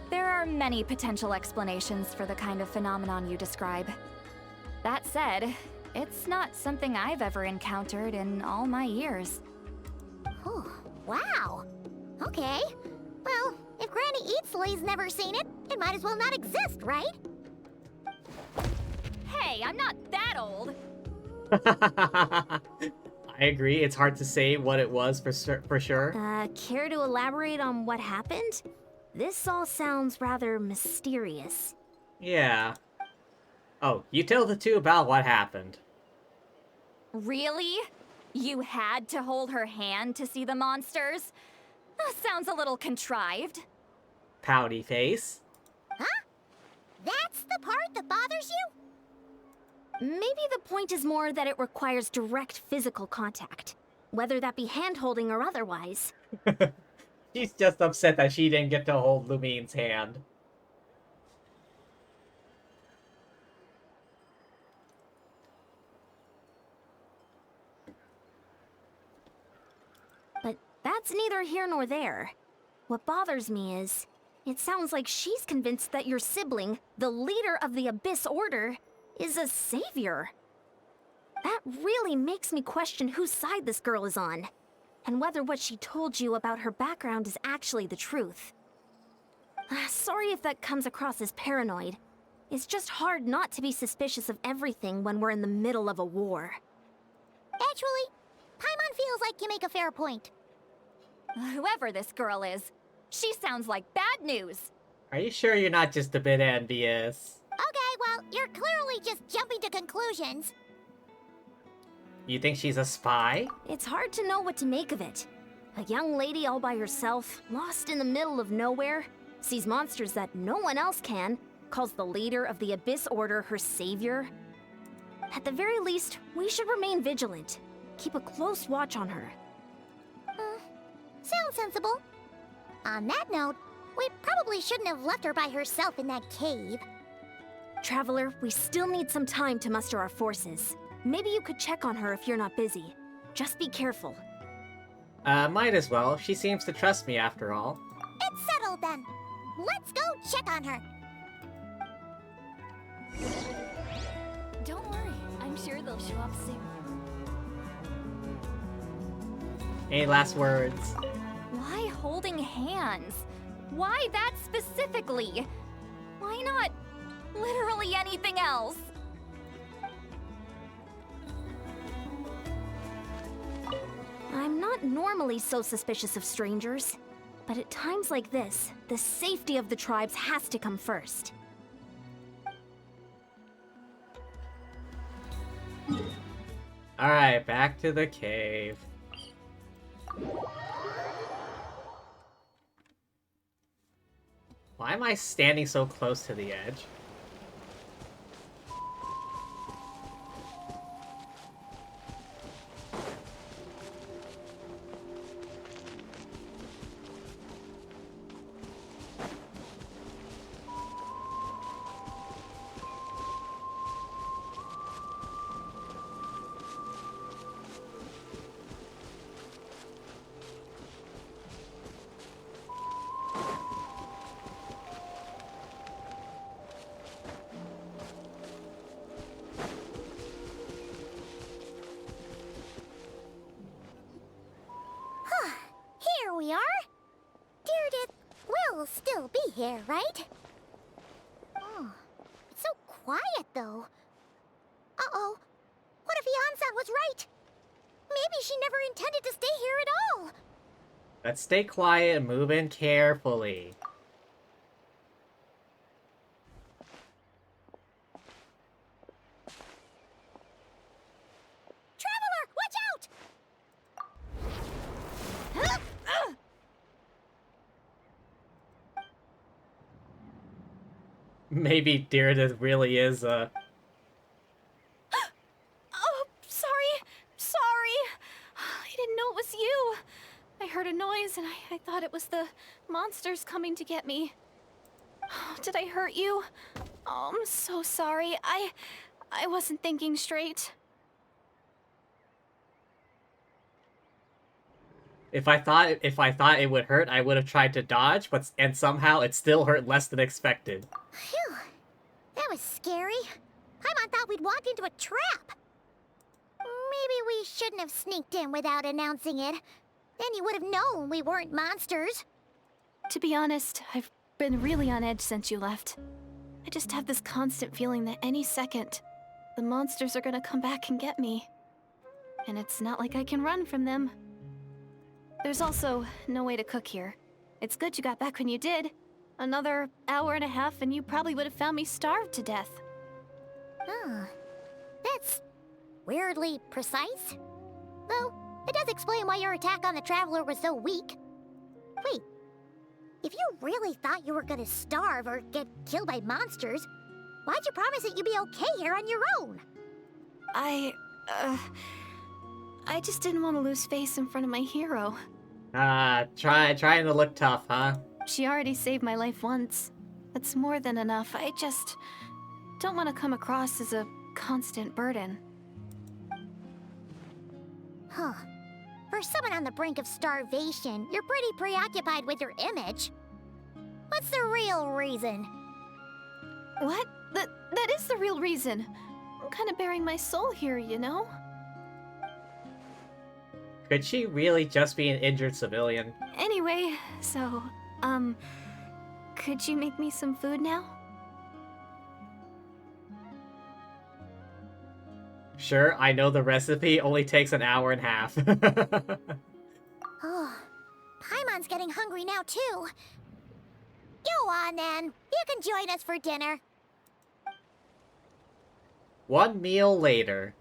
there are many potential explanations for the kind of phenomenon you describe. That said, it's not something I've ever encountered in all my years. Oh, wow. Okay. Well, if Granny Eatsley's never seen it, it might as well not exist, right? Hey, I'm not that old! I agree, it's hard to say what it was for sure. Care to elaborate on what happened? This all sounds rather mysterious. Yeah. Oh, you tell the two about what happened. Really? You had to hold her hand to see the monsters? That sounds a little contrived. Pouty face. Huh? That's the part that bothers you? Maybe the point is more that it requires direct physical contact, whether that be hand-holding or otherwise. She's just upset that she didn't get to hold Lumine's hand. But that's neither here nor there. What bothers me is, It sounds like she's convinced that your sibling, the leader of the Abyss Order, is a savior. That really makes me question whose side this girl is on, and whether what she told you about her background is actually the truth. Sorry if that comes across as paranoid. It's just hard not to be suspicious of everything when we're in the middle of a war. Actually, Paimon feels like you make a fair point. Whoever this girl is, she sounds like bad news. Are you sure you're not just a bit envious? Okay, well, you're clearly just jumping to conclusions. You think she's a spy? It's hard to know what to make of it. A young lady all by herself, lost in the middle of nowhere, sees monsters that no one else can, calls the leader of the Abyss Order her savior. At the very least, we should remain vigilant. Keep a close watch on her. Sounds sensible. On that note, we probably shouldn't have left her by herself in that cave. Traveler, we still need some time to muster our forces. Maybe you could check on her if you're not busy. Just be careful. Might as well. She seems to trust me after all. It's settled then. Let's go check on her. Don't worry, I'm sure they'll show up soon. Any last words? Why holding hands? Why that specifically? Why not literally anything else? I'm not normally so suspicious of strangers, but at times like this, the safety of the tribes has to come first. Alright, back to the cave. Why am I standing so close to the edge? Here we are. Deirdre will still be here, right? Oh, it's so quiet though. Uh-oh. What if Yansan was right? Maybe she never intended to stay here at all. Let's stay quiet and move in carefully. Traveler, watch out! Maybe Deirdre really is, Oh, sorry. I didn't know it was you. I heard a noise and I thought it was the monsters coming to get me. Did I hurt you? Oh, I'm so sorry. I wasn't thinking straight. If I thought it would hurt, I would have tried to dodge, and somehow it still hurt less than expected. Phew. That was scary. Paimon thought we'd walk into a trap. Maybe we shouldn't have sneaked in without announcing it. Then you would have known we weren't monsters. To be honest, I've been really on edge since you left. I just have this constant feeling that any second, the monsters are gonna come back and get me. And it's not like I can run from them. There's also no way to cook here. It's good you got back when you did. Another hour and a half and you probably would have found me starved to death. Huh. That's weirdly precise. Though, it does explain why your attack on the Traveler was so weak. Wait, if you really thought you were gonna starve or get killed by monsters, why'd you promise that you'd be okay here on your own? I just didn't want to lose face in front of my hero. Trying to look tough, huh? She already saved my life once. That's more than enough. I just don't want to come across as a constant burden. Huh. For someone on the brink of starvation, you're pretty preoccupied with your image. What's the real reason? What? That is the real reason. I'm kind of bearing my soul here, you know? Could she really just be an injured civilian? Anyway, so, could you make me some food now? Sure, I know the recipe only takes an hour and a half. Oh, Paimon's getting hungry now too. Go on then. You can join us for dinner. One meal later.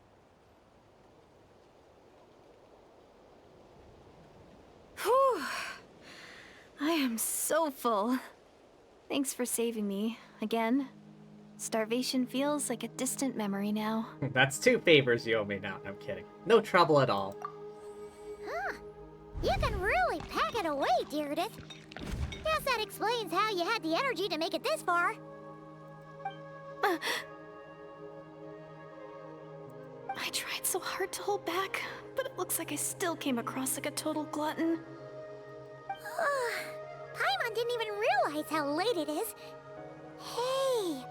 Whew. I am so full. Thanks for saving me, again. Starvation feels like a distant memory now. That's 2 favors you owe me now. I'm kidding. No trouble at all. Huh. You can really pack it away, Deirdre. Guess that explains how you had the energy to make it this far. I tried so hard to hold back, but it looks like I still came across like a total glutton. Paimon didn't even realize how late it is. Hey,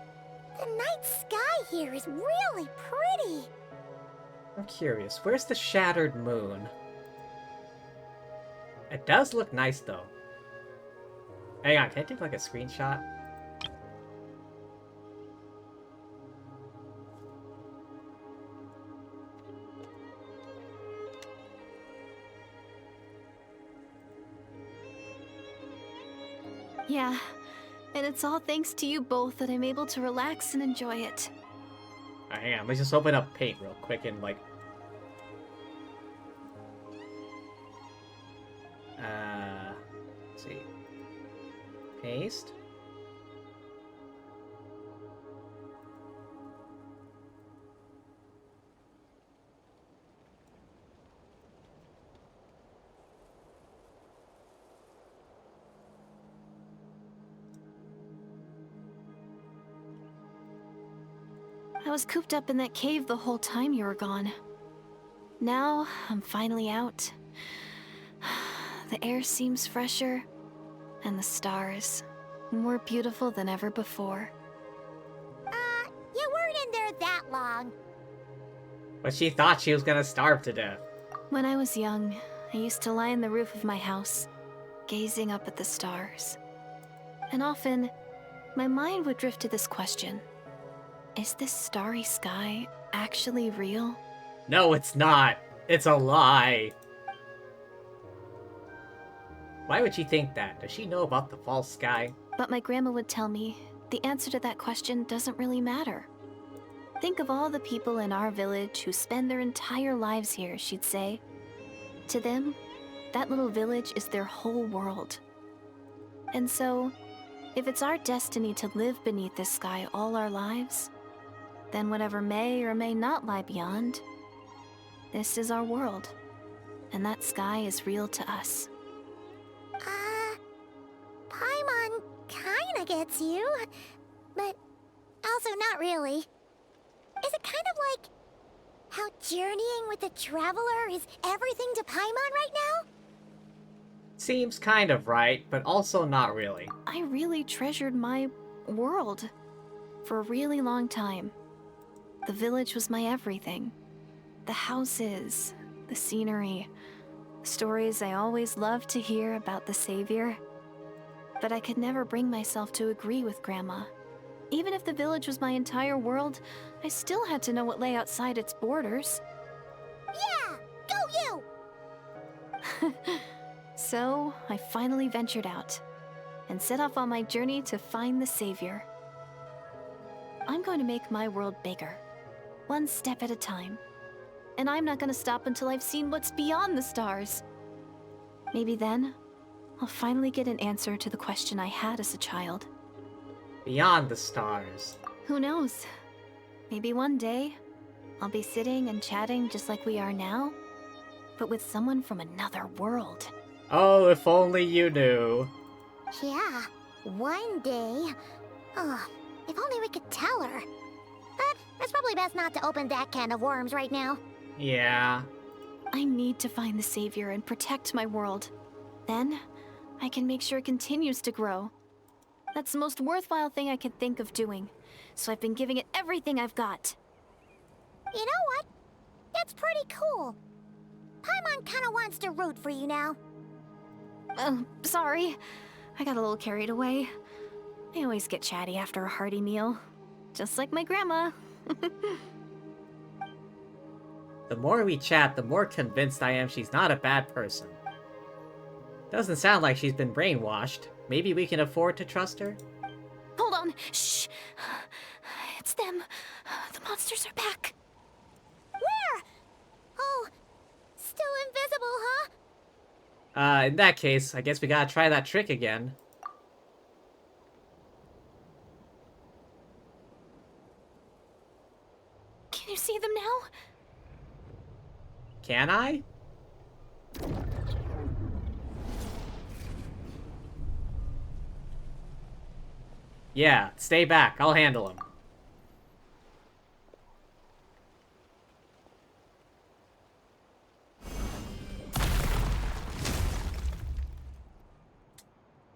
the night sky here is really pretty. I'm curious, where's the shattered moon? It does look nice, though. Hang on, can I take, like, a screenshot? Yeah, and it's all thanks to you both that I'm able to relax and enjoy it. Alright, hang on, let's just open up Paint real quick and, like... let's see. Paste. I was cooped up in that cave the whole time you were gone. Now, I'm finally out. The air seems fresher, and the stars more beautiful than ever before. You weren't in there that long. But she thought she was gonna starve to death. When I was young, I used to lie on the roof of my house, gazing up at the stars. And often, my mind would drift to this question. Is this starry sky actually real? No, it's not. It's a lie. Why would she think that? Does she know about the false sky? But my grandma would tell me, the answer to that question doesn't really matter. Think of all the people in our village who spend their entire lives here, she'd say. To them, that little village is their whole world. And so, if it's our destiny to live beneath this sky all our lives, then whatever may or may not lie beyond, this is our world, and that sky is real to us. Paimon kinda gets you, but also not really. Is it kind of like how journeying with the Traveler is everything to Paimon right now? Seems kind of right, but also not really. I really treasured my world for a really long time. The village was my everything. The houses, the scenery, stories I always loved to hear about the Savior. But I could never bring myself to agree with Grandma. Even if the village was my entire world, I still had to know what lay outside its borders. Yeah! Go you! So, I finally ventured out, and set off on my journey to find the Savior. I'm going to make my world bigger, one step at a time. And I'm not going to stop until I've seen what's beyond the stars. Maybe then, I'll finally get an answer to the question I had as a child. Beyond the stars. Who knows? Maybe one day, I'll be sitting and chatting just like we are now, but with someone from another world. Oh, if only you knew. Yeah, one day. Oh, if only we could tell her. But it's probably best not to open that can of worms right now. Yeah. I need to find the Savior and protect my world. Then, I can make sure it continues to grow. That's the most worthwhile thing I could think of doing. So I've been giving it everything I've got. You know what? That's pretty cool. Paimon kinda wants to root for you now. Oh, sorry. I got a little carried away. I always get chatty after a hearty meal. Just like my grandma. The more we chat, the more convinced I am she's not a bad person. Doesn't sound like she's been brainwashed. Maybe we can afford to trust her? Hold on. Shh. It's them. The monsters are back. Where? Oh, still invisible, huh? In that case, I guess we gotta try that trick again. Can you see them now? Can I? Yeah, stay back. I'll handle him.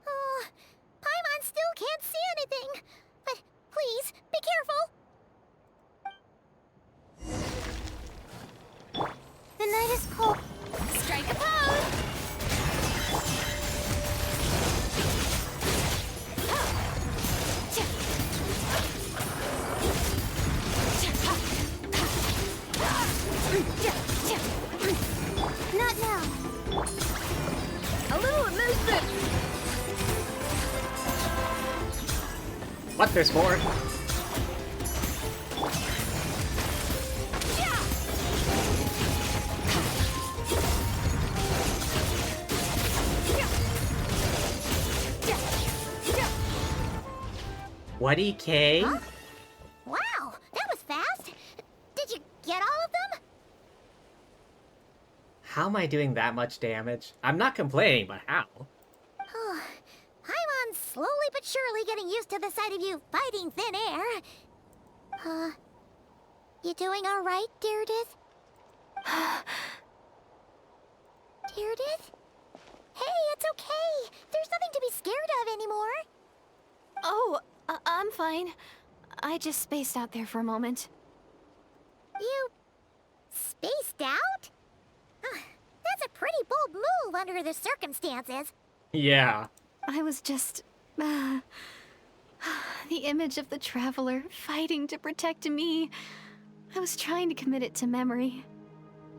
Oh, Paimon still can't see anything. But please, be careful. The night is cold. Strike a pose! Not now. A little elusive. What, there's more? What, EK? Huh? Wow, that was fast. Did you get all of them? How am I doing that much damage? I'm not complaining, but how? Oh, Paimon's slowly but surely getting used to the sight of you fighting thin air. You doing all right, Deirdith? Deirdith? Hey, it's okay. There's nothing to be scared of anymore. Oh, I'm fine. I just spaced out there for a moment. You spaced out? That's a pretty bold move under the circumstances. Yeah. I was just... the image of the Traveler fighting to protect me. I was trying to commit it to memory.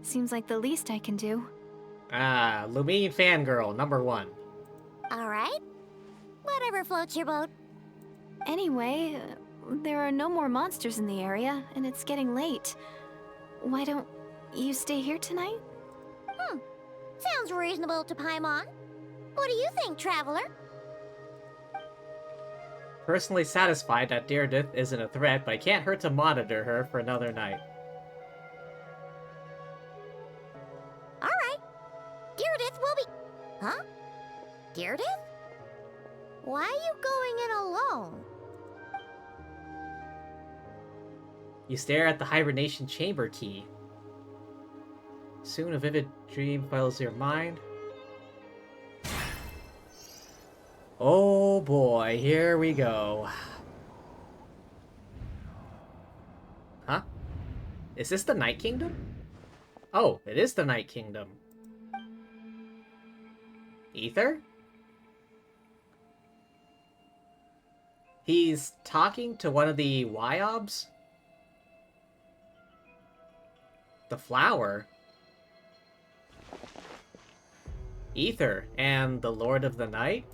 Seems like the least I can do. Lumine fangirl, #1. Alright. Whatever floats your boat. Anyway, there are no more monsters in the area, and it's getting late. Why don't you stay here tonight? Sounds reasonable to Paimon. What do you think, Traveler? Personally satisfied that Deirdith isn't a threat, but it can't hurt to monitor her for another night. Alright. Deirdith will be... Huh? Deirdith? Why are you going in alone? You stare at the hibernation chamber key. Soon a vivid dream fills your mind. Oh boy, here we go. Huh? Is this the Night Kingdom? Oh, it is the Night Kingdom. Ether? He's talking to one of the Wyobs? The flower? Ether and the Lord of the Night?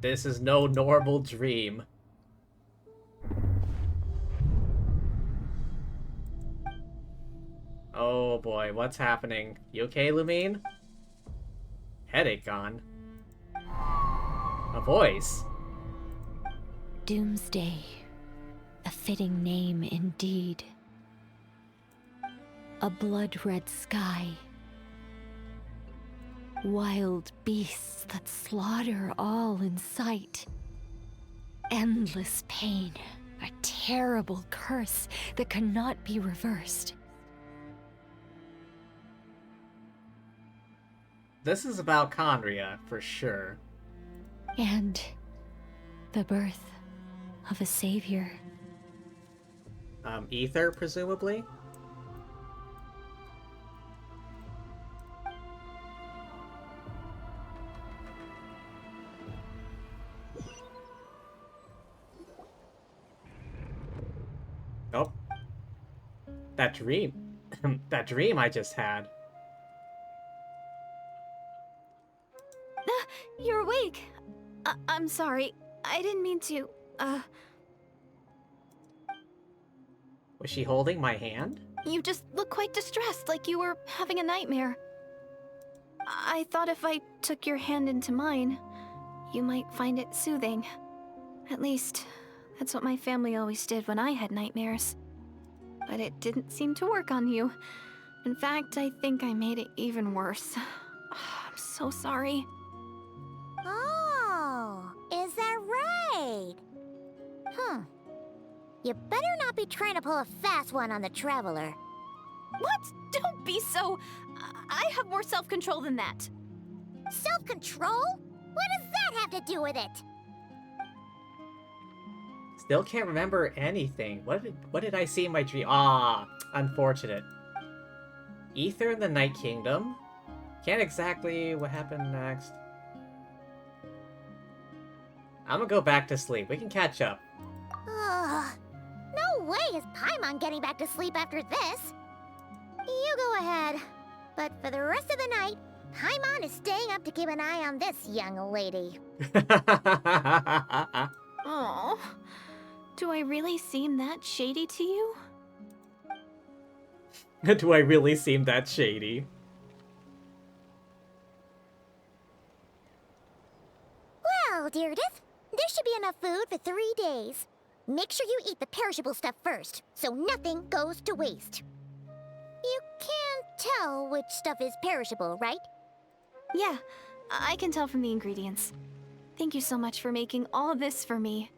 This is no normal dream. Oh boy, what's happening? You okay, Lumine? Headache gone. A voice. Doomsday. A fitting name indeed. A blood-red sky. Wild beasts that slaughter all in sight. Endless pain. A terrible curse that cannot be reversed. This is about Conria, for sure. And the birth of a savior. Ether, presumably? Oh. That dream. That dream I just had. You're awake. I'm sorry. I didn't mean to, Was she holding my hand? You just look quite distressed, like you were having a nightmare. I thought if I took your hand into mine, you might find it soothing. At least, that's what my family always did when I had nightmares. But it didn't seem to work on you. In fact, I think I made it even worse. I'm so sorry. Oh, is that right? You better not be trying to pull a fast one on the Traveler. What? Don't be so... I have more self-control than that. Self-control? What does that have to do with it? Still can't remember anything. What did I see in my dream? Ah, unfortunate. Ether in the Night Kingdom. Can't exactly what happened next. I'm gonna go back to sleep. We can catch up. Ugh. No way is Paimon getting back to sleep after this. You go ahead. But for the rest of the night, Paimon is staying up to keep an eye on this young lady. Oh, do I really seem that shady to you? Do I really seem that shady? Well, Deirdith, there should be enough food for 3 days. Make sure you eat the perishable stuff first, so nothing goes to waste. You can't tell which stuff is perishable, right? Yeah, I can tell from the ingredients. Thank you so much for making all this for me.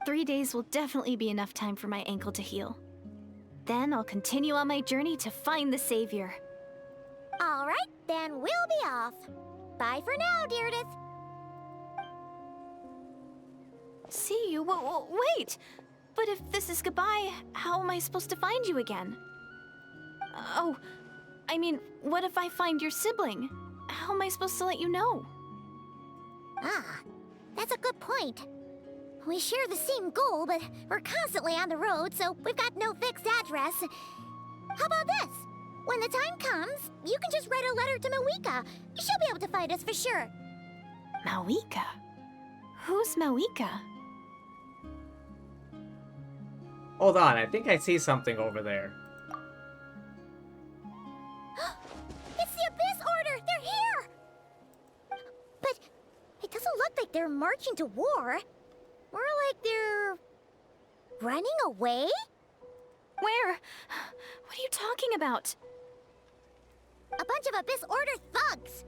3 days will definitely be enough time for my ankle to heal. Then I'll continue on my journey to find the Savior. All right, then we'll be off. Bye for now, Deirdith. See you? Wait! But if this is goodbye, how am I supposed to find you again? Oh, I mean, what if I find your sibling? How am I supposed to let you know? Ah, that's a good point. We share the same goal, but we're constantly on the road, so we've got no fixed address. How about this? When the time comes, you can just write a letter to Mawika. She'll be able to find us for sure. Mawika? Who's Mawika? Hold on, I think I see something over there. It's the Abyss Order! They're here! But it doesn't look like they're marching to war. More like they're... running away? Where? What are you talking about? A bunch of Abyss Order thugs!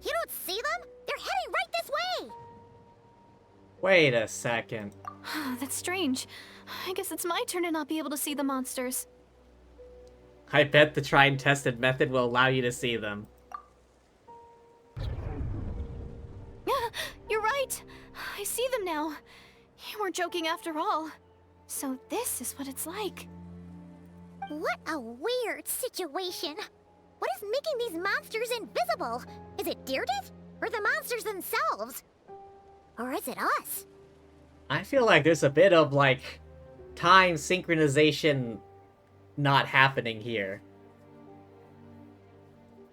You don't see them? They're heading right this way! Wait a second. That's strange. I guess it's my turn to not be able to see the monsters. I bet the tried and tested method will allow you to see them. You're right. I see them now. You weren't joking after all. So this is what it's like. What a weird situation. What is making these monsters invisible? Is it Deirdith? Or the monsters themselves? Or is it us? I feel like there's a bit of, like, time synchronization not happening here.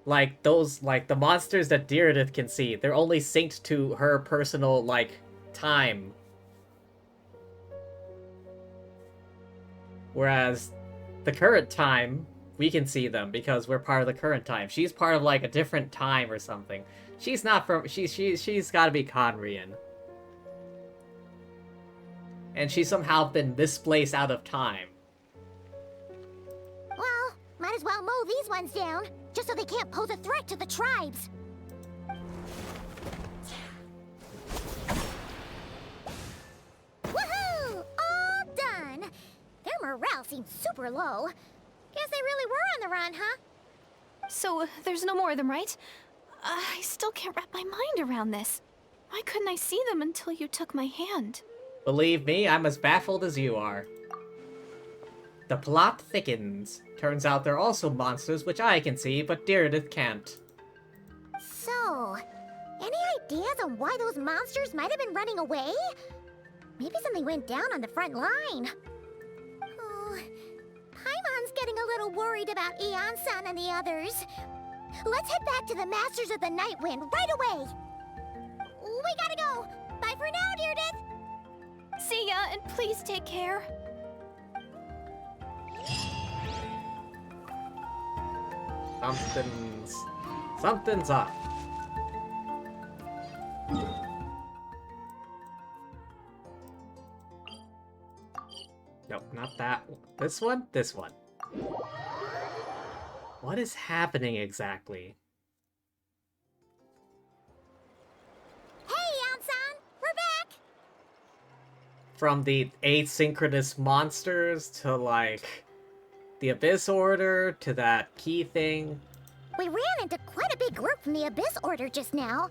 Like, those, like, the monsters that Deirdith can see, they're only synced to her personal, like, time. Whereas, the current time, we can see them because we're part of the current time. She's part of, like, a different time or something. She's not from, she's gotta be Conrian. And she's somehow been misplaced out of time. Well, might as well mow these ones down, just so they can't pose a threat to the tribes. Woohoo! All done! Their morale seems super low. Guess they really were on the run, huh? So, there's no more of them, right? I still can't wrap my mind around this. Why couldn't I see them until you took my hand? Believe me, I'm as baffled as you are. The plot thickens. Turns out they're also monsters which I can see, but Deirdre can't. So, any ideas on why those monsters might have been running away? Maybe something went down on the front line. Oh, Paimon's getting a little worried about Ian-san and the others. Let's head back to the Masters of the Night Wind right away. We gotta go. Bye for now, Deirdre. See ya, and please take care. Something's up. Nope, not that one. This one? This one. What is happening exactly? Hey, Ian-san, we're back. From the asynchronous monsters to, like, the Abyss Order to that key thing. We ran into quite a big group from the Abyss Order just now.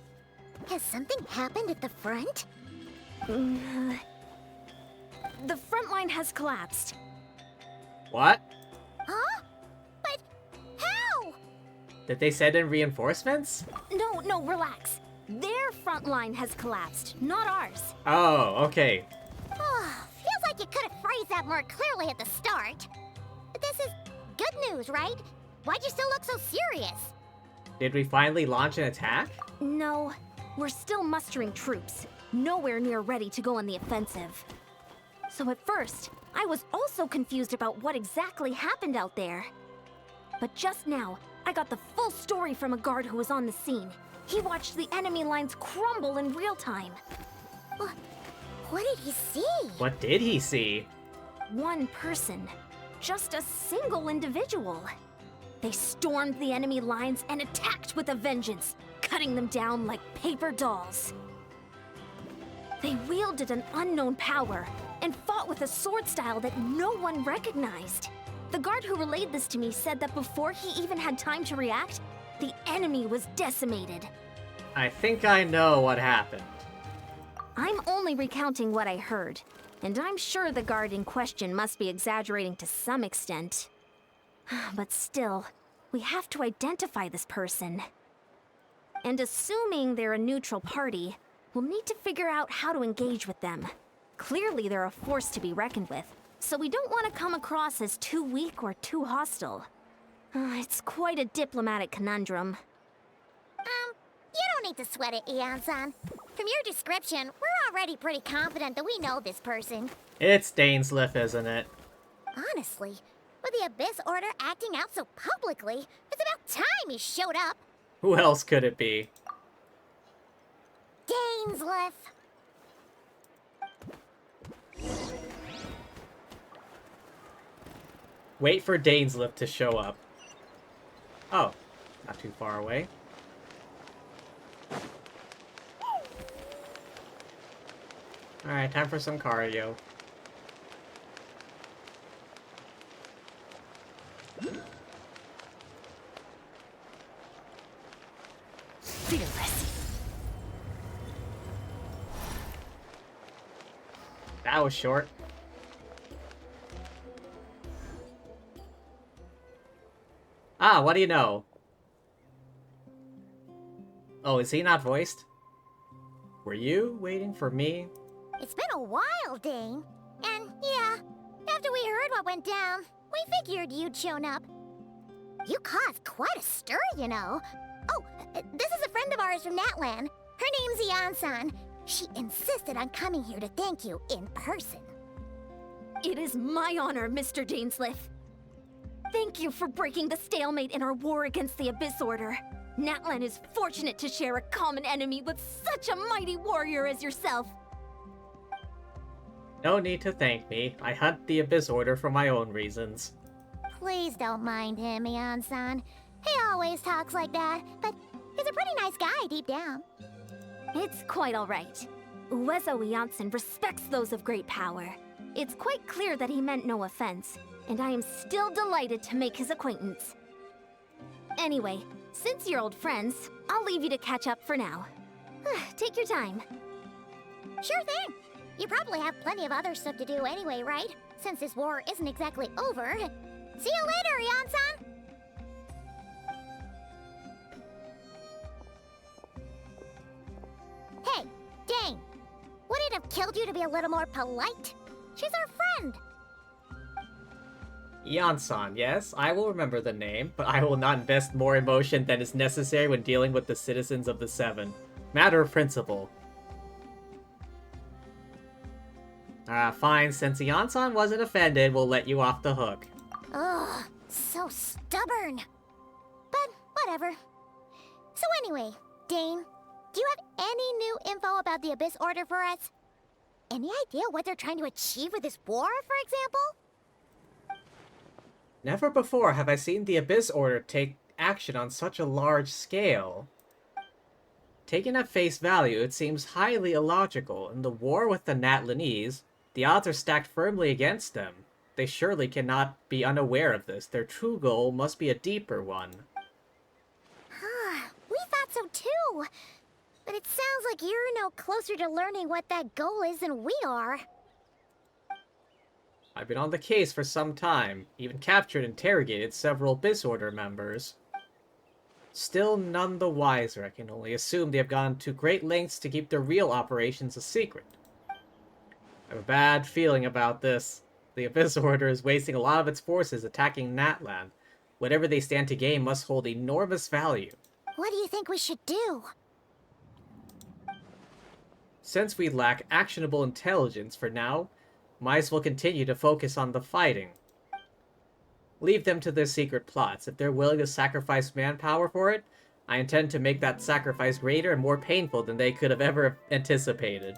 Has something happened at the front? The front line has collapsed. What? Huh? But how? Did they send in reinforcements? No, relax. Their front line has collapsed, not ours. Oh, okay. Feels like you could have phrased that more clearly at the start. But this is good news, right? Why'd you still look so serious? Did we finally launch an attack? No, we're still mustering troops. Nowhere near ready to go on the offensive. So at first, I was also confused about what exactly happened out there. But just now, I got the full story from a guard who was on the scene. He watched the enemy lines crumble in real time. What did he see? What did he see? One person. Just a single individual. They stormed the enemy lines and attacked with a vengeance, cutting them down like paper dolls. They wielded an unknown power and fought with a sword style that no one recognized. The guard who relayed this to me said that before he even had time to react, the enemy was decimated. I think I know what happened. I'm only recounting what I heard, and I'm sure the guard in question must be exaggerating to some extent. But still, we have to identify this person. And assuming they're a neutral party, we'll need to figure out how to engage with them. Clearly they're a force to be reckoned with, so we don't want to come across as too weak or too hostile. It's quite a diplomatic conundrum. You don't need to sweat it, Ian-san. From your description, we're already pretty confident that we know this person. It's Dainsleif, isn't it? Honestly, with the Abyss Order acting out so publicly, it's about time he showed up. Who else could it be? Dainsleif. Wait for Dainsleif to show up. Oh, not too far away. Alright, time for some cardio. Fearless. That was short. Ah, what do you know? Oh, is he not voiced? Were you waiting for me? It's been a while, Dane. And yeah, after we heard what went down, we figured you'd shown up. You caused quite a stir, you know. Oh, this is a friend of ours from Natlan. Her name's Ian-san. She insisted on coming here to thank you in person. It is my honor, Mr. Dainsleif. Thank you for breaking the stalemate in our war against the Abyss Order. Natlan is fortunate to share a common enemy with such a mighty warrior as yourself. No need to thank me. I hunt the Abyss Order for my own reasons. Please don't mind him, Ian-san. He always talks like that, but he's a pretty nice guy deep down. It's quite all right. Uezo Iansen respects those of great power. It's quite clear that he meant no offense, and I am still delighted to make his acquaintance. Anyway, since you're old friends, I'll leave you to catch up for now. Take your time. Sure thing. You probably have plenty of other stuff to do anyway, right? Since this war isn't exactly over. See you later, Yan-san! Hey, Dane. Would it have killed you to be a little more polite? She's our friend. Yan-san, yes, I will remember the name, but I will not invest more emotion than is necessary when dealing with the citizens of the Seven. Matter of principle. Fine, since Yan-san wasn't offended, we'll let you off the hook. Ugh, so stubborn. But whatever. So anyway, Dane, do you have any new info about the Abyss Order for us? Any idea what they're trying to achieve with this war, for example? Never before have I seen the Abyss Order take action on such a large scale. Taken at face value, it seems highly illogical. In the war with the Natlanese, the odds are stacked firmly against them. They surely cannot be unaware of this. Their true goal must be a deeper one. We thought so too. But it sounds like you're no closer to learning what that goal is than we are. I've been on the case for some time, even captured and interrogated several Abyss Order members. Still none the wiser. I can only assume they have gone to great lengths to keep their real operations a secret. I have a bad feeling about this. The Abyss Order is wasting a lot of its forces attacking Natlan. Whatever they stand to gain must hold enormous value. What do you think we should do? Since we lack actionable intelligence for now, might as well continue to focus on the fighting. Leave them to their secret plots. If they're willing to sacrifice manpower for it, I intend to make that sacrifice greater and more painful than they could have ever anticipated.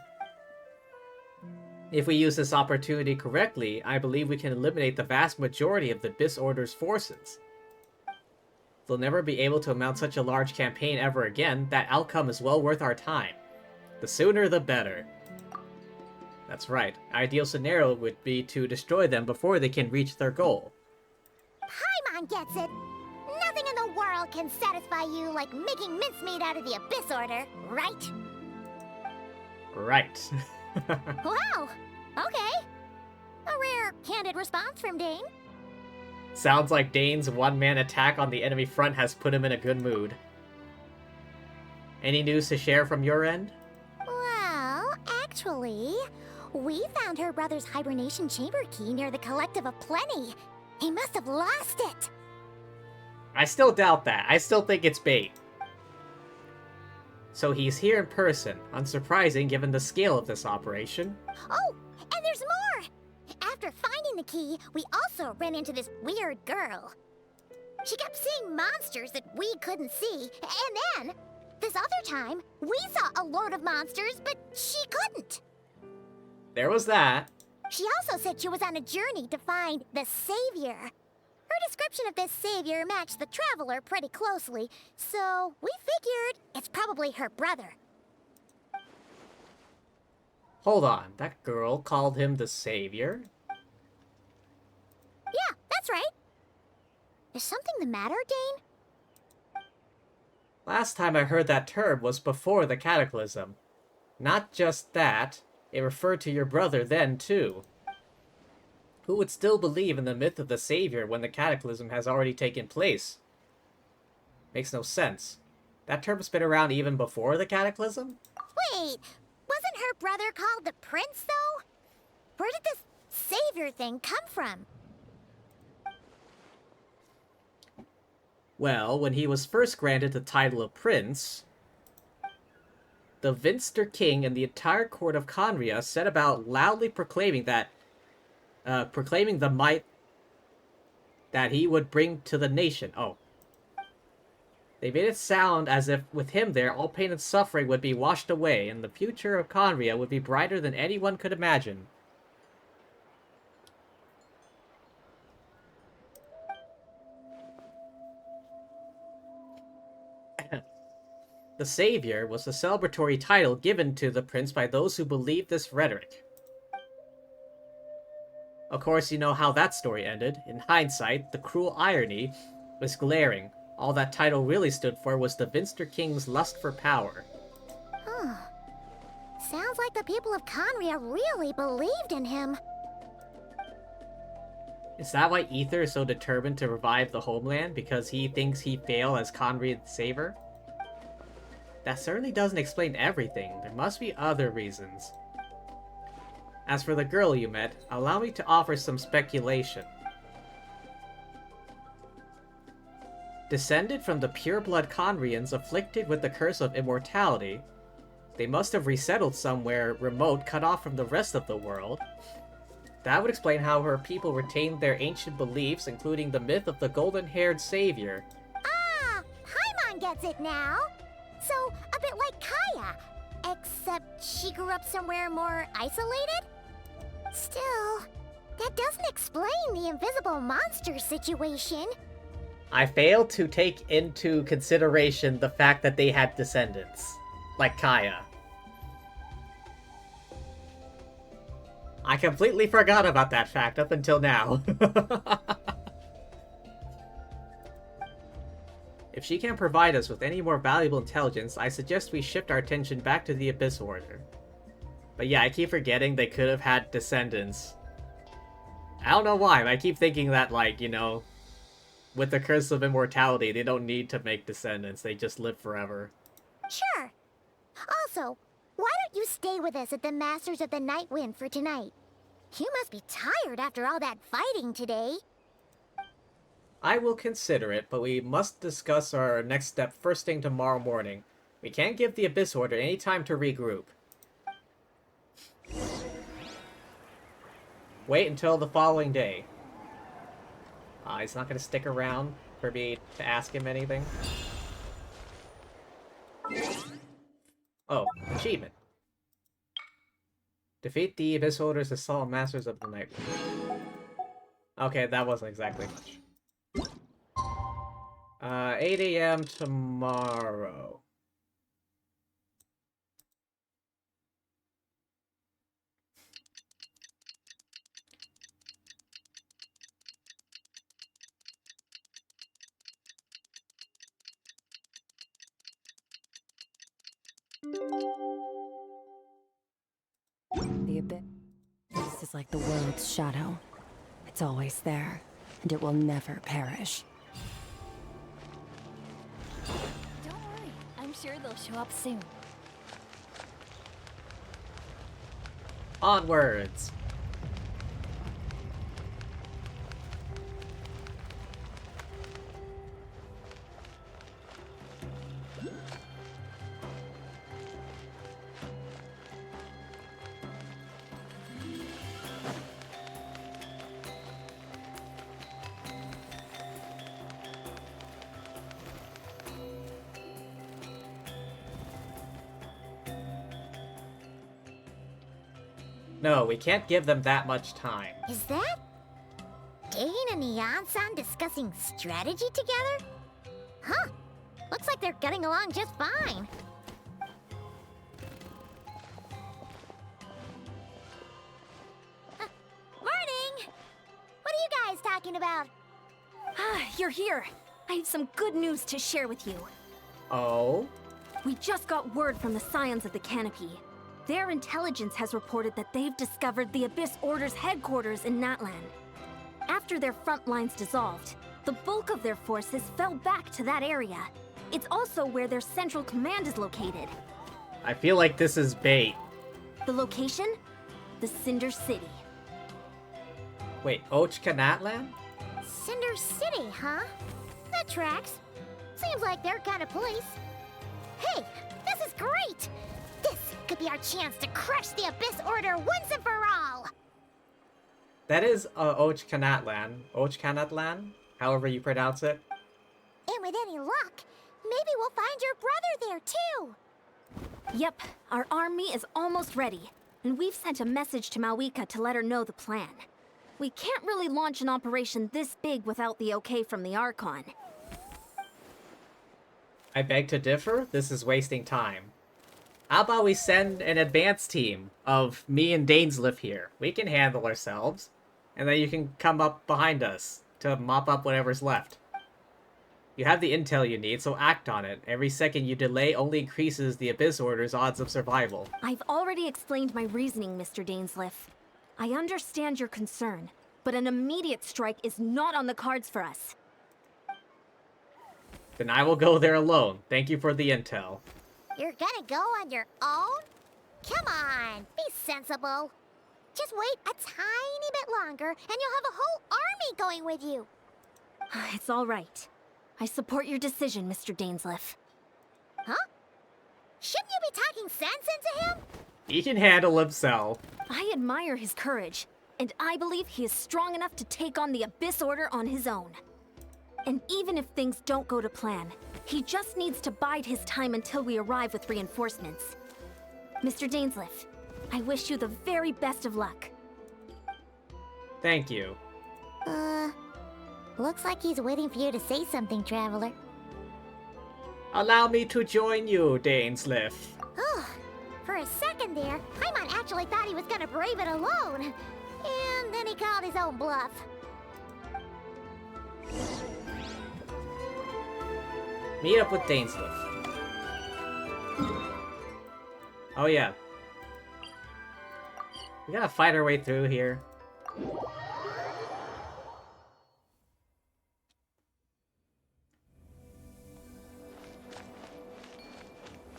If we use this opportunity correctly, I believe we can eliminate the vast majority of the Abyss Order's forces. They'll never be able to mount such a large campaign ever again. That outcome is well worth our time. The sooner the better. That's right. Ideal scenario would be to destroy them before they can reach their goal. Paimon gets it. Nothing in the world can satisfy you like making mincemeat out of the Abyss Order, right? Right. Wow. Okay. A rare, candid response from Dane. Sounds like Dane's one-man attack on the enemy front has put him in a good mood. Any news to share from your end? Well, actually, we found her brother's hibernation chamber key near the Collective of Plenty. He must have lost it. I still doubt that. I still think it's bait. So he's here in person. Unsurprising given the scale of this operation. Oh, and there's more! After finding the key, we also ran into this weird girl. She kept seeing monsters that we couldn't see, and then, this other time, we saw a load of monsters, but she couldn't. There was that. She also said she was on a journey to find the Savior. Her description of this Savior matched the Traveler pretty closely, so we figured it's probably her brother. Hold on, that girl called him the Savior? Yeah, that's right. Is something the matter, Dane? Last time I heard that term was before the Cataclysm. Not just that, it referred to your brother then, too. Who would still believe in the myth of the Savior when the Cataclysm has already taken place? Makes no sense. That term's been around even before the Cataclysm? Wait, wasn't her brother called the Prince, though? Where did this Savior thing come from? Well, when he was first granted the title of Prince, the Vinster King and the entire court of Conria set about loudly proclaiming that proclaiming the might that he would bring to the nation. Oh. They made it sound as if with him there, all pain and suffering would be washed away, and the future of Conria would be brighter than anyone could imagine. The Savior was the celebratory title given to the prince by those who believed this rhetoric. Of course, you know how that story ended. In hindsight, the cruel irony was glaring. All that title really stood for was the Vinster King's lust for power. Huh. Sounds like the people of Conria really believed in him. Is that why Ether is so determined to revive the homeland? Because he thinks he failed as Conria's saver? That certainly doesn't explain everything. There must be other reasons. As for the girl you met, allow me to offer some speculation. Descended from the pure-blood Conrians afflicted with the curse of immortality, they must have resettled somewhere remote, cut off from the rest of the world. That would explain how her people retained their ancient beliefs, including the myth of the golden-haired savior. Ah! Paimon gets it now! So, a bit like Kaya, except she grew up somewhere more isolated? Still, that doesn't explain the invisible monster situation. I failed to take into consideration the fact that they had descendants, like Kaya. I completely forgot about that fact up until now. If she can't provide us with any more valuable intelligence, I suggest we shift our attention back to the Abyss Order. But yeah, I keep forgetting they could have had descendants. I don't know why, but I keep thinking that, like, you know, with the Curse of Immortality, they don't need to make descendants, they just live forever. Sure. Also, why don't you stay with us at the Masters of the Night Wind for tonight? You must be tired after all that fighting today. I will consider it, but we must discuss our next step first thing tomorrow morning. We can't give the Abyss Order any time to regroup. Wait until the following day. He's not going to stick around for me to ask him anything. Oh, achievement. Defeat the Abyss Order's Assault Masters of the Night. Okay, that wasn't exactly much. 8 a.m. tomorrow. The Abyss is like the world's shadow. It's always there, and it will never perish. Don't worry, I'm sure they'll show up soon. Onwards! No, we can't give them that much time. Is that Dane and Neon-san discussing strategy together? Huh. Looks like they're getting along just fine. Morning! What are you guys talking about? Ah, you're here. I have some good news to share with you. Oh? We just got word from the Scions of the Canopy. Their intelligence has reported that they've discovered the Abyss Order's headquarters in Natlan. After their front lines dissolved, the bulk of their forces fell back to that area. It's also where their central command is located. I feel like this is bait. The location? The Cinder City. Wait, Ochkanatlan? Cinder City, huh? That tracks. Seems like their kind of place. Hey, this is great! This could be our chance to crush the Abyss Order once and for all! That is Ochkanatlan. Ochkanatlan? However you pronounce it. And with any luck, maybe we'll find your brother there too! Yep, our army is almost ready, and we've sent a message to Mawika to let her know the plan. We can't really launch an operation this big without the okay from the Archon. I beg to differ. This is wasting time. How about we send an advance team of me and Dainsliff here? We can handle ourselves. And then you can come up behind us to mop up whatever's left. You have the intel you need, so act on it. Every second you delay only increases the Abyss Order's odds of survival. I've already explained my reasoning, Mr. Dainsleif. I understand your concern, but an immediate strike is not on the cards for us. Then I will go there alone. Thank you for the intel. You're gonna go on your own? Come on, be sensible. Just wait a tiny bit longer, and you'll have a whole army going with you. It's all right. I support your decision, Mr. Dainsleif. Huh? Shouldn't you be talking sense into him? He can handle himself. I admire his courage, and I believe he is strong enough to take on the Abyss Order on his own. And even if things don't go to plan, he just needs to bide his time until we arrive with reinforcements. Mr. Dainsleif, I wish you the very best of luck. Thank you. Looks like he's waiting for you to say something, Traveler. Allow me to join you, Dainsleif. Oh, for a second there, Paimon actually thought he was gonna brave it alone. And then he called his own bluff. Meet up with Dainsleif. Oh yeah. We gotta fight our way through here.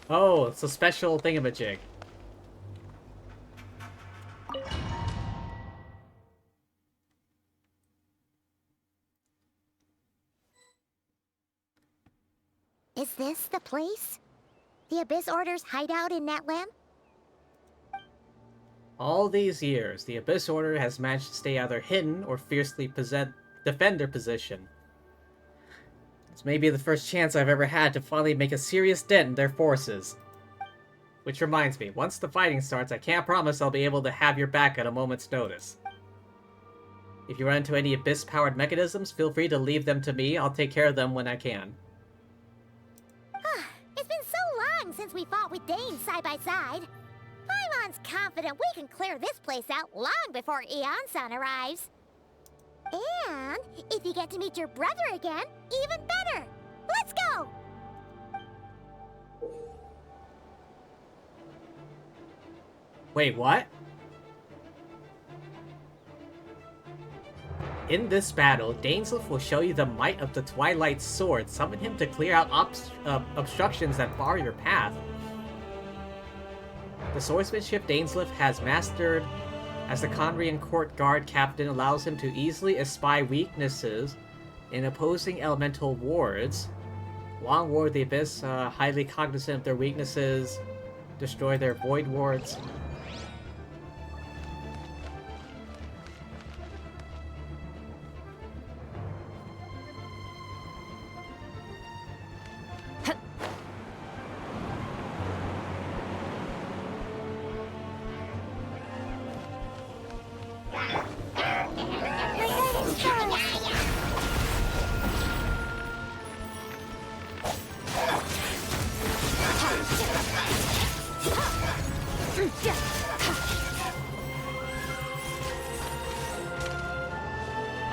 Oh, it's a special thingamajig. Is this the place? The Abyss Order's hideout in Natlam? All these years, the Abyss Order has managed to stay either hidden or fiercely defend their position. This may be the first chance I've ever had to finally make a serious dent in their forces. Which reminds me, once the fighting starts, I can't promise I'll be able to have your back at a moment's notice. If you run into any Abyss-powered mechanisms, feel free to leave them to me. I'll take care of them when I can. It's been so long since we fought with Dane side by side. Paimon's confident we can clear this place out long before Eon-san arrives. And if you get to meet your brother again, even better! Let's go! Wait, what? In this battle, Dainsleif will show you the might of the Twilight Sword. Summon him to clear out obstructions that bar your path. The swordsmanship Dainsleif has mastered as the Conrian Court Guard Captain allows him to easily espy weaknesses in opposing elemental wards. Long Ward the Abyss, highly cognizant of their weaknesses, destroy their void wards.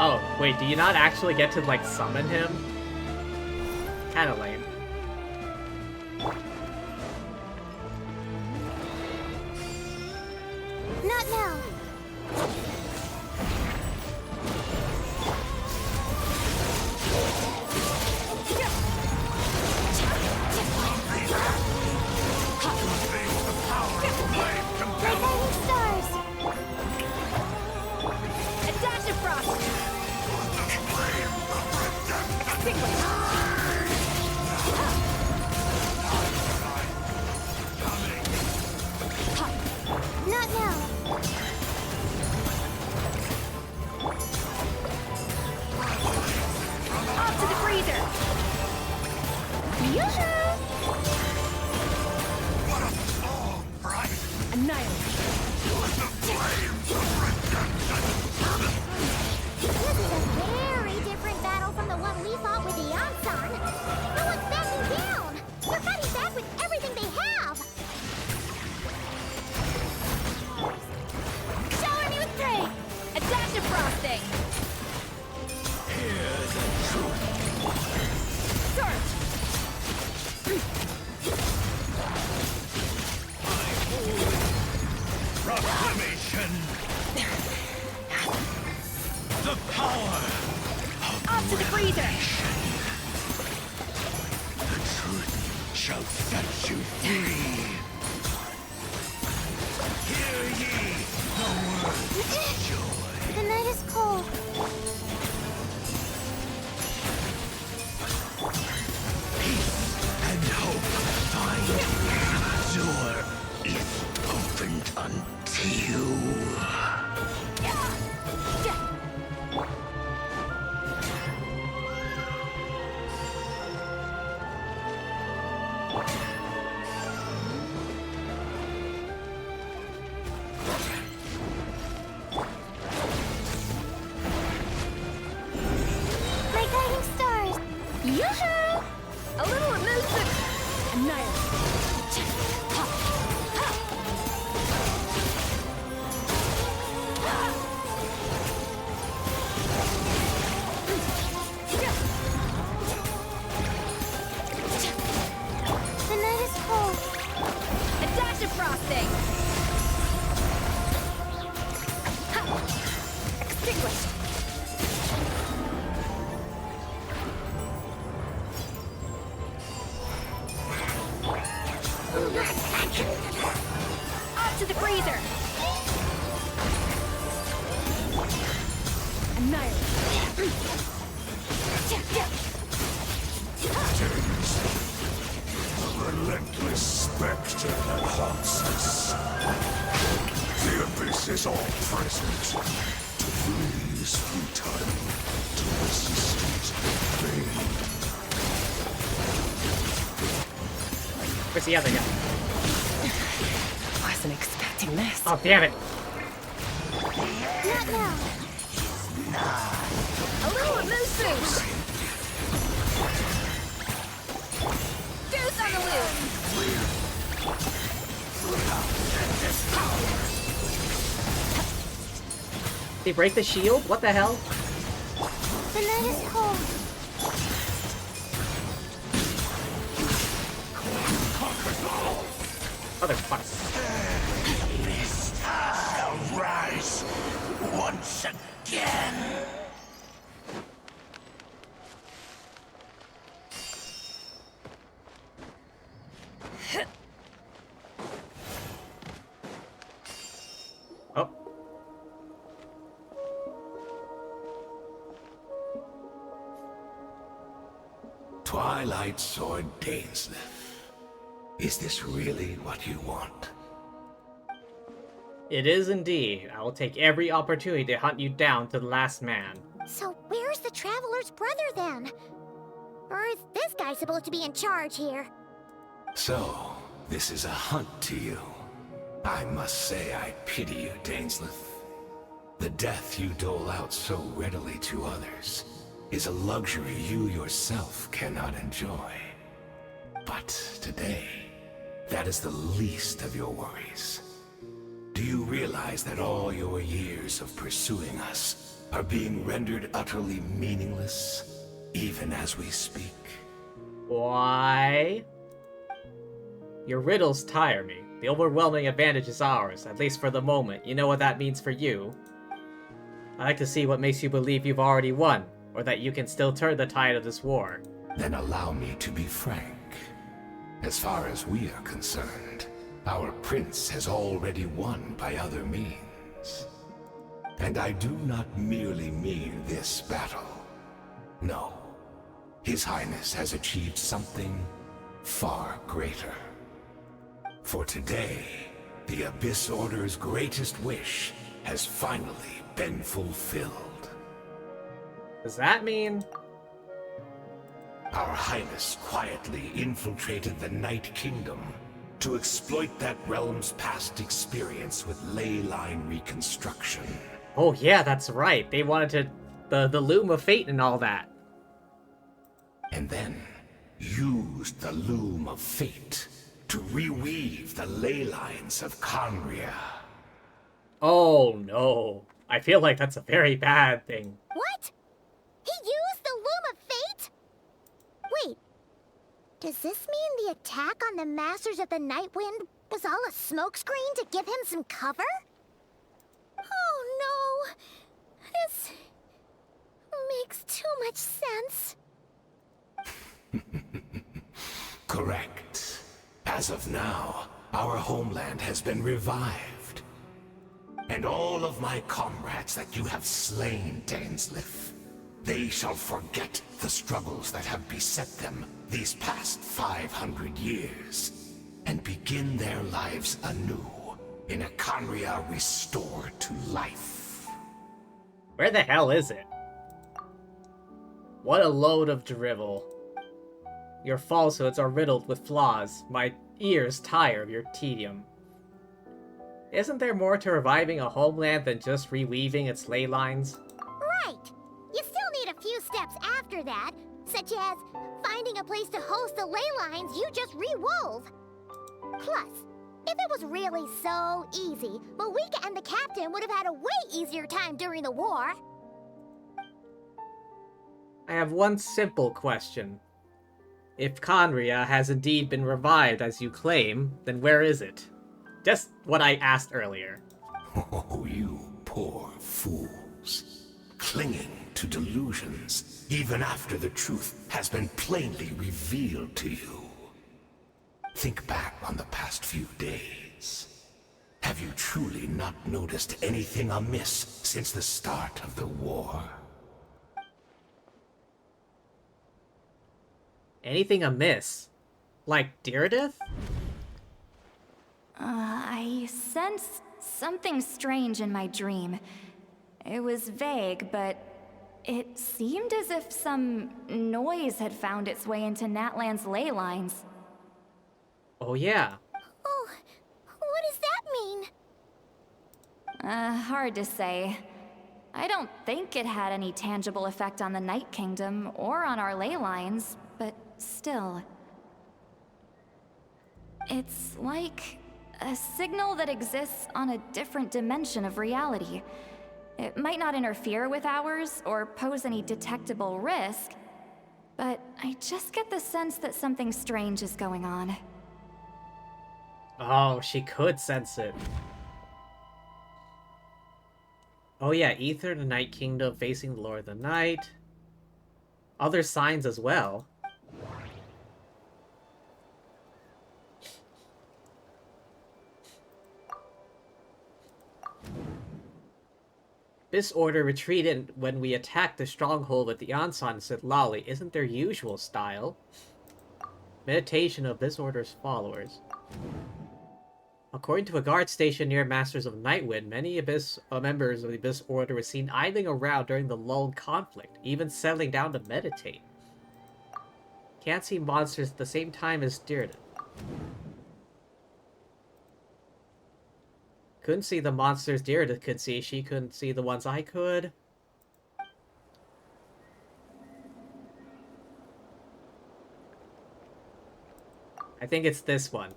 Oh, wait, do you not actually get to, like, summon him? Kinda lame. Not now! The power Off to the freezer! The truth shall set you free. Hear ye the words of joy. The night is cold. Peace and hope find you. The door is opened unto you. My guiding stars. Yoo-hoo! A little elusive. Annihilate. The night is cold. A dash of frosting! Ha! Extinguished! Off to the freezer! Annihilate. The relentless specter that haunts us. The abyss is all present. To flee is futile. To resist is vain. Where's the other guy? Wasn't expecting this. Oh, damn it. Not now. A little elusive. Goose on the loose! Did he break the shield? What the hell? The night is cold. Motherfucker. Mist shall rise once again. Oh. Twilight Sword Dainsleif. Is this really what you want? It is indeed. I will take every opportunity to hunt you down to the last man. So where's the Traveler's brother then? Or is this guy supposed to be in charge here? So, this is a hunt to you. I must say I pity you, Dainsleif. The death you dole out so readily to others is a luxury you yourself cannot enjoy. But today, that is the least of your worries. Do you realize that all your years of pursuing us are being rendered utterly meaningless, even as we speak? Why? Your riddles tire me. The overwhelming advantage is ours, at least for the moment. You know what that means for you. I like to see what makes you believe you've already won, or that you can still turn the tide of this war. Then allow me to be frank. As far as we are concerned, our prince has already won by other means. And I do not merely mean this battle. No. His Highness has achieved something far greater. For today, the Abyss Order's greatest wish has finally been fulfilled. Does that mean... Our Highness quietly infiltrated the Night Kingdom to exploit that realm's past experience with ley line reconstruction. Oh yeah, that's right. They wanted to... the Loom of Fate and all that. And then used the Loom of Fate to reweave the ley lines of Conria. Oh no. I feel like that's a very bad thing. What? He used the Loom of Fate? Wait, does this mean the attack on the Masters of the Night Wind was all a smokescreen to give him some cover? Oh no! much sense. Correct. As of now, our homeland has been revived. And all of my comrades that you have slain, Dainsleif, they shall forget the struggles that have beset them these past 500 years, and begin their lives anew in a Khaenri'ah restored to life. Where the hell is it? What a load of drivel. Your falsehoods are riddled with flaws. My ears tire of your tedium. Isn't there more to reviving a homeland than just reweaving its ley lines? Right! You still need a few steps after that, such as finding a place to host the ley lines you just rewove. Plus, if it was really so easy, Moika and the captain would have had a way easier time during the war. I have one simple question. If Khaenri'ah has indeed been revived as you claim, then where is it? Just what I asked earlier. Oh, you poor fools. Clinging to delusions, even after the truth has been plainly revealed to you. Think back on the past few days. Have you truly not noticed anything amiss since the start of the war? Anything amiss? Like Deirdre? I sensed something strange in my dream. It was vague, but it seemed as if some noise had found its way into Natlan's ley lines. Oh yeah. Oh, what does that mean? Hard to say. I don't think it had any tangible effect on the Night Kingdom or on our ley lines, but still. It's like a signal that exists on a different dimension of reality. It might not interfere with ours or pose any detectable risk, but I just get the sense that something strange is going on. Oh, she could sense it. Oh yeah, Ether, the Night Kingdom, facing the Lord of the Night. Other signs as well. This order retreated when we attacked the stronghold at the Ansan, said Lolly. Isn't their usual style? Meditation of this order's followers. According to a guard station near Masters of Nightwind, many members of the Abyss Order were seen idling around during the lulled conflict, even settling down to meditate. Can't see monsters at the same time as Deirdre. Couldn't see the monsters Deirdre could see, she couldn't see the ones I could. I think it's this one.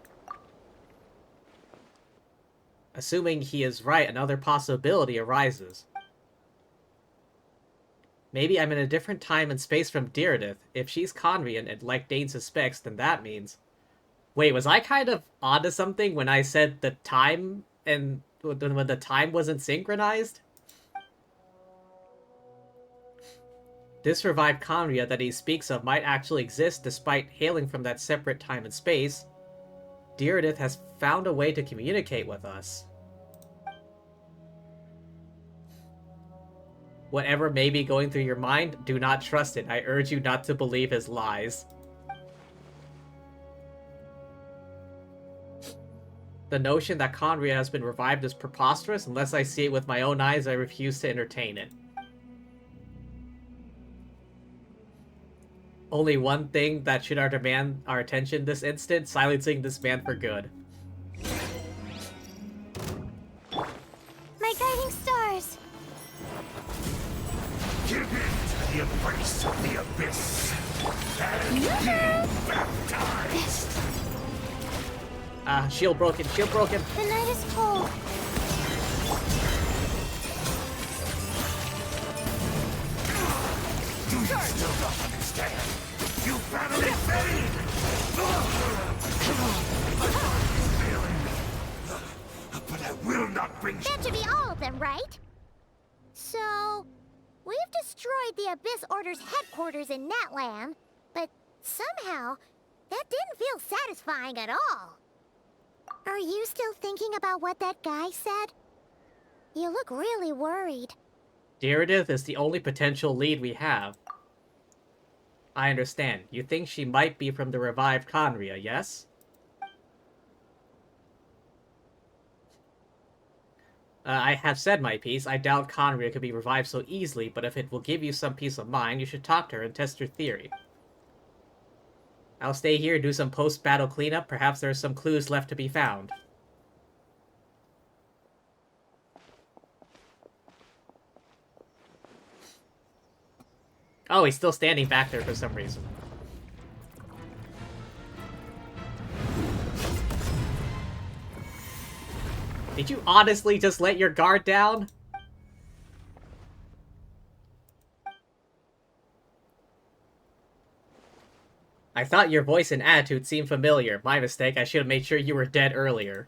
Assuming he is right, another possibility arises. Maybe I'm in a different time and space from Deirdre. If she's Khaenri'ah and like Dane suspects, then that means... Wait, was I kind of onto something when I said the time and when the time wasn't synchronized? This revived Khaenri'ah that he speaks of might actually exist despite hailing from that separate time and space. Deirdre has found a way to communicate with us. Whatever may be going through your mind, do not trust it. I urge you not to believe his lies. The notion that Khaenri'ah has been revived is preposterous. Unless I see it with my own eyes, I refuse to entertain it. Only one thing that should demand our attention this instant, silencing this man for good. My guiding stars! Give in to the embrace of the abyss and be baptized! Shield broken, shield broken! The night is cold. Do you still not understand? You family fade! But I will not bring... That should be all of them, right? So, we've destroyed the Abyss Order's headquarters in Natlan, but somehow, that didn't feel satisfying at all. Are you still thinking about what that guy said? You look really worried. Diridith is the only potential lead we have. I understand. You think she might be from the revived Conria, yes? I have said my piece. I doubt Conria could be revived so easily, but if it will give you some peace of mind, you should talk to her and test your theory. I'll stay here and do some post-battle cleanup. Perhaps there are some clues left to be found. Oh, he's still standing back there for some reason. Did you honestly just let your guard down? I thought your voice and attitude seemed familiar. My mistake, I should have made sure you were dead earlier.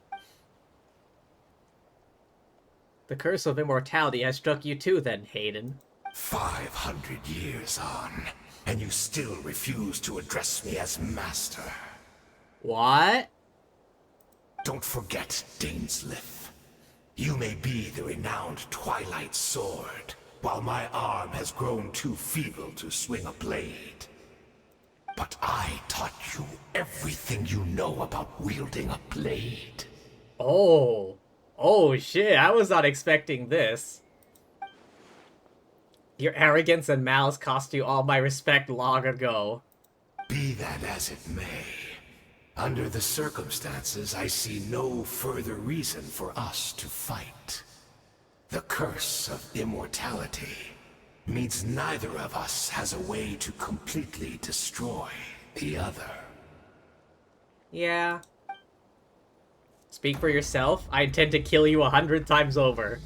The curse of immortality has struck you too then, Hayden. 500 years on, and you still refuse to address me as master. What? Don't forget, Dainsleif. You may be the renowned Twilight Sword, while my arm has grown too feeble to swing a blade. But I taught you everything you know about wielding a blade. Oh. Oh shit, I was not expecting this. Your arrogance and malice cost you all my respect long ago. Be that as it may, under the circumstances, I see no further reason for us to fight. The curse of immortality means neither of us has a way to completely destroy the other. Yeah. Speak for yourself. I intend to kill you 100 times over.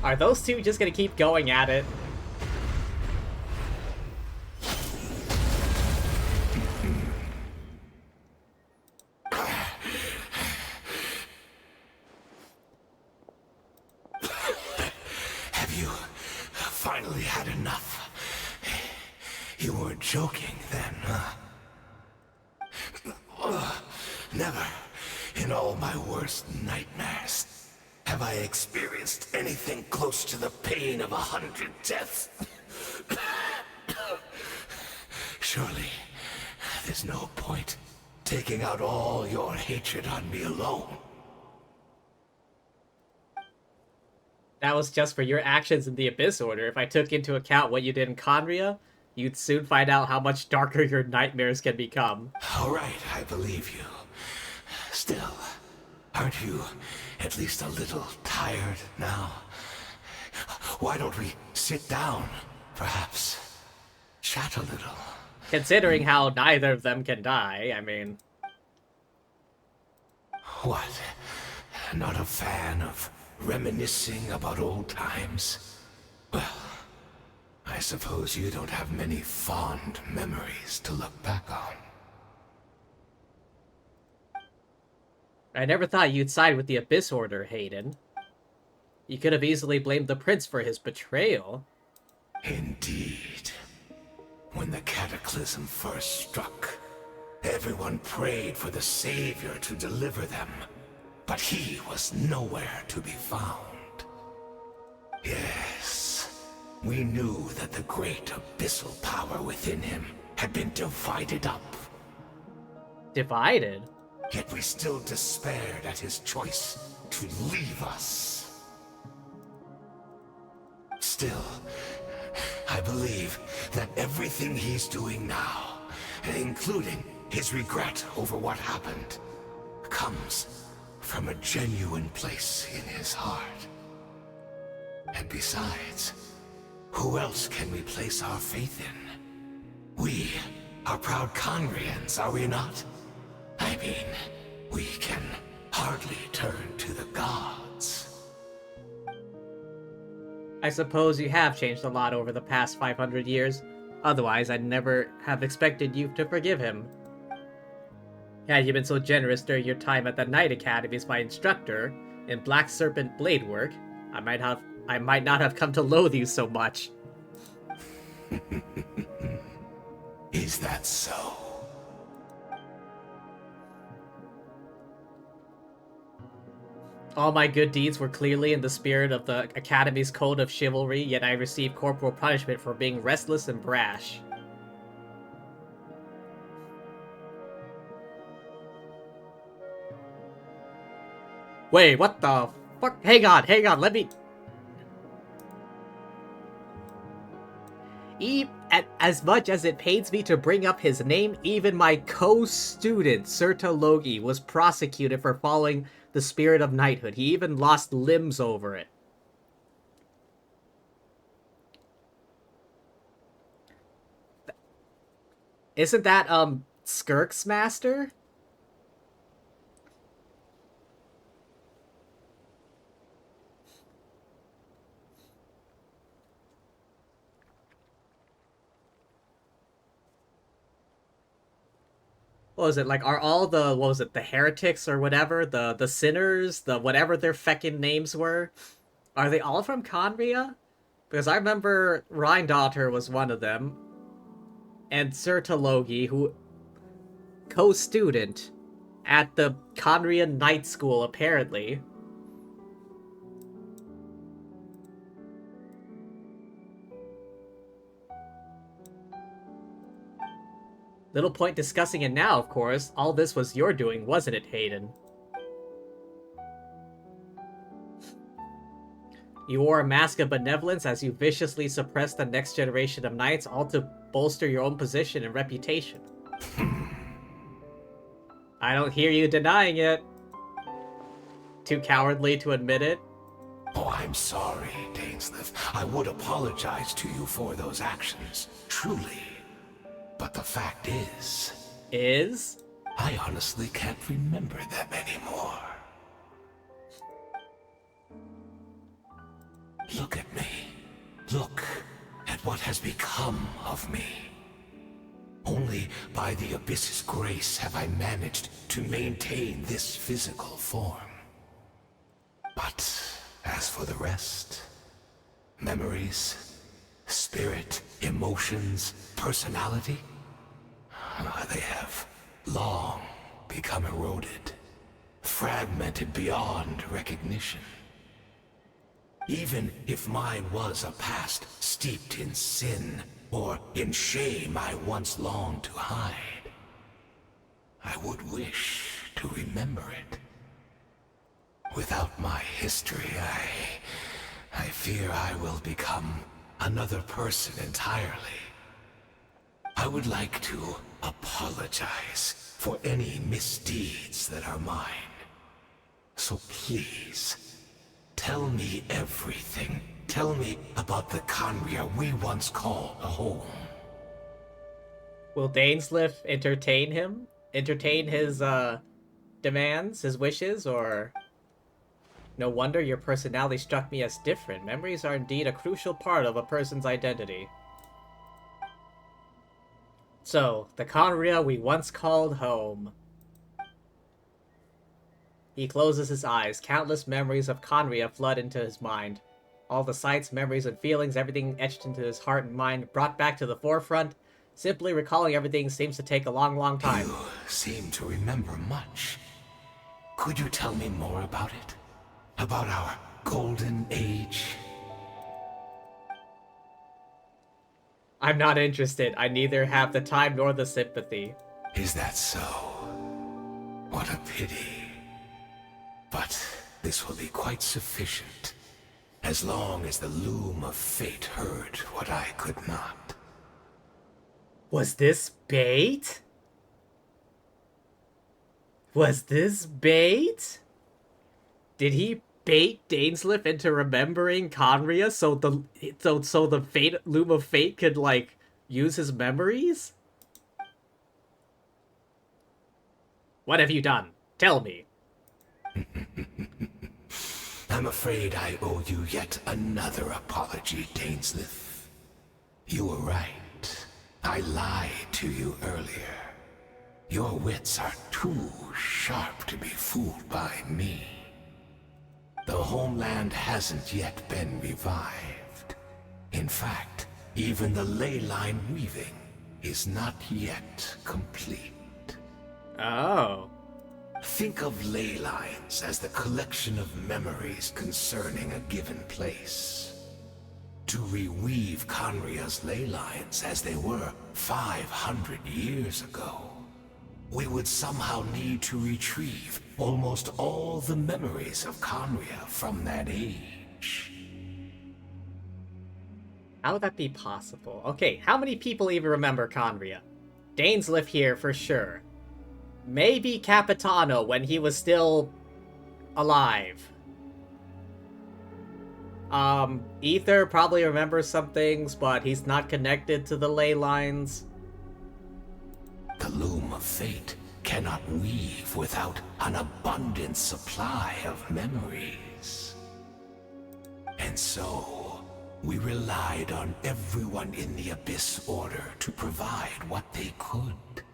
Are those two just gonna keep going at it? Have you finally had enough? You weren't joking then, huh? Never, in all my worst nightmares, have I experienced anything close to the pain of 100 deaths? Surely, there's no point taking out all your hatred on me alone. That was just for your actions in the Abyss Order. If I took into account what you did in Conria, you'd soon find out how much darker your nightmares can become. All right, I believe you. Still, aren't you at least a little tired now? Why don't we sit down, perhaps? Chat a little. Considering how neither of them can die, I mean... What? Not a fan of reminiscing about old times? Well, I suppose you don't have many fond memories to look back on. I never thought you'd side with the Abyss Order, Hayden. You could have easily blamed the Prince for his betrayal. Indeed. When the cataclysm first struck, everyone prayed for the Savior to deliver them, but he was nowhere to be found. Yes, we knew that the great abyssal power within him had been divided up. Divided? Yet we still despaired at his choice to leave us. Still, I believe that everything he's doing now, including his regret over what happened, comes from a genuine place in his heart. And besides, who else can we place our faith in? We are proud Conrians, are we not? I mean, we can hardly turn to the gods. I suppose you have changed a lot over the past 500 years. Otherwise, I'd never have expected you to forgive him. Had you been so generous during your time at the Knight Academy as my instructor in Black Serpent blade work, I might not have come to loathe you so much. Is that so? All my good deeds were clearly in the spirit of the Academy's code of chivalry, yet I received corporal punishment for being restless and brash. Wait, what the fuck? Hang on, let me... As much as it pains me to bring up his name, even my co-student, Serta Logi, was prosecuted for following the spirit of knighthood. He even lost limbs over it. Isn't that, Skirk's master? What was it, like, are all the, what was it, the heretics or whatever, the sinners, the whatever their feckin' names were, are they all from Conria? Because I remember Rhindaughter was one of them, and Serta Logi, who, co-student at the Conria Night School, apparently. Little point discussing it now, of course. All this was your doing, wasn't it, Hayden? You wore a mask of benevolence as you viciously suppressed the next generation of knights, all to bolster your own position and reputation. I don't hear you denying it. Too cowardly to admit it. Oh, I'm sorry, Dainsleif. I would apologize to you for those actions, truly. But the fact is... I honestly can't remember them anymore. Look at me. Look at what has become of me. Only by the Abyss's grace have I managed to maintain this physical form. But as for the rest, memories, spirit, emotions, personality, they have long become eroded, fragmented beyond recognition. Even if mine was a past steeped in sin or in shame I once longed to hide, I would wish to remember it. Without my history, I fear I will become another person entirely. I would like to apologize for any misdeeds that are mine. So please, tell me everything. Tell me about the Conria we once called a home. Will Dainsleif entertain him? Entertain his, demands, his wishes, or... No wonder your personality struck me as different. Memories are indeed a crucial part of a person's identity. So, the Conria we once called home. He closes his eyes. Countless memories of Conria flood into his mind. All the sights, memories, and feelings, everything etched into his heart and mind, brought back to the forefront. Simply recalling everything seems to take a long, long time. You seem to remember much. Could you tell me more about it? About our golden age? I'm not interested. I neither have the time nor the sympathy. Is that so? What a pity. But this will be quite sufficient, as long as the loom of fate heard what I could not. Was this bait? Was this bait? Did he bait Dainsleif into remembering Conria so the fate loom of fate could, like, use his memories? What have you done? Tell me. I'm afraid I owe you yet another apology, Dainsleif. You were right. I lied to you earlier. Your wits are too sharp to be fooled by me. The homeland hasn't yet been revived. In fact, even the ley line weaving is not yet complete. Oh. Think of ley lines as the collection of memories concerning a given place. To reweave Conria's ley lines as they were 500 years ago, we would somehow need to retrieve almost all the memories of Conria from that age. How would that be possible? Okay, how many people even remember Conria? Dainsleif here for sure. Maybe Capitano when he was still alive. Ether probably remembers some things, but he's not connected to the ley lines. The loom of fate cannot weave without an abundant supply of memories. And so, we relied on everyone in the Abyss Order to provide what they could.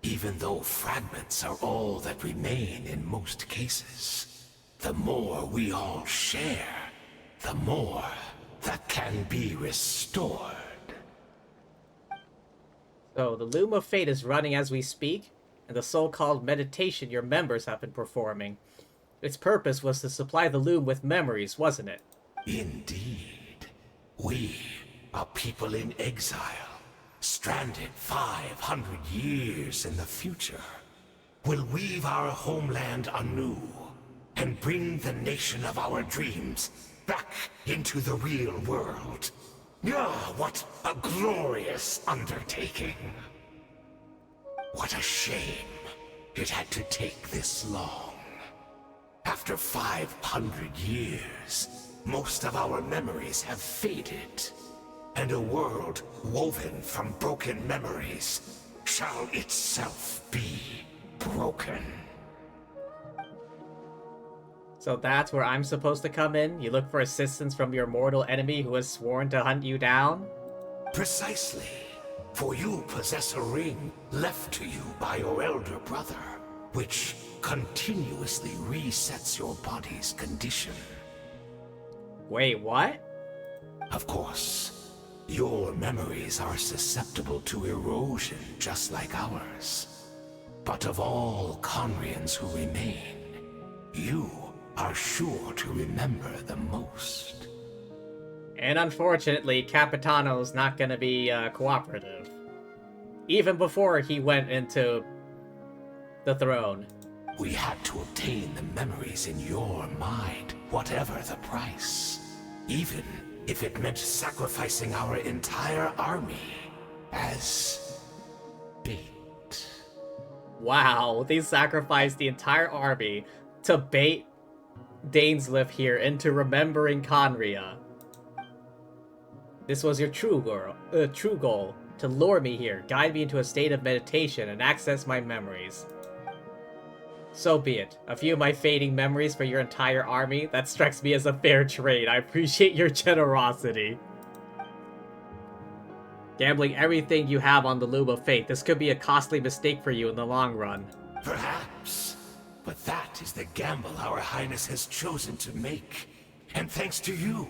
Even though fragments are all that remain in most cases, the more we all share, the more that can be restored. So, the Loom of Fate is running as we speak, and the so-called meditation your members have been performing. Its purpose was to supply the Loom with memories, wasn't it? Indeed. We, a people in exile, stranded 500 years in the future, will weave our homeland anew and bring the nation of our dreams back into the real world. Ah, what a glorious undertaking. What a shame it had to take this long. After 500 years, most of our memories have faded, and a world woven from broken memories shall itself be broken. So that's where I'm supposed to come in? You look for assistance from your mortal enemy who has sworn to hunt you down? Precisely. For you possess a ring left to you by your elder brother, which continuously resets your body's condition. Wait, what? Of course, your memories are susceptible to erosion just like ours. But of all Conrians who remain, you are sure to remember the most. And unfortunately, Capitano's not gonna be cooperative. Even before he went into the throne. We had to obtain the memories in your mind, whatever the price. Even if it meant sacrificing our entire army as bait. Wow, they sacrificed the entire army to bait Dainsleif here into remembering Conria. This was your true goal, to lure me here, guide me into a state of meditation, and access my memories. So be it. A few of my fading memories for your entire army, that strikes me as a fair trade. I appreciate your generosity. Gambling everything you have on the Loom of Fate, this could be a costly mistake for you in the long run. Perhaps. But that is the gamble our Highness has chosen to make. And thanks to you,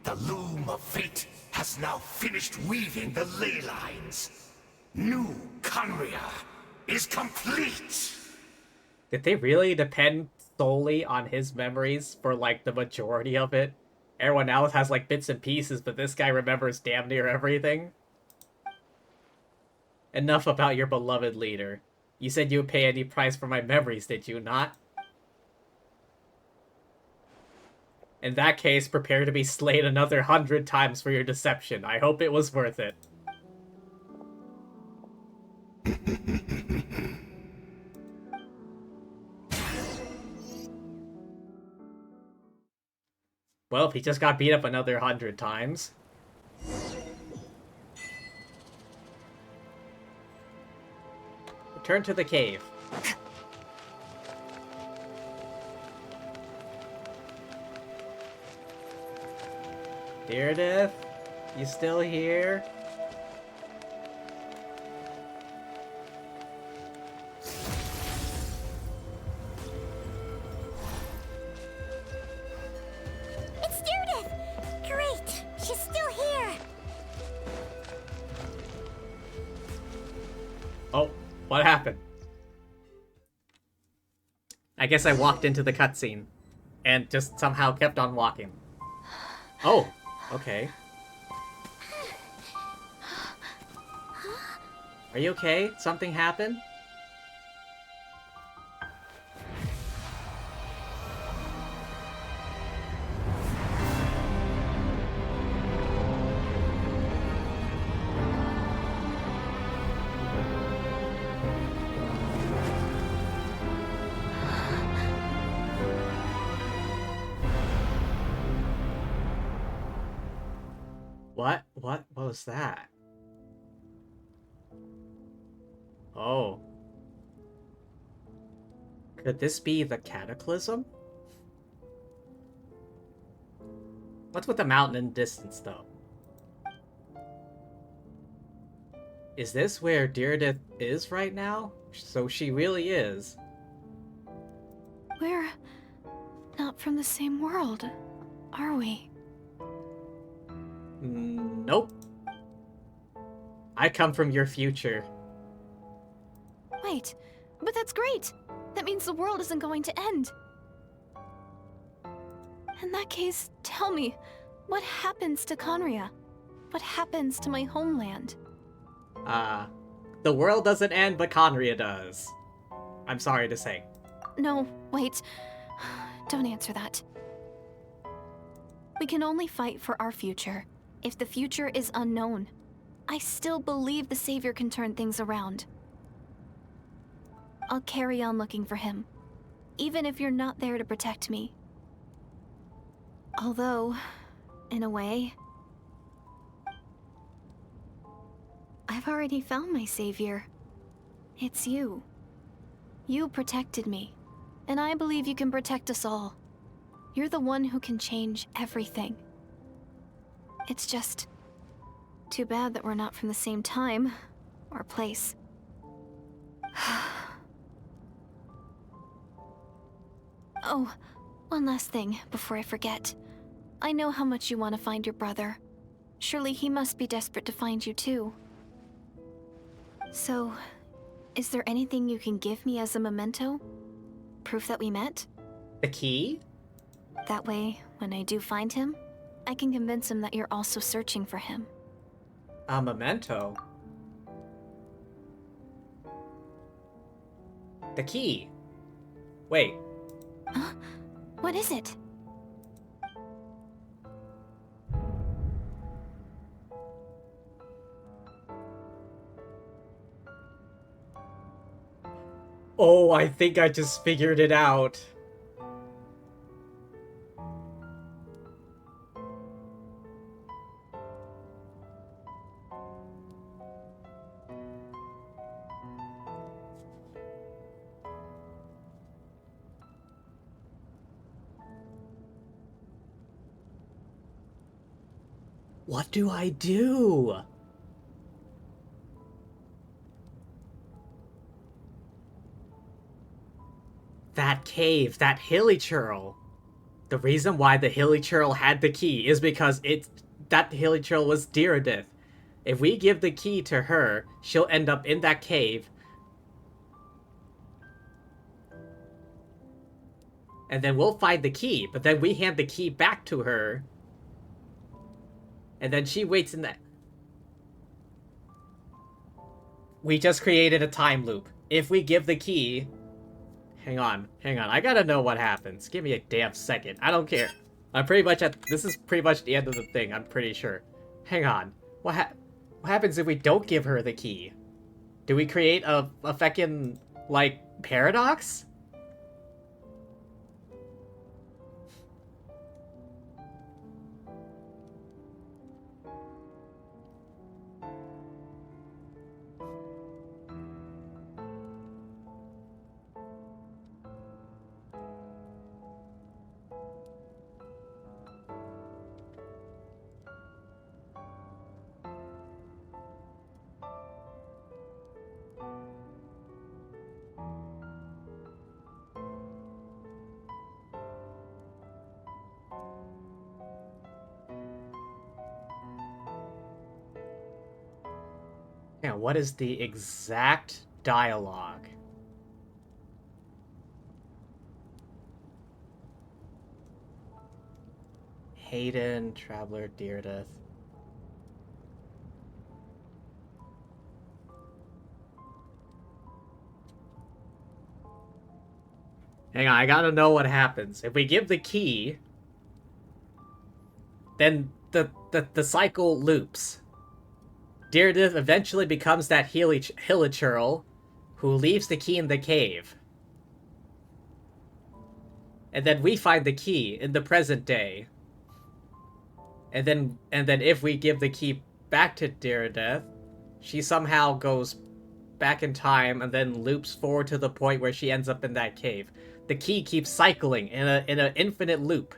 the Loom of Fate has now finished weaving the ley lines. New Conria is complete! Did they really depend solely on his memories for, like, the majority of it? Everyone else has, like, bits and pieces, but this guy remembers damn near everything? Enough about your beloved leader. You said you would pay any price for my memories, did you not? In that case, prepare to be slain another 100 times for your deception. I hope it was worth it. Well, he just got beat up another 100 times. Return to the cave. Deirdre, you still here? What happened? I guess I walked into the cutscene and just somehow kept on walking. Oh, okay. Are you okay? Something happened? What was that? Oh. Could this be the Cataclysm? What's with the mountain in distance, though? Is this where Diridith is right now? So she really is. We're not from the same world, are we? Nope. I come from your future. Wait, but that's great! That means the world isn't going to end. In that case, tell me, what happens to Conria? What happens to my homeland? The world doesn't end, but Conria does. I'm sorry to say. No, wait. Don't answer that. We can only fight for our future. If the future is unknown, I still believe the Savior can turn things around. I'll carry on looking for him, even if you're not there to protect me. Although, in a way, I've already found my Savior. It's you. You protected me, and I believe you can protect us all. You're the one who can change everything. It's just too bad that we're not from the same time or place. Oh, one last thing before I forget. I know how much you want to find your brother. Surely he must be desperate to find you too. So, is there anything you can give me as a memento? Proof that we met? The key? That way, when I do find him, I can convince him that you're also searching for him. A memento? The key. Wait. Huh? What is it? Oh, I think I just figured it out. What do I do? That cave, that hilly churl. The reason why the hilly churl had the key is because that hilly churl was Diridith. If we give the key to her, she'll end up in that cave. And then we'll find the key, but then we hand the key back to her. And then she waits in that. We just created a time loop. If we give the key... Hang on. I gotta know what happens. Give me a damn second. I don't care. I'm pretty much at... This is pretty much the end of the thing, I'm pretty sure. Hang on. What happens if we don't give her the key? Do we create a feckin', like, paradox? Yeah, what is the exact dialogue. Hayden, Traveler, Deirdre. Hang on, I gotta know what happens. If we give the key, then the cycle loops. Deirdre eventually becomes that Hilichurl who leaves the key in the cave. And then we find the key in the present day. And then if we give the key back to Deirdre, she somehow goes back in time and then loops forward to the point where she ends up in that cave. The key keeps cycling in an infinite loop.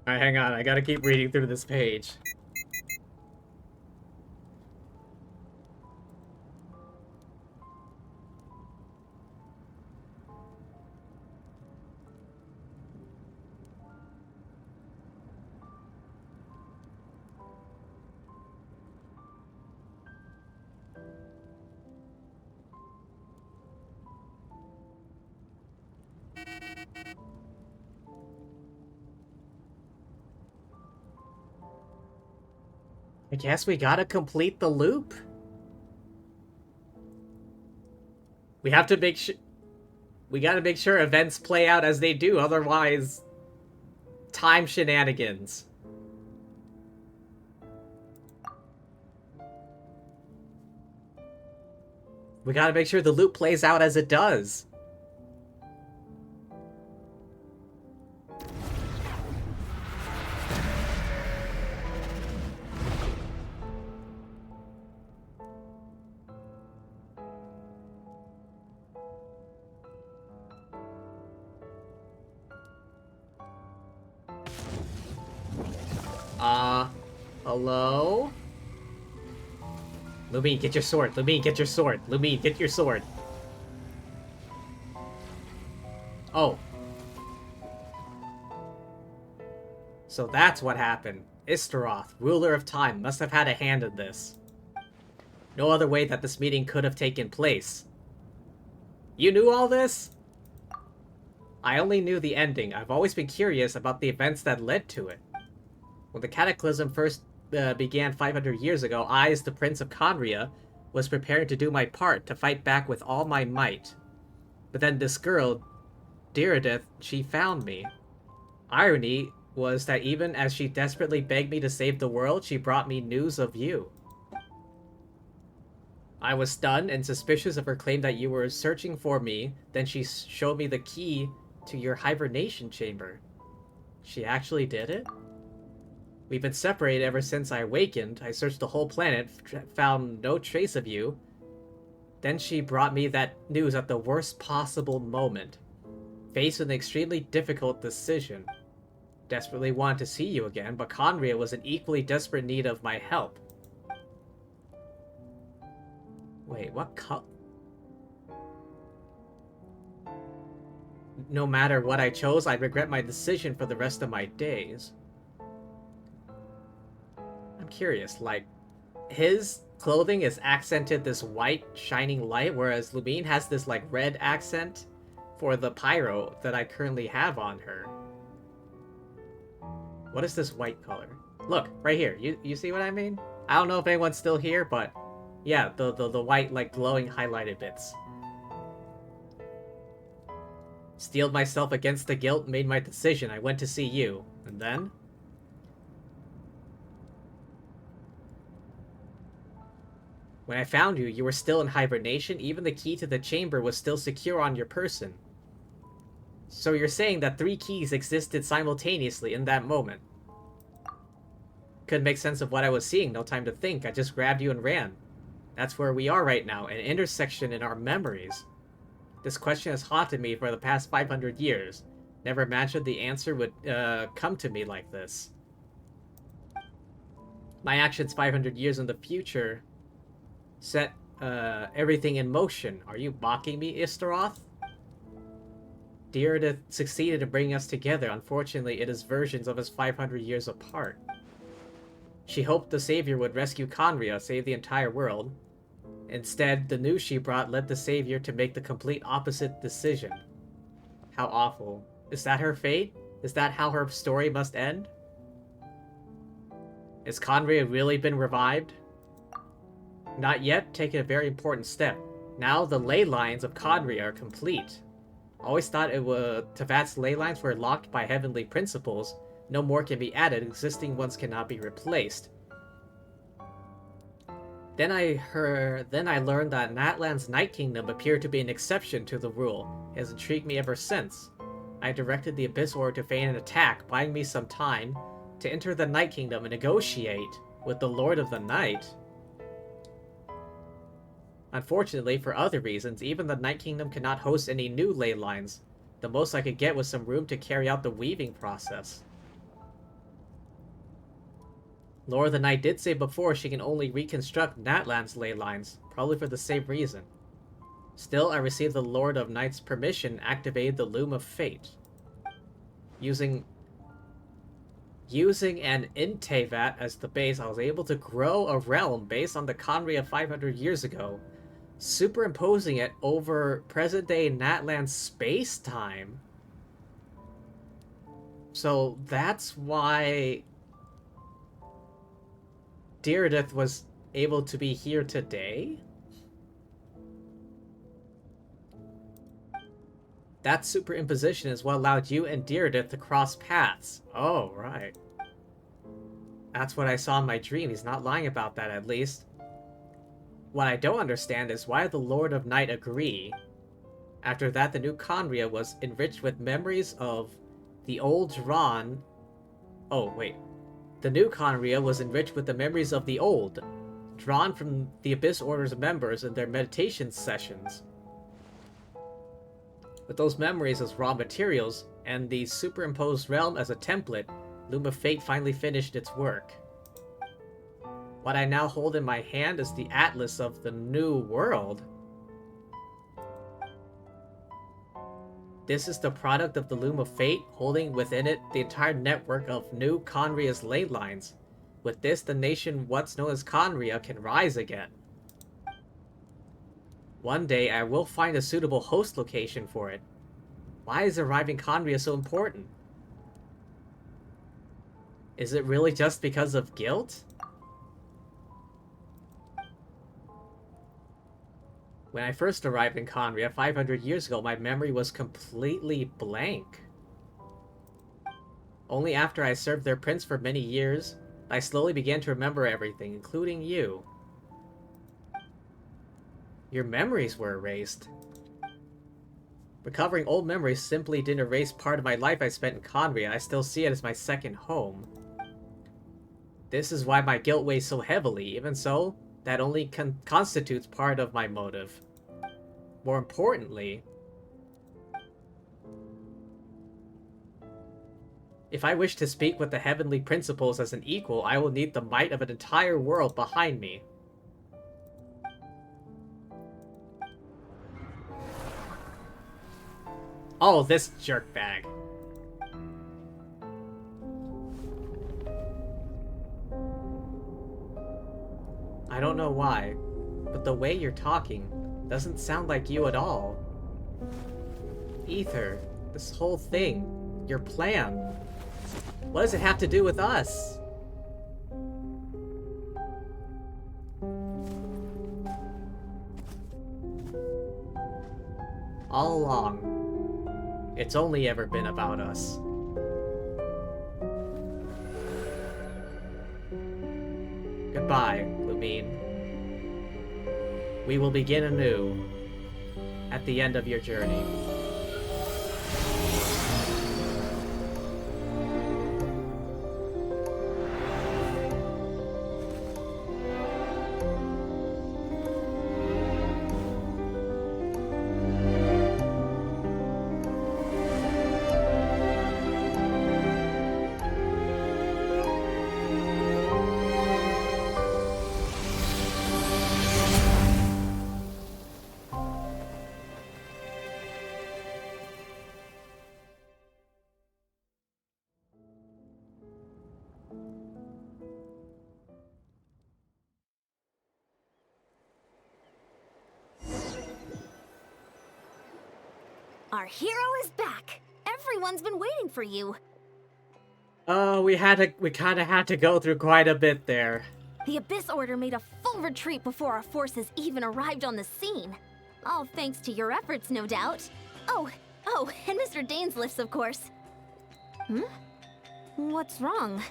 Alright, hang on. I gotta keep reading through this page. I guess we gotta complete the loop. We have to make sure... We gotta make sure events play out as they do, otherwise... Time shenanigans. We gotta make sure the loop plays out as it does. Hello? Lumine, get your sword. Lumine, get your sword. Lumine, get your sword. Oh. So that's what happened. Istaroth, ruler of time, must have had a hand in this. No other way that this meeting could have taken place. You knew all this? I only knew the ending. I've always been curious about the events that led to it. When the cataclysm first began 500 years ago, I, as the Prince of Conria, was preparing to do my part, to fight back with all my might. But then this girl, Deirdre, she found me. Irony was that even as she desperately begged me to save the world, she brought me news of you. I was stunned and suspicious of her claim that you were searching for me, then she showed me the key to your hibernation chamber. She actually did it? We've been separated ever since I awakened. I searched the whole planet, found no trace of you. Then she brought me that news at the worst possible moment. Faced with an extremely difficult decision. Desperately wanted to see you again, but Conria was in equally desperate need of my help. Wait, what No matter what I chose, I'd regret my decision for the rest of my days. I'm curious, like, his clothing is accented this white, shining light, whereas Lumine has this, like, red accent for the pyro that I currently have on her. What is this white color? Look, right here. You see what I mean? I don't know if anyone's still here, but yeah, the white, like, glowing highlighted bits. Steeled myself against the guilt, made my decision. I went to see you. And then? When I found you, you were still in hibernation. Even the key to the chamber was still secure on your person. So you're saying that 3 keys existed simultaneously in that moment. Couldn't make sense of what I was seeing, no time to think. I just grabbed you and ran. That's where we are right now, an intersection in our memories. This question has haunted me for the past 500 years. Never imagined the answer would come to me like this. My actions 500 years in the future set everything in motion. Are you mocking me, Istaroth? Deirdre succeeded in bringing us together. Unfortunately, it is versions of us 500 years apart. She hoped the Savior would rescue Conria, save the entire world. Instead, the news she brought led the Savior to make the complete opposite decision. How awful. Is that her fate? Is that how her story must end? Has Conria really been revived? Not yet, taking a very important step. Now the ley lines of Conria are complete. Always thought Tevat's ley lines were locked by heavenly principles. No more can be added, existing ones cannot be replaced. Then I learned that Natlan's Night Kingdom appeared to be an exception to the rule. It has intrigued me ever since. I directed the Abyss Order to feign an attack, buying me some time to enter the Night Kingdom and negotiate with the Lord of the Night. Unfortunately, for other reasons, even the Night Kingdom cannot host any new ley lines. The most I could get was some room to carry out the weaving process. Lord of the Night did say before she can only reconstruct Natlan's ley lines, probably for the same reason. Still, I received the Lord of Night's permission, activated the Loom of Fate. Using an Intevat as the base, I was able to grow a realm based on the Conria 500 years ago, superimposing it over present-day Natlan space-time. So that's why Deirdre was able to be here today? That superimposition is what allowed you and Deirdre to cross paths. Oh, right. That's what I saw in my dream. He's not lying about that, at least. What I don't understand is why the Lord of Night agree. After that, the new Conria was enriched with memories of the old Dran. Oh, wait. The new Conria was enriched with the memories of the old, drawn from the Abyss Order's members in their meditation sessions. With those memories as raw materials, and the superimposed realm as a template, Loom of Fate finally finished its work. What I now hold in my hand is the Atlas of the New World. This is the product of the Loom of Fate, holding within it the entire network of new Conria's ley lines. With this, the nation what's known as Conria can rise again. One day, I will find a suitable host location for it. Why is arriving Conria so important? Is it really just because of guilt? When I first arrived in Conria 500 years ago, my memory was completely blank. Only after I served their prince for many years, I slowly began to remember everything, including you. Your memories were erased. Recovering old memories simply didn't erase part of my life I spent in Conria. I still see it as my second home. This is why my guilt weighs so heavily. Even so, that only constitutes part of my motive. More importantly, if I wish to speak with the heavenly principles as an equal, I will need the might of an entire world behind me. Oh, this jerkbag. I don't know why, but the way you're talking doesn't sound like you at all. Ether, this whole thing, your plan, what does it have to do with us? All along, It's only ever been about us. Goodbye, Lumine. We will begin anew at the end of your journey. Our hero is back! Everyone's been waiting for you! We kinda had to go through quite a bit there. The Abyss Order made a full retreat before our forces even arrived on the scene. All thanks to your efforts, no doubt. Oh, and Mr. Dainsliff's, of course. What's wrong?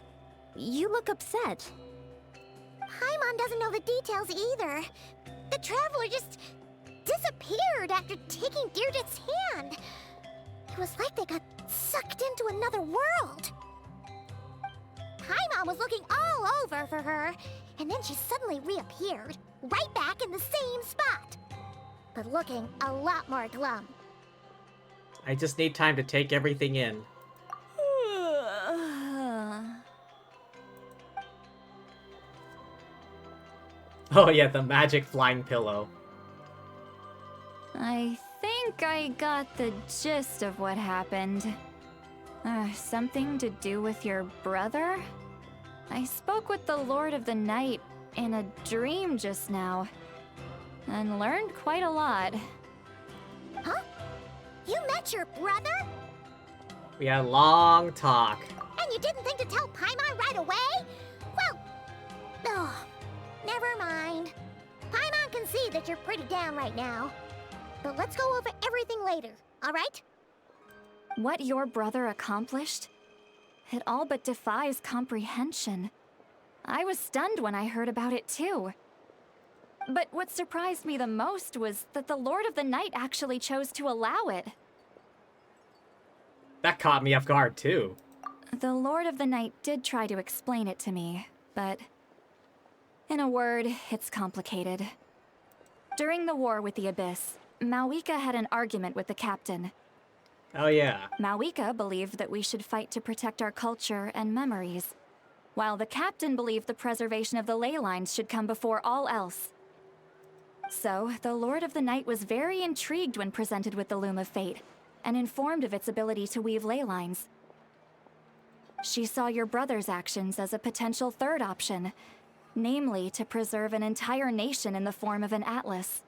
You look upset. Paimon doesn't know the details either. The Traveler just disappeared after taking Deirdre's hand. It was like they got sucked into another world. Paimon was looking all over for her, and then she suddenly reappeared, right back in the same spot. But looking a lot more glum. I just need time to take everything in. Oh yeah, the magic flying pillow. I think I got the gist of what happened. Something to do with your brother? I spoke with the Lord of the Night in a dream just now, and learned quite a lot. Huh? You met your brother? We had a long talk. And you didn't think to tell Paimon right away? Well, oh, never mind. Paimon can see that you're pretty down right now. But let's go over everything later, alright? What your brother accomplished? It all but defies comprehension. I was stunned when I heard about it too. But what surprised me the most was that the Lord of the Night actually chose to allow it. That caught me off guard too. The Lord of the Night did try to explain it to me, but in a word, it's complicated. During the war with the Abyss, Mawika had an argument with the captain. Oh yeah. Mawika believed that we should fight to protect our culture and memories, while the captain believed the preservation of the ley lines should come before all else. So, the Lord of the Night was very intrigued when presented with the Loom of Fate, and informed of its ability to weave ley lines. She saw your brother's actions as a potential third option, namely to preserve an entire nation in the form of an atlas.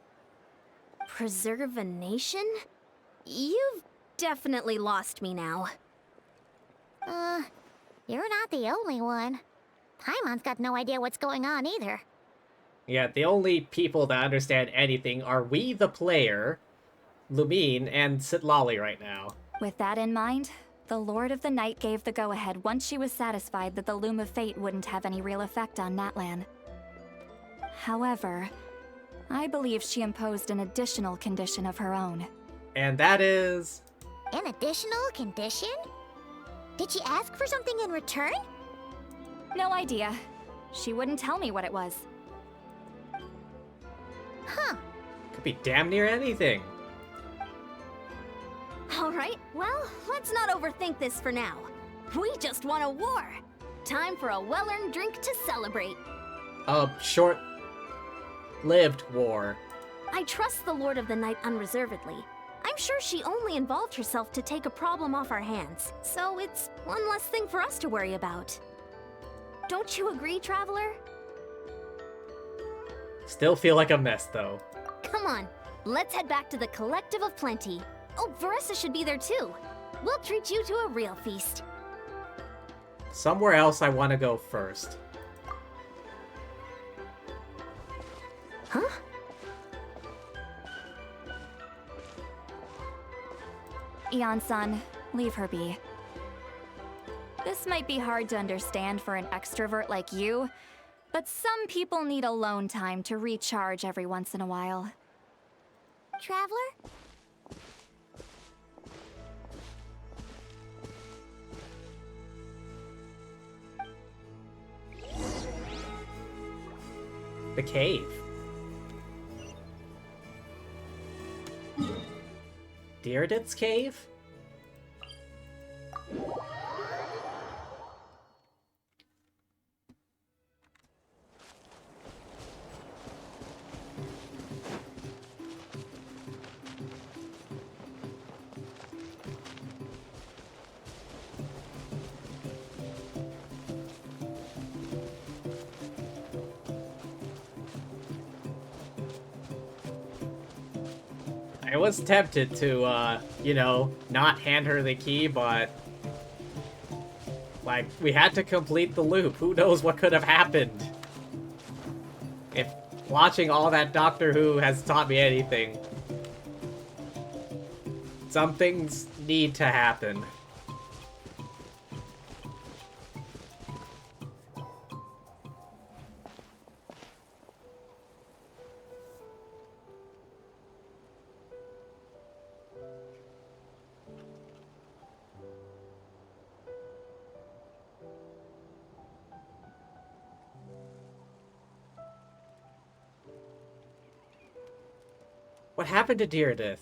Preserve a nation? You've definitely lost me now. You're not the only one. Paimon's got no idea what's going on either. Yeah, the only people that understand anything are we, the player, Lumine, and Sitlali right now. With that in mind, the Lord of the Night gave the go-ahead once she was satisfied that the Loom of Fate wouldn't have any real effect on Natlan. However, I believe she imposed an additional condition of her own. And that is... An additional condition? Did she ask for something in return? No idea. She wouldn't tell me what it was. Huh. Could be damn near anything. Alright, well, let's not overthink this for now. We just won a war! Time for a well-earned drink to celebrate. A short-lived war. I trust the Lord of the Night unreservedly. I'm sure she only involved herself to take a problem off our hands, so it's one less thing for us to worry about. Don't you agree, Traveler? Still feel like a mess, though. Come on, let's head back to the Collective of Plenty. Oh, Varessa should be there too. We'll treat you to a real feast. Somewhere else I want to go first. Huh? Eon-san, leave her be. This might be hard to understand for an extrovert like you, but some people need alone time to recharge every once in a while. Traveler? The cave. Deirdith's cave? I was tempted to, you know, not hand her the key, but... like, we had to complete the loop. Who knows what could have happened? If watching all that Doctor Who has taught me anything, some things need to happen. What happened to Deirdith?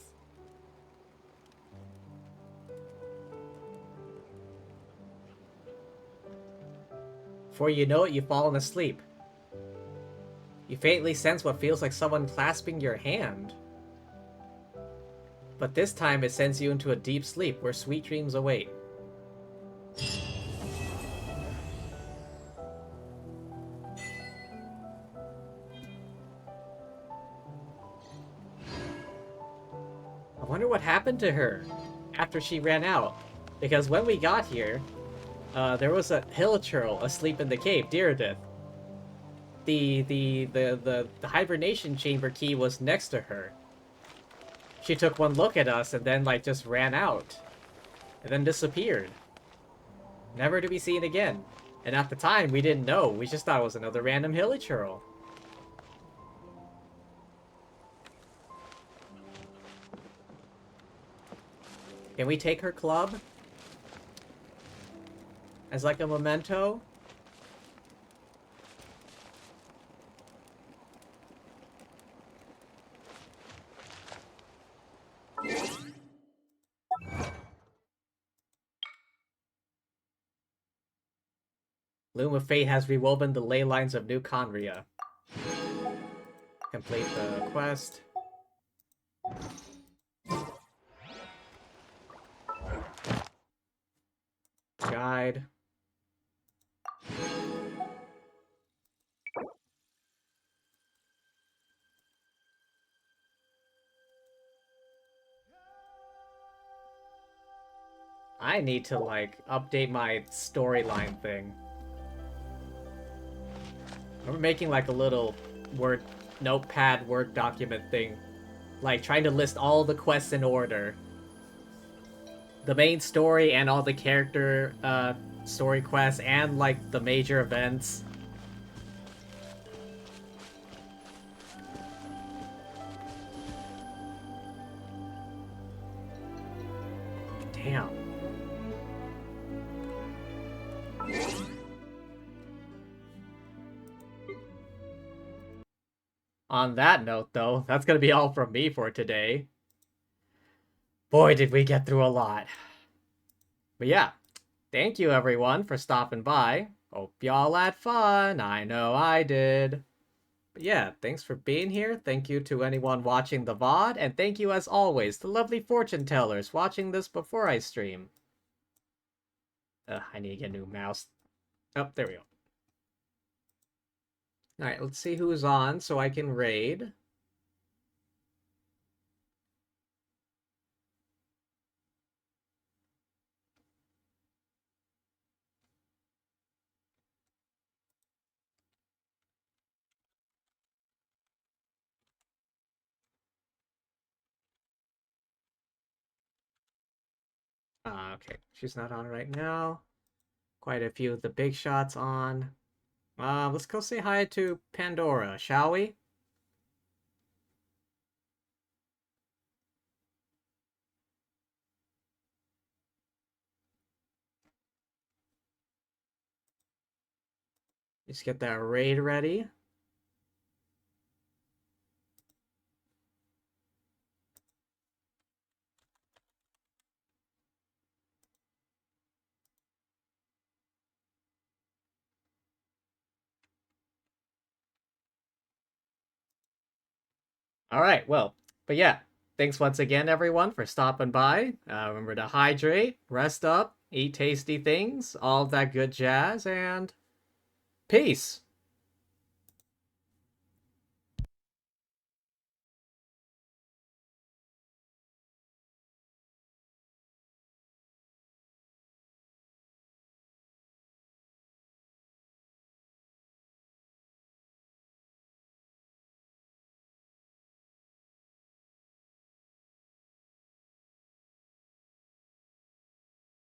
Before you know it, you've fallen asleep. You faintly sense what feels like someone clasping your hand. But this time it sends you into a deep sleep where sweet dreams await. I wonder what happened to her after she ran out. Because when we got here, there was a hilichurl asleep in the cave, Deirdith. The hibernation chamber key was next to her. She took one look at us and then, like, just ran out. And then disappeared. Never to be seen again. And at the time, we didn't know. We just thought it was another random hilichurl. Can we take her club? As like a memento? Loom of Fate has rewoven the ley lines of New Conria. Complete the quest. Guide. I need to, like, update my storyline thing. I'm making, like, a little Word notepad Word document thing. Like, trying to list all the quests in order. The main story and all the character, story quests and, like, the major events. Damn. On that note, though, that's gonna be all from me for today. Boy, did we get through a lot. But yeah, thank you everyone for stopping by. Hope y'all had fun. I know I did. But yeah, thanks for being here. Thank you to anyone watching the VOD. And thank you as always to lovely fortune tellers watching this before I stream. I need to get a new mouse. Oh, there we go. Alright, let's see who's on so I can raid. Okay, she's not on right now. Quite a few of the big shots on. Let's go say hi to Pandora, shall we? Just get that raid ready. All right, well, but yeah, thanks once again, everyone, for stopping by. Remember to hydrate, rest up, eat tasty things, all of that good jazz, and peace.